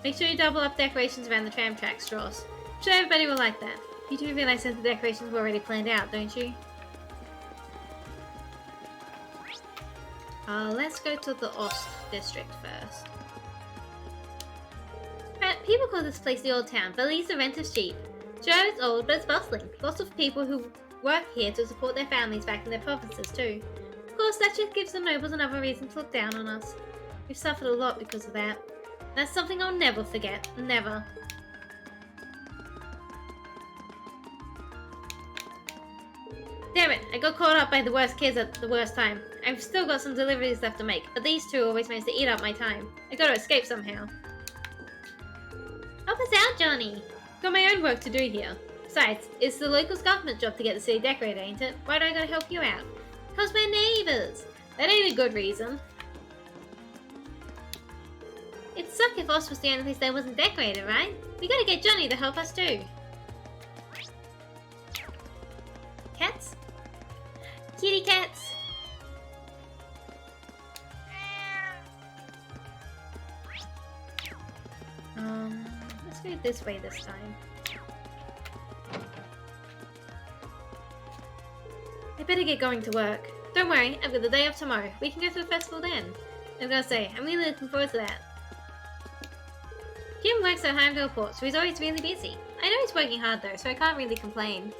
A: Make sure you double up decorations around the tram tracks, Dross. I'm sure everybody will like that. You do realize that the decorations were already planned out, don't you? Let's go to the Ost district first. People call this place the Old Town, but at least the rent is cheap. Sure, it's old, but it's bustling. Lots of people who work here to support their families back in their provinces too. Of course, that just gives the nobles another reason to look down on us. We've suffered a lot because of that. That's something I'll never forget. Never. Damn it, I got caught up by the worst kids at the worst time. I've still got some deliveries left to make, but these two always manage to eat up my time. I gotta escape somehow. Help us out, Johnny! Got my own work to do here. Besides, it's the local government job to get the city decorated, ain't it? Why do I gotta help you out? Because we're neighbours! That ain't a good reason. It'd suck if Oz was the only place that wasn't decorated, right? We gotta get Johnny to help us too. Cats? Kitty cats! Let's go this way this time. I better get going to work. Don't worry, I've got the day off tomorrow. We can go to the festival then. I was gonna say, I'm really looking forward to that. Jim works at Heimdall Port, so he's always really busy. I know he's working hard though, so I can't really complain.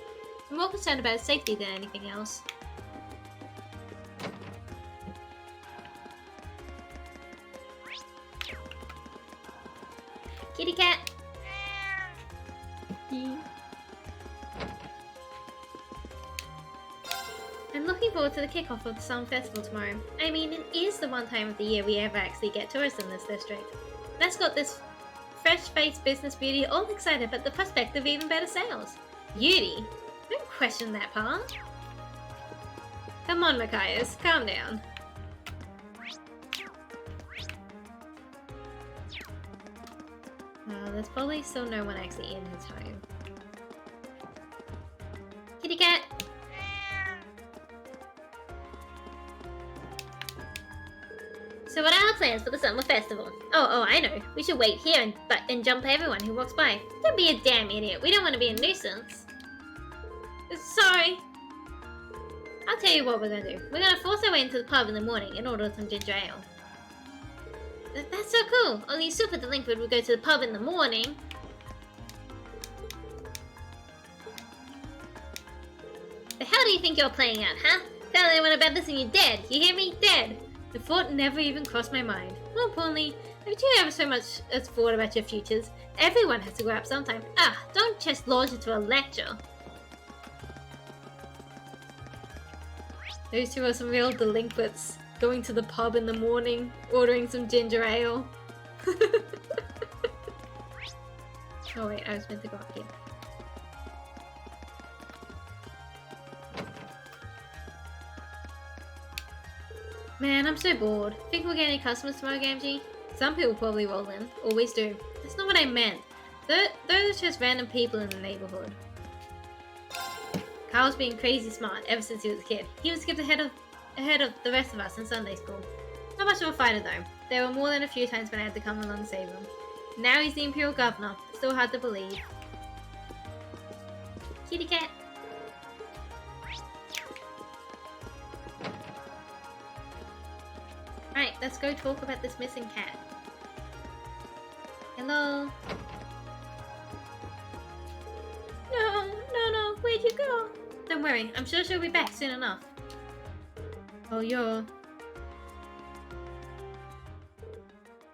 A: I'm more concerned about his safety than anything else. Kitty cat! I'm looking forward to the kickoff of the Summer Festival tomorrow. I mean, it is the one time of the year we ever actually get tourists in this district. That's got this fresh-faced business beauty all excited about the prospect of even better sales. Beauty? Don't question that part. Come on, Machias, calm down. There's probably still no one actually in his home. Kitty cat! So what are our plans for the summer festival? Oh, I know. We should wait here and jump everyone who walks by. Don't be a damn idiot. We don't want to be a nuisance. Sorry. I'll tell you what we're gonna do. We're gonna force our way into the pub in the morning and order some ginger ale. That's so cool. Only a super delinquent would go to the pub in the morning. The hell do you think you're playing at, huh? Tell anyone about this and you're dead. You hear me? Dead. The thought never even crossed my mind. More importantly, haven't you ever so much as thought about your futures? Everyone has to grow up sometime. Don't just launch into a lecture. Those two are some real delinquents. Going to the pub in the morning, ordering some ginger ale. Oh wait, I was meant to go up here. Man, I'm so bored. Think we'll get any customers tomorrow, Gamgee? Some people probably roll in. Always do. That's not what I meant. Those are just random people in the neighborhood. Carl's been crazy smart ever since he was a kid. He was kept ahead of the rest of us in Sunday school. Not much of a fighter though. There were more than a few times when I had to come along and save him. Now he's the Imperial Governor. Still hard to believe. Kitty cat. Right, let's go talk about this missing cat. Hello? No, where'd you go? Don't worry, I'm sure she'll be back soon enough. Oh, you're...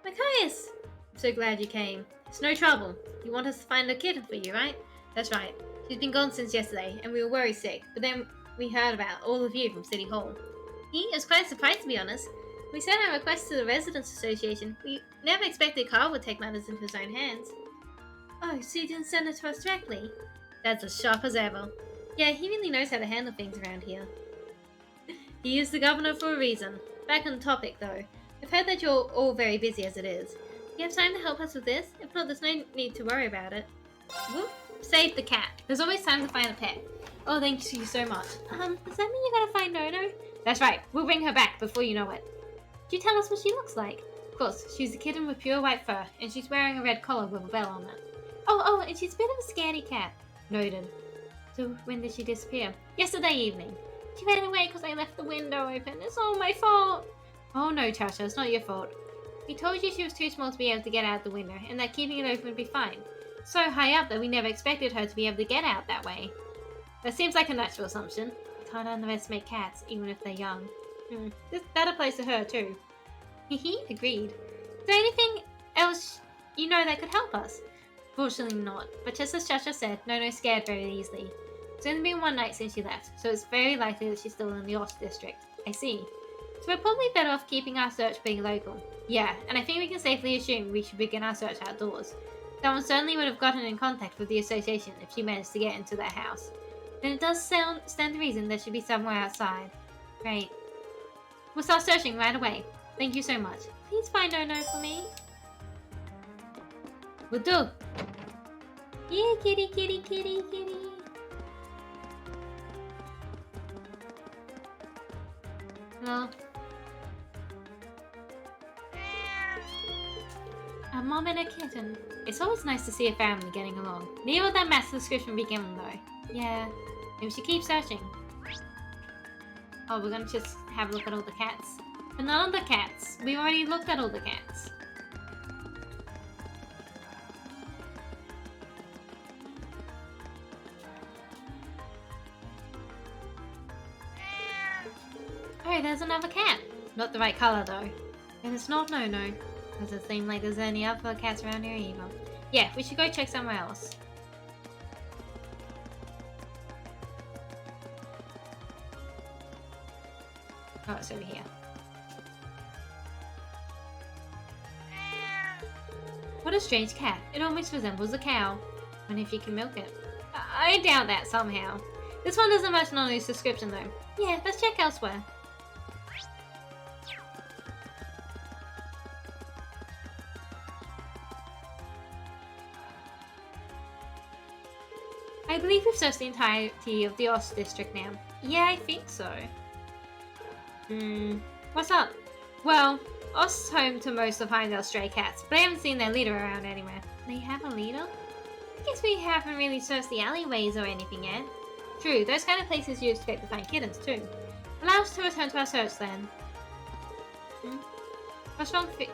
A: Machias! I'm so glad you came. It's no trouble. You want us to find a kitten for you, right? That's right. She's been gone since yesterday, and we were worried sick, but then we heard about all of you from City Hall. He was quite surprised, to be honest. We sent our request to the Residents Association. We never expected Carl would take matters into his own hands. Oh, so you didn't send it to us directly? That's as sharp as ever. Yeah, he really knows how to handle things around here. He is the governor for a reason. Back on the topic, though. I've heard that you're all very busy as it is. You have time to help us with this? If not, there's no need to worry about it. Whoop. Save the cat. There's always time to find a pet. Oh, thank you so much. Does that mean you gotta find Nono? That's right. We'll bring her back before you know it. Could you tell us what she looks like? Of course, she's a kitten with pure white fur, and she's wearing a red collar with a bell on it. Oh, and she's a bit of a scaredy cat. Noted. So, when did she disappear? Yesterday evening. She ran away because I left the window open. It's all my fault. Oh no, Tasha, it's not your fault. We told you she was too small to be able to get out the window, and that keeping it open would be fine. So high up that we never expected her to be able to get out that way. That seems like a natural assumption. Can't underestimate cats, even if they're young. That applies to her too. Hehe, agreed. Is there anything else you know that could help us? Fortunately not, but just as Chacha said, Nono's scared very easily. It's only been one night since she left, so it's very likely that she's still in the Ost district. I see. So we're probably better off keeping our search being local. Yeah, and I think we can safely assume we should begin our search outdoors. Someone certainly would have gotten in contact with the association if she managed to get into their house. Then it does stand to reason there should be somewhere outside. Great. We'll start searching right away. Thank you so much. Please find Ono for me. Will do. Yeah, kitty, kitty, kitty, kitty. Hello? A mom and a kitten. It's always nice to see a family getting along. Neither of that match the description be given though. Yeah, maybe we should keep searching. Oh, we're gonna just have a look at all the cats. But none of the cats. We already looked at all the cats. Oh, there's another cat. Not the right color though. And it's not No-No. Doesn't seem like there's any other cats around here either. Yeah, we should go check somewhere else. Oh, it's over here. What a strange cat. It almost resembles a cow. Wonder if you can milk it. I doubt that somehow. This one doesn't match Nono's description though. Yeah, let's check elsewhere. I believe we've searched the entirety of the Ost district now. Yeah, I think so. What's up? Well, Ost's home to most of Heimdall's stray cats, but I haven't seen their leader around anywhere. They have a leader? I guess we haven't really searched the alleyways or anything yet. True, those kind of places you expect to find kittens too. Allow us to return to our search then. What's wrong with it?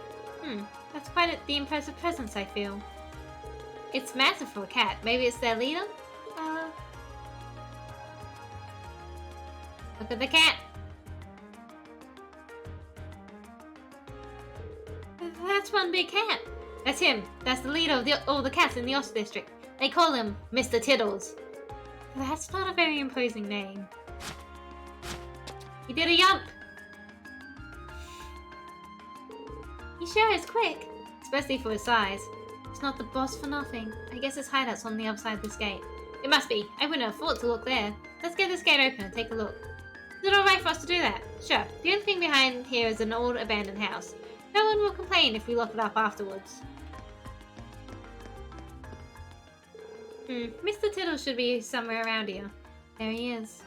A: That's quite the impressive presence I feel. It's massive for a cat. Maybe it's their leader? Look at the cat. That's one big cat. That's him. That's the leader of all the cats in the Ost District. They call him Mr. Tiddles. That's not a very imposing name. He did a jump. He sure is quick, especially for his size. It's not the boss for nothing. I guess his hideout's on the other side of this gate. It must be. I wouldn't have thought to look there. Let's get this gate open and take a look. Is it alright for us to do that? Sure. The only thing behind here is an old abandoned house. No one will complain if we lock it up afterwards. Mr. Tittle should be somewhere around here. There he is.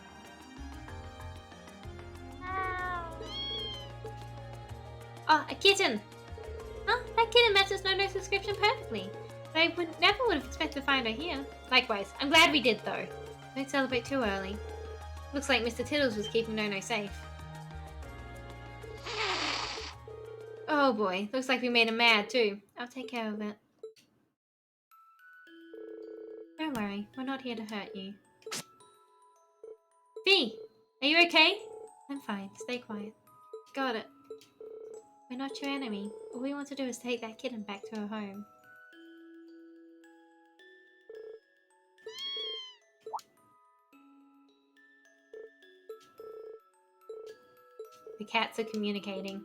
A: Oh, a kitten! Huh? That kitten matches Nono's description perfectly. But I never would have expected to find her here. Likewise. I'm glad we did, though. Don't celebrate too early. Looks like Mr. Tiddles was keeping Nono safe. Oh boy, looks like we made him mad too. I'll take care of it. Don't worry, we're not here to hurt you. V! Are you okay? I'm fine, stay quiet. Got it. We're not your enemy. All we want to do is take that kitten back to her home. The cats are communicating.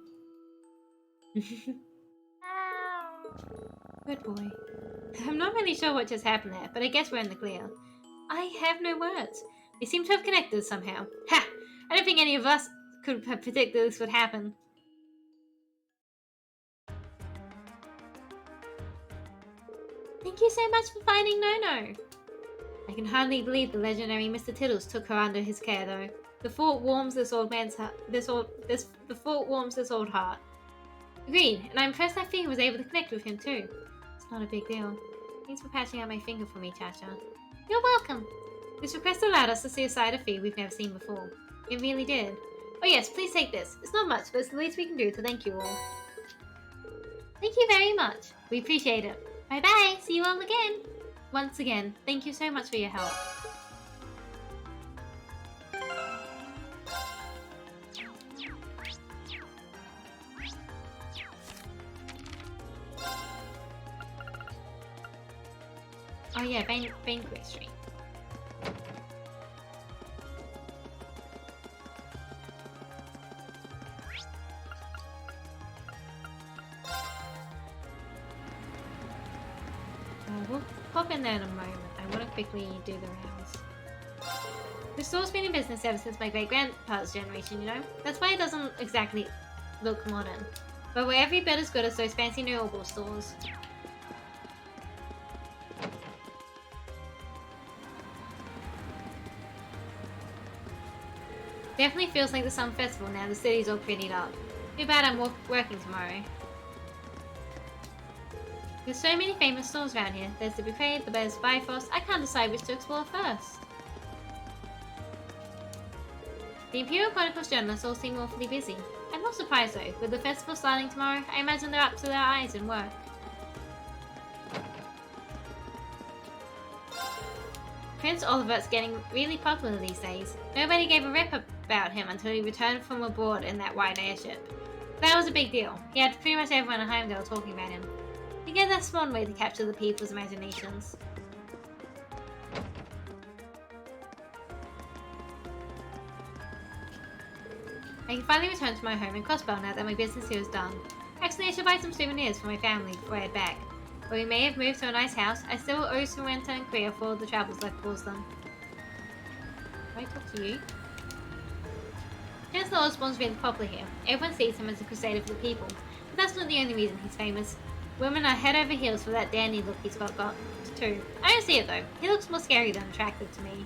A: Good boy. I'm not really sure what just happened there, but I guess we're in the clear. I have no words. They seem to have connected somehow. Ha! I don't think any of us could have predicted this would happen. Thank you so much for finding Nono. I can hardly believe the legendary Mr. Tiddles took her under his care, though. The thought warms this old man's heart. The thought warms this old heart. Agreed, and I'm impressed that Fee was able to connect with him too. It's not a big deal. Thanks for patching out my finger for me, Cha-Cha. You're welcome. This request allowed us to see a side of Fee we've never seen before. It really did. Oh yes, please take this. It's not much, but it's the least we can do to thank you all. Thank you very much. We appreciate it. Bye-bye. See you all again. Once again, thank you so much for your help. Oh yeah, Banquet Street. We'll pop in there in a moment. I want to quickly do the rounds. The store's been in business ever since my great-grandpa's generation, you know? That's why it doesn't exactly look modern. But we're every bit as good as those fancy noble stores. Definitely feels like the summer festival now. The city's all prettied up. Too bad I'm working tomorrow. There's so many famous stores around here. There's the Buffet, the Bears Bifrost. I can't decide which to explore first. The Imperial Chronicles journalists all seem awfully busy. I'm not surprised though. With the festival starting tomorrow, I imagine they're up to their eyes in work. Prince Oliver's getting really popular these days. Nobody gave a rip about him until he returned from abroad in that white airship. That was a big deal. He had pretty much everyone in Heimdall talking about him. I guess that's one way to capture the people's imaginations. I can finally return to my home in Crossbell now that my business here is done. Actually, I should buy some souvenirs for my family before I head back. Though we may have moved to a nice house, I still owe some rent and Korea for all the travels I've caused them. Can I talk to you? Chancellor Osborne's really popular here. Everyone sees him as a crusader for the people. But that's not the only reason he's famous. Women are head over heels for that dandy look he's got too. I don't see it though. He looks more scary than attractive to me.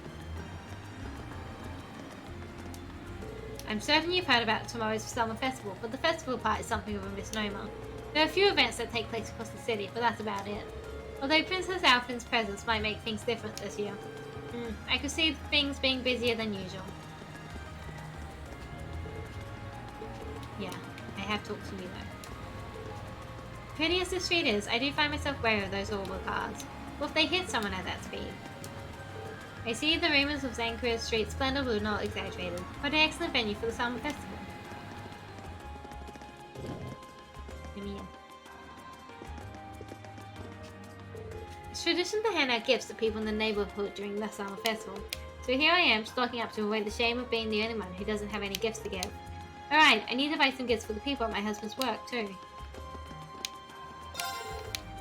A: I'm certain you've heard about tomorrow's summer festival, but the festival part is something of a misnomer. There are a few events that take place across the city, but that's about it. Although Princess Alphin's presence might make things different this year. I could see things being busier than usual. Yeah, I have talked to you though. Pretty as the street is, I do find myself wary of those orbital cars. What if they hit someone at that speed? I see the rumors of Zankra's street splendor were not exaggerated. What an excellent venue for the summer festival. Let me in. It's tradition to hand out gifts to people in the neighborhood during the summer festival. So here I am, stocking up to avoid the shame of being the only one who doesn't have any gifts to give. Alright, I need to buy some gifts for the people at my husband's work, too.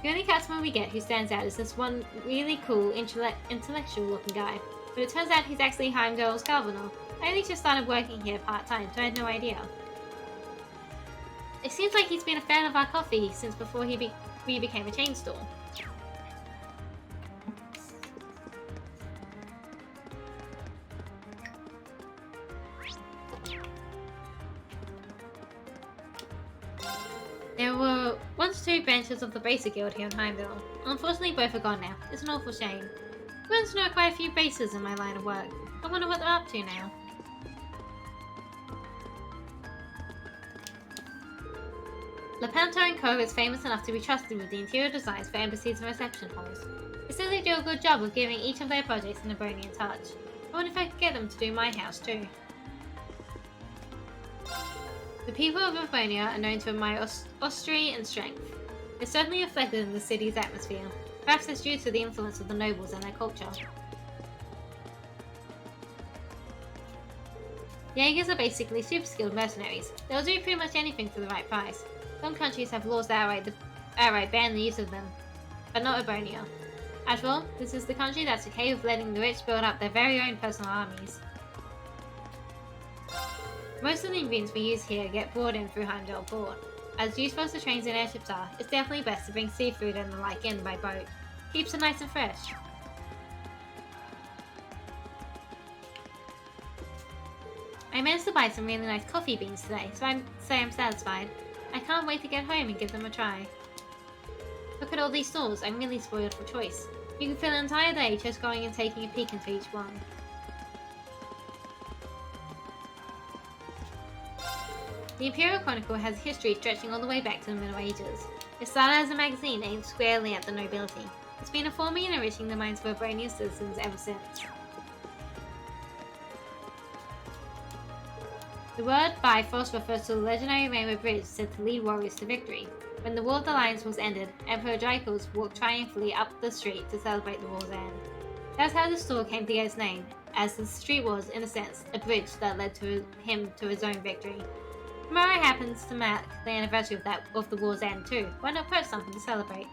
A: The only customer we get who stands out is this one really cool, intellectual-looking guy. But it turns out he's actually Heimdall's governor. I only just started working here part-time, so I had no idea. It seems like he's been a fan of our coffee since before we became a chain store. There were once 2 branches of the Bracer Guild here in Heimdall. Unfortunately, both are gone now. It's an awful shame. I once know quite a few bracers in my line of work. I wonder what they're up to now. Lepanto & Co. is famous enough to be trusted with the interior designs for embassies and reception halls. They say they do a good job of giving each of their projects an Ebronian touch. I wonder if I could get them to do my house too. The people of Avonia are known to admire austerity and strength. It's certainly reflected in the city's atmosphere. Perhaps it's due to the influence of the nobles and their culture. Jaegers are basically super skilled mercenaries. They'll do pretty much anything for the right price. Some countries have laws that outright ban the use of them, but not Avonia. After all, this is the country that's okay with letting the rich build up their very own personal armies. Most of the ingredients we use here get brought in through Heimdall Port. As useful as the trains and airships are, it's definitely best to bring seafood and the like in by boat. Keeps it nice and fresh. I managed to buy some really nice coffee beans today, so I'm satisfied. I can't wait to get home and give them a try. Look at all these stores, I'm really spoiled for choice. You can fill an entire day just going and taking a peek into each one. The Imperial Chronicle has a history stretching all the way back to the Middle Ages. It started as a magazine aimed squarely at the nobility. It's been informing and enriching the minds of Ebronian citizens ever since. The word Bifrost refers to the legendary rainbow bridge said to lead warriors to victory. When the War of the Lions was ended, Emperor Draecles walked triumphantly up the street to celebrate the war's end. That's how the store came to get its name, as the street was, in a sense, a bridge that led to him to his own victory. Tomorrow happens to mark the anniversary of the war's end too. Why not put something to celebrate?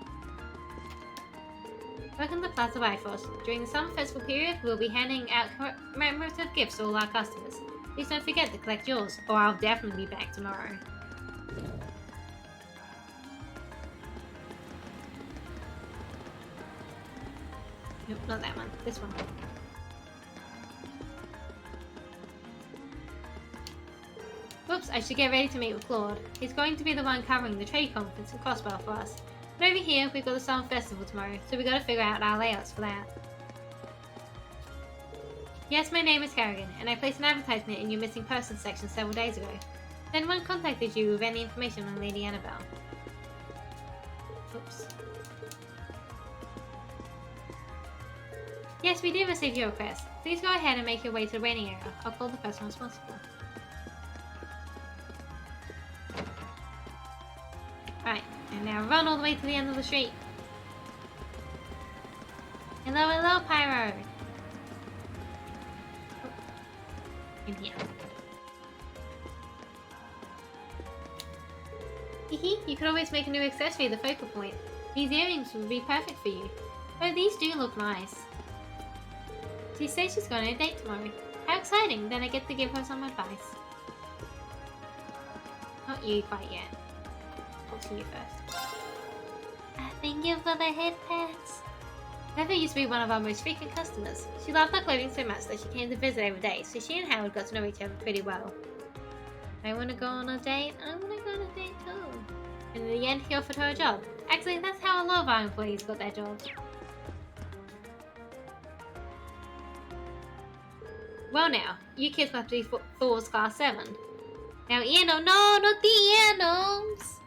A: Welcome to Plaza Bifrost. During the summer festival period, we'll be handing out commemorative gifts to all our customers. Please don't forget to collect yours, or I'll definitely be back tomorrow. Nope, not that one. This one. Whoops, I should get ready to meet with Claude. He's going to be the one covering the trade conference in Crossbell for us. But over here, we've got the summer festival tomorrow, so we gotta figure out our layouts for that. Yes, my name is Kerrigan, and I placed an advertisement in your missing persons section several days ago. Has anyone contacted you with any information on Lady Annabelle? Oops. Yes, we did receive your request. Please go ahead and make your way to the waiting area. I'll call the person responsible. Right, and now run all the way to the end of the street. Hello, hello, Pyro! In here. Hehe, you could always make a new accessory the focal point. These earrings would be perfect for you. Oh, these do look nice. She says she's going on a date tomorrow. How exciting, then I get to give her some advice. Not you quite yet. Talk to you first. Thank you for the head pats. Never used to be one of our most frequent customers. She loved our clothing so much that she came to visit every day, so she and Howard got to know each other pretty well. I want to go on a date. I want to go on a date too. And in the end, he offered her a job. Actually, that's how a lot of our employees got their jobs. Well now, you kids must be Thor's Class 7. Now no, not the animals!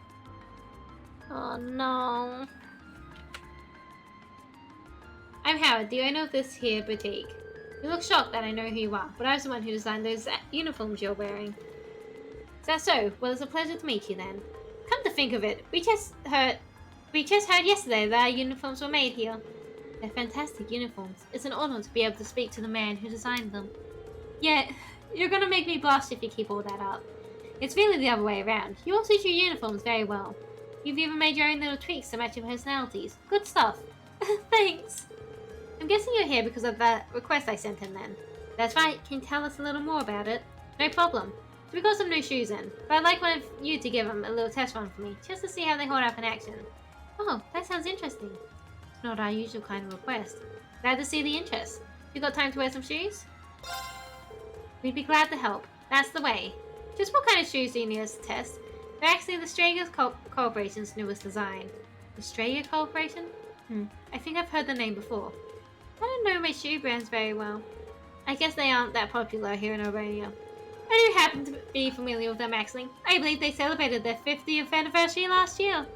A: Oh no. I'm Howard, the owner of this here boutique. You look shocked that I know who you are, but I was the one who designed those uniforms you're wearing. Is that so? Well, it's a pleasure to meet you then. Come to think of it, we just heard yesterday that our uniforms were made here. They're fantastic uniforms. It's an honor to be able to speak to the man who designed them. Yeah, you're gonna make me blush if you keep all that up. It's really the other way around. You all suit your uniforms very well. You've even made your own little tweaks to match your personalities. Good stuff. Thanks. I'm guessing you're here because of that request I sent him then. That's right. Can you tell us a little more about it? No problem. We got some new shoes in, but I'd like one of you to give them a little test run for me, just to see how they hold up in action. Oh, that sounds interesting. It's not our usual kind of request. Glad to see the interest. You got time to wear some shoes? We'd be glad to help. That's the way. Just what kind of shoes do you need us to test? They're actually the Strager Corporation's newest design. The Strager Corporation? I think I've heard the name before. I don't know my shoe brands very well. I guess they aren't that popular here in Albania. I do happen to be familiar with them actually. I believe they celebrated their 50th anniversary last year.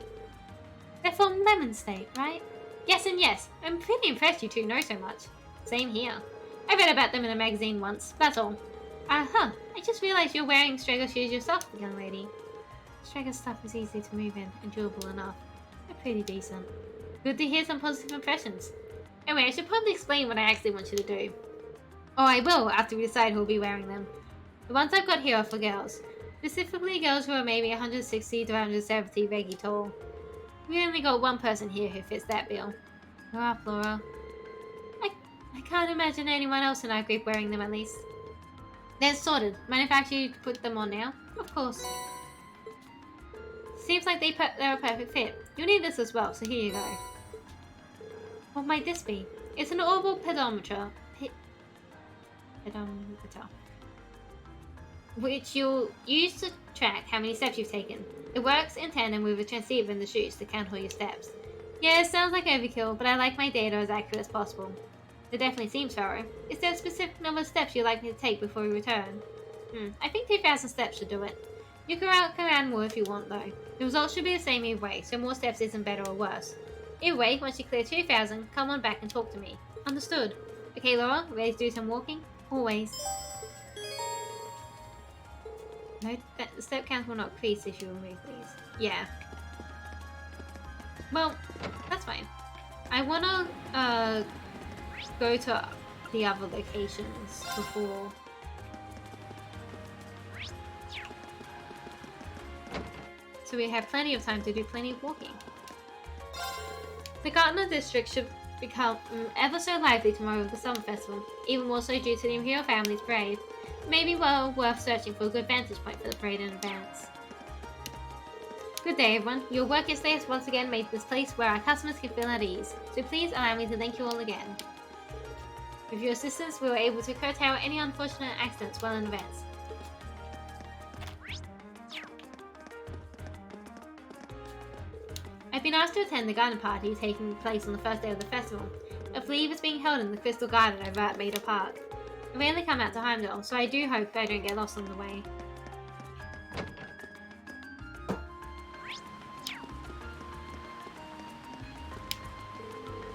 A: They're from Lemon State, right? Yes and yes. I'm pretty impressed you two know so much. Same here. I read about them in a magazine once, that's all. I just realized you're wearing Strager shoes yourself, young lady. Strager stuff is easy to move in and durable enough. They're pretty decent. Good to hear some positive impressions. Anyway, I should probably explain what I actually want you to do. Oh, I will after we decide who will be wearing them. The ones I've got here are for girls. Specifically girls who are maybe 160 to 170 reggie tall. We only got one person here who fits that bill. You're up, Laura. I can't imagine anyone else in our group wearing them at least. Then sorted. Mind if I actually put them on now? Of course. Seems like they're a perfect fit. You'll need this as well, so here you go. What might this be? It's an oval pedometer. Pedometer. Which you'll use to track how many steps you've taken. It works in tandem with a transceiver in the shoes to count all your steps. Yeah, it sounds like overkill, but I like my data as accurate as possible. It definitely seems thorough. Is there a specific number of steps you'd like me to take before we return? I think 2,000 steps should do it. You can around more if you want though. The results should be the same either way, so more steps isn't better or worse. Either way, once you clear 2,000, come on back and talk to me. Understood. Okay, Laura, ready to do some walking? Always. No, the step count will not increase if you remove these. Yeah. Well, that's fine. I wanna go to the other locations before. So we have plenty of time to do plenty of walking. The Gardner district should become ever so lively tomorrow with the summer festival, even more so due to the Imperial family's parade. Maybe well worth searching for a good vantage point for the parade in advance. Good day everyone. Your work yesterday has once again made this place where our customers can feel at ease, so please allow me to thank you all again. With your assistance, we were able to curtail any unfortunate accidents well in advance. I've been asked to attend the garden party taking place on the first day of the festival. I believe it's being held in the Crystal Garden over at Maida Park. I rarely come out to Heimdall, so I do hope I don't get lost on the way.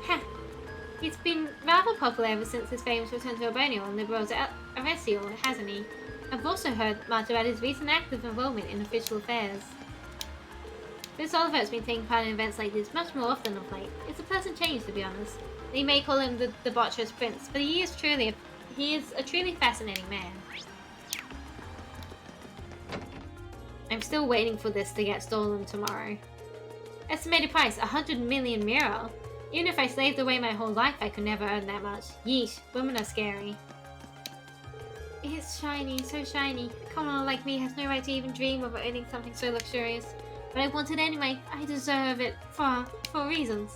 A: Ha! He's been rather popular ever since his famous return to Albania on Liberal's Arrestio, hasn't he? I've also heard much about his recent active involvement in official affairs. Prince Oliver's been taking part in events like this much more often of late. It's a pleasant change, to be honest. They may call him the debaucherous prince, but he is a truly fascinating man. I'm still waiting for this to get stolen tomorrow. Estimated price, 100 million mira. Even if I slaved away my whole life, I could never earn that much. Yeesh, women are scary. It's shiny, so shiny. A commoner like me has no right to even dream of owning something so luxurious. But I want it anyway. I deserve it for reasons.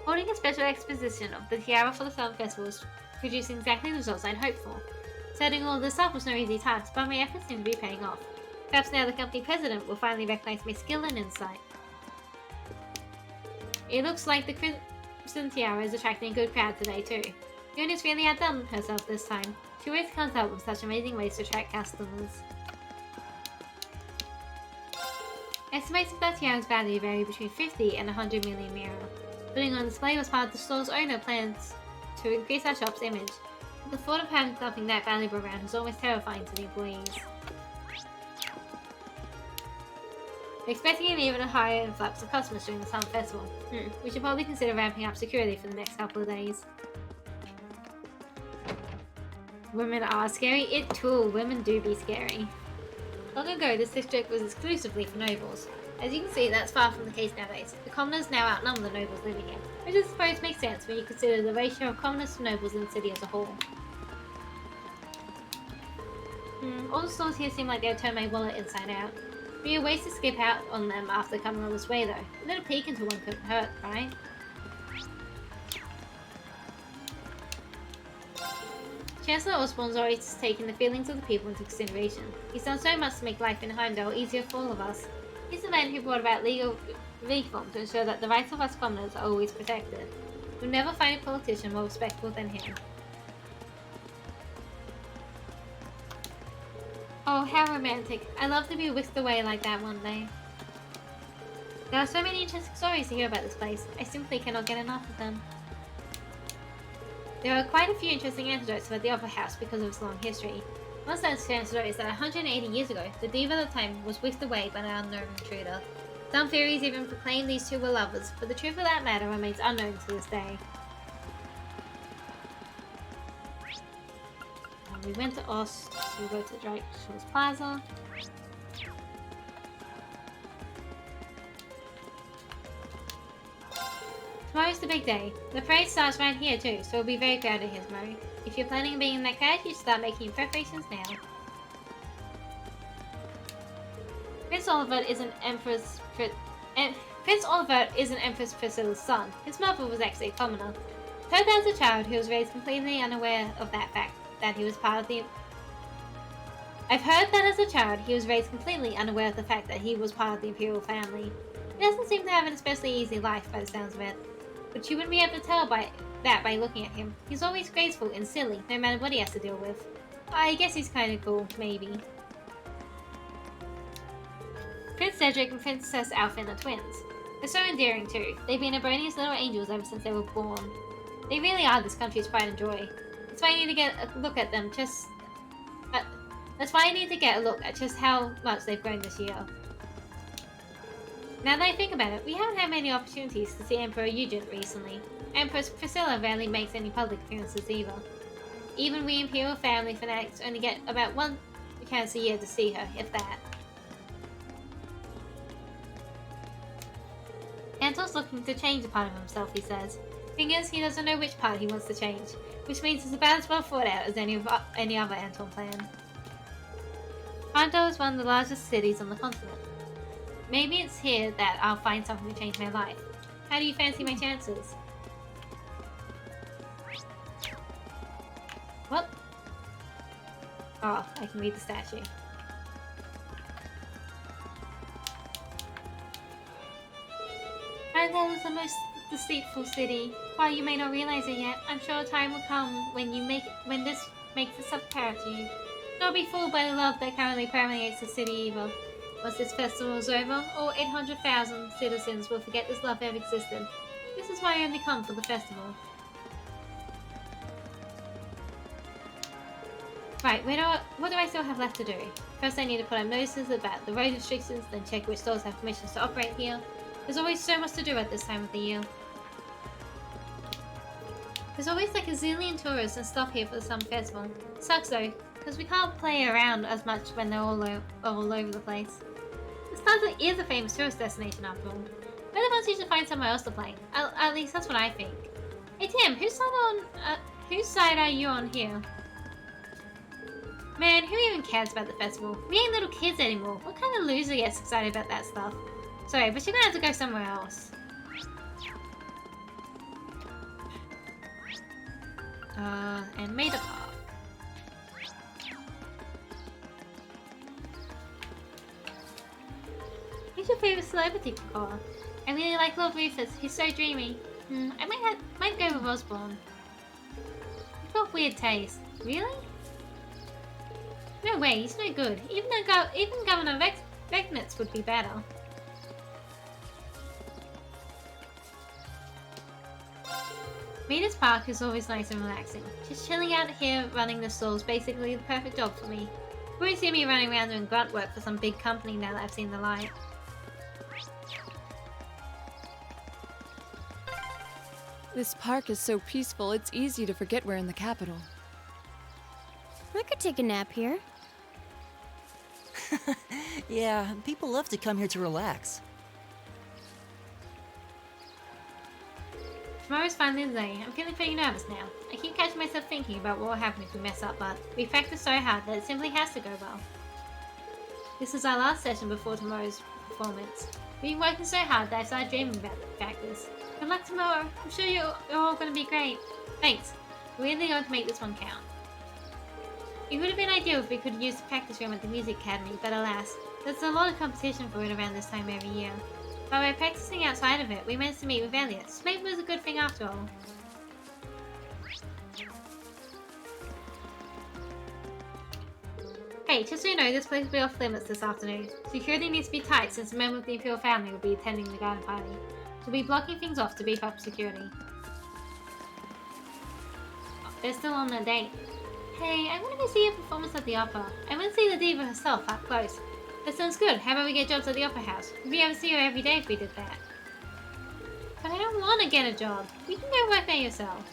A: Holding a special exposition of the tiara for the film festival is producing exactly the results I'd hoped for. Setting all this up was no easy task, but my efforts seem to be paying off. Perhaps now the company president will finally recognize my skill and insight. It looks like the Crimson Tiara is attracting a good crowd today too. Fiona's really outdone herself this time. She always comes up with such amazing ways to attract customers. Estimates of that tiara's value vary between 50 and 100 million mira. Putting on display was part of the store's owner plans to increase our shop's image. But the thought of having something that valuable around was always terrifying to the employees. We're expecting an even higher influx of customers during the summer festival. We should probably consider ramping up security for the next couple of days. Women are scary. It too. Women do be scary. Long ago, this district was exclusively for nobles. As you can see, that's far from the case nowadays. The commoners now outnumber the nobles living here, which I suppose makes sense when you consider the ratio of commoners to nobles in the city as a whole. All the stores here seem like they'll turn my wallet inside out. It'd be a waste to skip out on them after coming all this way though. A little peek into one couldn't hurt, right? Chancellor Osborne's always taken the feelings of the people into consideration. He's done so much to make life in Heimdall easier for all of us. He's the man who brought about legal reform to ensure that the rights of us commoners are always protected. You'll never find a politician more respectful than him. Oh, how romantic. I'd love to be whisked away like that one day. There are so many interesting stories to hear about this place. I simply cannot get enough of them. There are quite a few interesting anecdotes about the Opera House because of its long history. One such anecdote is that 180 years ago, the diva of the time was whisked away by an unknown intruder. Some theories even proclaim these two were lovers, but the truth of that matter remains unknown to this day. We went to Ost, so we'll go to the Directions Plaza. Tomorrow's the big day. The parade starts right here too, so it'll be very crowded here tomorrow. If you're planning on being in that crowd, you should start making your preparations now. Prince Oliver is an Empress Priscilla's son. His mother was actually a commoner. Heard that as a child, he was raised completely unaware of that fact, that he was part of the... I've heard that as a child, he was raised completely unaware of the fact that he was part of the imperial family. He doesn't seem to have an especially easy life by the sounds of it. But you wouldn't be able to tell by looking at him. He's always graceful and silly, no matter what he has to deal with. I guess he's kind of cool, maybe. Prince Cedric and Princess Alphen are twins. They're so endearing too. They've been Abronius little angels ever since they were born. They really are this country's pride and joy. That's why I need to get a look at them that's why I need to get a look at just how much they've grown this year. Now that I think about it, we haven't had many opportunities to see Emperor Eugen recently. Empress Priscilla rarely makes any public appearances either. Even we Imperial family fanatics only get about one chance a year to see her, if that. Anton's looking to change a part of himself, he says. Thing is, he doesn't know which part he wants to change, which means it's about as well thought out as any other Anton plan. Heimdall is one of the largest cities on the continent. Maybe it's here that I'll find something to change my life. How do you fancy my chances? What? Oh, I can read the statue. Heimdall is the most deceitful city. While you may not realize it yet, I'm sure a time will come when this makes itself apparent to you. Don't be fooled by the love that currently permeates the city either. Once this festival is over, all 800,000 citizens will forget this love ever existed. This is why I only come for the festival. Right, what do I still have left to do? First I need to put up notices about the road restrictions, then check which stores have permissions to operate here. There's always so much to do at this time of the year. There's always like a zillion tourists and stuff here for the summer festival. Sucks though, because we can't play around as much when they're all over the place. This plaza is a famous tourist destination after all. We're the ones who should find somewhere else to play. At least that's what I think. Hey Tim, whose side are you on here? Man, who even cares about the festival? We ain't little kids anymore. What kind of loser gets excited about that stuff? Sorry, but you're gonna have to go somewhere else. And Maida Park. Who's your favorite celebrity, Cora? I really like Lord Rufus. He's so dreamy. I might go with Osborne. You've got weird taste. Really? No way, he's no good. Even Governor Regnitz would be better. Venus Park is always nice and relaxing. Just chilling out here running the store is basically the perfect job for me. You won't see me running around doing grunt work for some big company now that I've seen the light.
F: This park is so peaceful, it's easy to forget we're in the capital.
C: I could take a nap here.
B: Yeah, people love to come here to relax.
A: Tomorrow's finally the day. I'm feeling pretty nervous now. I keep catching myself thinking about what will happen if we mess up, but we practice so hard that it simply has to go well. This is our last session before tomorrow's performance. We've been working so hard that I started dreaming about practice. Good luck tomorrow. I'm sure you're all going to be great. Thanks. We're really going to make this one count. It would have been ideal if we could use the practice room at the Music Academy, but alas, there's a lot of competition for it around this time every year. But by practicing outside of it, we managed to meet with Elliot, so maybe it was a good thing after all. Hey, just so you know, this place will be off limits this afternoon. Security needs to be tight since a member of the Imperial family will be attending the garden party. We'll be blocking things off to beef up security. Oh, they're still on their date. Hey, I want to go see a performance at the opera. I want to see the diva herself up close. That sounds good. How about we get jobs at the opera house? We'd be able to see her every day if we did that. But I don't want to get a job. You can go work there yourself.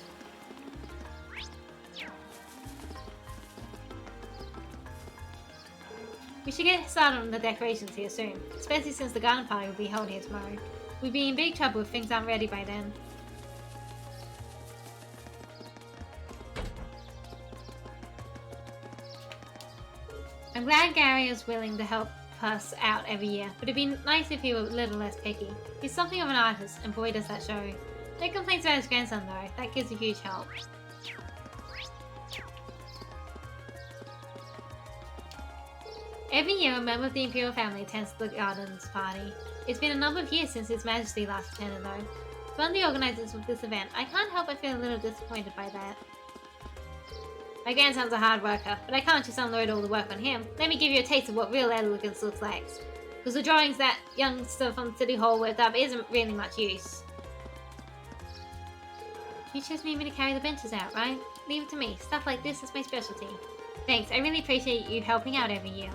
A: We should get started on the decorations here soon, especially since the garden party will be held here tomorrow. We'd be in big trouble if things aren't ready by then. I'm glad Gary is willing to help us out every year, but it'd be nice if he were a little less picky. He's something of an artist, and boy does that show. No complaints about his grandson though, that kid's a huge help. Every year a member of the Imperial family attends the Gardens party. It's been a number of years since His Majesty last attended though. As one of the organisers of this event, I can't help but feel a little disappointed by that. My grandson's a hard worker, but I can't just unload all the work on him. Let me give you a taste of what real elegance looks like. Because the drawings that youngster from City Hall whipped up isn't really much use. You just need me to carry the benches out, right? Leave it to me. Stuff like this is my specialty. Thanks, I really appreciate you helping out every year.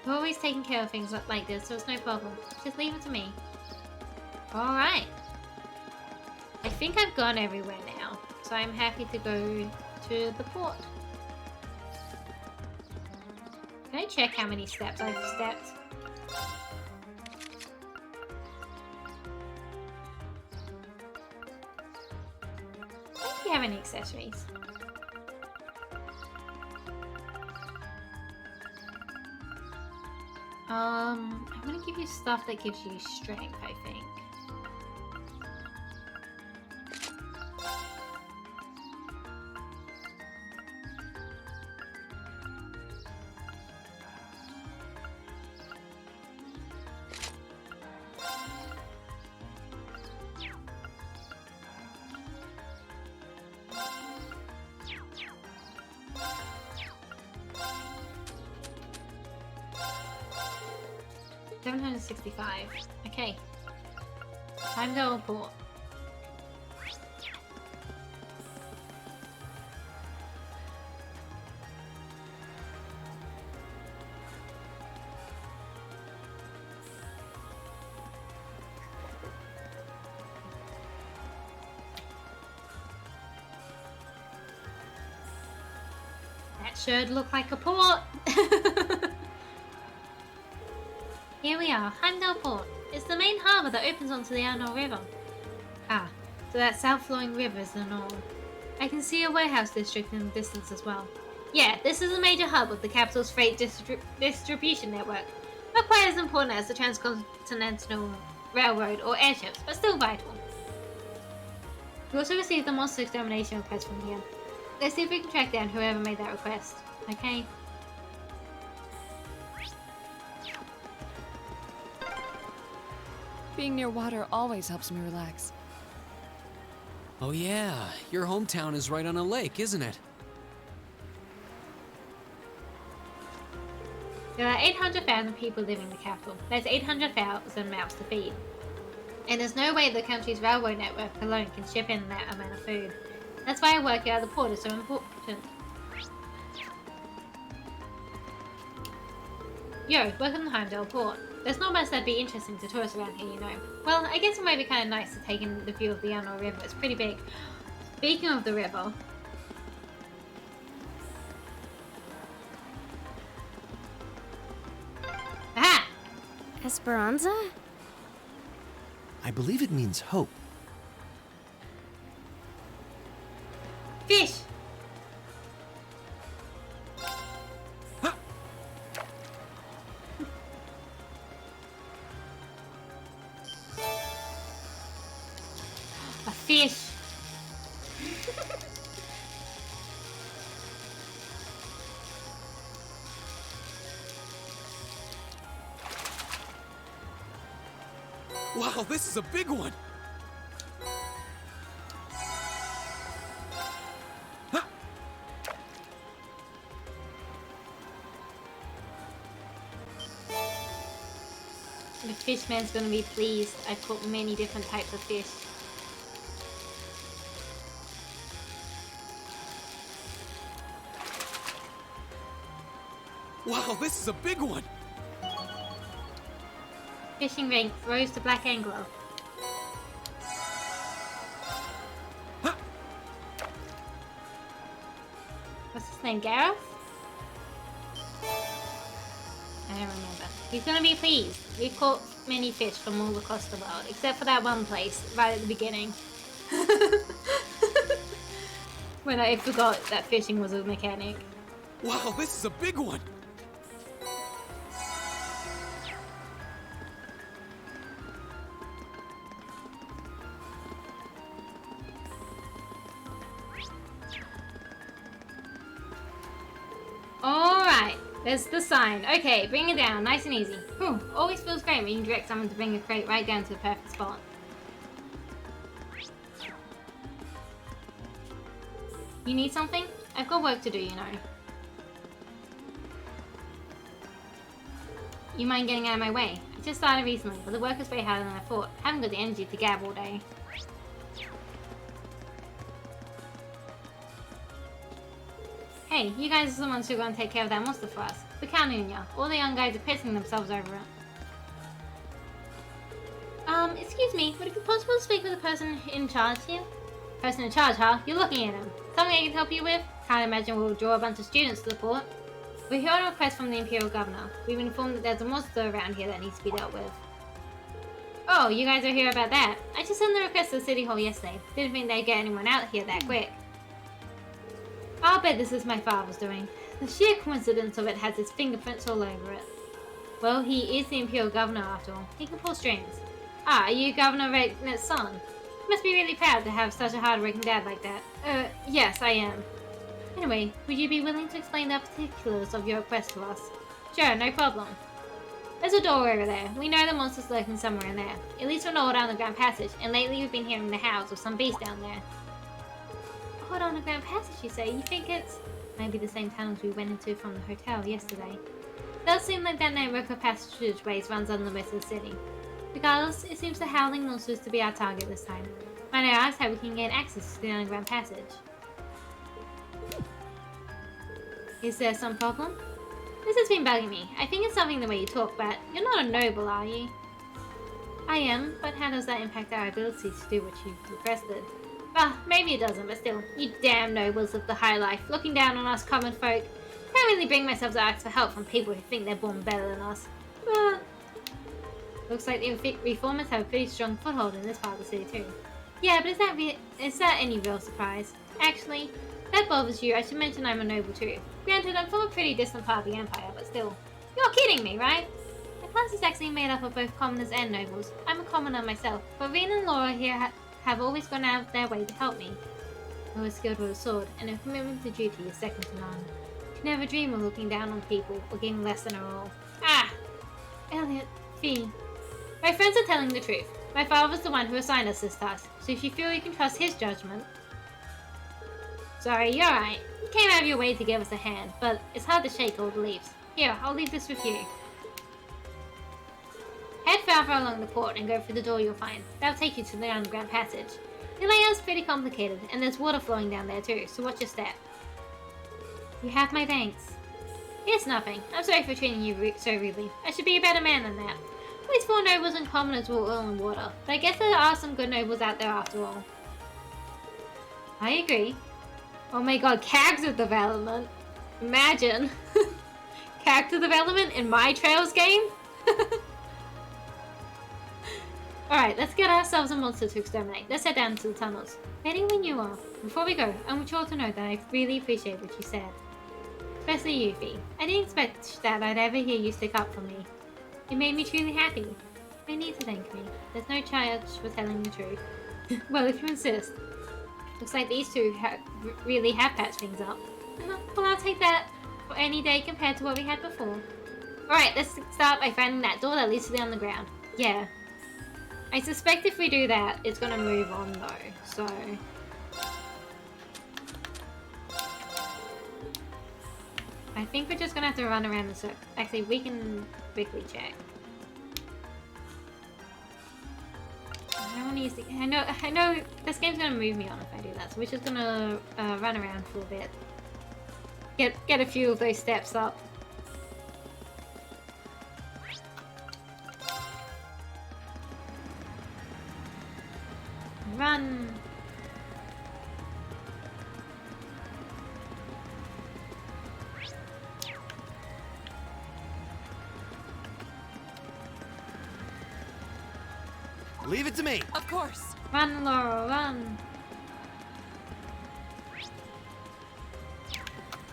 A: You're always taking care of things like this, so it's no problem. Just leave it to me. Alright. I think I've gone everywhere now, so I'm happy to go to the port. Can I check how many steps I've stepped? Do you have any accessories? I'm gonna give you stuff that gives you strength, I think. $765. Okay. Time to report. That should look like a port. Here we are, Heimdall Port. It's the main harbour that opens onto the Arnor River. Ah, so that south-flowing river is the Arnor. I can see a warehouse district in the distance as well. Yeah, this is a major hub of the capital's freight distribution network. Not quite as important as the Transcontinental Railroad or airships, but still vital. We also received the monster extermination request from here. Let's see if we can track down whoever made that request. Okay?
F: Being near water always helps me relax.
D: Oh yeah, your hometown is right on a lake, isn't it?
A: There are 800,000 people living in the capital. That's 800,000 mouths to feed. And there's no way the country's railway network alone can ship in that amount of food. That's why working out of the port is so important. Yo, welcome to Heimdall Port. There's not much that'd be interesting to tourists around here, you know. Well, I guess it might be kind of nice to take in the view of the Unknown River. It's pretty big. Speaking of the river... Aha!
C: Esperanza?
E: I believe it means hope.
A: Fish! A fish!
K: Wow, this is a big one!
A: The fishman's gonna be pleased. I caught many different types of fish.
K: Wow, this is a big one!
A: Fishing rank throws to black angler. What's his name, Gareth? I don't remember. He's gonna be pleased. We've caught many fish from all across the world, except for that one place right at the beginning. When I forgot that fishing was a mechanic.
K: Wow, this is a big one!
A: Alright, there's the sign. Okay, bring it down, nice and easy. Whew, always feels great when you direct someone to bring a crate right down to the perfect spot. You need something? I've got work to do, you know. You mind getting out of my way? I just started recently, but the work is way harder than I thought. I haven't got the energy to gab all day. Hey, you guys are the ones who are going to take care of that monster for us. We're counting on ya. All the young guys are pissing themselves over it. Excuse me, would it be possible to speak with the person in charge here? Person in charge, huh? You're looking at him. Something I can help you with? Can't imagine we'll draw a bunch of students to the port. We're here on a request from the Imperial Governor. We've been informed that there's a monster around here that needs to be dealt with. Oh, you guys are here about that? I just sent the request to the City Hall yesterday. Didn't think they'd get anyone out here that quick. I'll bet this is my father's doing. The sheer coincidence of it has his fingerprints all over it. Well, he is the Imperial Governor after all. He can pull strings. Ah, are you Governor Regnet's son? You must be really proud to have such a hard-working dad like that. Yes, I am. Anyway, would you be willing to explain the particulars of your request to us? Sure, no problem. There's a door over there. We know the monster's lurking somewhere in there. It leads to an old underground passage, and lately we've been hearing the howls of some beast down there. Old underground passage, you say? You think it's... maybe the same tunnels we went into from the hotel yesterday. It does seem like that network of passageways runs under most of the city. Regardless, it seems the howling monsters to be our target this time. Might I ask how we can gain access to the underground passage? Is there some problem? This has been bugging me. I think it's something the way you talk, but you're not a noble, are you? I am, but how does that impact our ability to do what you've requested? Well, maybe it doesn't, but still, you damn nobles of the high life, looking down on us common folk. Can't really bring myself to ask for help from people who think they're born better than us. But looks like the reformers have a pretty strong foothold in this part of the city too. Yeah, but is that any real surprise? Actually, if that bothers you, I should mention I'm a noble too. Granted, I'm from a pretty distant part of the Empire, but still. You're kidding me, right? My class is actually made up of both commoners and nobles. I'm a commoner myself, but Reen and Laura here have always gone out of their way to help me. I was skilled with a sword, and a commitment to duty is second to none. You never dream of looking down on people or getting less than a role. Ah! Elliot, Fee. My friends are telling the truth. My father's the one who assigned us this task, so if you feel you can trust his judgment... Sorry, you're right. You came out of your way to give us a hand, but it's hard to shake all the leaves. Here, I'll leave this with you. Head halfway along the port and go through the door you'll find. That'll take you to the underground passage. The layout's pretty complicated, and there's water flowing down there too, so watch your step. You have my thanks. It's nothing. I'm sorry for treating you so rudely. I should be a better man than that. Always thought nobles in commoners were oil and water, but I guess there are some good nobles out there after all. I agree. Oh my god, character development. Imagine. Character development in my Trails game? Alright, let's get ourselves a monster to exterminate. Let's head down to the tunnels. Ready when you are. Before we go, I want you all to know that I really appreciate what you said. Especially you, Fee. I didn't expect that I'd ever hear you stick up for me. It made me truly happy. No need to thank me. There's no charge for telling the truth. Well, if you insist. Looks like these two really have patched things up. Well, I'll take that for any day compared to what we had before. Alright, let's start by finding that door that leads to the underground. Yeah. I suspect if we do that, it's gonna move on though, so... I think we're just gonna have to run around the circle. Actually, we can quickly check. I don't want to use the... I know this game's gonna move me on if I do that, so we're just gonna run around for a bit. Get a few of those steps up. Run!
E: Leave it to me.
G: Of course.
A: Run, Laura, run!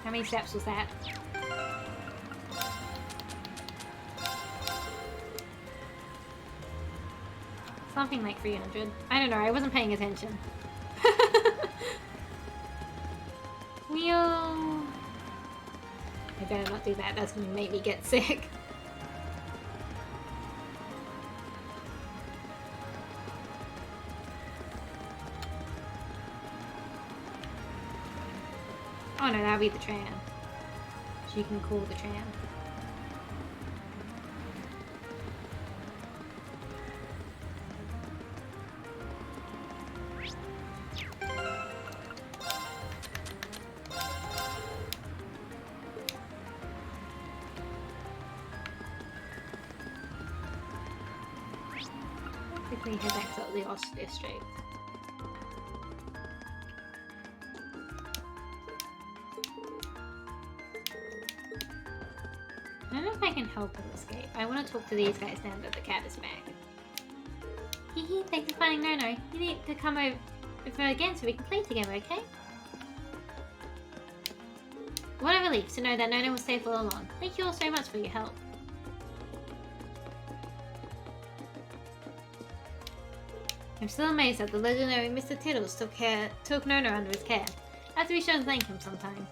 A: How many steps was that? Something like 300. I don't know, I wasn't paying attention. Wheel... I better not do that, that's gonna make me get sick. Oh no, that'll be the tram. So you can call the tram. Quickly head back to the Osh district. I don't know if I can help with escape. I want to talk to these guys now that the cat is back. Hee thanks for finding Nono. You need to come over again so we can play together, okay? What a relief to know that Nono was safe all along. Thank you all so much for your help. I'm still amazed that the legendary Mr. Tiddles took Nono under his care. I have to be sure to thank him sometime.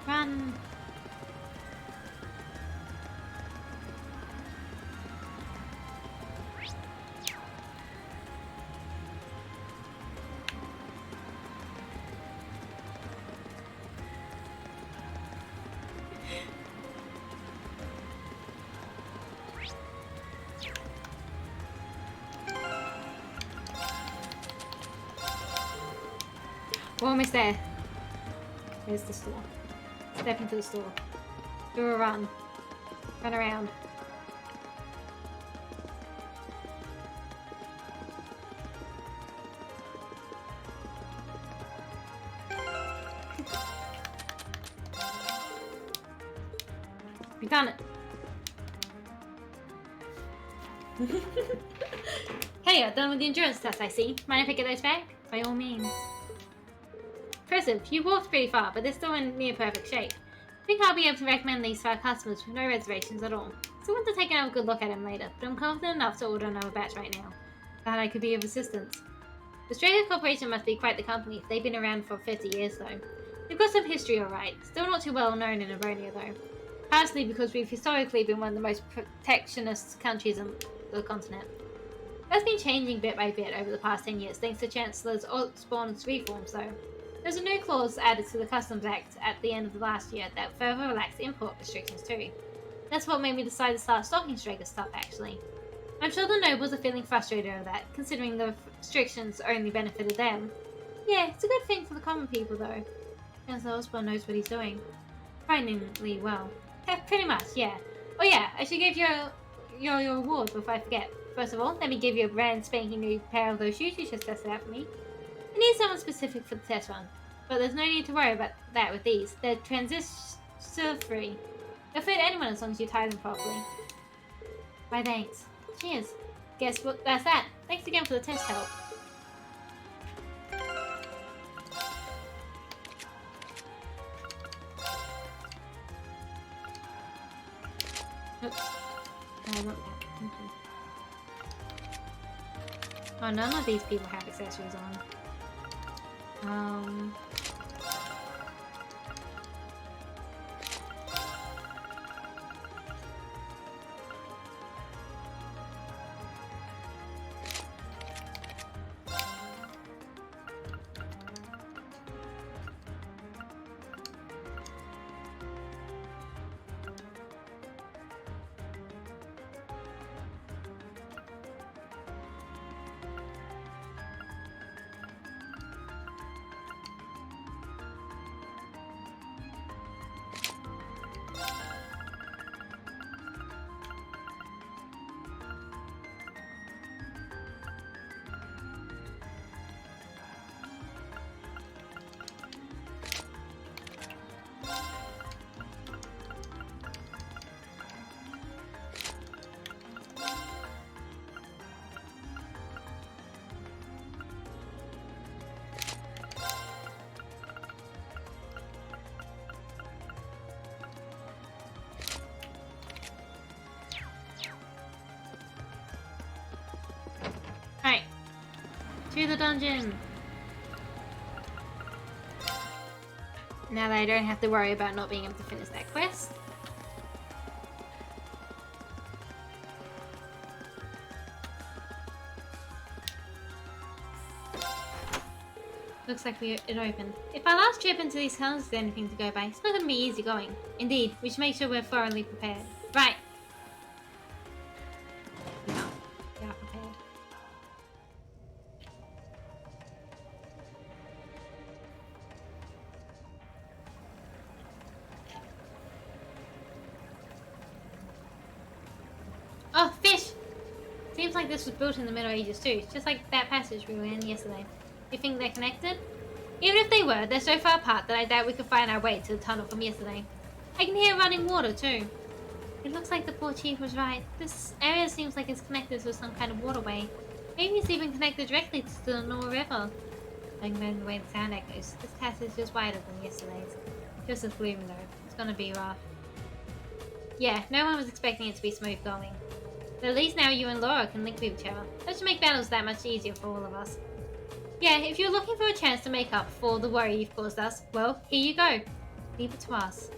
A: Run! We're almost there. There's the store. Step into the store. Do a run. Run around. We done it. Hey, you're done with the endurance test, I see. Mind if I get those back? By all means. Impressive. You walked pretty far, but they're still in near perfect shape. I think I'll be able to recommend these for our customers with no reservations at all. So I want to take another good look at them later, but I'm confident enough to order another batch right now. Glad I could be of assistance. The Australia Corporation must be quite the company. They've been around for 50 years though. They've got some history alright. Still not too well known in Avonia though. Partially because we've historically been one of the most protectionist countries on the continent. That's been changing bit by bit over the past 10 years thanks to Chancellor's Osborne's reforms, though. There's a new clause added to the Customs Act at the end of the last year that further relaxed import restrictions too. That's what made me decide to start stocking Straker's stuff, actually. I'm sure the nobles are feeling frustrated over that, considering the restrictions only benefited them. Yeah, it's a good thing for the common people, though. Chancellor Osborne knows what he's doing. Frighteningly well. Pretty much, yeah. Oh yeah, I should give you your reward before I forget. First of all, let me give you a brand spanking new pair of those shoes you just tested out for me. I need someone specific for the test run, but there's no need to worry about that with these. They're transistor-free. They'll fit anyone as long as you tie them properly. Why, thanks. Cheers. Guess what? That's that. Thanks again for the test help. Oops. I want that. Oh, none of these people have accessories on. To the dungeon! Now that I don't have to worry about not being able to finish that quest. Looks like it opened. If our last trip into these tunnels is anything to go by, it's not going to be easy going. Indeed, we should make sure we're thoroughly prepared. Right! We are prepared. Oh, fish! Seems like this was built in the Middle Ages too, just like that passage we were in yesterday. You think they're connected? Even if they were, they're so far apart that I doubt we could find our way to the tunnel from yesterday. I can hear running water too. It looks like the poor chief was right. This area seems like it's connected to some kind of waterway. Maybe it's even connected directly to the Nor River. Judging by the way the sound echoes, this passage is just wider than yesterday's. Just as gloomy though. It's gonna be rough. Yeah, no one was expecting it to be smooth going. But at least now you and Laura can link with each other. That should make battles that much easier for all of us. Yeah, if you're looking for a chance to make up for the worry you've caused us, well, here you go. Leave it to us.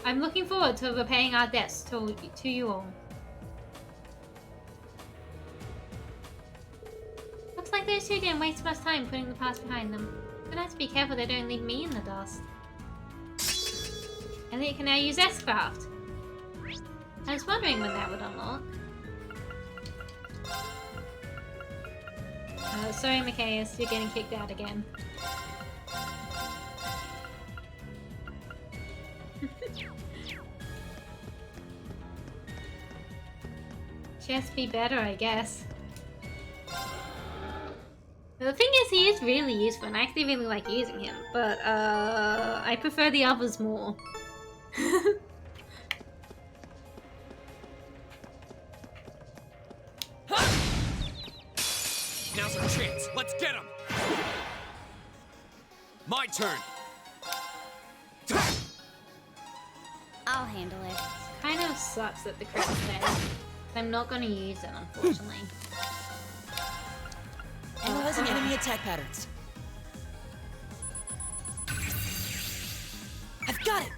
A: I'm looking forward to repaying our debts to you all. Looks like those two didn't waste much time putting the past behind them. Gonna have to be careful they don't leave me in the dust. Elliot can now use S-Craft. I was wondering when that would unlock. Sorry, Micaeus, you're getting kicked out again. Just be better, I guess. The thing is, he is really useful, and I actually really like using him, but I prefer the others more.
N: Now's our chance. Let's get him. My turn.
C: I'll handle it.
A: Kind of sucks that the crit is dead. I'm not going to use it, unfortunately.
B: Analyzing enemy attack patterns. I've got it!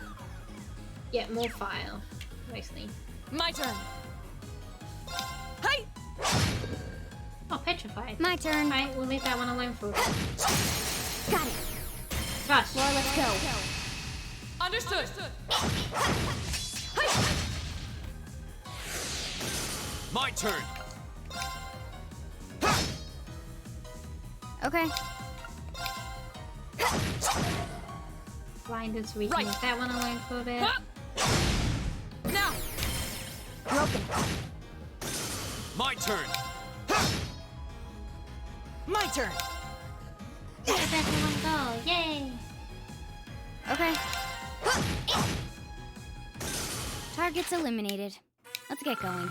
A: Yeah, more file, mostly.
F: My turn. Hey!
A: Oh, petrified.
C: My turn.
A: Alright, we'll leave that one alone for a bit.
C: Got it.
A: Rush.
C: Laura, let's go.
F: Understood.
N: My turn.
C: Okay.
A: Blinded, so we can leave that one alone for a bit.
F: Now.
C: Broken.
N: My turn.
B: My turn!
A: Where does everyone go? Yay!
C: Okay. Targets eliminated. Let's get going.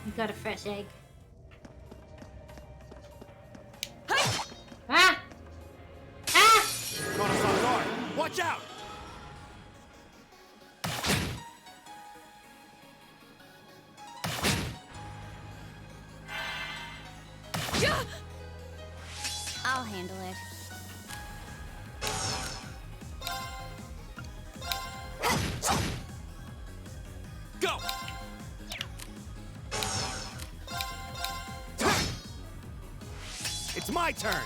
A: You got a fresh egg. Ah! Ah!
E: Caught us off guard. Watch out!
C: I'll handle it.
N: Go!
E: It's my turn!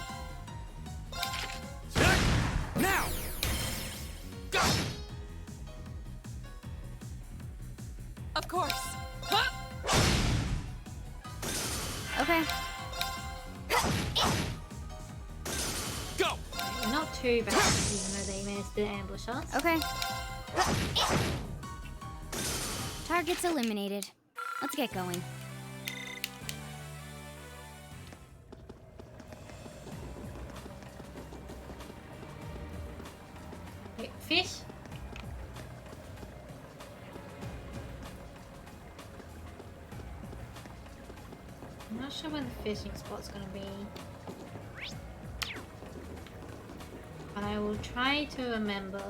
E: Now!
N: Go!
F: Of course.
C: Okay.
N: Go!
A: We're not too bad, even though they managed to ambush us.
C: Okay. Targets eliminated. Let's get going.
A: Wait, fish? I'm not sure where the fishing spot's gonna be. But I will try to remember.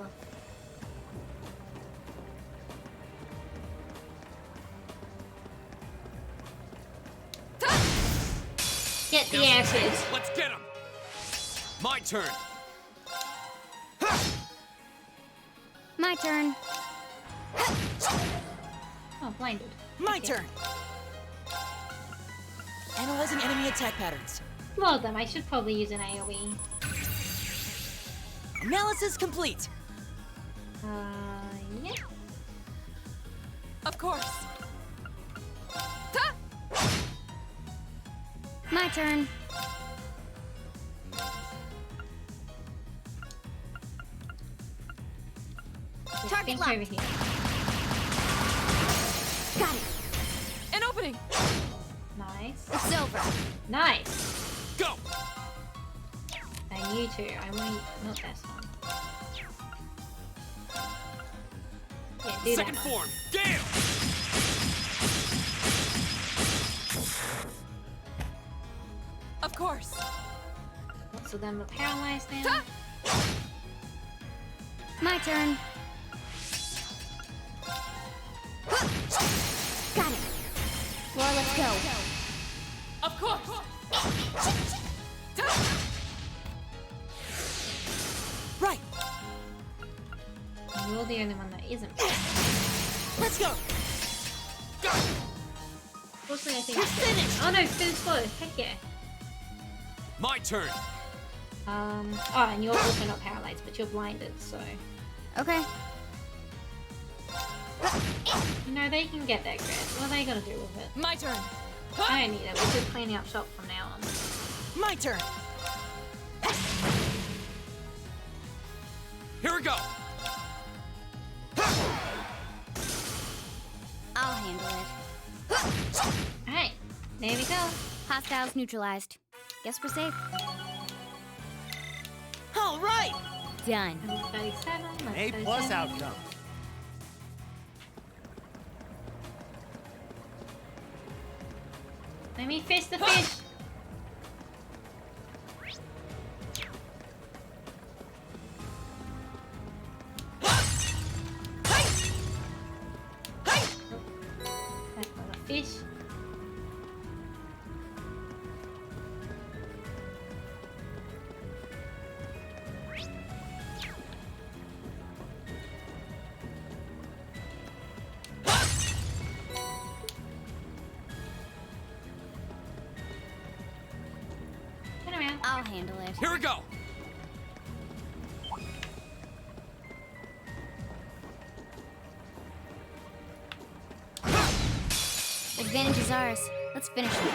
A: Get the ashes.
N: Let's get him! My turn.
C: My turn.
A: Oh, blinded.
B: My turn! Analyzing enemy attack patterns.
A: Well then, I should probably use an AoE.
B: Analysis complete!
A: Yeah.
F: Of course.
C: My turn.
A: Target
C: Target
A: over
C: locked.
A: here.
C: Got it.
F: An opening.
A: Nice.
C: It's over.
A: Nice.
N: Go!
A: And you two, I want not this one. Yeah, do
N: Second
A: that
N: form. Gale!
F: Of course.
A: Lots of them are paralyzed now.
C: My turn. Got it. Laura, let's go.
F: Of course.
B: Right!
A: You're the only one that isn't.
B: Let's go!
A: Fortunately, I think
B: You're finished!
A: Oh no, finished close. Heck yeah.
N: My turn.
A: Oh, and you're also not paralyzed, but you're blinded, so.
C: Okay.
A: You know, they can get that crit. What are they gonna do with it?
F: My turn.
A: I don't need it. We're just cleaning up shop from now on.
B: My turn!
N: Here we go.
C: I'll handle it.
A: Alright, there we go.
C: Hostiles neutralized. Guess we're safe.
B: All right!
C: Done.
A: 37.
L: A plus outcome.
A: Let me fish the fish. That's not a fish.
C: handle it.
D: Here we go!
C: Advantage is ours. Let's finish it.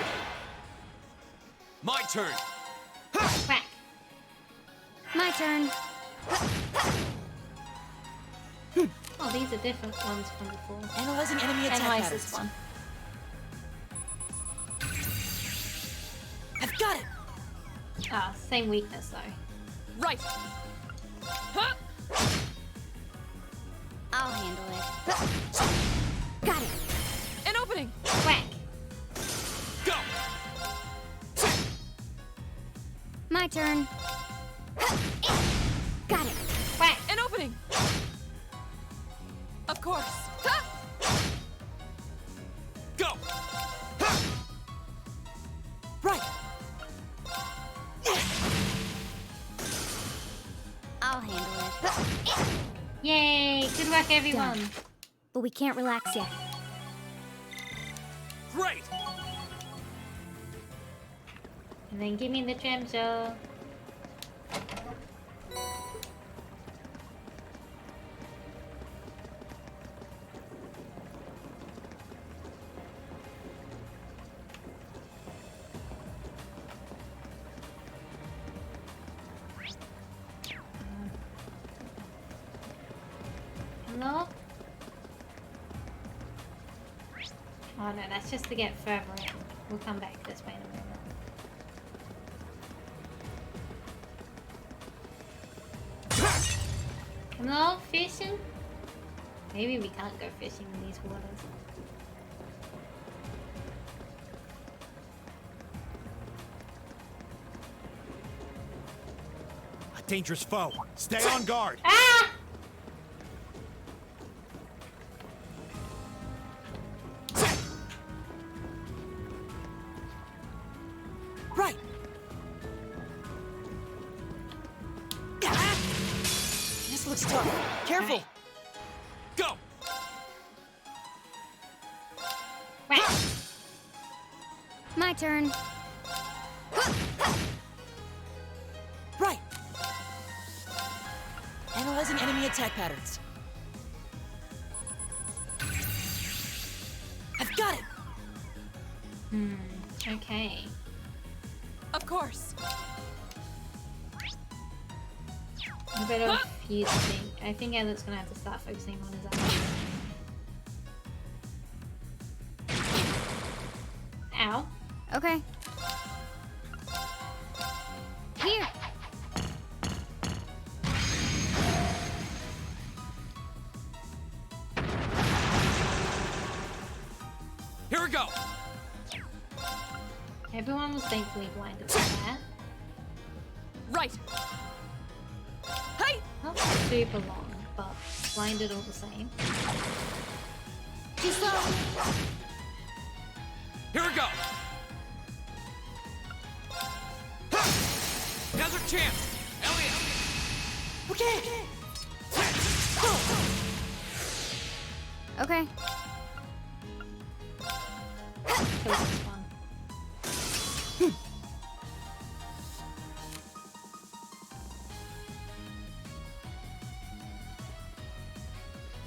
D: My turn!
A: Whack.
C: My turn.
A: Oh, these are different ones from before.
B: Analyzing enemy attack
A: Analyze
B: patterns.
A: this one.
B: I've got it!
A: Ah, same weakness though.
F: Right. Huh?
C: I'll handle it. Got it.
F: An opening.
A: Whack.
D: Go!
C: My turn. Got it.
A: Whack.
F: An opening. Of course. Ha!
D: Go!
B: Right!
C: I'll handle it.
A: Yay! Good work, everyone.
C: Done. But we can't relax yet.
D: Great!
A: And then give me the gem shell. Hello? Oh no, that's just to get further in. We'll come back this way in a moment. Hello? Fishing? Maybe we can't go fishing in these waters.
E: A dangerous foe. Stay on guard.
A: Ah!
B: Right! This looks tough. Careful!
D: Go!
A: Whack.
C: My turn.
B: Right! Analyzing enemy attack patterns. I've got it!
A: Okay.
F: Of course.
A: A bit of fusing. I think Elliot's gonna have to start focusing on his eyes. Ow.
C: Okay. Here.
D: Here we go!
A: Everyone was thankfully blinded by that.
F: Right. Hey!
A: Not super long, but blinded all the same.
B: Too slow!
D: Here we go! Another chance! Elliot!
B: Okay!
C: Okay.
A: Kill this one.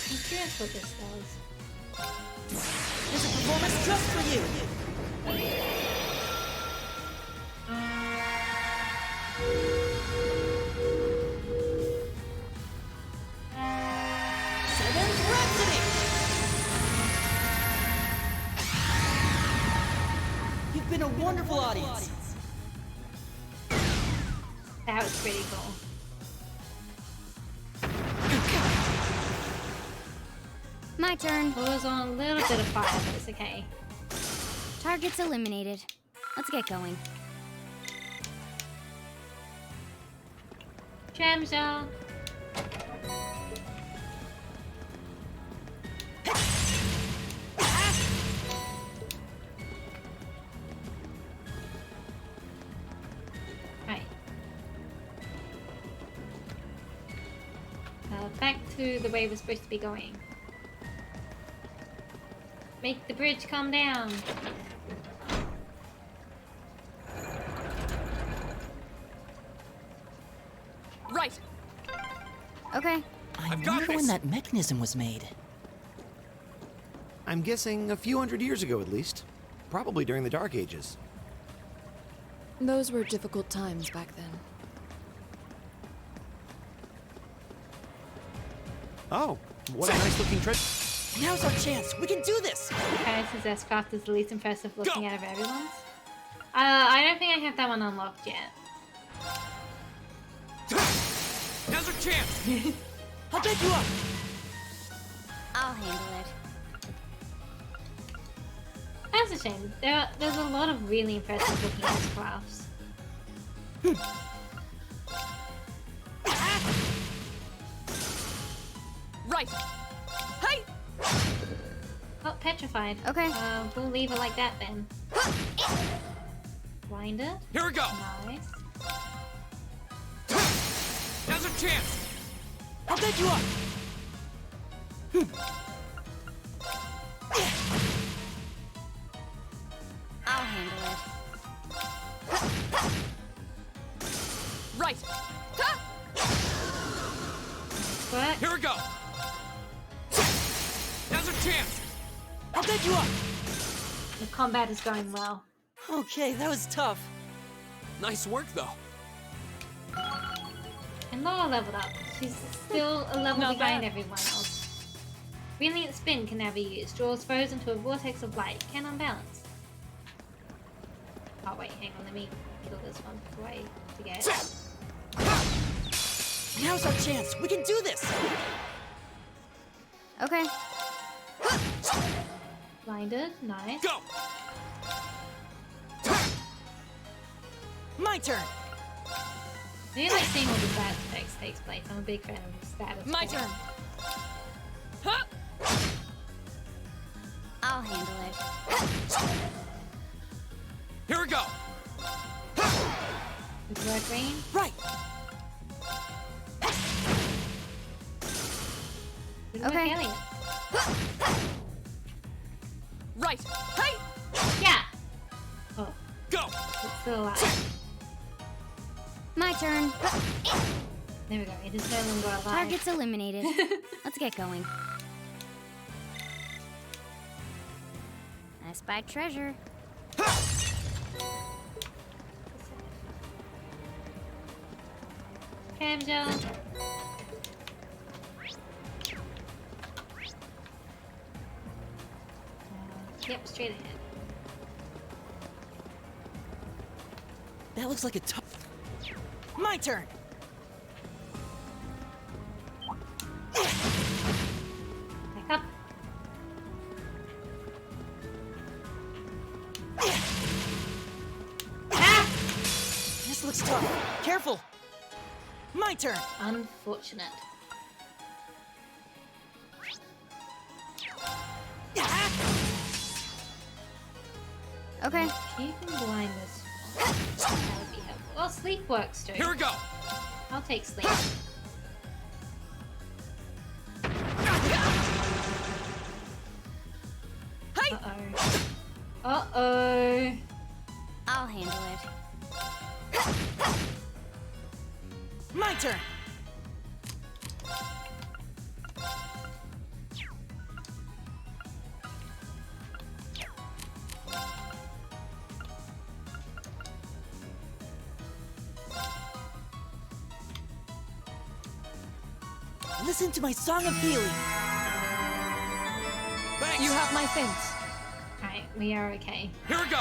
A: I'm curious what this does.
B: There's a performance just for you! Seventh Rhapsody! You've been a wonderful audience.
A: That was pretty cool.
C: My turn.
A: It was on a little bit of fire, but it's okay.
C: Target's eliminated. Let's get going.
A: Gem shell. Right. Back to the way we're supposed to be going. Make the bridge come down.
D: I've got
B: wonder
D: this.
B: when that mechanism was made.
E: I'm guessing a few hundred years ago at least. Probably during the Dark Ages.
F: Those were difficult times back then.
E: Oh, what a nice looking treasure.
B: Now's our chance. We can do this.
A: Parents' craft is the least impressive looking out of everyone's. I don't think I have that one unlocked yet.
D: Now's our chance.
B: I'll take you up.
C: I'll handle it.
A: That's a shame. There's a lot of really impressive looking ass crafts.
F: Right. Hey.
A: Oh, petrified.
C: Okay.
A: We'll leave it like that then. Blinded.
D: Here we go.
A: Nice.
D: Now's our chance.
B: I'll take you up.
C: I'll handle it.
F: Right.
A: What?
D: Here we go. Now's our chance.
B: I'll take you up.
A: The combat is going well.
B: Okay, that was tough.
D: Nice work, though.
A: And Laura leveled up. She's still a level
F: Not
A: behind
F: bad.
A: everyone else. Brilliant spin can now be used. Draws foes into a vortex of light. Can unbalance. Oh wait, hang on. Let me kill this one before I forget.
B: Now's our chance. We can do this.
C: Okay.
A: Blinded. Nice.
D: Go.
B: My turn.
A: I do like seeing all the status effects takes place. I'm a big fan of the status.
F: My
A: effects.
F: turn. Huh.
C: I'll handle it.
D: Here we go.
A: With red green.
B: Right.
A: With
C: Okay.
A: Elliot.
F: Right. Hey.
A: Yeah. Oh,
D: Go.
A: it's still alive.
C: My turn.
A: There we go. It is no longer alive.
C: Target's eliminated. Let's get going. I spied treasure.
A: Cam jump. Yep, straight ahead.
B: That looks like a tough. My turn.
A: Back up. Ah!
B: This looks tough. Careful. My turn.
A: Unfortunate.
C: Okay.
A: You can blind this one. That would be helpful. Well, sleep works too.
D: Here we go.
A: I'll take sleep. Uh-oh. Uh-oh.
C: I'll handle it.
B: My turn. Listen to my song of healing.
D: Thanks.
F: You have my thanks.
A: Alright, we are okay.
D: Here we go.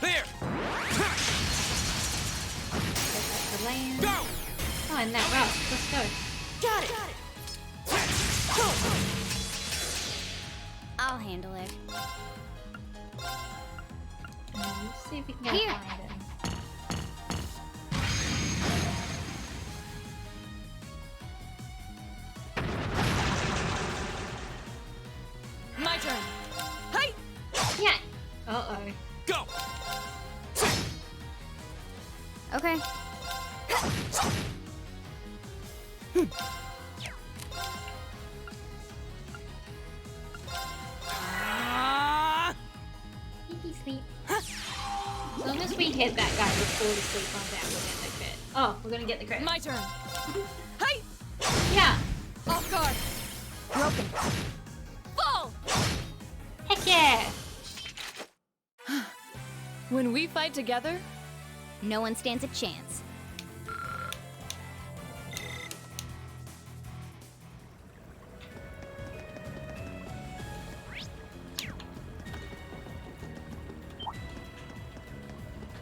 D: There.
A: The land.
D: Go.
A: Oh, and that rock. Let's go.
B: Got it.
C: I'll handle it.
A: Let's see if we can get
C: Here.
A: find him.
F: My turn. Hey.
A: Yeah. Uh-oh.
D: Go.
C: Okay.
A: Once we hit that guy, we'll fall asleep on that, we'll get the crit. Oh, we're gonna get the crit.
F: My turn. Hey!
A: Yeah.
F: Off guard. Broken. Fall!
A: Heck yeah!
F: When we fight together,
C: No one stands a chance.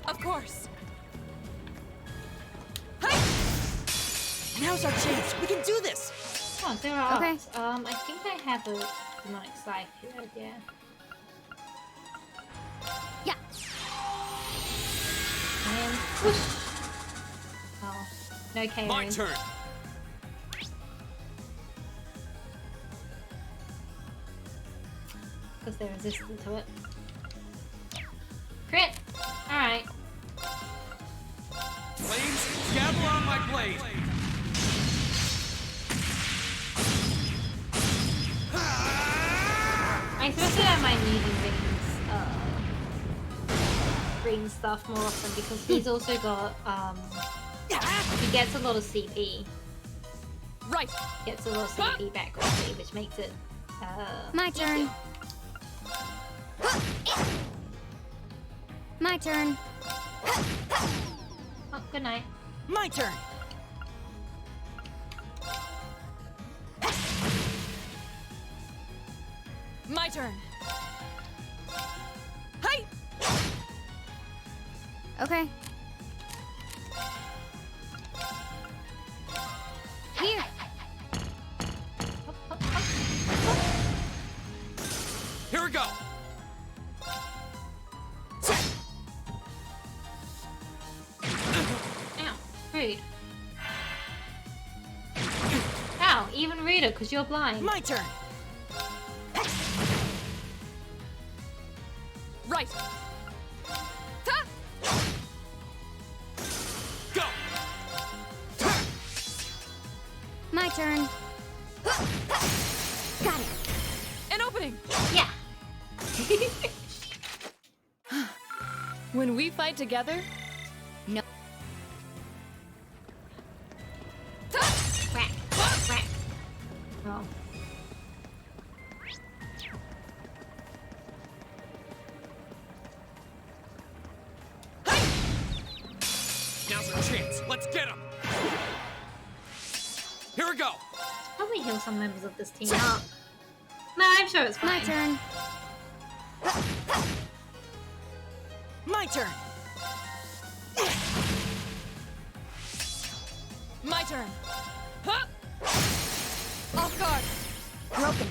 F: of course.
B: Now's our chance. We can do this.
A: Oh, there are.
C: Okay.
A: I think I have a demonic scythe here, yeah.
C: Yeah.
A: And whoosh! Oh, no KO.
N: My turn.
A: Because they're resistant to it. Crit! Alright.
K: Flames, gather on my blade.
A: I suppose I don't mind using green stuff more often because he's also got, he gets a lot of CP.
F: Right.
A: Gets a lot of CP back quickly, which makes it,
C: My turn. My turn.
A: Oh, good night.
B: My turn.
F: My turn. Hey!
C: Okay. Here.
N: Here we go.
A: Ow, rude. Ow, even ruder because you're blind.
B: My turn.
F: Right. Ta!
N: Go.
C: My turn. Got it.
F: An opening.
A: Yeah.
F: When we fight together,
C: No.
A: Whack, whack. Oh.
N: Now's our chance. Let's get him. Here we go.
A: Probably heal some members of this team up. No, I'm sure it's
C: My
A: fine.
C: turn.
B: My turn.
F: my turn. Huh! Off guard.
C: Broken.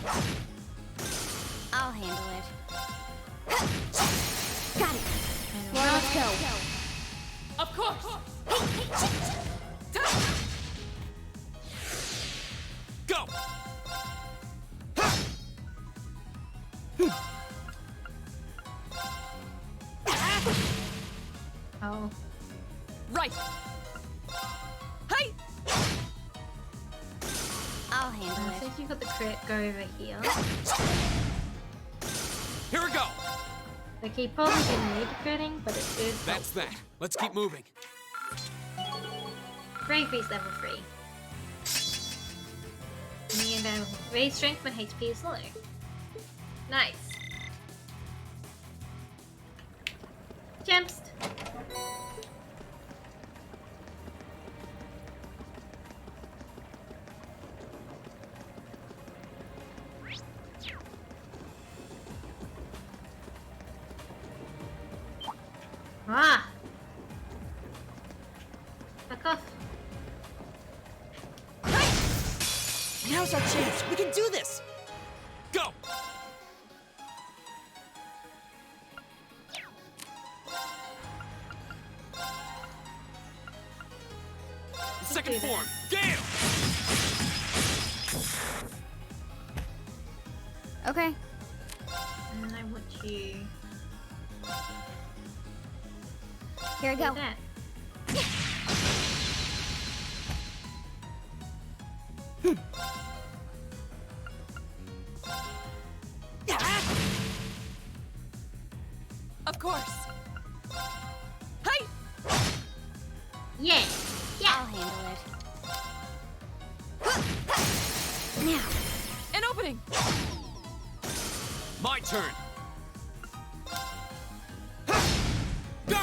C: I'll handle it. Got it. Well, let's go.
F: Of course.
N: Go.
A: Oh.
F: Right. Hey.
C: I'll handle
A: So
C: it.
A: if you got the crit, go over here.
N: Here we go.
A: Like, he probably didn't need the critting, but it is.
N: That's that. Let's keep moving.
A: Brave Beast level 3. And raise strength when HP is low. Nice. Gems. Ah! Back off.
B: Now's our chance. We can do this.
N: Go. Second form. Gale.
C: Okay.
A: And then I want you
C: Here I
A: to
C: go.
A: do that.
F: Of course.
A: Yeah. Yeah.
C: I'll handle it. Now.
F: An opening!
D: My turn! Go!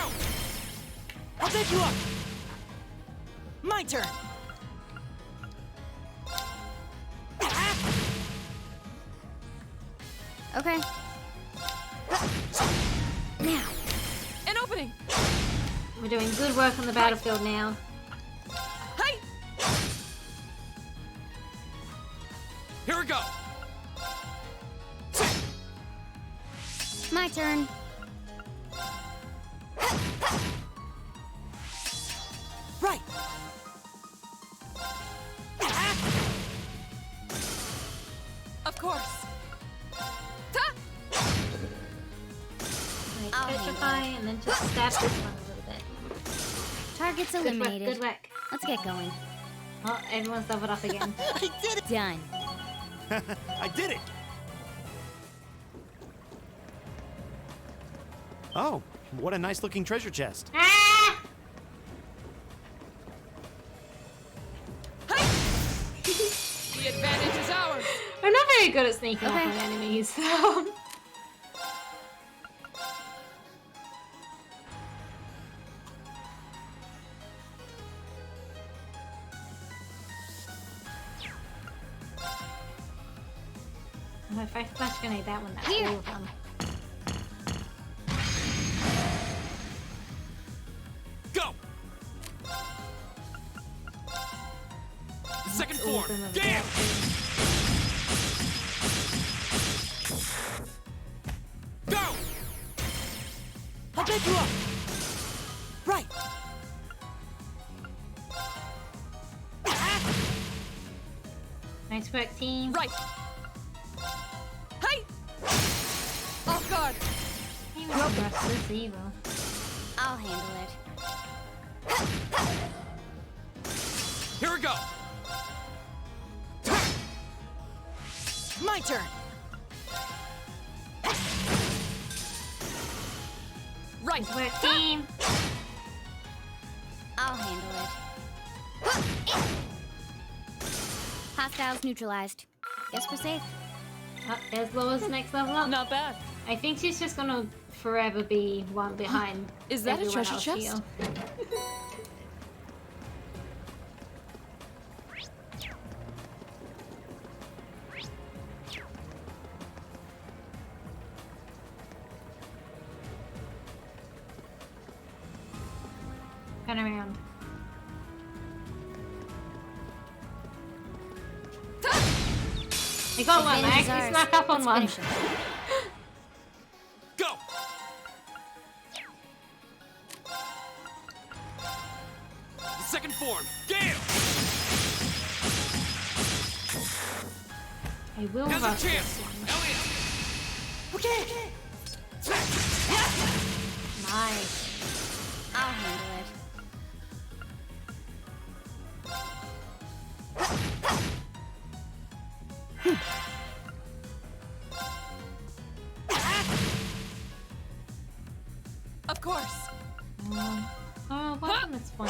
B: I'll pick you up! My turn!
C: Okay. Now.
F: An opening!
A: We're doing good work on the battlefield now.
F: Hey!
D: Here we go!
C: My turn.
B: Right!
F: Of course.
A: Like, petrify and then just stab this one a little bit.
C: Target's
A: Good work,
C: eliminated.
A: good work.
C: Let's get going.
A: Oh, everyone's leveled up again.
B: I did it!
C: Done.
E: I did it! Oh, what a nice looking treasure chest.
A: Ah!
F: The advantage is ours.
A: I'm not very good at sneaking up
C: Okay.
A: on enemies, so... If I flash grenade that one, that's
C: Here.
A: all of them.
D: Go! Second
A: All of
D: form!
A: them are
D: Damn! Go!
B: I'll pick you up! Right!
A: Nice work, team.
F: Right. Hey! Off guard.
A: He was this evil.
C: I'll handle it.
D: Here we go!
B: My turn!
F: Right.
A: Nice work, team.
C: I'll handle it. Hostiles neutralized. Guess we're safe.
A: Oh, there's Laura's next level up.
F: Not bad.
A: I think she's just gonna forever be one behind.
F: Is that a
A: everyone
F: treasure
A: else
F: chest?
A: here. Turn around. I got one. I
C: Advantage is
A: actually
C: ours.
A: snuck up on
C: Let's
A: one.
C: finish him.
D: Go! The second form! Gale!
A: I will
D: Now's
A: rush
D: your
A: this
D: chance!
A: one.
D: Elliot!
B: Okay!
A: Nice.
C: I'll handle it.
F: Of course.
A: Oh, what on this one?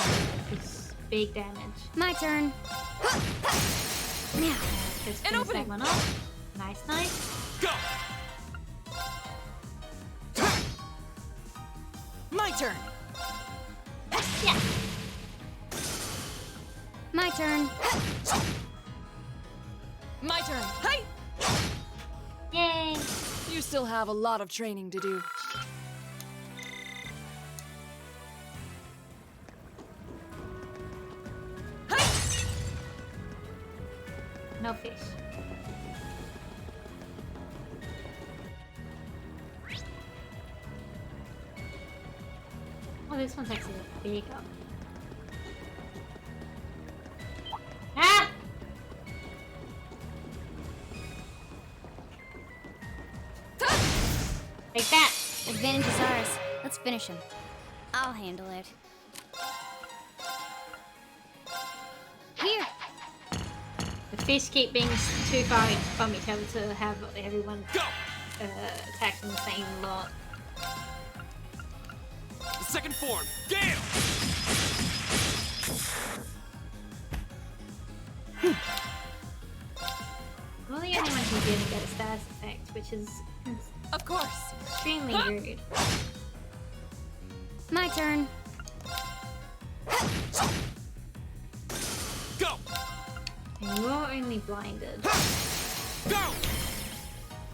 A: This big damage.
C: My turn. Now.
A: Just
F: An
A: finish
F: opening.
A: that one off. Nice, nice.
D: Go!
B: My turn!
A: Yeah.
C: My turn.
F: My turn. Hey!
A: Yay.
F: You still have a lot of training to do.
A: No fish. Oh, this one's actually bigger. Ah! Take that!
C: Advantage is ours. Let's finish him. I'll handle it. Here.
A: The fish keep being too far from each other to have everyone
D: Go!
A: attacking the same lot.
D: The second form, Gale!
A: Well, the only one who didn't get a status effect, which is
G: Of course.
A: extremely rude.
C: My turn.
D: Go!
A: And you're only blinded.
D: Go!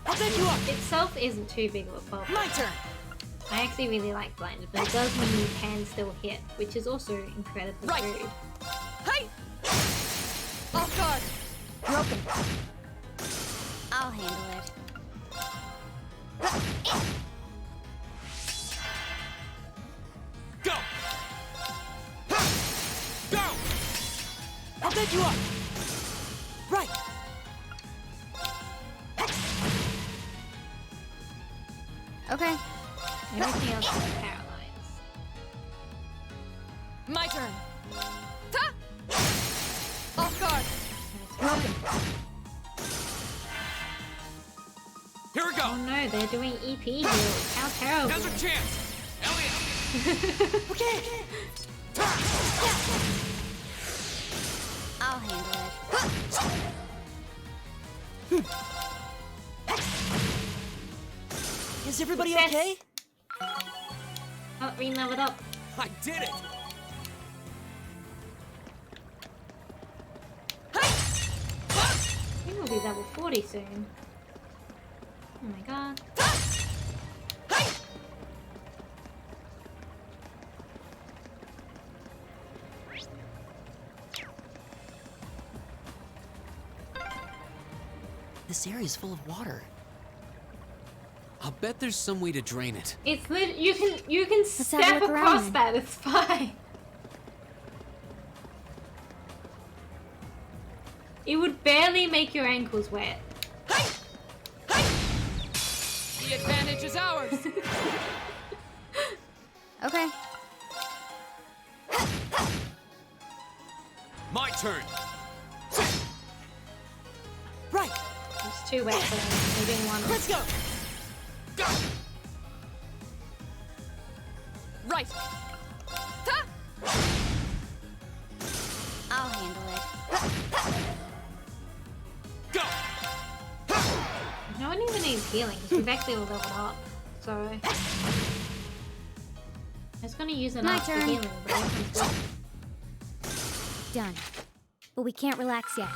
G: I'll take you up.
A: Itself isn't too big of a problem.
G: My turn.
A: I actually really like blinded, but it does mean you can still hit, which is also incredibly
G: Right.
A: rude.
G: Hey! Off guard. Broken.
C: I'll handle it.
D: Go! Go!
G: I'll take you up. Right.
C: Okay.
A: Everything else is paralyzed.
G: My turn. Ta! Off guard.
A: Broken.
D: Here we go!
A: Oh no, they're doing EP heals. How terrible.
D: Now's our chance! Elliot!
G: Okay.
C: I'll handle it.
B: Is everybody
A: Success.
B: okay?
A: Oh, re-leveled up.
D: I did it!
A: We will be level 40 soon. Oh my god.
B: This area is full of water.
D: I'll bet there's some way to drain it.
A: It's you can
C: have a
A: step
C: look
A: across
C: around.
A: that, it's fine. It would barely make your ankles wet.
G: The advantage is ours.
C: Okay.
D: My turn!
G: Right.
A: It's too wet for them. They didn't want to.
G: Let's go.
D: Go!
G: Right. Ta!
C: I'll handle it.
D: Go!
A: No one even needs healing because we've actually all leveled up. So I was gonna use an
C: My
A: up for
C: turn.
A: healing, but that comes good.
C: Done. But we can't relax yet.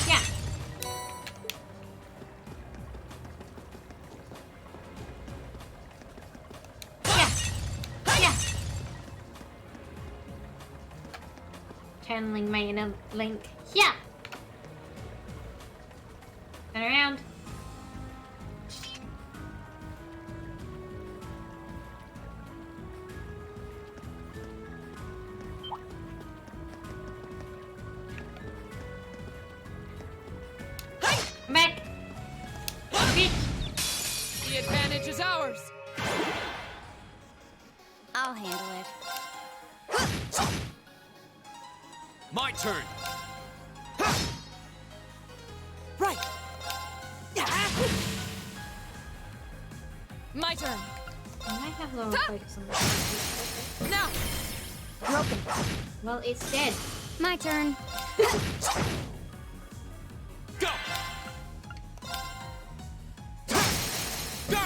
A: Yeah. Yeah. Yeah. Channeling my inner Link. Yeah. Turn around. Come back. Bitch.
G: The advantage is ours.
C: I'll handle it.
D: My turn!
G: Right. My turn.
A: I might have lower focus on this.
G: Now.
C: Broken.
A: Well, it's dead.
C: My turn.
D: Go! Go!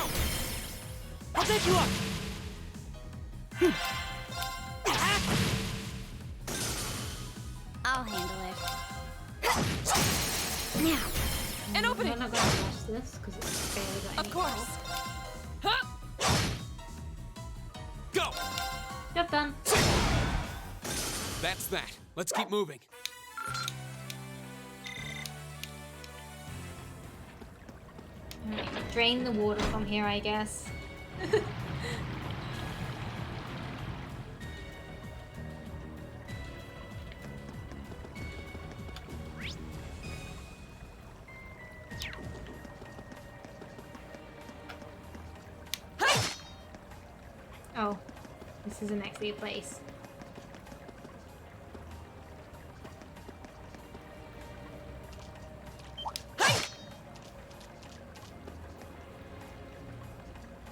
G: I'll take you up.
C: I'll handle it. Now.
G: An opening.
A: I'm not gonna rush this because it's barely got
G: Of
A: any
G: course.
A: health.
G: Huh?
D: Go!
A: Job done.
D: That's that. Let's keep moving.
A: Alright, drain the water from here, I guess. Oh, this isn't actually a place.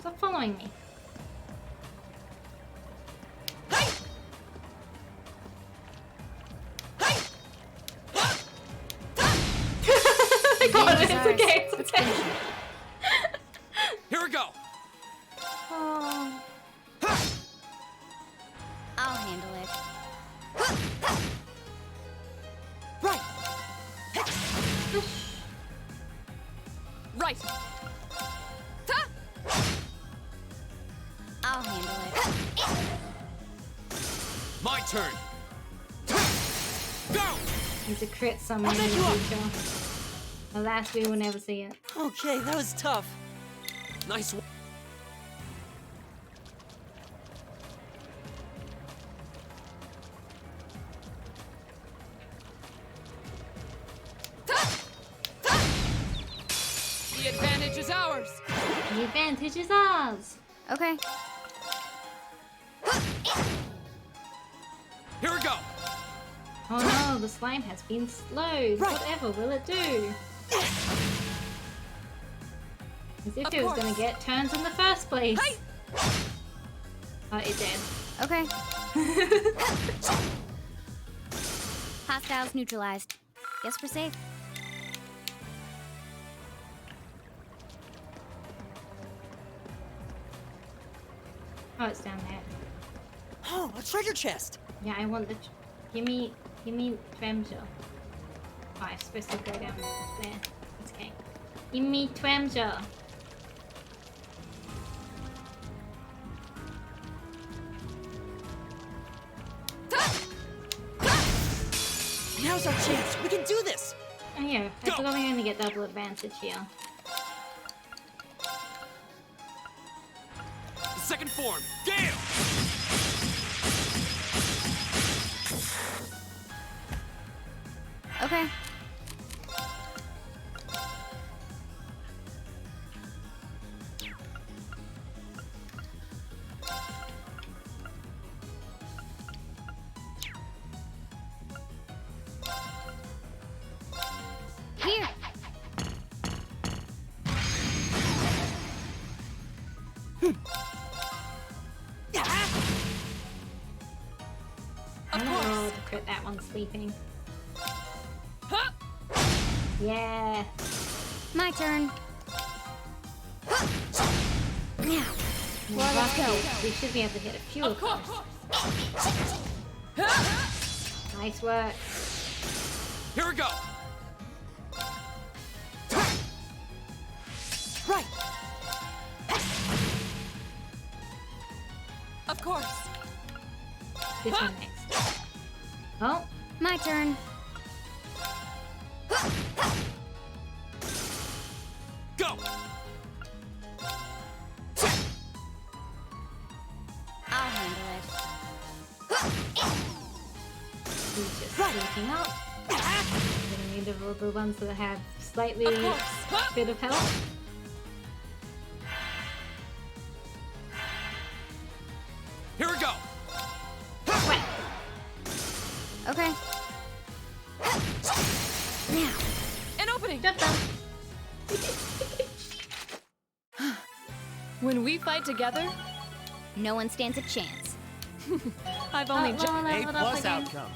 A: Stop following me. I got it. It's okay. It's okay.
D: Here we go.
A: Oh.
C: I'll handle it.
F: Right. Right.
C: I'll handle it.
D: My turn. Go.
A: There's a crit somewhere in the future. Alas, we will never see it.
B: Okay, that was tough.
D: Nice one.
F: The advantage is ours.
A: The advantage is ours.
C: Okay.
D: Here we go.
A: Oh no, the slime has been slowed.
B: Right.
A: Whatever will it do? As if it was gonna get turns in the first place. Oh, it did.
C: Okay. Hostiles neutralized. Guess we're safe.
A: Oh, it's down there.
B: Oh, a treasure chest.
A: Yeah, I want the. Give me treasure. Oh, I'm supposed to go down there. It's okay. Give me treasure.
B: Now's our chance. We can do this.
A: Oh yeah, I forgot we only get double advantage here.
D: Second form. Gale.
C: Okay. Here.
A: I'm gonna roll to crit that one sleeping. Yeah.
C: My turn. Now.
A: Well, let's go. We should be able to hit a few of those. Nice work.
D: Here we go.
B: Right.
F: Of course.
A: This one next. Oh,
C: My turn.
D: Go.
C: I'll handle it.
A: he's just sleeping up. Gonna need the ones that have slightly bit of health.
D: Here we go.
A: Wait.
C: Okay. Now.
F: An opening.
A: Jump down.
F: When we fight together,
C: No one stands a chance.
F: I've only just.
A: leveled up again.
E: outcome.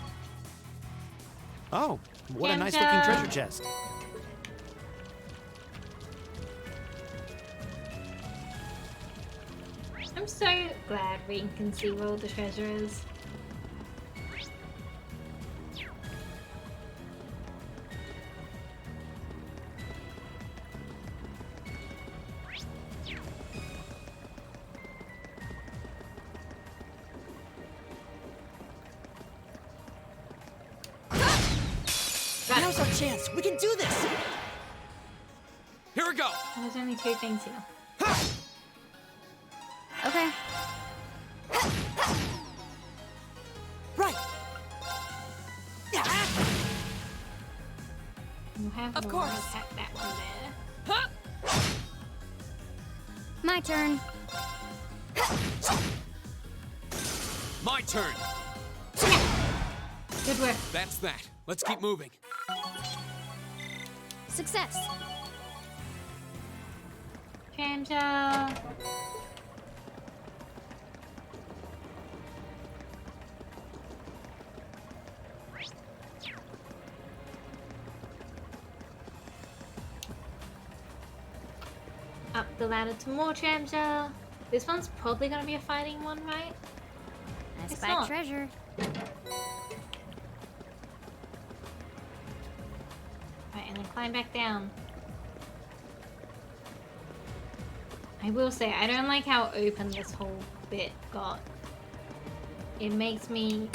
E: Oh, what a
A: Jam
E: nice looking
A: jam.
E: treasure chest.
A: I'm so glad Rean can see where all the treasure is.
B: Now's our chance. We can do this.
D: Here we go.
A: There's only two things here.
C: Okay.
B: Right.
A: You have
F: Of
A: more.
F: course.
A: Attack that one there.
C: My turn.
D: My turn.
A: Good work.
D: That's that. Let's keep moving.
A: Tramja. Up the ladder to more Tramja. This one's probably gonna be a fighting one, right?
C: I
A: It's
C: spy
A: not.
C: treasure.
A: Right, and then climb back down. I will say, I don't like how open this whole bit got. It makes me...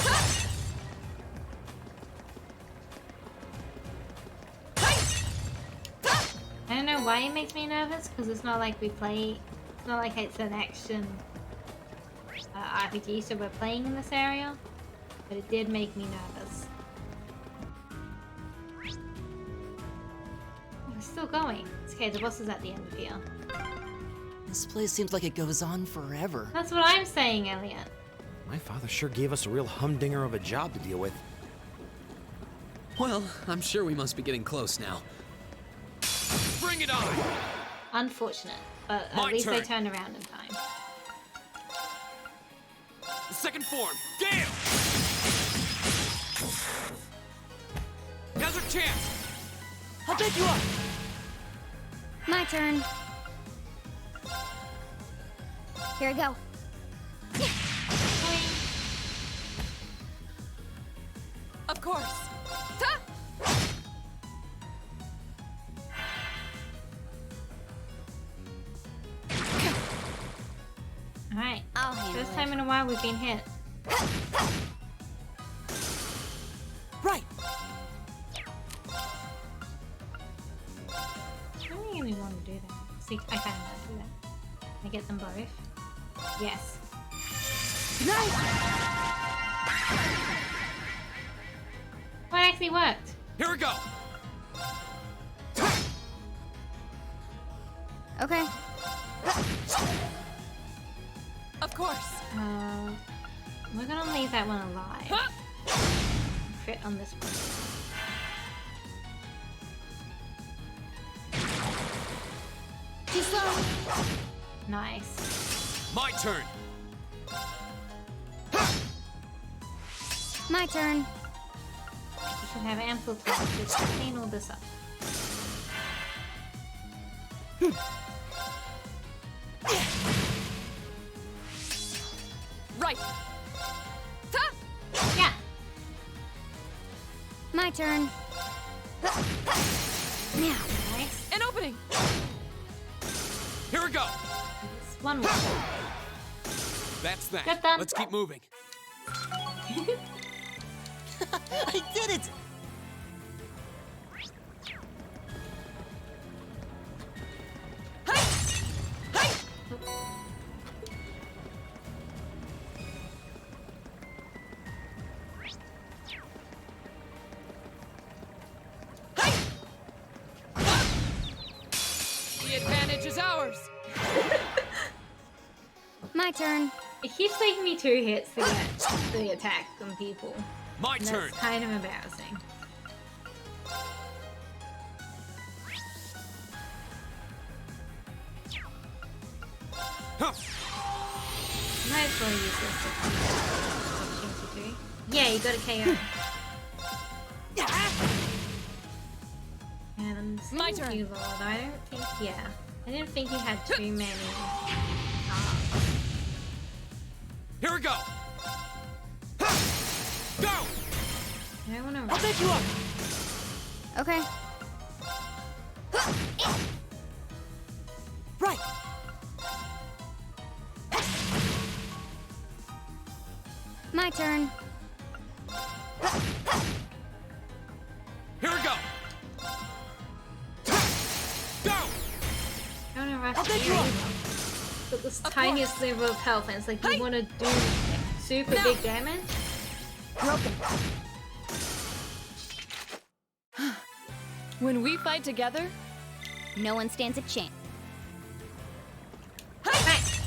A: I don't know why it makes me nervous, because it's not like we play... It's not like it's an action RPG, so we're playing in this area. But it did make me nervous. Oh, we're still going. It's okay, the boss is at the end of here.
B: This place seems like it goes on forever.
A: That's what I'm saying, Elliot.
E: My father sure gave us a real humdinger of a job to deal with.
D: Well, I'm sure we must be getting close now. Bring it on!
A: Unfortunate, but
D: My
A: at least they
D: turn.
A: turned around in time.
D: The second form, Gale! Now's our chance!
B: I'll take you up!
C: My turn. Here I go.
G: Of course.
A: Alright,
C: I'll handle
A: first
C: it.
A: time in a while we've been hit.
B: Right!
A: I don't really want to do that. See, I kind of want to do that. I get them both. Yes.
B: Nice!
A: Well, it actually worked.
D: Here we go!
C: Okay.
G: Of course.
A: We're gonna leave that one alive. Crit on this one.
C: Too slow.
A: Nice.
D: My turn!
C: My turn.
A: We should have ample time to clean all this up.
G: Right.
A: Yeah.
C: My turn. Now.
A: Nice.
G: An opening.
D: Here we go!
A: It's one more.
D: That's that.
A: Got them.
D: Let's keep moving.
B: I did it!
G: The advantage is ours.
C: My turn.
A: It keeps taking me 2 hits to get the attack on people.
D: My
A: And
D: turn!
A: that's kind of embarrassing.
D: Huh.
A: Might as well use this to opportunity to. Yeah, you got a KO. And
G: My
A: thank
G: turn.
A: you, Lord. I don't think, yeah. I didn't think you had too many.
D: Here we go! Go!
A: I don't want to.
B: I'll take you up!
C: Okay.
B: Right!
C: My turn.
D: Here we go! Go!
A: I don't want to rush
B: I'll take
A: you
B: you up.
A: either. Got this tiniest sliver of health, and it's like you want to do super
G: No.
A: big damage.
C: Broken.
F: When we fight together,
C: No one stands a chance.
A: Right.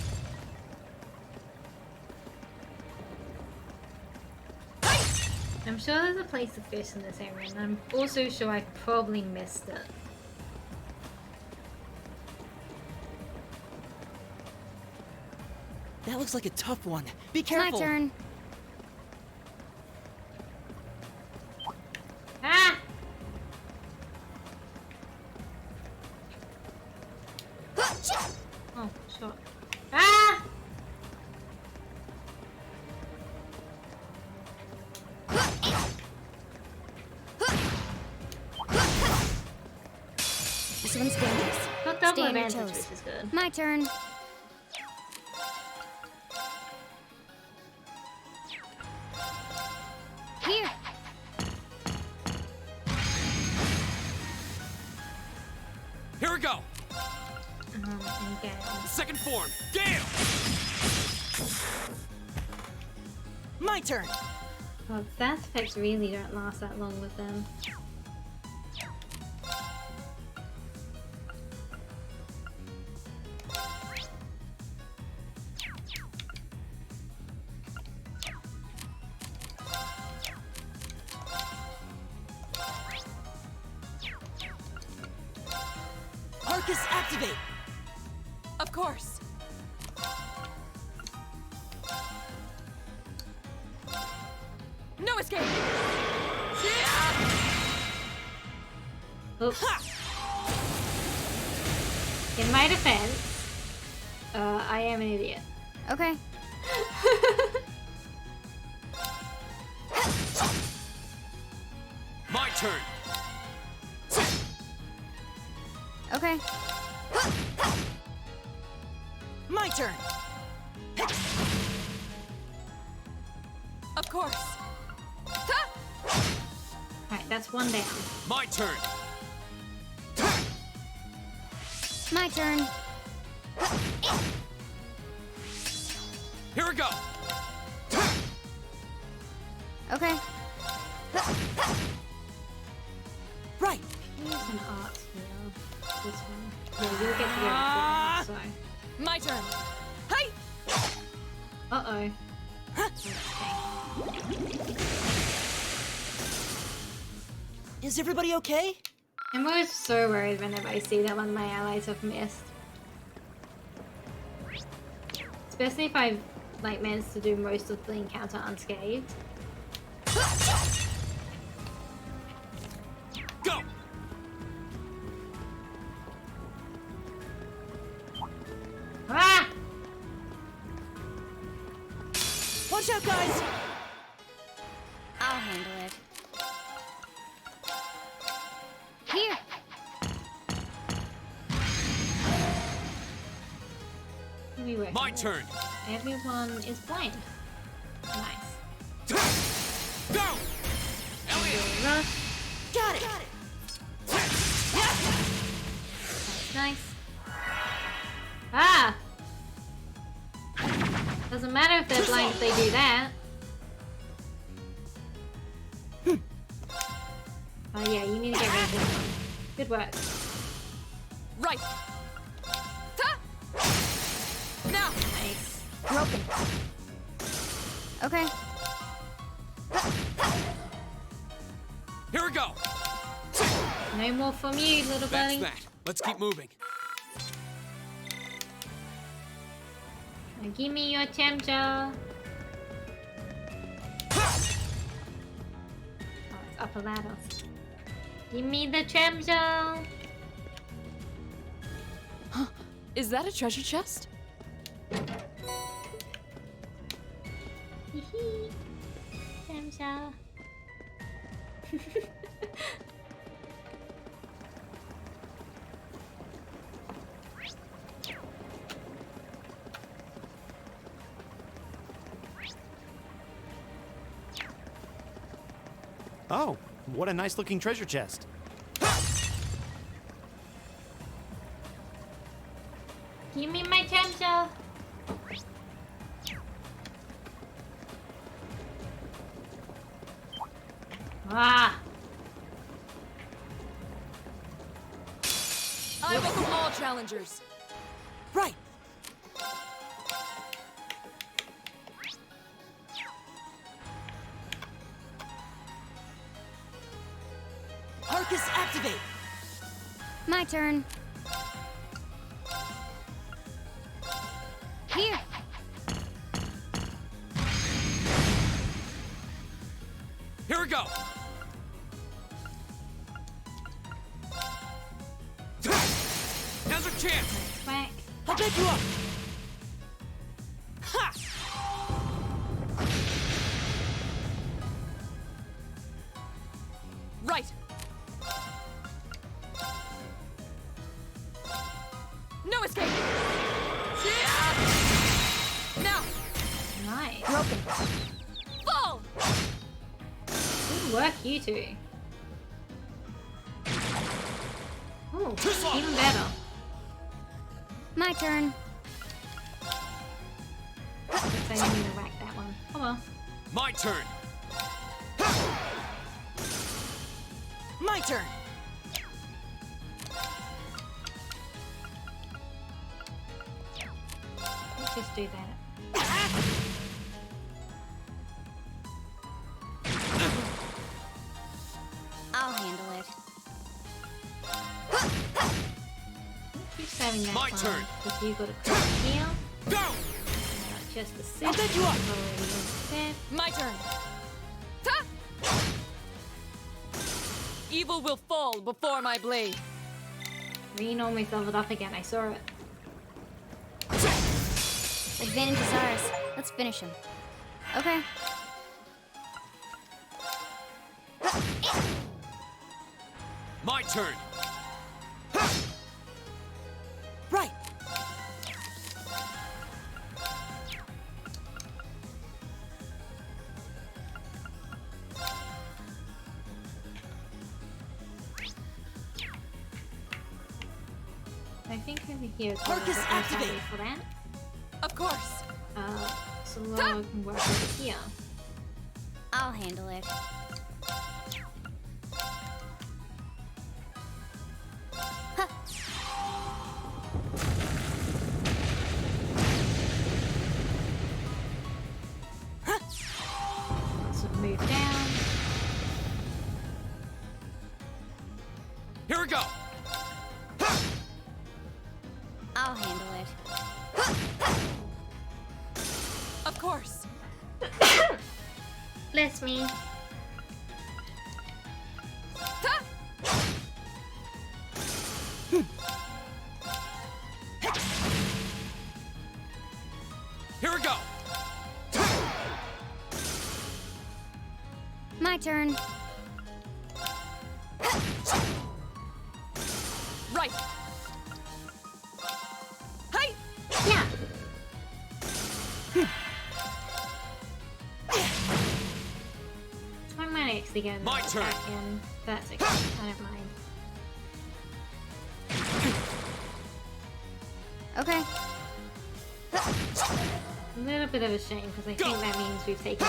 A: I'm sure there's a place to fish in this area, and I'm also sure I probably missed it.
B: That looks like a tough one. Be
C: My
B: careful.
C: turn.
A: Ah! Oh, shot. Ah!
C: This one's dangerous.
A: Not double
C: Stay on your
A: advantage,
C: toes.
A: which is good.
C: My turn. Here.
D: Here we go.
A: And Gale.
D: Second form, Gale.
B: My turn.
A: Well, that effects really don't last that long with them.
B: Arcus, activate.
F: Of course. No escape.
A: Oops. In my defense, I am an idiot.
C: Okay.
D: My turn.
C: Okay.
B: My turn.
F: Of course.
A: Alright, that's one down.
D: My turn.
C: My turn.
D: Here we go.
C: Okay.
B: Right.
A: Use an art here. This one. Yeah, you'll get to go so.
F: My turn. Hi.
A: Uh-oh.
B: Is everybody okay?
A: I'm always so worried whenever I see that one of my allies have missed. Especially if I've like managed to do most of the encounter unscathed.
D: Go.
A: Ah!
B: Watch out, guys.
C: I'll handle it. Here.
A: We work
D: My
A: on this.
D: turn.
A: Everyone is blind. Nice.
D: Go. Elliot.
A: Rush.
B: Got it.
A: That's nice. Ah! Doesn't matter if they're blind if they do that. Oh yeah, you need to get rid of this one. Good work.
F: Right. Now.
A: Nice.
C: Broken. Okay.
D: Here we go.
A: No more from you, little
D: That's
A: buddy.
D: that. Let's keep moving.
A: Now give me your temperature. Oh, it's up a ladder. Give me the temperature.
F: Is that a treasure chest?
A: Temperature.
E: Oh, what a nice looking treasure chest.
A: Give me my temperature. Ah!
F: I welcome all challengers.
B: Right. Arcus, activate.
C: My turn. Here.
D: Here we go! Now's our chance!
A: Whack.
B: I'll pick you up!
D: Ha!
F: Right. No escape. Now.
A: Nice.
F: Broken. Fall.
A: Good work, you two. Oh, even better.
C: My turn.
A: Looks like I need to whack that one. Oh well.
D: My turn!
B: My turn!
A: Let's just do that.
C: I'll handle it.
A: Keep saving that
D: My
A: one.
D: turn.
A: Because you got a click here.
D: Go!
A: Just the six.
B: I'll pick you up.
A: Already set.
F: My turn. Ta! Evil will fall before my blade.
A: Reen almost leveled up again. I saw it.
C: Advantage is ours. Let's finish him. Okay.
D: My turn!
B: Right!
A: I think over here is
B: Focus activate.
A: for that.
F: Of course.
A: So Laura can work over here.
C: I'll handle it. Huh.
A: So move down.
D: Here we go!
C: I'll handle it.
F: Of course.
A: Bless me.
F: Ta!
D: Here we go!
C: My turn.
F: Right. Hey!
A: Yeah. I might actually go
D: My turn.
A: back in. That's okay. I don't mind.
C: Okay.
A: A little bit of a shame because I think that means we've taken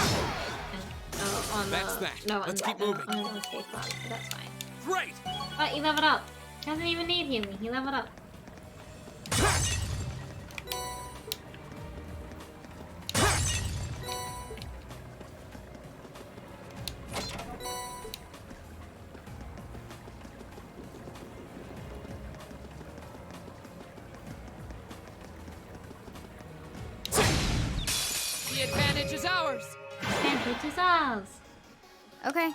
A: on
D: That's
A: the
D: that.
A: no
D: Let's
A: on
D: keep
A: the,
D: moving.
A: on the escape one, but that's fine.
D: Great!
A: Oh, he leveled up. Doesn't even need healing. He leveled up.
F: The advantage is ours.
A: Advantage is ours.
C: Okay.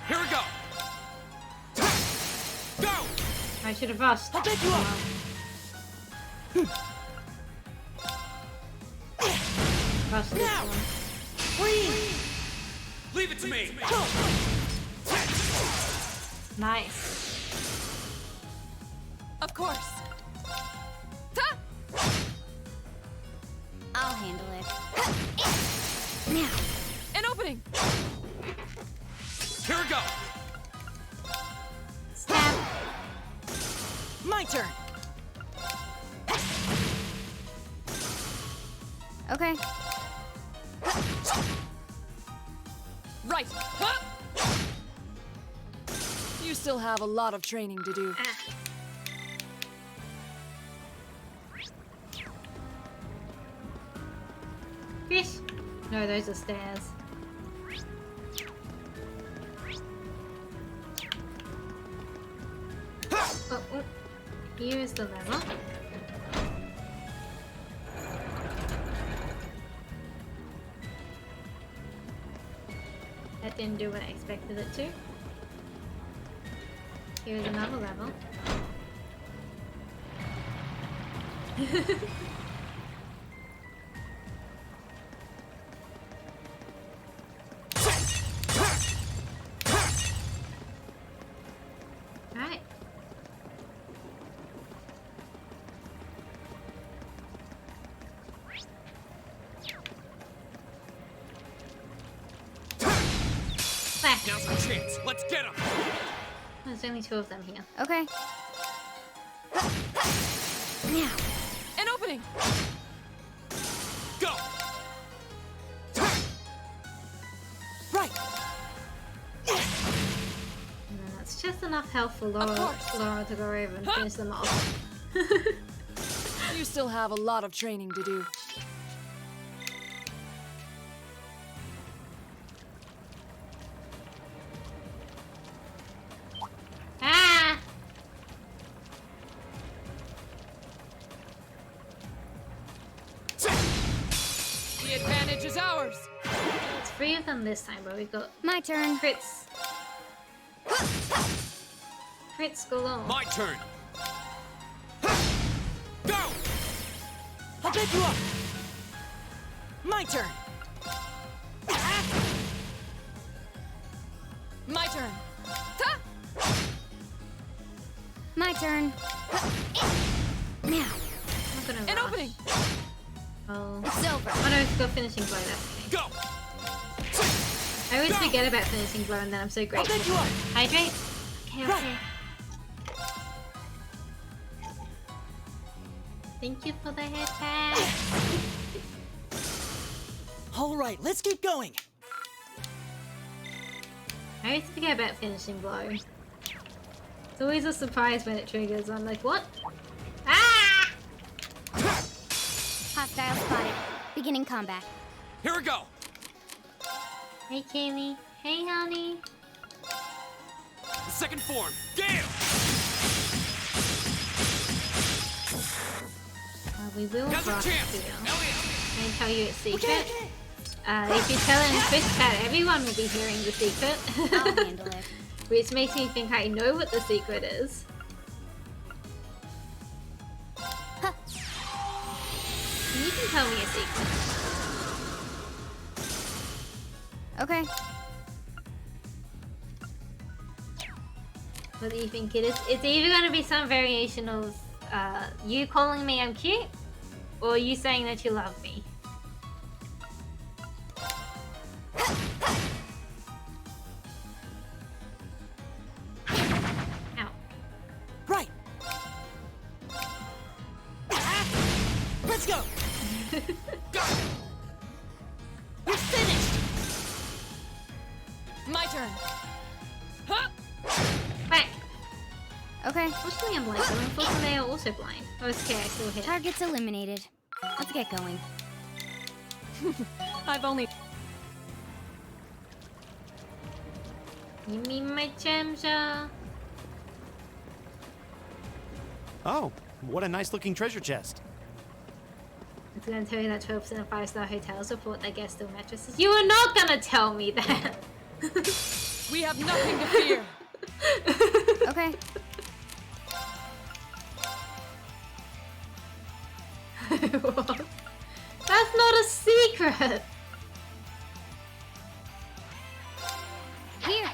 D: Here we go! Go!
A: I should have rushed.
B: I'll pick you up.
A: Rushed this
B: Now.
A: one.
B: Free!
D: Leave it to me!
A: Nice.
F: Of course. Ta!
C: I'll handle it. Now.
F: An opening.
D: Here we go!
A: Stab.
B: My turn!
C: Okay.
F: Right. Ha! You still have a lot of training to do.
A: Fish. No, those are stairs. Oh, oh. Here is the lever. didn't do what I expected it to. Here's another level. Alright.
N: Now's our chance. Let's get him.
A: There's only 2 of them here.
C: Okay.
F: Now, an opening.
N: Go.
F: Right.
A: And then that's just enough health for Laura to go over and finish them off.
F: You still have a lot of training to do.
A: Ah!
F: The advantage is ours.
A: It's 3 of them this time, but we've got
C: My turn.
A: crits. Crits galore.
N: My turn.
B: Go! I'll pick you up! My turn!
F: My turn.
C: My turn. Now.
A: I'm not gonna
F: An
A: rush.
F: opening.
A: Oh.
C: It's over.
A: Oh no, it's got finishing blow, that's okay.
N: Go.
A: I always forget about finishing blow and then I'm so grateful.
B: I'll pick you up!
A: Hydrate? Okay,
B: Right.
A: okay. Thank you for the head pack.
B: Alright, let's keep going!
A: I always forget about finishing blow. It's always a surprise when it triggers. I'm like, what? Ah!
C: Hostile spotted. Beginning combat.
N: Here we go.
A: Hey, Kaylee. Hey, honey.
N: The second form. Gale.
A: We will
N: Now's our
A: rock
N: chance.
A: here.
N: Elliot.
A: Can I tell you its secret? If you tell it in Twitch chat, everyone will be hearing the secret.
C: I'll handle it.
A: Which makes me think I know what the secret is.
C: Huh.
A: You can tell me a secret.
C: Okay.
A: What do you think it is? It's either going to be some variation of you calling me I'm cute, or you saying that you love me. Ow.
B: Right! Let's go!
F: We're finished. My turn. Huh?
A: Back.
C: Okay.
A: Fortunately I'm blind, but unfortunately they are also blind. Oh, it's okay, I still hit.
C: Target's eliminated. Let's get going.
F: I've only.
A: Give me my chamja.
E: Oh, what a nice looking treasure chest.
A: It's gonna tell you that 12% of 5-star hotels report their guests steal mattresses. You are not gonna tell me that!
F: We have nothing to fear.
C: Okay.
A: What? That's not a secret!
C: Here.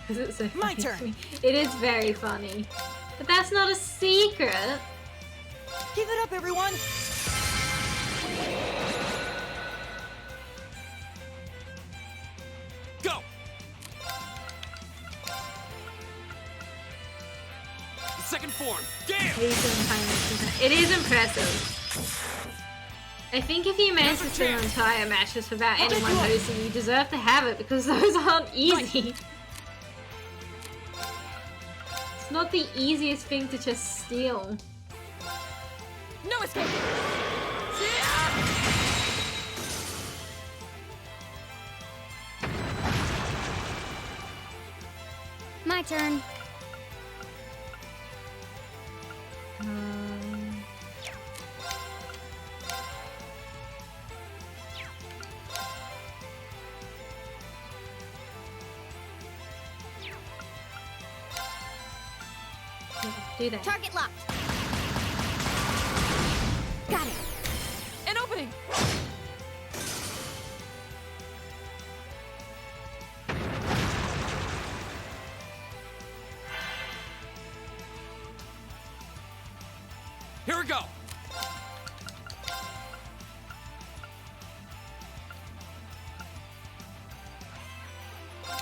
A: Is it so
B: My
A: funny
B: turn.
A: to me? It is very funny. But that's not a secret!
B: Give it up, everyone!
N: Go. The second form. Gale.
A: It is impressive. I think if you manage to steal an entire mattress without anyone noticing, you deserve to have it because those aren't easy. It's not the easiest thing to just steal.
F: No escape.
C: My turn.
A: Do they?
C: Target locked. Got it.
F: An opening!
D: Here we go!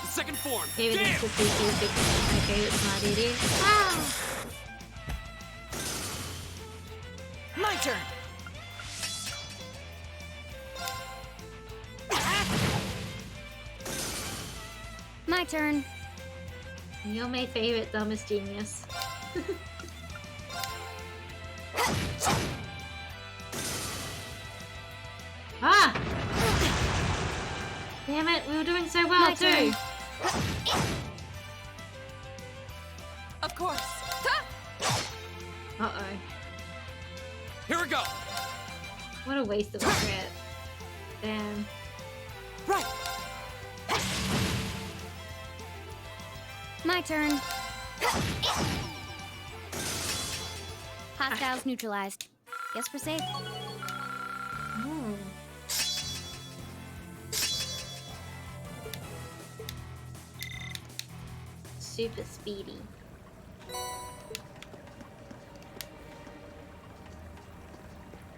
D: Second form.
A: Maybe
D: Damn!
A: this could be too big for my favorite smart idiot. Ah!
B: My turn!
C: My turn.
A: You're my favorite dumbest genius. Ah! Damn it, we were doing so well
C: My
A: too.
C: turn.
F: Of course.
A: Uh-oh.
D: Here we go!
A: What a waste of a crit. Damn.
B: Right!
C: My turn. Hostiles neutralized. Guess we're safe.
A: Ooh. Super speedy.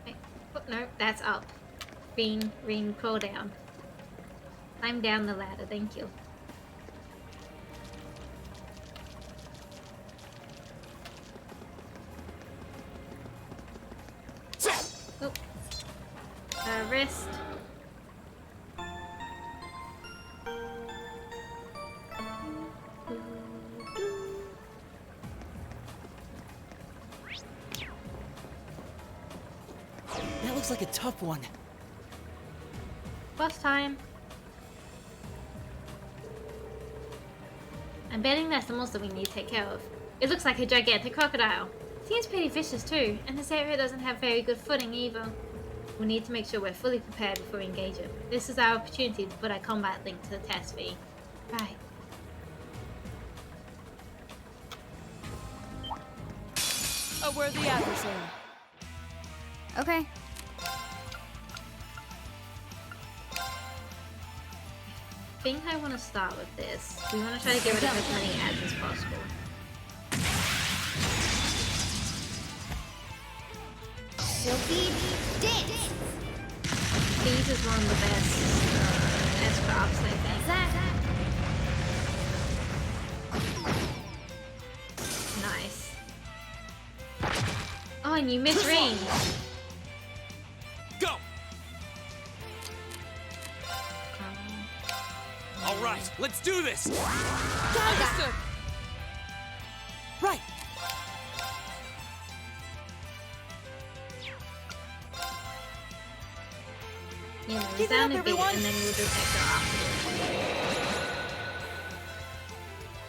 A: Wait, oh, no, that's up. Ring, crawl down. Climb down the ladder, thank you. Oh. Wrist.
B: That looks like a tough one.
A: Boss time. I'm betting that's the monster we need to take care of. It looks like a gigantic crocodile. Seems pretty vicious too, and this area doesn't have very good footing either. We need to make sure we're fully prepared before we engage it. This is our opportunity to put our combat link to the test fee. Right.
F: A worthy adversary.
C: Okay.
A: I think I want to start with this. We want to try to get rid of as many ads as possible.
C: Silky dance.
A: These is one of the best crops, I think. Nice. Oh, and you missed ring.
D: Go! Alright, let's do this!
F: Understood.
B: Right!
A: You know,
B: Keep it
A: down
B: up,
A: a bit
B: everyone.
A: and then we'll just extra afterwards.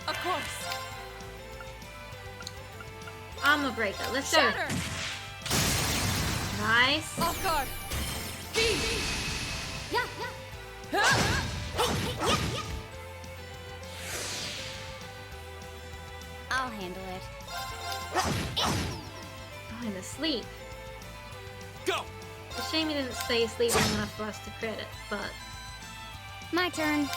F: Of course.
A: Armor breaker, let's go.
F: Shatter.
A: Nice.
F: Off guard.
C: Yeah. I'll handle it.
A: Oh, and asleep.
D: Go!
A: It's a shame he didn't stay asleep long enough for us to credit, but...
C: My turn.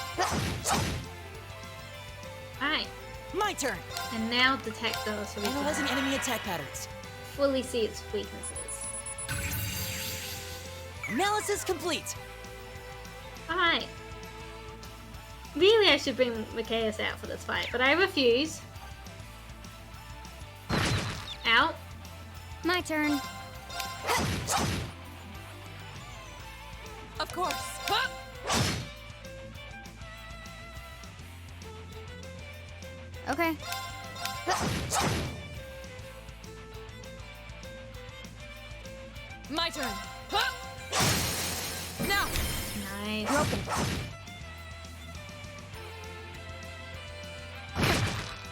A: Alright,
B: My turn!
A: and now detect those so we
B: Analyzing
A: can
B: enemy attack patterns.
A: fully see its weaknesses.
B: Analysis complete!
A: Alright. Really, I should bring Mikaeus out for this fight, but I refuse. Out.
C: My turn.
F: Of course.
C: Okay.
F: My turn. Now.
A: Nice.
B: Broken.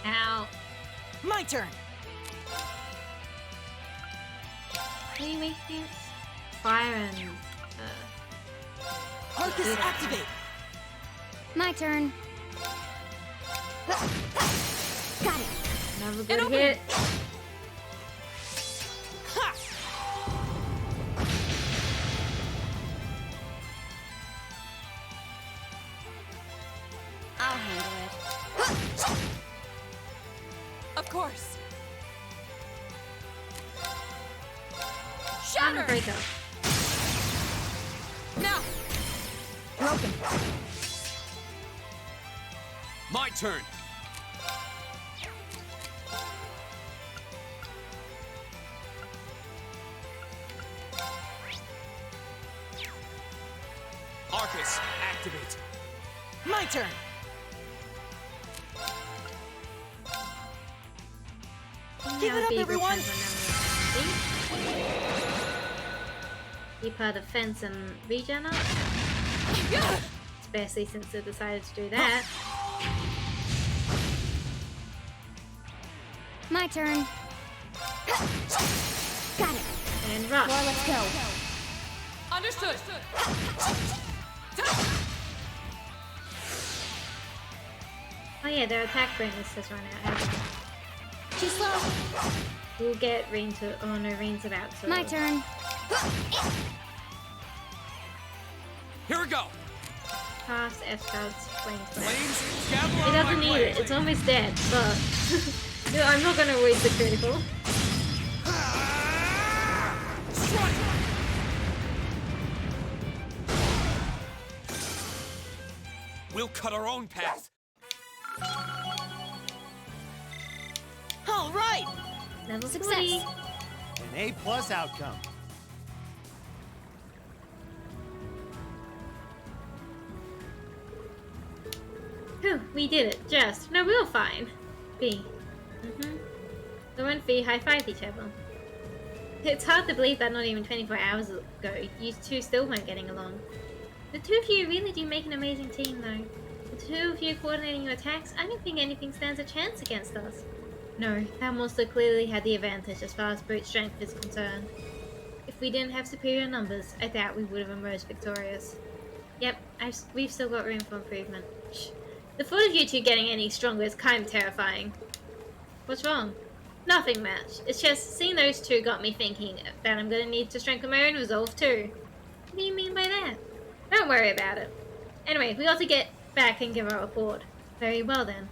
A: Out.
B: My turn!
A: Any weakness? Fire and...
B: Arcus activate!
C: My turn. Got it.
A: Another good hit.
F: course.
A: Shatter! Breaker.
F: Now! Broken.
D: My turn. Arcus, activate.
B: My turn! Give it up, everyone!
A: Keep her defense and regen up. Especially since they decided to do that.
C: My turn. Got it.
A: And rock.
C: Well, let's go.
F: Understood.
A: Oh yeah, their attack bonus has run out.
C: Too slow.
A: We'll get Rain to. Oh no, Rain's about to.
C: My turn.
D: Here we go.
A: Cast Escal's Flames.
D: Flames, gather
A: It
D: on
A: doesn't
D: my
A: need
D: blade.
A: it. It's almost dead, but no, I'm not gonna waste the critical.
D: Strike! We'll cut our own path.
B: All right!
A: Level
C: Success.
A: 40.
L: An A+ outcome.
A: Whew, we did it. Just. No, we were fine. B. Laura and Fee high-fived each other. It's hard to believe that not even 24 hours ago, you two still weren't getting along. The two of you really do make an amazing team, though. The two of you coordinating your attacks, I don't think anything stands a chance against us. No, that monster clearly had the advantage as far as brute strength is concerned. If we didn't have superior numbers, I doubt we would have emerged victorious. Yep, we've still got room for improvement. Shh. The thought of you two getting any stronger is kind of terrifying. What's wrong? Nothing much. It's just seeing those two got me thinking that I'm gonna need to strengthen my own resolve too. What do you mean by that? Don't worry about it. Anyway, we ought to get back and give our report. Very well then.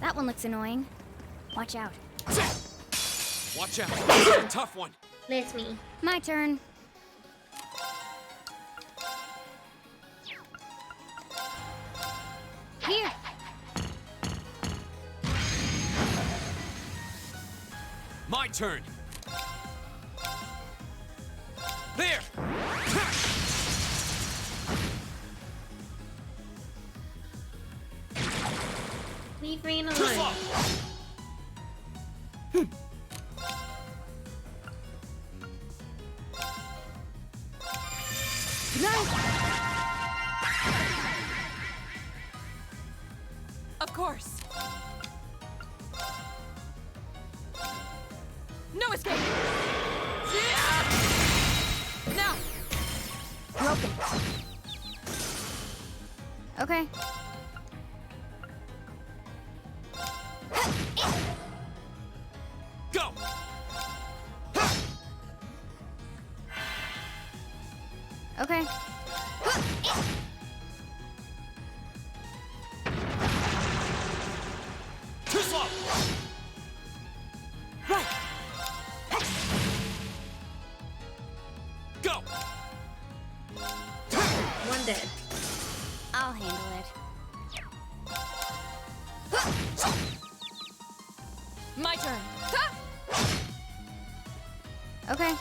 C: That one looks annoying. Watch out.
D: Watch out. It's a tough one.
A: That's me.
C: My turn. Here.
D: My turn. There.
A: Leave Rain alone.
F: Of course. No escape. Now.
C: Broken. Okay.
D: Go.
C: Okay.
D: Too slow.
C: Right.
D: Go.
A: One dead.
C: I'll handle it.
F: My turn.
C: Okay.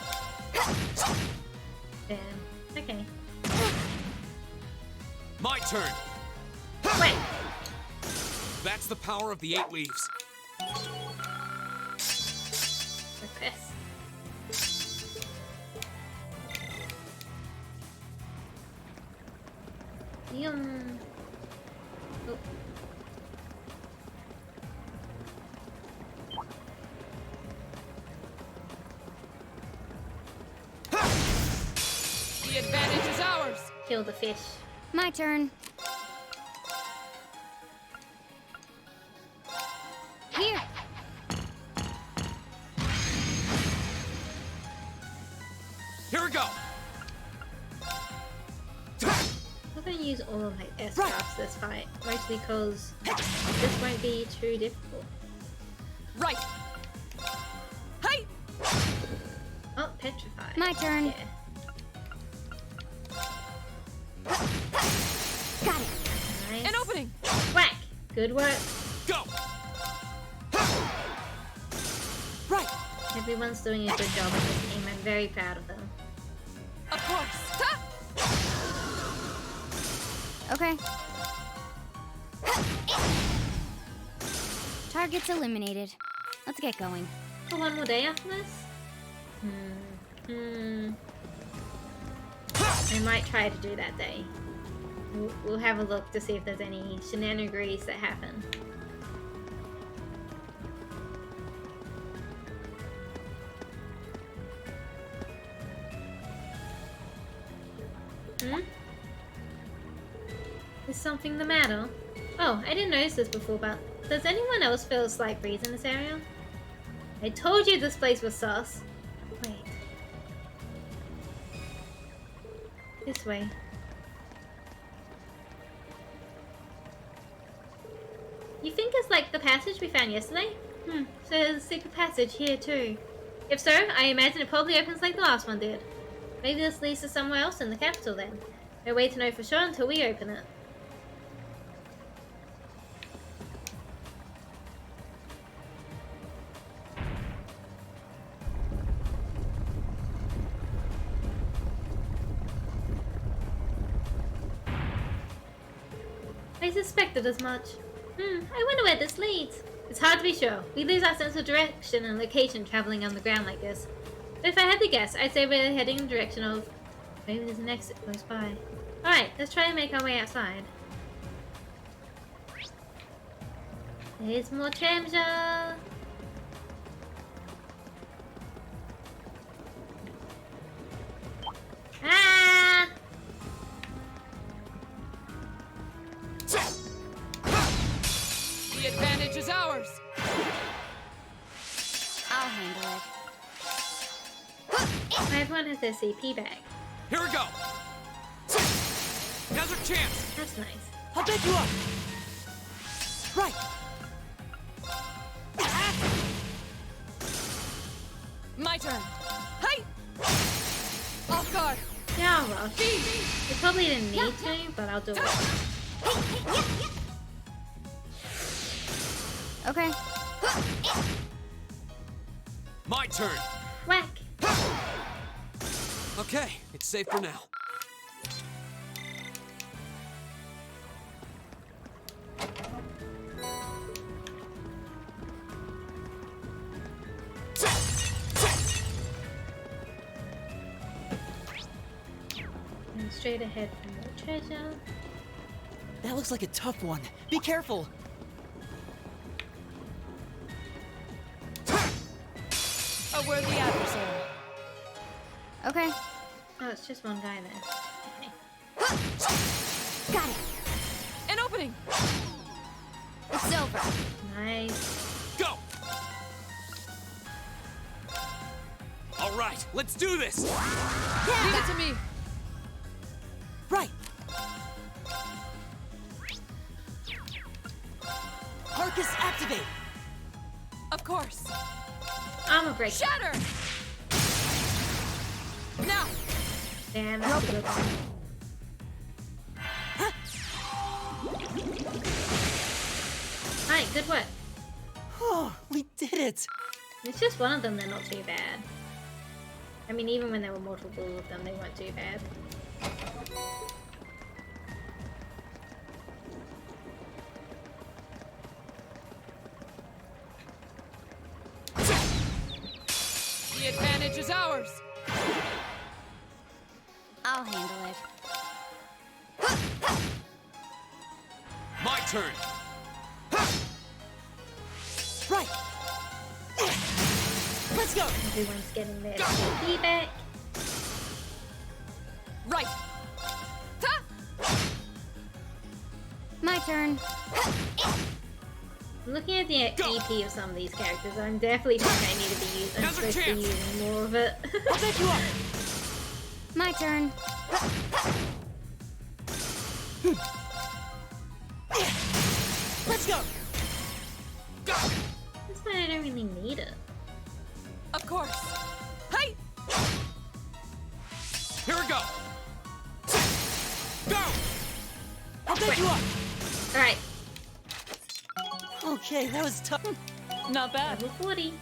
A: Damn. Okay.
D: My turn.
A: Wait.
D: That's the power of the 8 leaves.
A: Request. Oh.
F: The advantage is ours.
A: Kill the fish.
C: My turn.
A: I'm gonna use all of my S-traps this fight, mostly because this won't be too difficult.
F: Right. Hey.
A: Oh, petrified.
C: My turn.
A: Yeah.
C: Got it.
A: Nice.
F: An opening.
A: Whack. Good work.
K: Go!
F: Right.
A: Everyone's doing a good job in this game. I'm very proud of them.
F: Of course. Ha!
C: Okay. Target's eliminated. Let's get going.
A: For one more day after this? I might try to do that day. We'll have a look to see if there's any shenanigans that happen. Is something the matter? Oh, I didn't notice this before, but does anyone else feel a slight breeze in this area? I told you this place was sus. Wait. This way. You think it's like the passage we found yesterday? So there's a secret passage here too. If so, I imagine it probably opens like the last one did. Maybe this leads to somewhere else in the capital then. No way to know for sure until we open it. I suspected as much. I wonder where this leads. It's hard to be sure. We lose our sense of direction and location traveling on the ground like this. But if I had to guess, I'd say we're heading in the direction of... Maybe there's an exit close by. Alright, let's try and make our way outside. There's more treasure! Ah!
F: The advantage is ours.
C: I'll handle it.
A: Everyone has their CP back.
K: Here we go! Now's our chance!
A: That's nice.
F: I'll pick you up. Right. My turn. Hey. Off guard.
A: Yeah, well, you probably didn't need to, but I'll do it.
C: Okay.
D: My turn.
A: Whack!
D: Okay, it's safe for now.
A: And straight ahead for more treasure.
B: That looks like a tough one. Be careful.
F: A worthy adversary.
C: Okay.
A: Oh, it's just one guy there. Okay.
C: Got it.
F: An opening.
C: It's over.
A: Nice.
K: Go! All right, let's do this!
F: Leave it to me.
B: Right. Arcus activate.
F: Of course.
A: Armor break.
F: Shatter. Now.
A: Damn, that's a good one. Alright, good work.
B: Oh, we did it.
A: It's just one of them, they're not too bad. I mean, even when there were multiple of them, they weren't too bad.
F: The advantage is ours.
C: I'll handle it.
K: My turn!
B: Right. Let's go.
A: Everyone's getting their CP back.
F: Right. Ta!
C: My turn.
A: Looking at the EP of some of these characters, I'm definitely thinking I need to be using. I'm supposed to be using more of it.
F: I'll pick you up.
C: My turn.
B: Let's go!
A: That's why I don't really need it.
F: Of course. Hey!
N: Here we go! Go!
B: I'll pick you up!
A: Alright,
B: Okay, that was tough.
F: Not bad.
A: level 40.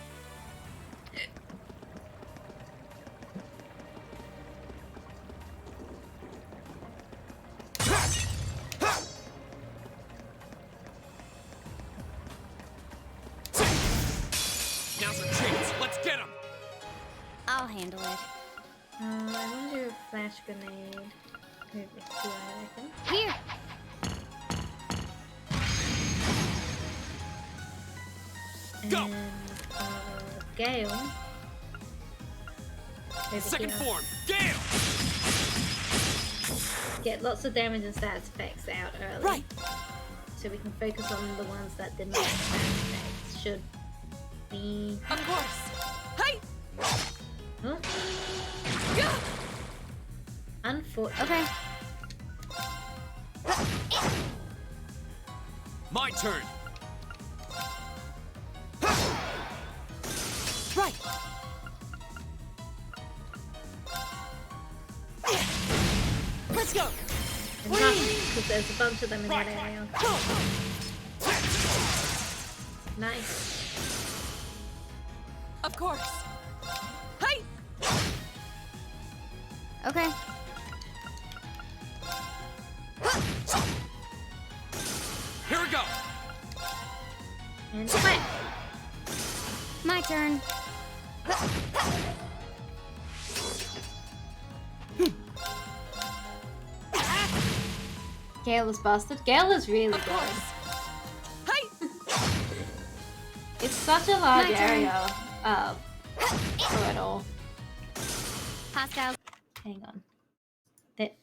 N: Now's our chance. Let's get him!
C: I'll handle it.
A: I want to do a flash grenade over here, I reckon.
C: Here!
N: Go!
A: And, Gale. Over
N: Second
A: here.
N: form, Gale!
A: Get lots of damage and stats effects out early.
B: Right!
A: So we can focus on the ones that didn't have stats effects. Should be...
F: Of course. Hey!
A: Huh?
C: Okay.
N: My turn!
B: Right! Let's go!
A: Because there's a bunch of them in that area. Nice.
F: Of course. Hey!
C: Okay.
N: Here we go!
A: And split.
C: My turn.
A: Gale is busted. Gale is really good.
F: Hey!
A: It's such a large
C: My turn.
A: area for it all.
C: Hostile.
A: Hang on.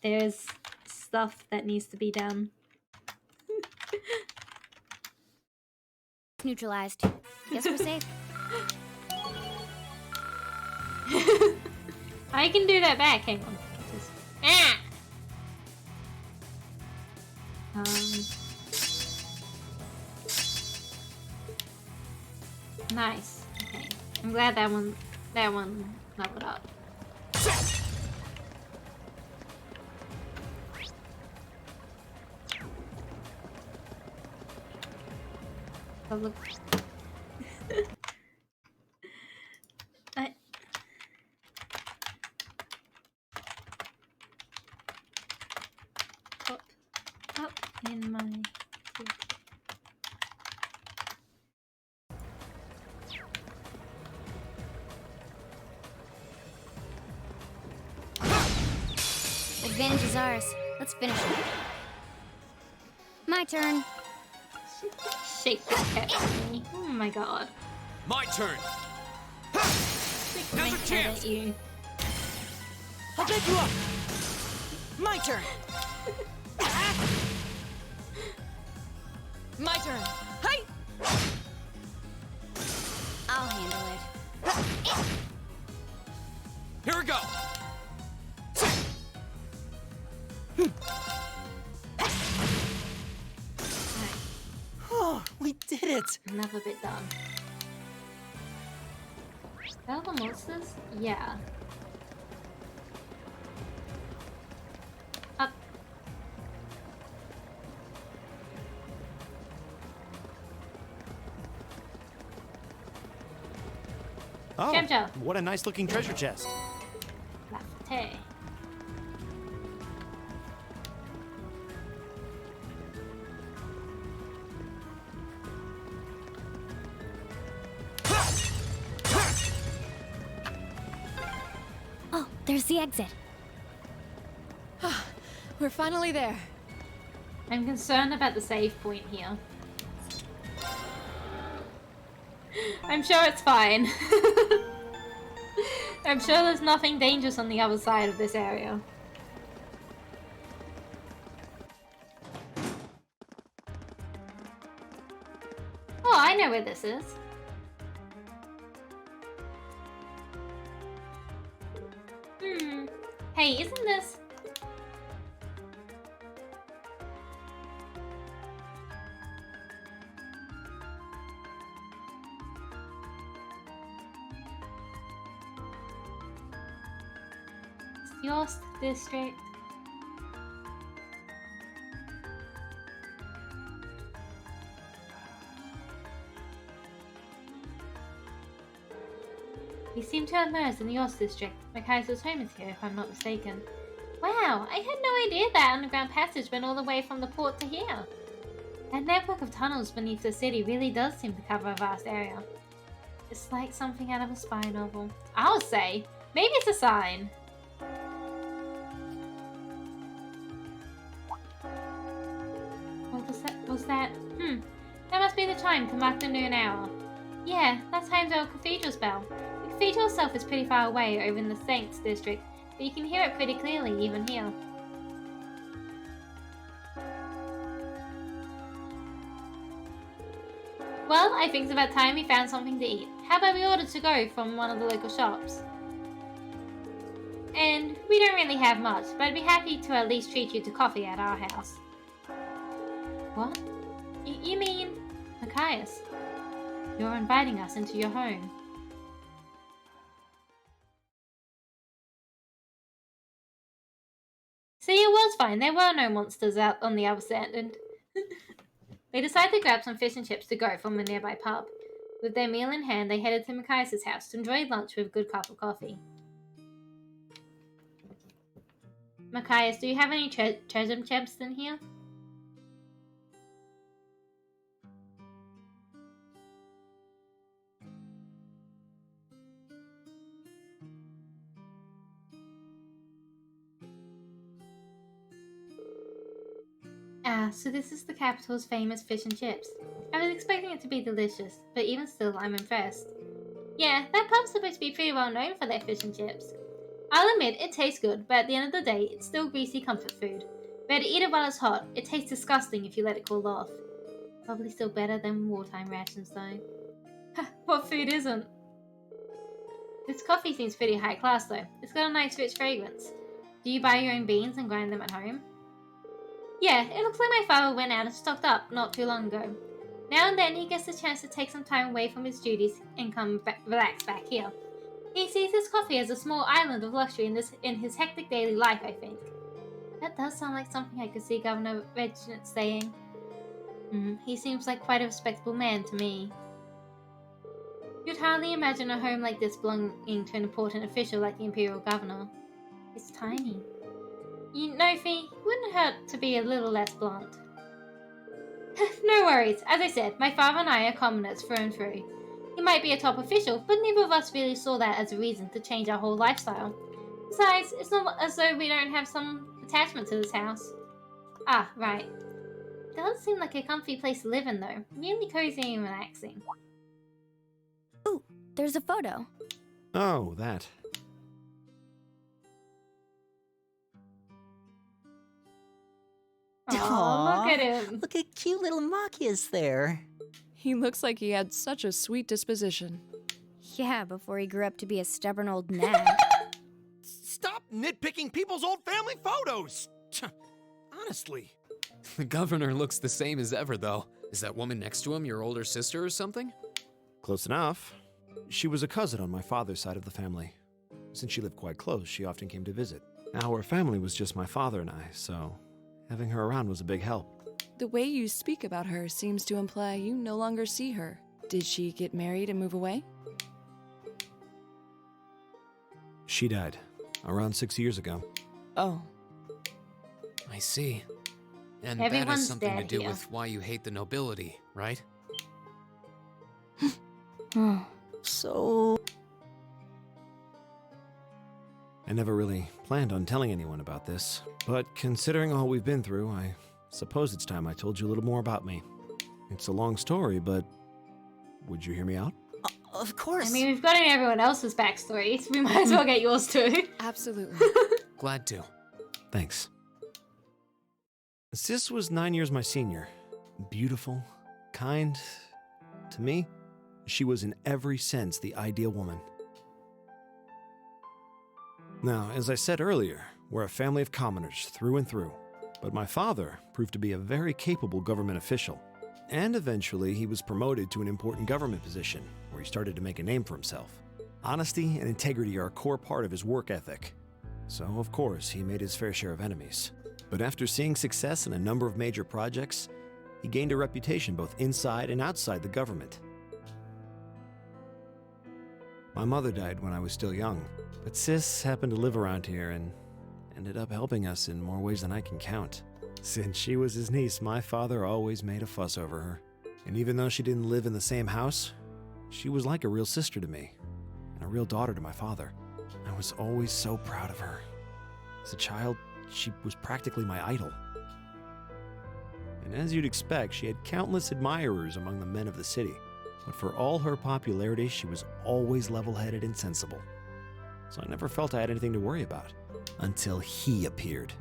A: There's stuff that needs to be done.
C: Neutralized. Guess we're safe.
A: I can do that back. Hang on. Just, ah! Nice. Okay. I'm glad that one leveled up. Oh, look. Up in my...
C: Advantage is ours. Let's finish it. My turn.
A: Shake that cat for me. Oh my god.
N: My turn!
A: Now's
B: Now's
A: a
B: a
A: chance! You.
B: I'll pick you up! My turn!
F: My turn. Hey!
C: I'll handle it.
N: Here we go!
B: Oh, we did it!
A: Another bit done. Are the monsters? Yeah. Up.
E: Oh,
A: Jump.
E: what a nice looking treasure chest.
A: Latte.
C: Oh, there's the exit.
F: We're finally there.
A: I'm concerned about the save point here. I'm sure it's fine. I'm sure there's nothing dangerous on the other side of this area. Oh, I know where this is. Hey, isn't this... Yost District. We seem to have merged in the Yost District. Mikaisa's home is here, if I'm not mistaken. Wow, I had no idea that underground passage went all the way from the port to here. That network of tunnels beneath the city really does seem to cover a vast area. It's like something out of a spy novel. I'll say, maybe it's a sign. What was that? That must be the chime to mark the noon hour. Yeah, that's Heimdall Cathedral's bell. The cathedral itself is pretty far away over in the Saints district, but you can hear it pretty clearly even here. Well, I think it's about time we found something to eat. How about we order to go from one of the local shops? And we don't really have much, but I'd be happy to at least treat you to coffee at our house. What? You mean... Machias? You're inviting us into your home. See, it was fine. There were no monsters out on the other side. They decided to grab some fish and chips to go from a nearby pub. With their meal in hand, they headed to Machias' house to enjoy lunch with a good cup of coffee. Machias, do you have any treasure chests in here? Ah, so this is the capital's famous fish and chips. I was expecting it to be delicious, but even still, I'm impressed. Yeah, that pub's supposed to be pretty well known for their fish and chips. I'll admit, it tastes good, but at the end of the day, it's still greasy comfort food. Better eat it while it's hot. It tastes disgusting if you let it cool off. Probably still better than wartime rations, though. What food isn't? This coffee seems pretty high class, though. It's got a nice rich fragrance. Do you buy your own beans and grind them at home? Yeah, it looks like my father went out and stocked up not too long ago. Now and then he gets the chance to take some time away from his duties and come relax back here. He sees his coffee as a small island of luxury in his hectic daily life, I think. That does sound like something I could see Governor Reginald saying. He seems like quite a respectable man to me. You'd hardly imagine a home like this belonging to an important official like the Imperial Governor. It's tiny. You know, Fee, wouldn't hurt to be a little less blunt. No worries. As I said, my father and I are commoners through and through. He might be a top official, but neither of us really saw that as a reason to change our whole lifestyle. Besides, it's not as though we don't have some attachment to this house. Ah, right. It does seem like a comfy place to live in, though. Really cozy and relaxing.
C: Ooh, there's a photo.
E: Oh, that.
A: Aw, look at him.
B: Look at cute little Machias there.
F: He looks like he had such a sweet disposition.
C: Yeah, before he grew up to be a stubborn old nag.
E: Stop nitpicking people's old family photos! Honestly.
D: The governor looks the same as ever, though. Is that woman next to him your older sister or something?
E: Close enough. She was a cousin on my father's side of the family. Since she lived quite close, she often came to visit. Our family was just my father and I, so having her around was a big help.
F: The way you speak about her seems to imply you no longer see her. Did she get married and move away?
E: She died around 6 years ago.
F: Oh.
D: I see. And that
A: Everyone's
D: has something to
A: dead
D: do
A: here.
D: with why you hate the nobility, right?
B: So...
E: I never really planned on telling anyone about this, but considering all we've been through, I suppose it's time I told you a little more about me. It's a long story, but would you hear me out?
B: Of course.
A: I mean, we've gotten everyone else's backstory, so we might as well get yours too.
F: Absolutely.
D: Glad to.
E: Thanks. Sis was 9 years my senior. Beautiful, kind. To me, she was in every sense the ideal woman. Now, as I said earlier, we're a family of commoners through and through. But my father proved to be a very capable government official. And eventually, he was promoted to an important government position, where he started to make a name for himself. Honesty and integrity are a core part of his work ethic. So, of course, he made his fair share of enemies. But after seeing success in a number of major projects, he gained a reputation both inside and outside the government. My mother died when I was still young, but Sis happened to live around here and ended up helping us in more ways than I can count. Since she was his niece, my father always made a fuss over her. And even though she didn't live in the same house, she was like a real sister to me, and a real daughter to my father. I was always so proud of her. As a child, she was practically my idol. And as you'd expect, she had countless admirers among the men of the city. But for all her popularity, she was always level-headed and sensible. So I never felt I had anything to worry about, until he appeared.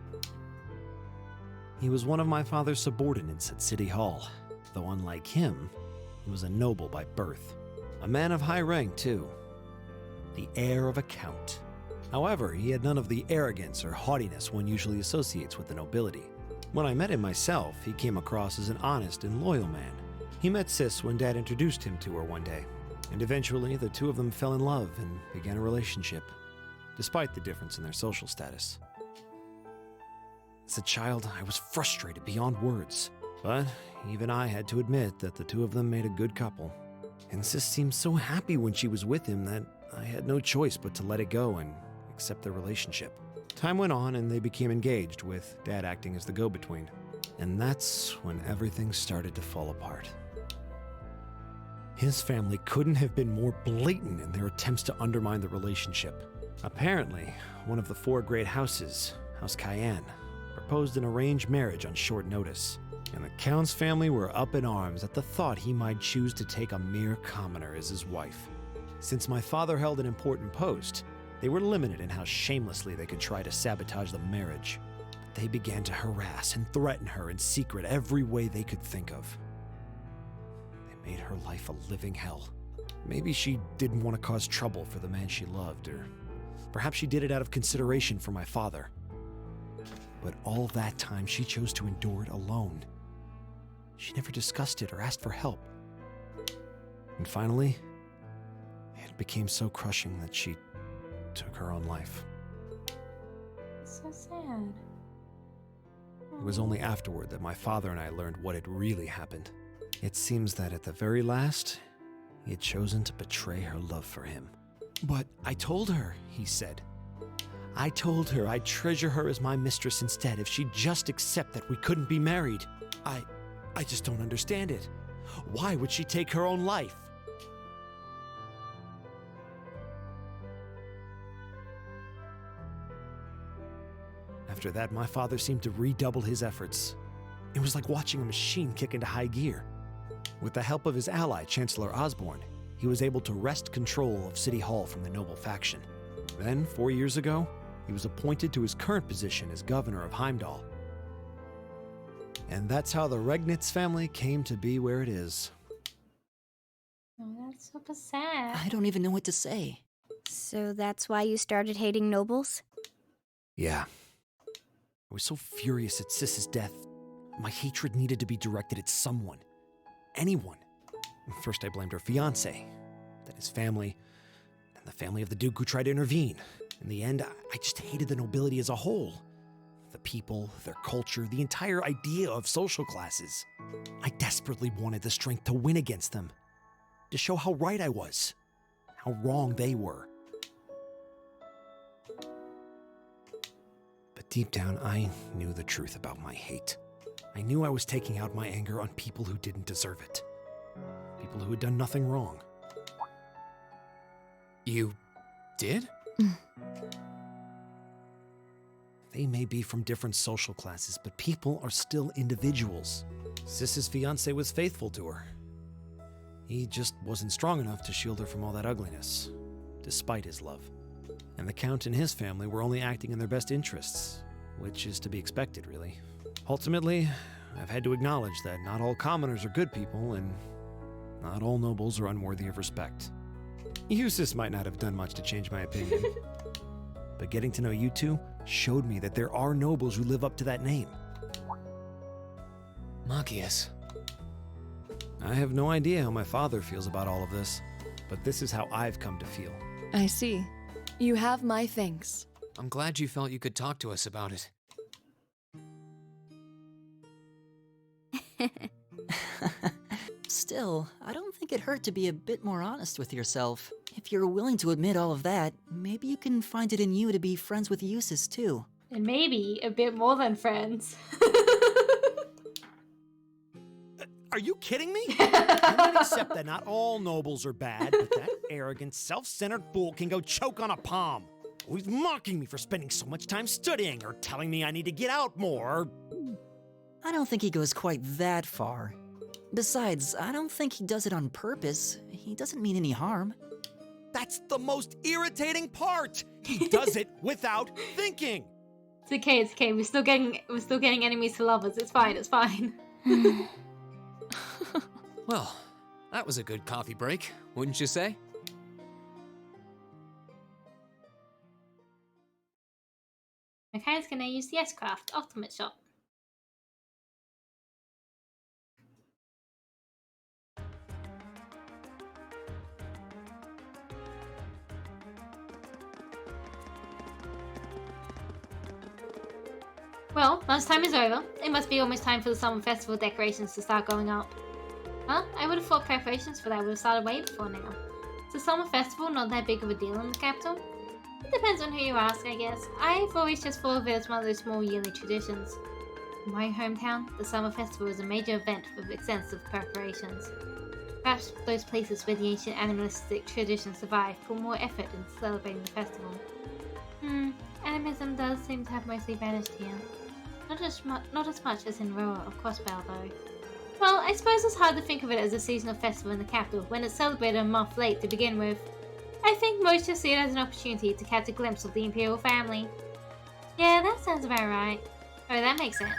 E: He was one of my father's subordinates at City Hall, though unlike him, he was a noble by birth. A man of high rank, too. The heir of a count. However, he had none of the arrogance or haughtiness one usually associates with the nobility. When I met him myself, he came across as an honest and loyal man. He met Sis when Dad introduced him to her one day, and eventually the two of them fell in love and began a relationship, despite the difference in their social status. As a child, I was frustrated beyond words, but even I had to admit that the two of them made a good couple. And Sis seemed so happy when she was with him that I had no choice but to let it go and accept their relationship. Time went on and they became engaged, with Dad acting as the go-between. And that's when everything started to fall apart. His family couldn't have been more blatant in their attempts to undermine the relationship. Apparently, one of the four great houses, House Cayenne, proposed an arranged marriage on short notice, and the Count's family were up in arms at the thought he might choose to take a mere commoner as his wife. Since my father held an important post, they were limited in how shamelessly they could try to sabotage the marriage. But they began to harass and threaten her in secret every way they could think of. They made her life a living hell. Maybe she didn't want to cause trouble for the man she loved, or perhaps she did it out of consideration for my father. But all that time, she chose to endure it alone. She never discussed it or asked for help. And finally, it became so crushing that she took her own life.
A: So sad.
E: It was only afterward that my father and I learned what had really happened. It seems that at the very last, he had chosen to betray her love for him. But I told her, he said. I told her I'd treasure her as my mistress instead if she'd just accept that we couldn't be married. I just don't understand it. Why would she take her own life? After that, my father seemed to redouble his efforts. It was like watching a machine kick into high gear. With the help of his ally, Chancellor Osborne, he was able to wrest control of City Hall from the noble faction. Then, 4 years ago, he was appointed to his current position as governor of Heimdall. And that's how the Regnitz family came to be where it is.
A: Oh, that's super sad.
B: I don't even know what to say.
C: So that's why you started hating nobles?
E: Yeah. I was so furious at Sis's death. My hatred needed to be directed at someone. Anyone. First I blamed her fiancé, then his family, then the family of the Duke who tried to intervene. In the end, I just hated the nobility as a whole. The people, their culture, the entire idea of social classes. I desperately wanted the strength to win against them. To show how right I was. How wrong they were. But deep down, I knew the truth about my hate. I knew I was taking out my anger on people who didn't deserve it. People who had done nothing wrong.
D: You did?
E: They may be from different social classes, but people are still individuals. Sis's fiancé was faithful to her. He just wasn't strong enough to shield her from all that ugliness, despite his love. And the Count and his family were only acting in their best interests, which is to be expected, really. Ultimately, I've had to acknowledge that not all commoners are good people, and not all nobles are unworthy of respect. Sis might not have done much to change my opinion, but getting to know you two showed me that there are nobles who live up to that name.
D: Machias.
E: I have no idea how my father feels about all of this, but this is how I've come to feel.
F: I see. You have my thanks.
D: I'm glad you felt you could talk to us about it.
B: Still, I don't think it hurt to be a bit more honest with yourself. If you're willing to admit all of that, maybe you can find it in you to be friends with Eustace too.
A: And maybe a bit more than friends.
E: Are you kidding me? I might accept that not all nobles are bad, but that arrogant, self-centered fool can go choke on a palm. He's mocking me for spending so much time studying, or telling me I need to get out more.
B: I don't think he goes quite that far. Besides, I don't think he does it on purpose. He doesn't mean any harm.
E: That's the most irritating part. He does it without thinking.
A: It's okay, it's okay. We're still getting enemies to lovers. It's fine, it's fine.
D: Well, that was a good coffee break, wouldn't you say?
A: Makai's gonna use the S-Craft Ultimate Shot. Well, lunchtime is over. It must be almost time for the summer festival decorations to start going up. Well, I would have thought preparations for that would have started way before now. Is the summer festival not that big of a deal in the capital? It depends on who you ask, I guess. I've always just thought of it as one of those small yearly traditions. In my hometown, the summer festival is a major event with extensive preparations. Perhaps those places where the ancient animalistic traditions survive put more effort into celebrating the festival. Animism does seem to have mostly vanished here. Not as much as in Roa or Crossbell, though. Well, I suppose it's hard to think of it as a seasonal festival in the capital when it's celebrated a month late to begin with. I think most just see it as an opportunity to catch a glimpse of the Imperial family. Yeah, that sounds about right. Oh, that makes sense.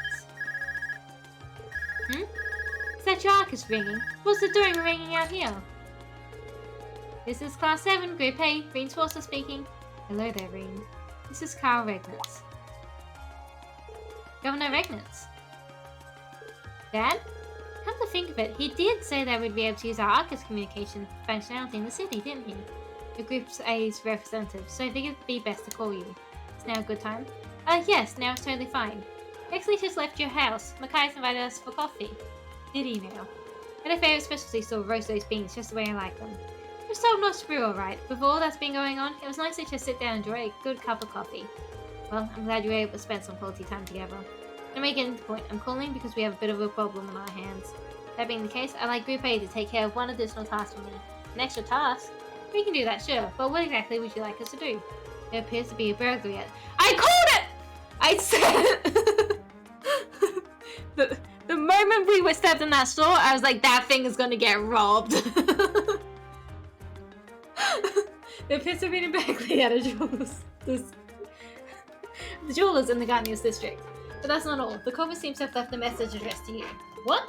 A: Is that your Arcus ringing? What's it doing ringing out here? This is Class 7, Group A, Reinforcer speaking. Hello there, Rein. This is Carl Regnitz. Governor Regnitz. Dad? Come to think of it, he did say that we'd be able to use our Arcus communication functionality in the city, didn't he? The Group A's representative, so I figured it'd be best to call you. Is now a good time? Yes, now it's totally fine. Exley just left your house. Makai's invited us for coffee. Did he now? At a favorite specialty store, roast those beans just the way I like them. We're told not to brew alright. With all that's been going on, it was nice to just sit down and enjoy a good cup of coffee. Well, I'm glad you were able to spend some quality time together. Let me get into the point. I'm calling because we have a bit of a problem on our hands. That being the case, I'd like Group A to take care of one additional task for me. An extra task? We can do that, sure, but what exactly would you like us to do? There appears to be a burglary at— I called it! I said the moment we were stepped in that store, I was like, that thing is gonna get robbed. There appears to be a burglary at a jeweler's. The jewelers in the Garniers district. But that's not all. The culprit seems to have left a message addressed to you. What?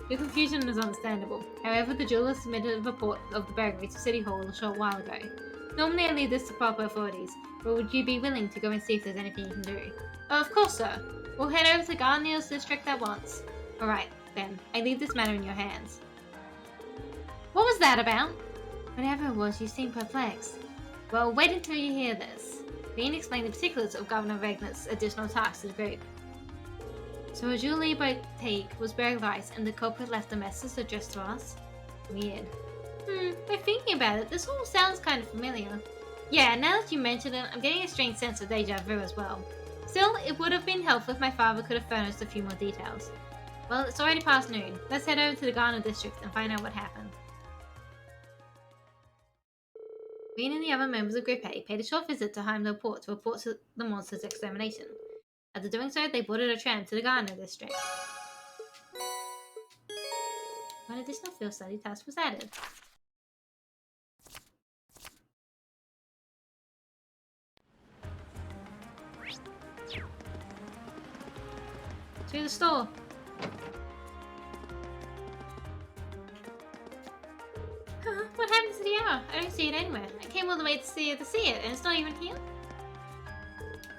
A: Your confusion is understandable. However, the jeweler submitted a report of the burglary to City Hall a short while ago. Normally I leave this to proper authorities, but would you be willing to go and see if there's anything you can do? Oh, of course, sir. We'll head over to Garniers district at once. Alright, then. I leave this matter in your hands. What was that about? Whatever it was, you seem perplexed. Well, wait until you hear this. Bean explained the particulars of Governor Regnitz's additional tasks to the group. So a jewelry boutique was burglarized and the culprit left a message addressed to us? Weird. By thinking about it, this all sounds kind of familiar. Yeah, now that you mention it, I'm getting a strange sense of deja vu as well. Still, it would have been helpful if my father could have furnished a few more details. Well, it's already past noon. Let's head over to the Garner district and find out what happened. Bean and the other members of Group A paid a short visit to Heimdall Port to report to the monster's extermination. After doing so, they boarded a tram to the Garner district. One additional field study task was added. To the store. What happened to the hour? I don't see it anywhere. I came all the way to see it, and it's not even here?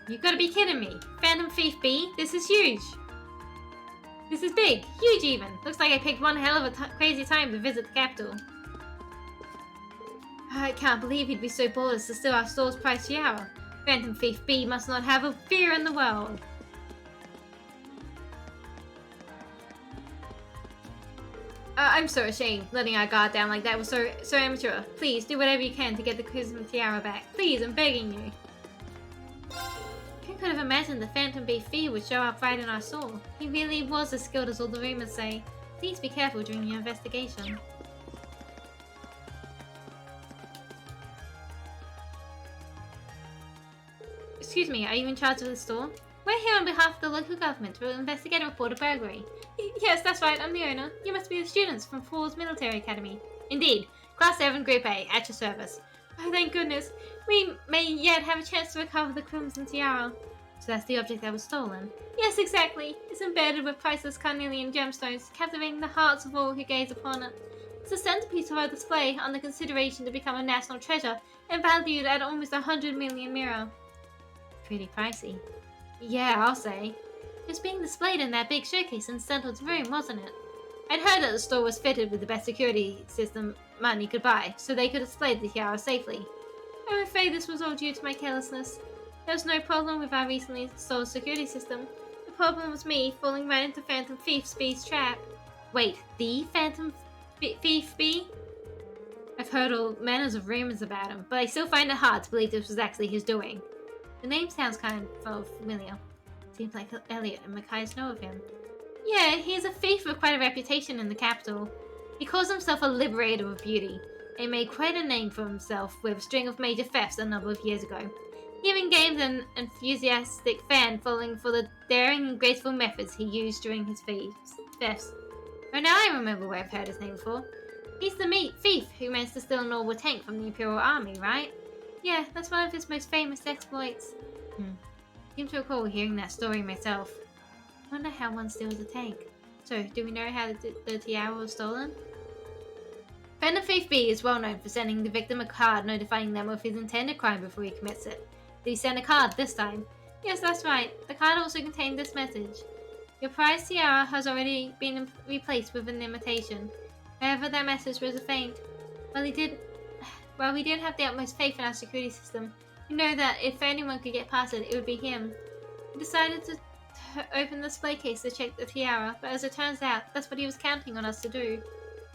A: You gotta be kidding me. Phantom Thief B, this is huge. This is big. Huge even. Looks like I picked one hell of a crazy time to visit the capital. I can't believe he'd be so bold as to steal our store's pricey hour. Phantom Thief B must not have a fear in the world. I'm so ashamed. Letting our guard down like that was so amateur. Please, do whatever you can to get the Christmas tiara back. Please, I'm begging you. Who could have imagined the Phantom B would show up right in our store? He really was as skilled as all the rumors say. Please be careful during your investigation. Excuse me, are you in charge of the store? We're here on behalf of the local government to investigate a report of burglary. Yes, that's right, I'm the owner. You must be the students from Falls Military Academy. Indeed. Class 7, Group A, at your service. Oh, thank goodness. We may yet have a chance to recover the Crimson Tiara. So that's the object that was stolen? Yes, exactly. It's embedded with priceless carnelian gemstones, captivating the hearts of all who gaze upon it. It's the centerpiece of our display, under consideration to become a national treasure, and valued at almost 100 million mira. Pretty pricey. Yeah, I'll say. It was being displayed in that big showcase in Stentel's room, wasn't it? I'd heard that the store was fitted with the best security system money could buy, so they could display the tiara safely. I'm afraid this was all due to my carelessness. There was no problem with our recently installed security system. The problem was me falling right into Phantom Thief B's trap. Wait, the Phantom Thief B? I've heard all manners of rumors about him, but I still find it hard to believe this was actually his doing. The name sounds kind of familiar. Seems like Elliot and Mackay's know of him. Yeah, he's a thief with quite a reputation in the capital. He calls himself a liberator of beauty, and made quite a name for himself with a string of major thefts a number of years ago. He even gained an enthusiastic fan following for the daring and graceful methods he used during his thefts. Oh, now I remember where I've heard his name before. He's the thief who managed to steal an Orwell tank from the Imperial Army, right? Yeah, that's one of his most famous exploits. I seem to recall hearing that story myself. I wonder how one steals a tank. So, do we know how the tiara was stolen? Phantom Thief B is well known for sending the victim a card notifying them of his intended crime before he commits it. Did he send a card this time? Yes, that's right. The card also contained this message. Your prized tiara has already been replaced with an imitation. However, that message was a feint. While we did have the utmost faith in our security system, we know that if anyone could get past it, it would be him. We decided to open the display case to check the tiara, but as it turns out, that's what he was counting on us to do.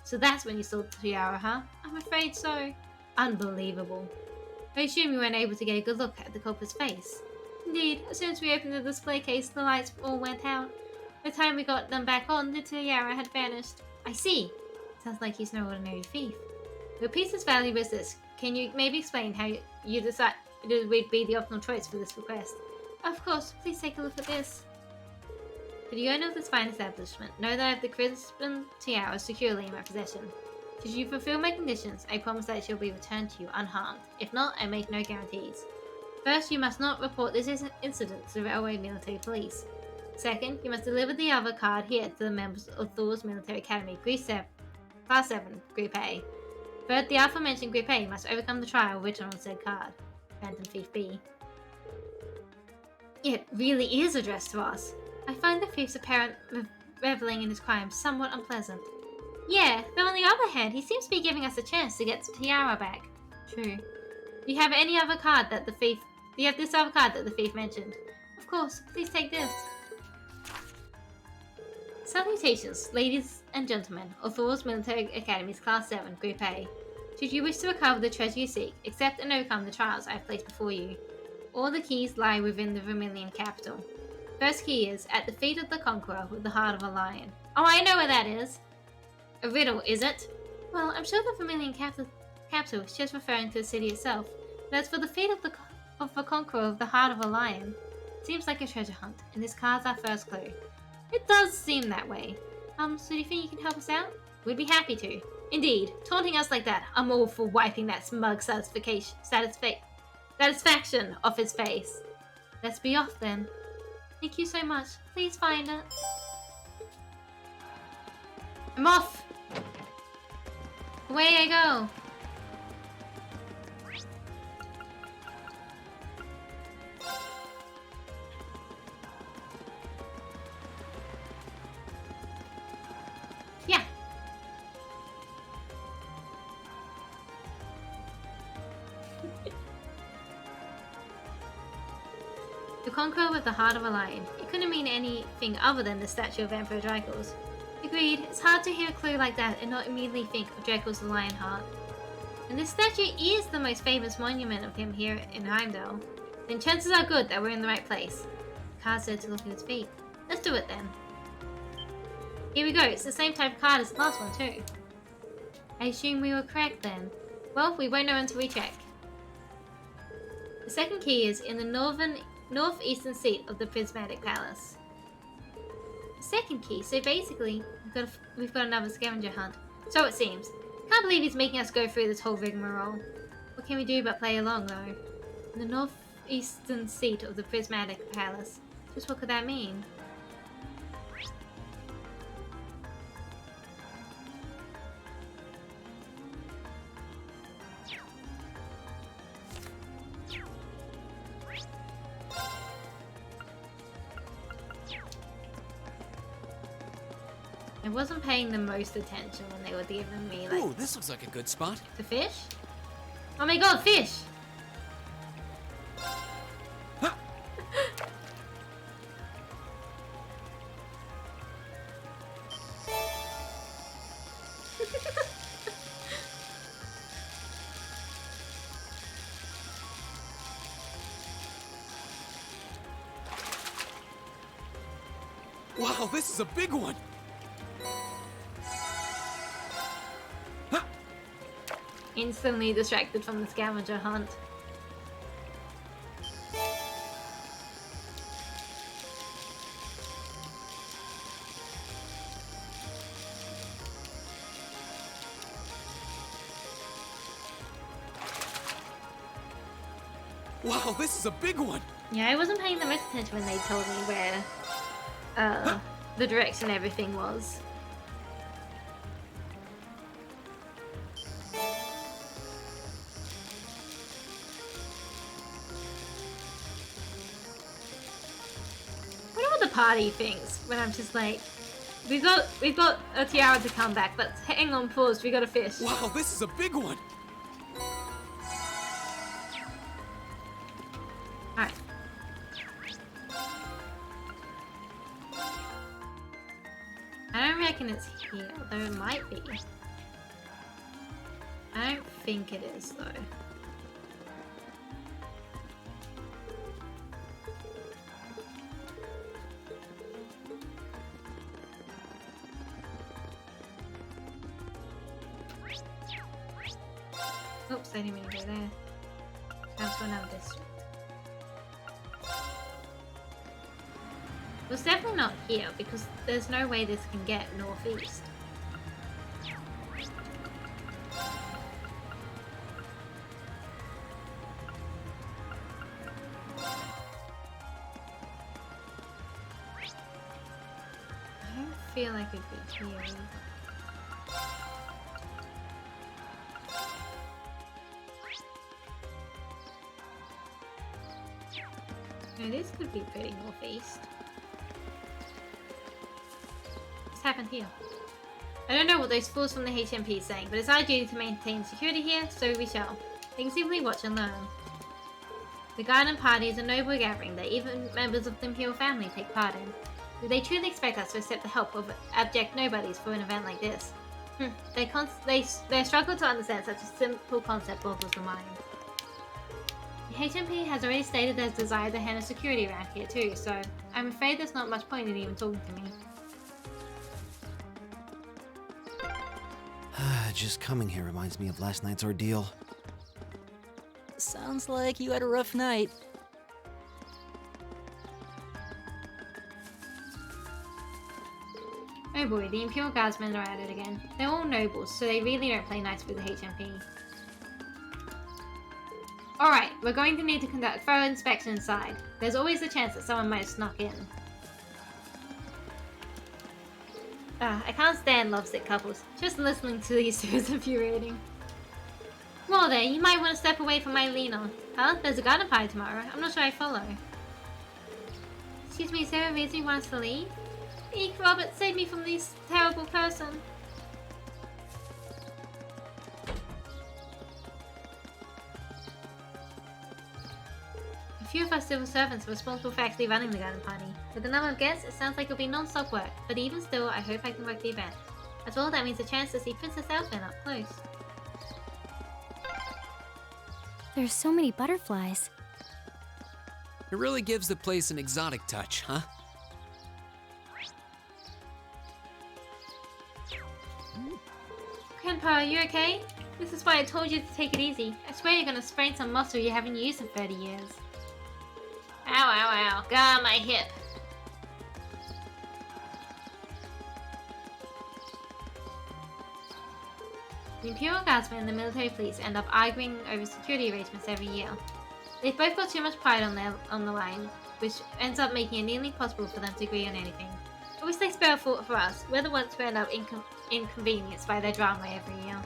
A: So that's when you stole the tiara, huh? I'm afraid so. Unbelievable. I assume you weren't able to get a good look at the culprit's face. Indeed, as soon as we opened the display case, the lights all went out. By the time we got them back on, the tiara had vanished. I see. Sounds like he's no ordinary thief. With a piece as valuable as this, can you maybe explain how you decided we'd be the optimal choice for this request? Of course, please take a look at this. For the owner of this fine establishment, know that I have the Crimson Tiara securely in my possession. Should you fulfill my conditions, I promise that it shall be returned to you unharmed. If not, I make no guarantees. First, you must not report this incident to the Railway Military Police. Second, you must deliver the other card here to the members of Thor's Military Academy, Class 7, Group A. Third, the aforementioned Group A must overcome the trial written on said card. Phantom Thief B. It really is addressed to us. I find the thief's apparent reveling in his crime somewhat unpleasant. Yeah, though on the other hand, he seems to be giving us a chance to get the tiara back. True. Do you have any other card that the thief... Do you have this other card that the thief mentioned? Of course, please take this. Salutations, ladies and gentlemen of Thor's Military Academy's Class 7, Group A. Should you wish to recover the treasure you seek, accept and overcome the trials I have placed before you. All the keys lie within the Vermilion capital. First key is, at the feet of the Conqueror with the heart of a lion. Oh, I know where that is! A riddle, is it? Well, I'm sure the Vermilion capital is just referring to the city itself. But as for the feet of the Conqueror with the heart of a lion, seems like a treasure hunt, and this card's our first clue. It does seem that way. So do you think you can help us out? We'd be happy to. Indeed, taunting us like that, I'm all for wiping that smug satisfaction off his face. Let's be off then. Thank you so much. Please find it. I'm off! Away I go! Yeah. conqueror with the heart of a lion. It couldn't mean anything other than the statue of Emperor Dracos. Agreed, it's hard to hear a clue like that and not immediately think of Dracos the lion heart. And this statue is the most famous monument of him here in Heimdall. Then chances are good that we're in the right place. The card said to look at its feet. Let's do it then. Here we go, it's the same type of card as the last one too. I assume we were correct then. Well, we won't know until we check. The second key is in the northeastern seat of the Prismatic Palace. The second key, so basically, we've got another scavenger hunt. So it seems. Can't believe he's making us go through this whole rigmarole. What can we do but play along though? In the northeastern seat of the Prismatic Palace. Just what could that mean? I wasn't paying the most attention when they were giving me like...
D: Ooh, this looks like a good spot.
A: The fish? Oh my god, fish!
K: Wow, this is a big one!
A: Instantly distracted from the scavenger hunt.
K: Wow, this is a big one!
A: Yeah, I wasn't paying the most attention when they told me where the direction everything was. Party things when I'm just like, we've got a tiara to come back, but hang on, pause, we got a fish.
K: Wow, this is a big one.
A: Alright. I don't reckon it's here, though it might be. I don't think it is though. Oops, I didn't mean to go there. Down to another district. It was definitely not here because there's no way this can get northeast. I don't feel like it'd be here either. No, this could be pretty northeast. What's happened here? I don't know what those fools from the HMP are saying, but it's our duty to maintain security here, so we shall. They can simply watch and learn. The garden party is a noble gathering that even members of the Imperial family take part in. Do they truly expect us to accept the help of abject nobodies for an event like this? Their struggle to understand such a simple concept boggles the mind. The HMP has already stated their desire to handle security around here too, so I'm afraid there's not much point in even talking to me.
E: Just coming here reminds me of last night's ordeal.
B: Sounds like you had a rough night.
A: Oh boy, the Imperial Guardsmen are at it again. They're all nobles, so they really don't play nice with the HMP. Alright, we're going to need to conduct a thorough inspection inside. There's always a chance that someone might have snuck in. I can't stand lovesick couples. Just listening to these two is infuriating. Well there, you might want to step away from my Lena. Huh? There's a garden party tomorrow. I'm not sure I follow. Excuse me, is there a reason you want us to leave? Eek, Robert, save me from this terrible person. Few of our civil servants are responsible for actually running the garden party. With the number of guests, it sounds like it'll be non-stop work, but even still, I hope I can work the event. As well, that means a chance to see Princess Elfin up close.
C: There's so many butterflies.
D: It really gives the place an exotic touch, huh?
A: Grandpa, are you okay? This is why I told you to take it easy. I swear you're gonna sprain some muscle you haven't used in 30 years. Ow, ow, ow. God, my hip. The Imperial Guardsmen and the military police end up arguing over security arrangements every year. They've both got too much pride on the line, which ends up making it nearly impossible for them to agree on anything. I wish they spare a thought for us. We're the ones who end up inconvenienced by their drama every year.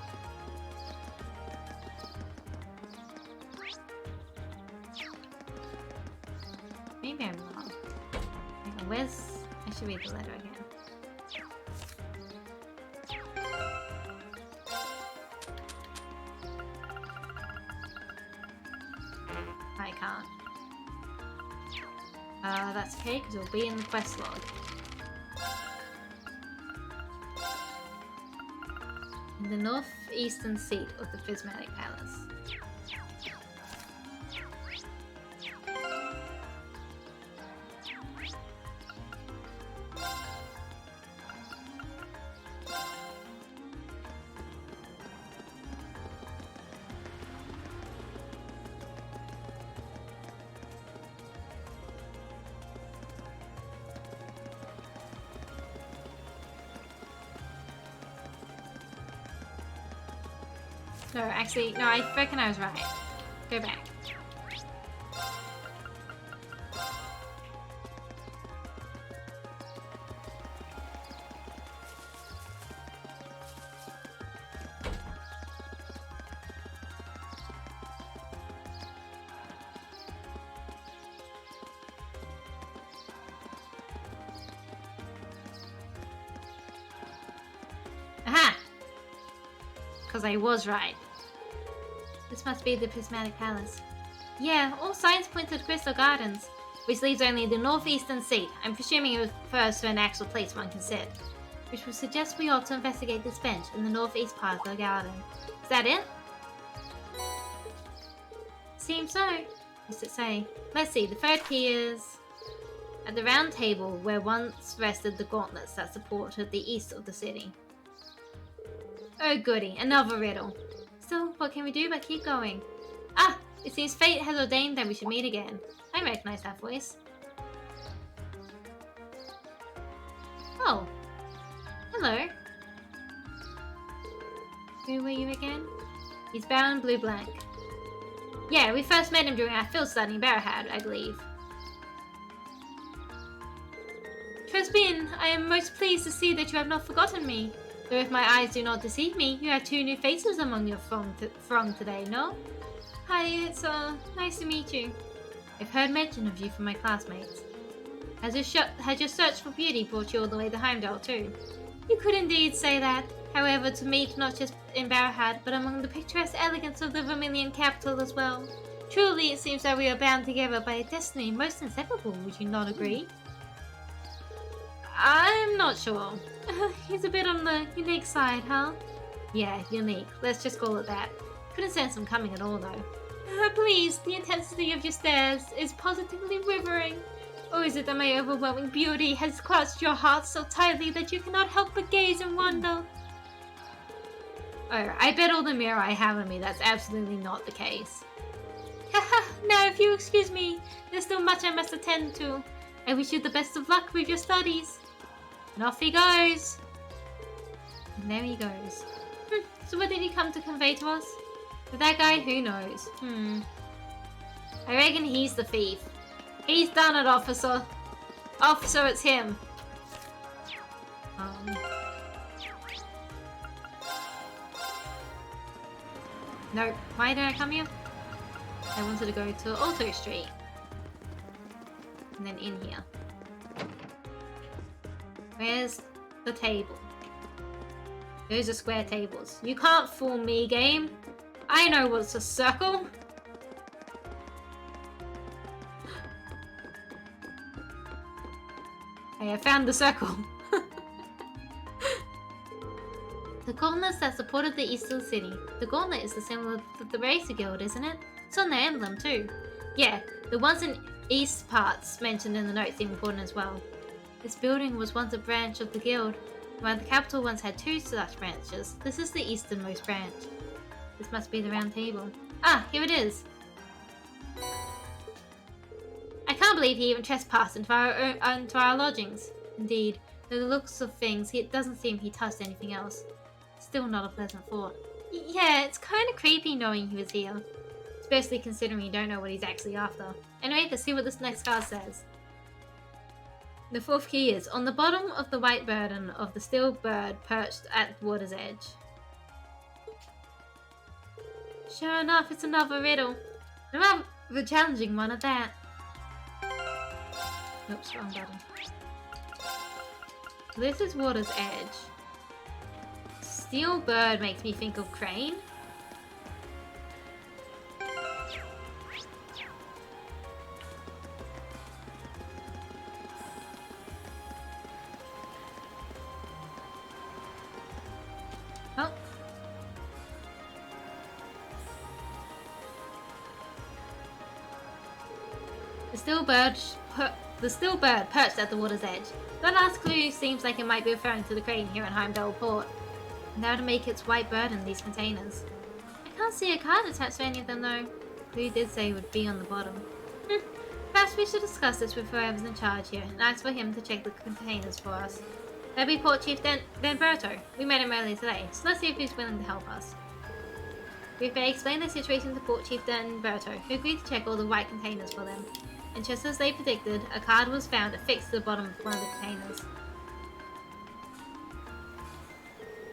A: Maybe I'm wrong. Hang on, where's... I should read the letter again. I can't. That's okay, because it'll be in the quest log. In the northeastern seat of the Prismatic Palace. No, actually, no, I reckon I was right. Go back. Aha! Because I was right. This must be the Prismatic Palace. Yeah, all signs point to the Crystal Gardens, which leaves only the northeastern seat. I'm presuming it refers to an actual place one can sit, which would suggest we ought to investigate this bench in the northeast part of the garden. Is that it? Seems so. What's it say? Let's see, the third key is... at the round table where once rested the gauntlets that supported the east of the city. Oh goody, another riddle. Still, what can we do but keep going? Ah! It seems fate has ordained that we should meet again. I recognize that voice. Oh. Hello. Who were you again? He's Baron Blue Blank. Yeah, we first met him during our field study in Barrowhead, I believe. Tresbyn, I am most pleased to see that you have not forgotten me. Though if my eyes do not deceive me, you have two new faces among your throng today, no? Hi, it's nice to meet you. I've heard mention of you from my classmates. Has your search for beauty brought you all the way to Heimdall too? You could indeed say that. However, to meet not just in Barrowhead, but among the picturesque elegance of the Vermilion capital as well. Truly, it seems that we are bound together by a destiny most inseparable, would you not agree? I'm not sure. He's a bit on the unique side, huh? Yeah, unique. Let's just call it that. Couldn't sense him coming at all, though. Please, the intensity of your stares is positively rivering. Or is it that my overwhelming beauty has clutched your heart so tightly that you cannot help but gaze and wonder? Oh, I bet all the mirror I have on me that's absolutely not the case. Haha, now if you excuse me, there's still much I must attend to. I wish you the best of luck with your studies. And off he goes. And there he goes. So what did he come to convey to us? With that guy, who knows? I reckon he's the thief. He's done it, officer. Officer, it's him. Nope. Why did I come here? I wanted to go to Alto Street. And then in here. Where's the table? Those are square tables. You can't fool me, game. I know what's a circle. Okay, I found the circle. The gauntlets that supported the Eastern City. The gauntlet is the symbol of the Racer Guild, isn't it? It's on their emblem too. Yeah, the ones in east parts mentioned in the notes seem important as well. This building was once a branch of the guild, while the capital once had 2 such branches. This is the easternmost branch. This must be the round table. Ah, here it is! I can't believe he even trespassed into our lodgings. Indeed, though the looks of things, it doesn't seem he touched anything else. Still not a pleasant thought. Yeah, it's kind of creepy knowing he was here. Especially considering you don't know what he's actually after. Anyway, let's see what this next card says. The 4th key is, on the bottom of the white burden of the steel bird perched at the water's edge. Sure enough, it's another riddle. Another challenging one at that. Oops, wrong button. This is water's edge. Steel bird makes me think of crane. Oh. The steel bird perched at the water's edge. That last clue seems like it might be referring to the crane here in Heimdall Port. Now to make its white bird in these containers. I can't see a card attached to any of them though. Who did say it would be on the bottom? Perhaps we should discuss this with whoever's in charge here and ask for him to check the containers for us. That'd be Port Chief Danberto. We met him earlier today, so let's see if he's willing to help us. We've explained the situation to Port Chief Danberto, who agreed to check all the white containers for them. And just as they predicted, a card was found affixed to the bottom of one of the containers.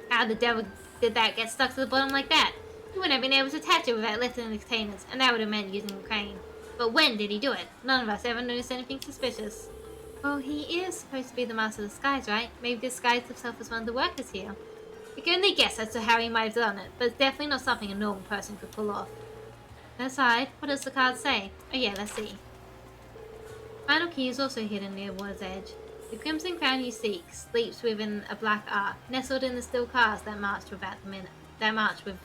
A: How the devil did that get stuck to the bottom like that? He wouldn't have been able to attach it without lifting the containers, and that would have meant using a crane. But when did he do it? None of us ever noticed anything suspicious. Well, he is supposed to be the Master of Disguise, right? Maybe disguised himself as one of the workers here. We can only guess as to how he might have done it, but it's definitely not something a normal person could pull off. Aside, what does the card say? Oh yeah, let's see. Final key is also hidden near water's edge. The crimson crown you seek sleeps within a black ark, nestled in the steel cars that march with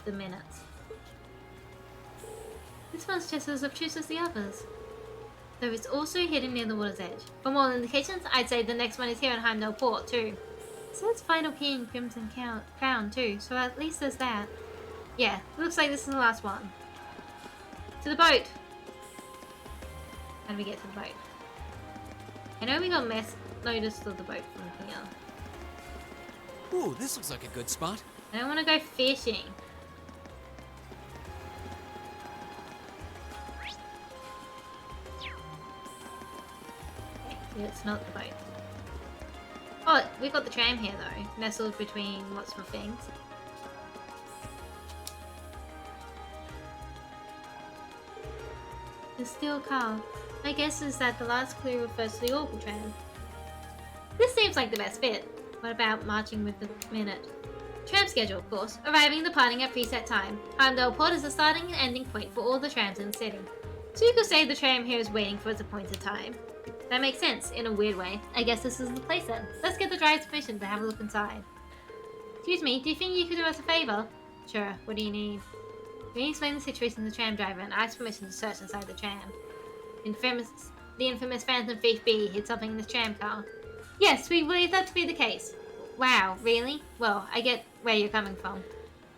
A: the minutes. This one's just as obtuse as the others, though it's also hidden near the water's edge. For more indications, I'd say the next one is here in Heimdall Port too. It says final key in crimson crown too, so at least there's that. Yeah, looks like this is the last one. To the boat! How do we get to the boat? I know we got notice of the boat from here.
D: Ooh, this looks like a good spot.
A: I don't want to go fishing. Okay, it's not the boat. Oh, we've got the tram here though, nestled between lots of things. The steel car. My guess is that the last clue refers to the orbital tram. This seems like the best fit. What about marching with the minute? Tram schedule, of course. Arriving and departing at preset time. Heimdall Port is the starting and ending point for all the trams in the city. So you could say the tram here is waiting for its appointed time. That makes sense, in a weird way. I guess this is the place then. Let's get the driver's permission to have a look inside. Excuse me, do you think you could do us a favor? Sure, what do you need? We explain the situation to the tram driver and ask permission to search inside the tram. The infamous Phantom Thief B hid something in the tram car. Yes, we believe that to be the case. Wow, really? Well, I get where you're coming from.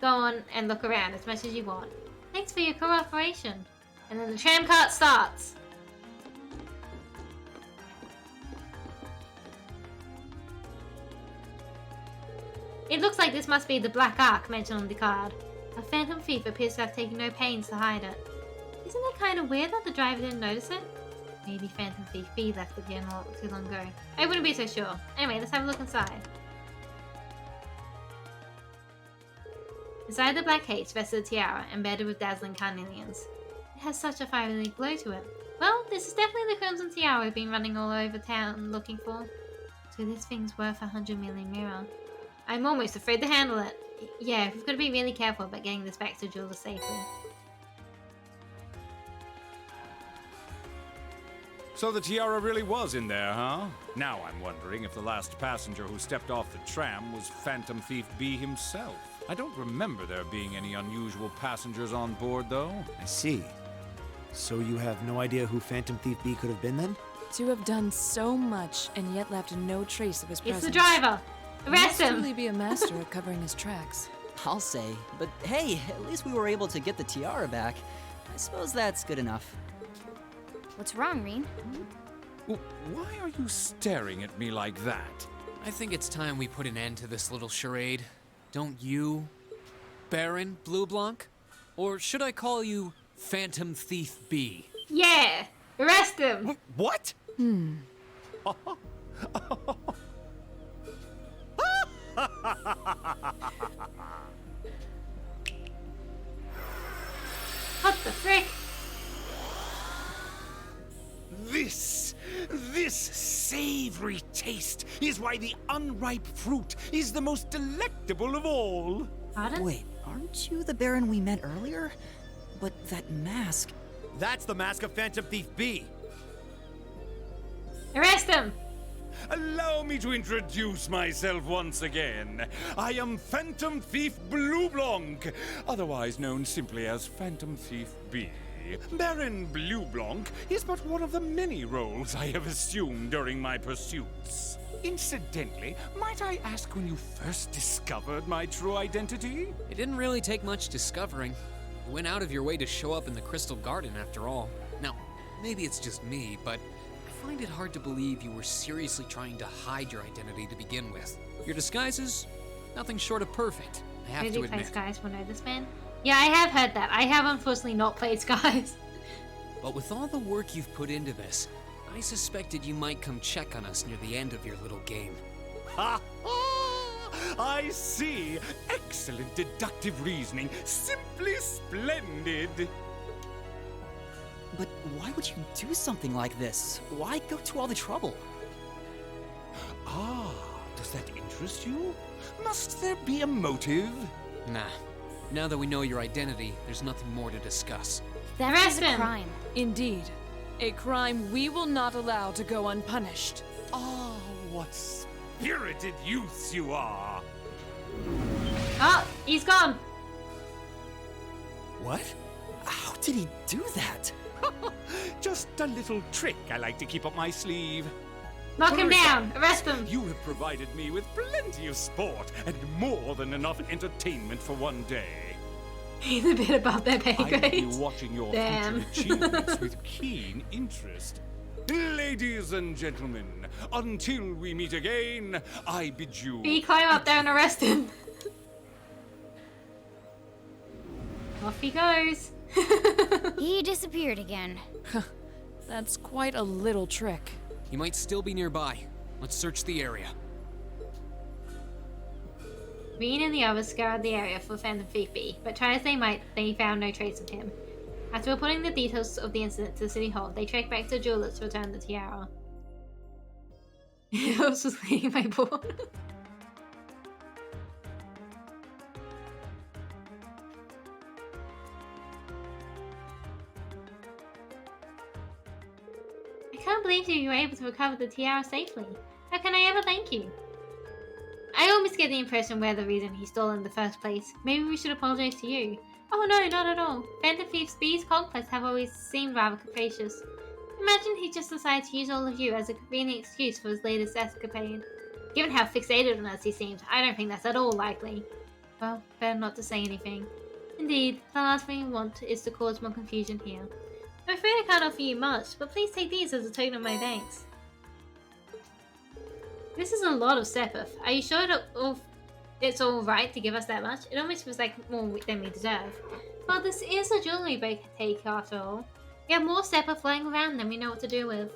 A: Go on and look around as much as you want. Thanks for your cooperation. And then the tram cart starts. It looks like this must be the Black Ark mentioned on the card. A Phantom Thief appears to have taken no pains to hide it. Isn't it kind of weird that the driver didn't notice it? Maybe Phantom Thief B left it here not too long ago. I wouldn't be so sure. Anyway, let's have a look inside. Inside the black case rests a tiara embedded with dazzling carnelians. It has such a fiery glow to it. Well, this is definitely the crimson tiara we've been running all over town looking for. So this thing's worth 100 million mirror. I'm almost afraid to handle it. Yeah, we've got to be really careful about getting this back to jeweler safely.
K: So the tiara really was in there, huh? Now I'm wondering if the last passenger who stepped off the tram was Phantom Thief B himself. I don't remember there being any unusual passengers on board, though.
E: I see. So you have no idea who Phantom Thief B could have been then?
F: To have done so much and yet left no trace of his presence.
A: It's the driver. Arrest him.
F: He must truly be a master at covering his tracks.
B: I'll say, but hey, at least we were able to get the tiara back. I suppose that's good enough.
C: What's wrong, Reen?
K: Why are you staring at me like that?
D: I think it's time we put an end to this little charade. Don't you, Baron Blue Blanc? Or should I call you Phantom Thief B?
A: Yeah. Arrest him.
E: What?
A: What the frick?
K: This savory taste is why the unripe fruit is the most delectable of all.
A: Pardon?
B: Wait, aren't you the Baron we met earlier? But that mask...
E: That's the mask of Phantom Thief B.
A: Arrest him.
K: Allow me to introduce myself once again. I am Phantom Thief Blue Blanc, otherwise known simply as Phantom Thief B. Baron Blue Blanc is but one of the many roles I have assumed during my pursuits. Incidentally, might I ask when you first discovered my true identity?
D: It didn't really take much discovering. You went out of your way to show up in the Crystal Garden after all. Now, maybe it's just me, but I find it hard to believe you were seriously trying to hide your identity to begin with. Your disguise is nothing short of perfect, I have to
A: Play
D: admit.
A: Skies will know this man. Yeah, I have heard that. I have unfortunately not played Skies.
D: But with all the work you've put into this, I suspected you might come check on us near the end of your little game.
K: Ha ha! I see. Excellent deductive reasoning. Simply splendid.
B: But why would you do something like this? Why go to all the trouble?
K: Ah, does that interest you? Must there be a motive?
D: Nah. Now that we know your identity, there's nothing more to discuss.
C: That is a crime.
F: Indeed. A crime we will not allow to go unpunished.
K: Ah, what spirited youths you are!
A: Oh, he's gone.
B: What? How did he do that?
K: Just a little trick I like to keep up my sleeve.
A: Knock him down. Arrest him.
K: You have provided me with plenty of sport and more than enough entertainment for one day.
A: He's a bit above their pay
K: I will be
A: grade.
K: watching your
A: Damn.
K: future achievements with keen interest. Ladies and gentlemen, until we meet again, I bid you...
A: He climb up there and arrest him. Off he goes.
C: He disappeared again.
F: That's quite a little trick.
D: He might still be nearby. Let's search the area.
A: Reen and the others scoured the area for Phantom Thief B, but try as they might, they found no trace of him. After reporting the details of the incident to City Hall, they trekked back to the jeweler to return the tiara. I was just leaving my board. I can't believe you were able to recover the tiara safely. How can I ever thank you? I almost get the impression we're the reason he stole in the first place. Maybe we should apologize to you. Oh no, not at all. Phantom Thief B's conquests have always seemed rather capricious. Imagine he just decided to use all of you as a convenient excuse for his latest escapade. Given how fixated on us he seems, I don't think that's at all likely. Well, better not to say anything. Indeed, the last thing we want is to cause more confusion here. I'm afraid I can't offer you much, but please take these as a token of my thanks. This is a lot of Sepith. Are you sure it's alright to give us that much? It almost feels like more than we deserve. Well, this is a jewelry take after all. We have more Sepith flying around than we know what to do with.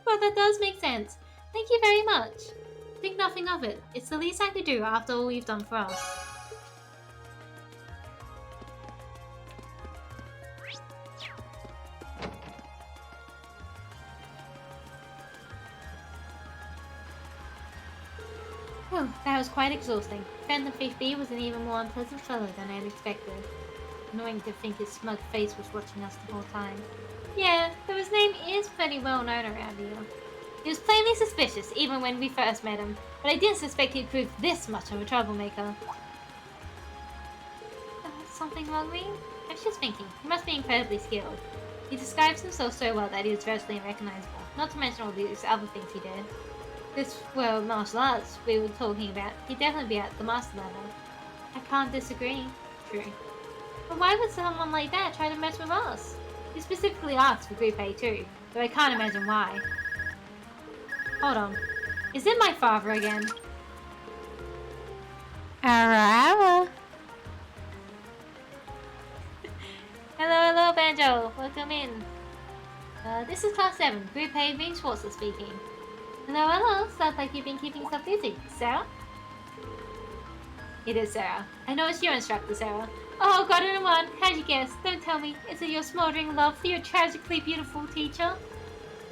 A: Well, that does make sense. Thank you very much. Think nothing of it. It's the least I could do after all you've done for us. Oh, that was quite exhausting. Phantom Thief B was an even more unpleasant fellow than I had expected. Annoying to think his smug face was watching us the whole time. Yeah, though his name is pretty well known around here. He was plainly suspicious even when we first met him, but I didn't suspect he'd prove this much of a troublemaker. Something wrong, Reem? I was just thinking, he must be incredibly skilled. He describes himself so well that he is virtually unrecognizable, not to mention all these other things he did. This, well, martial arts we were talking about, he'd definitely be at the master level. I can't disagree. True. But why would someone like that try to mess with us? He specifically asked for Group A too, though I can't imagine why. Hold on. Is it my father again? Hello, hello, Banjo. Welcome in. This is Class 7, Group A, Vin Schwarzer speaking. Hello. Sounds like you've been keeping yourself busy. Sarah? It is Sarah. I know it's your instructor, Sarah. Oh, got it in one. How'd you guess? Don't tell me. Is it your smoldering love for your tragically beautiful teacher?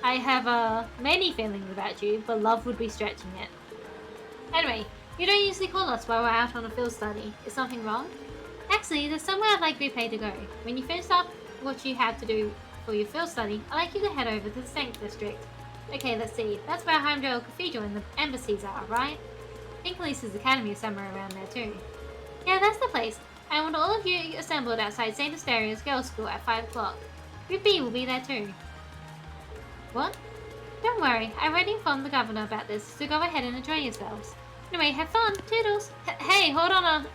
A: I have, many feelings about you, but love would be stretching it. Anyway, you don't usually call us while we're out on a field study. Is something wrong? Actually, there's somewhere I'd like Group A to go. When you finish up what you have to do for your field study, I'd like you to head over to the Saint District. Okay, let's see. That's where Heimdall Cathedral and the embassies are, right? I think Elisa's Academy is somewhere around there too. Yeah, that's the place. I want all of you assembled outside St. Asteria's Girls' School at 5 o'clock. Group B will be there too. What? Don't worry, I already informed the governor about this, so go ahead and enjoy yourselves. Anyway, have fun. Toodles. Hey, hold on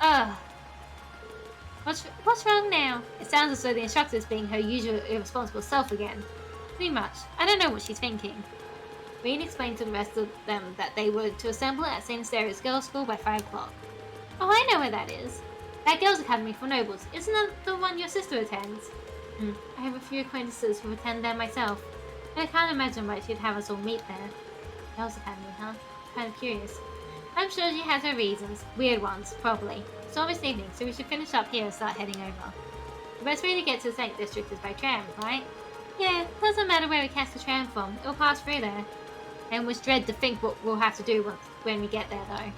A: What's wrong now? It sounds as though the instructor's being her usual irresponsible self again. Pretty much. I don't know what she's thinking. Reed explained to the rest of them that they were to assemble at St. Asteria's Girls' School by 5 o'clock. Oh, I know where that is. That Girls' Academy for Nobles. Isn't that the one your sister attends? I have a few acquaintances who attend there myself. But I can't imagine why she'd have us all meet there. Girls' Academy, huh? Kind of curious. I'm sure she has her reasons. Weird ones, probably. It's almost evening, so we should finish up here and start heading over. The best way to get to the Saint District is by tram, right? Yeah, doesn't matter where we catch the tram from. It'll pass through there. I almost dread to think what we'll have to do when we get there, though.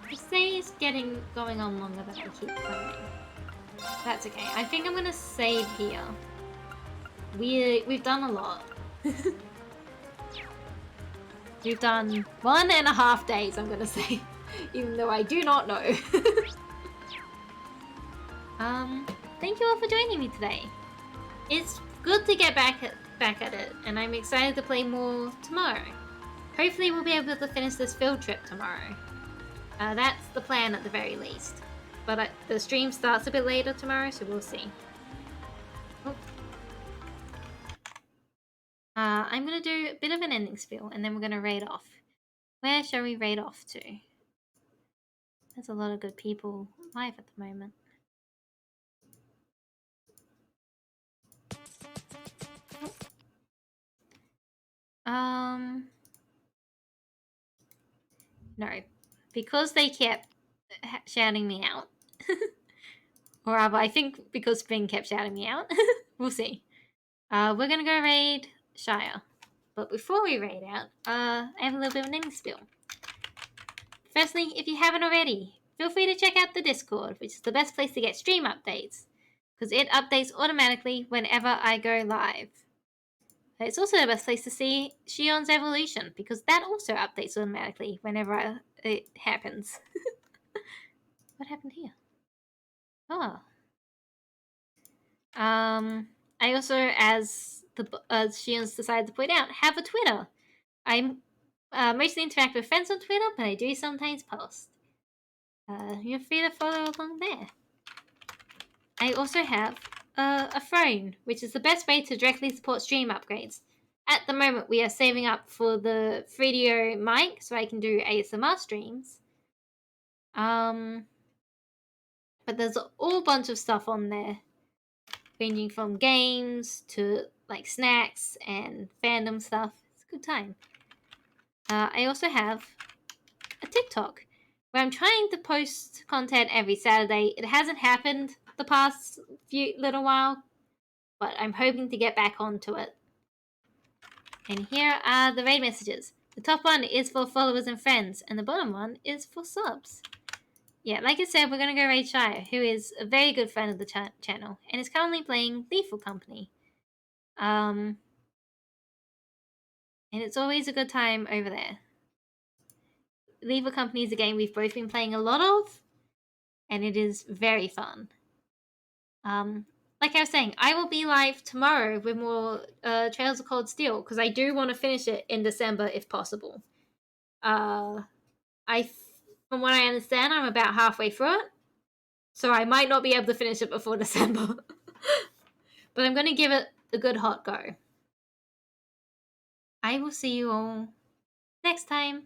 A: This day is going on longer than I keep planning. That's okay. I think I'm gonna save here. We've done a lot. We've done 1.5 days, I'm gonna say. Even though I do not know. Thank you all for joining me today. It's good to get back at it, and I'm excited to play more tomorrow. Hopefully we'll be able to finish this field trip tomorrow. That's the plan at the very least. But the stream starts a bit later tomorrow, so we'll see. Oh. I'm gonna do a bit of an ending spiel, and then we're gonna raid off. Where shall we raid off to? There's a lot of good people live at the moment. No, because they kept shouting me out. Or rather, I think because Finn kept shouting me out. We'll see. We're gonna go raid Shire. But before we raid out, I have a little bit of an ending spiel. Firstly, if you haven't already, feel free to check out the Discord, which is the best place to get stream updates, because it updates automatically whenever I go live. It's also the best place to see Shion's evolution, because that also updates automatically whenever it happens. What happened here? Oh. I also, as Shion's decided to point out, have a Twitter. I'm mostly interact with friends on Twitter, but I do sometimes post. You're free to follow along there. I also have a phone, which is the best way to directly support stream upgrades. At the moment, we are saving up for the 3DO mic, so I can do ASMR streams. But there's a whole bunch of stuff on there, ranging from games to like snacks and fandom stuff. It's a good time. I also have a TikTok where I'm trying to post content every Saturday. It hasn't happened the past little while, but I'm hoping to get back onto it. And here are the raid messages. The top one is for followers and friends, and the bottom one is for subs. yeah, like I said, we're gonna go raid Shire, who is a very good friend of the channel and is currently playing Lethal Company. And it's always a good time over there. Lethal Company is a game we've both been playing a lot of, and it is very fun. Like I was saying, I will be live tomorrow with more Trails of Cold Steel because I do want to finish it in December if possible. From what I understand, I'm about halfway through it, so I might not be able to finish it before December. But I'm going to give it a good hot go. I will see you all next time.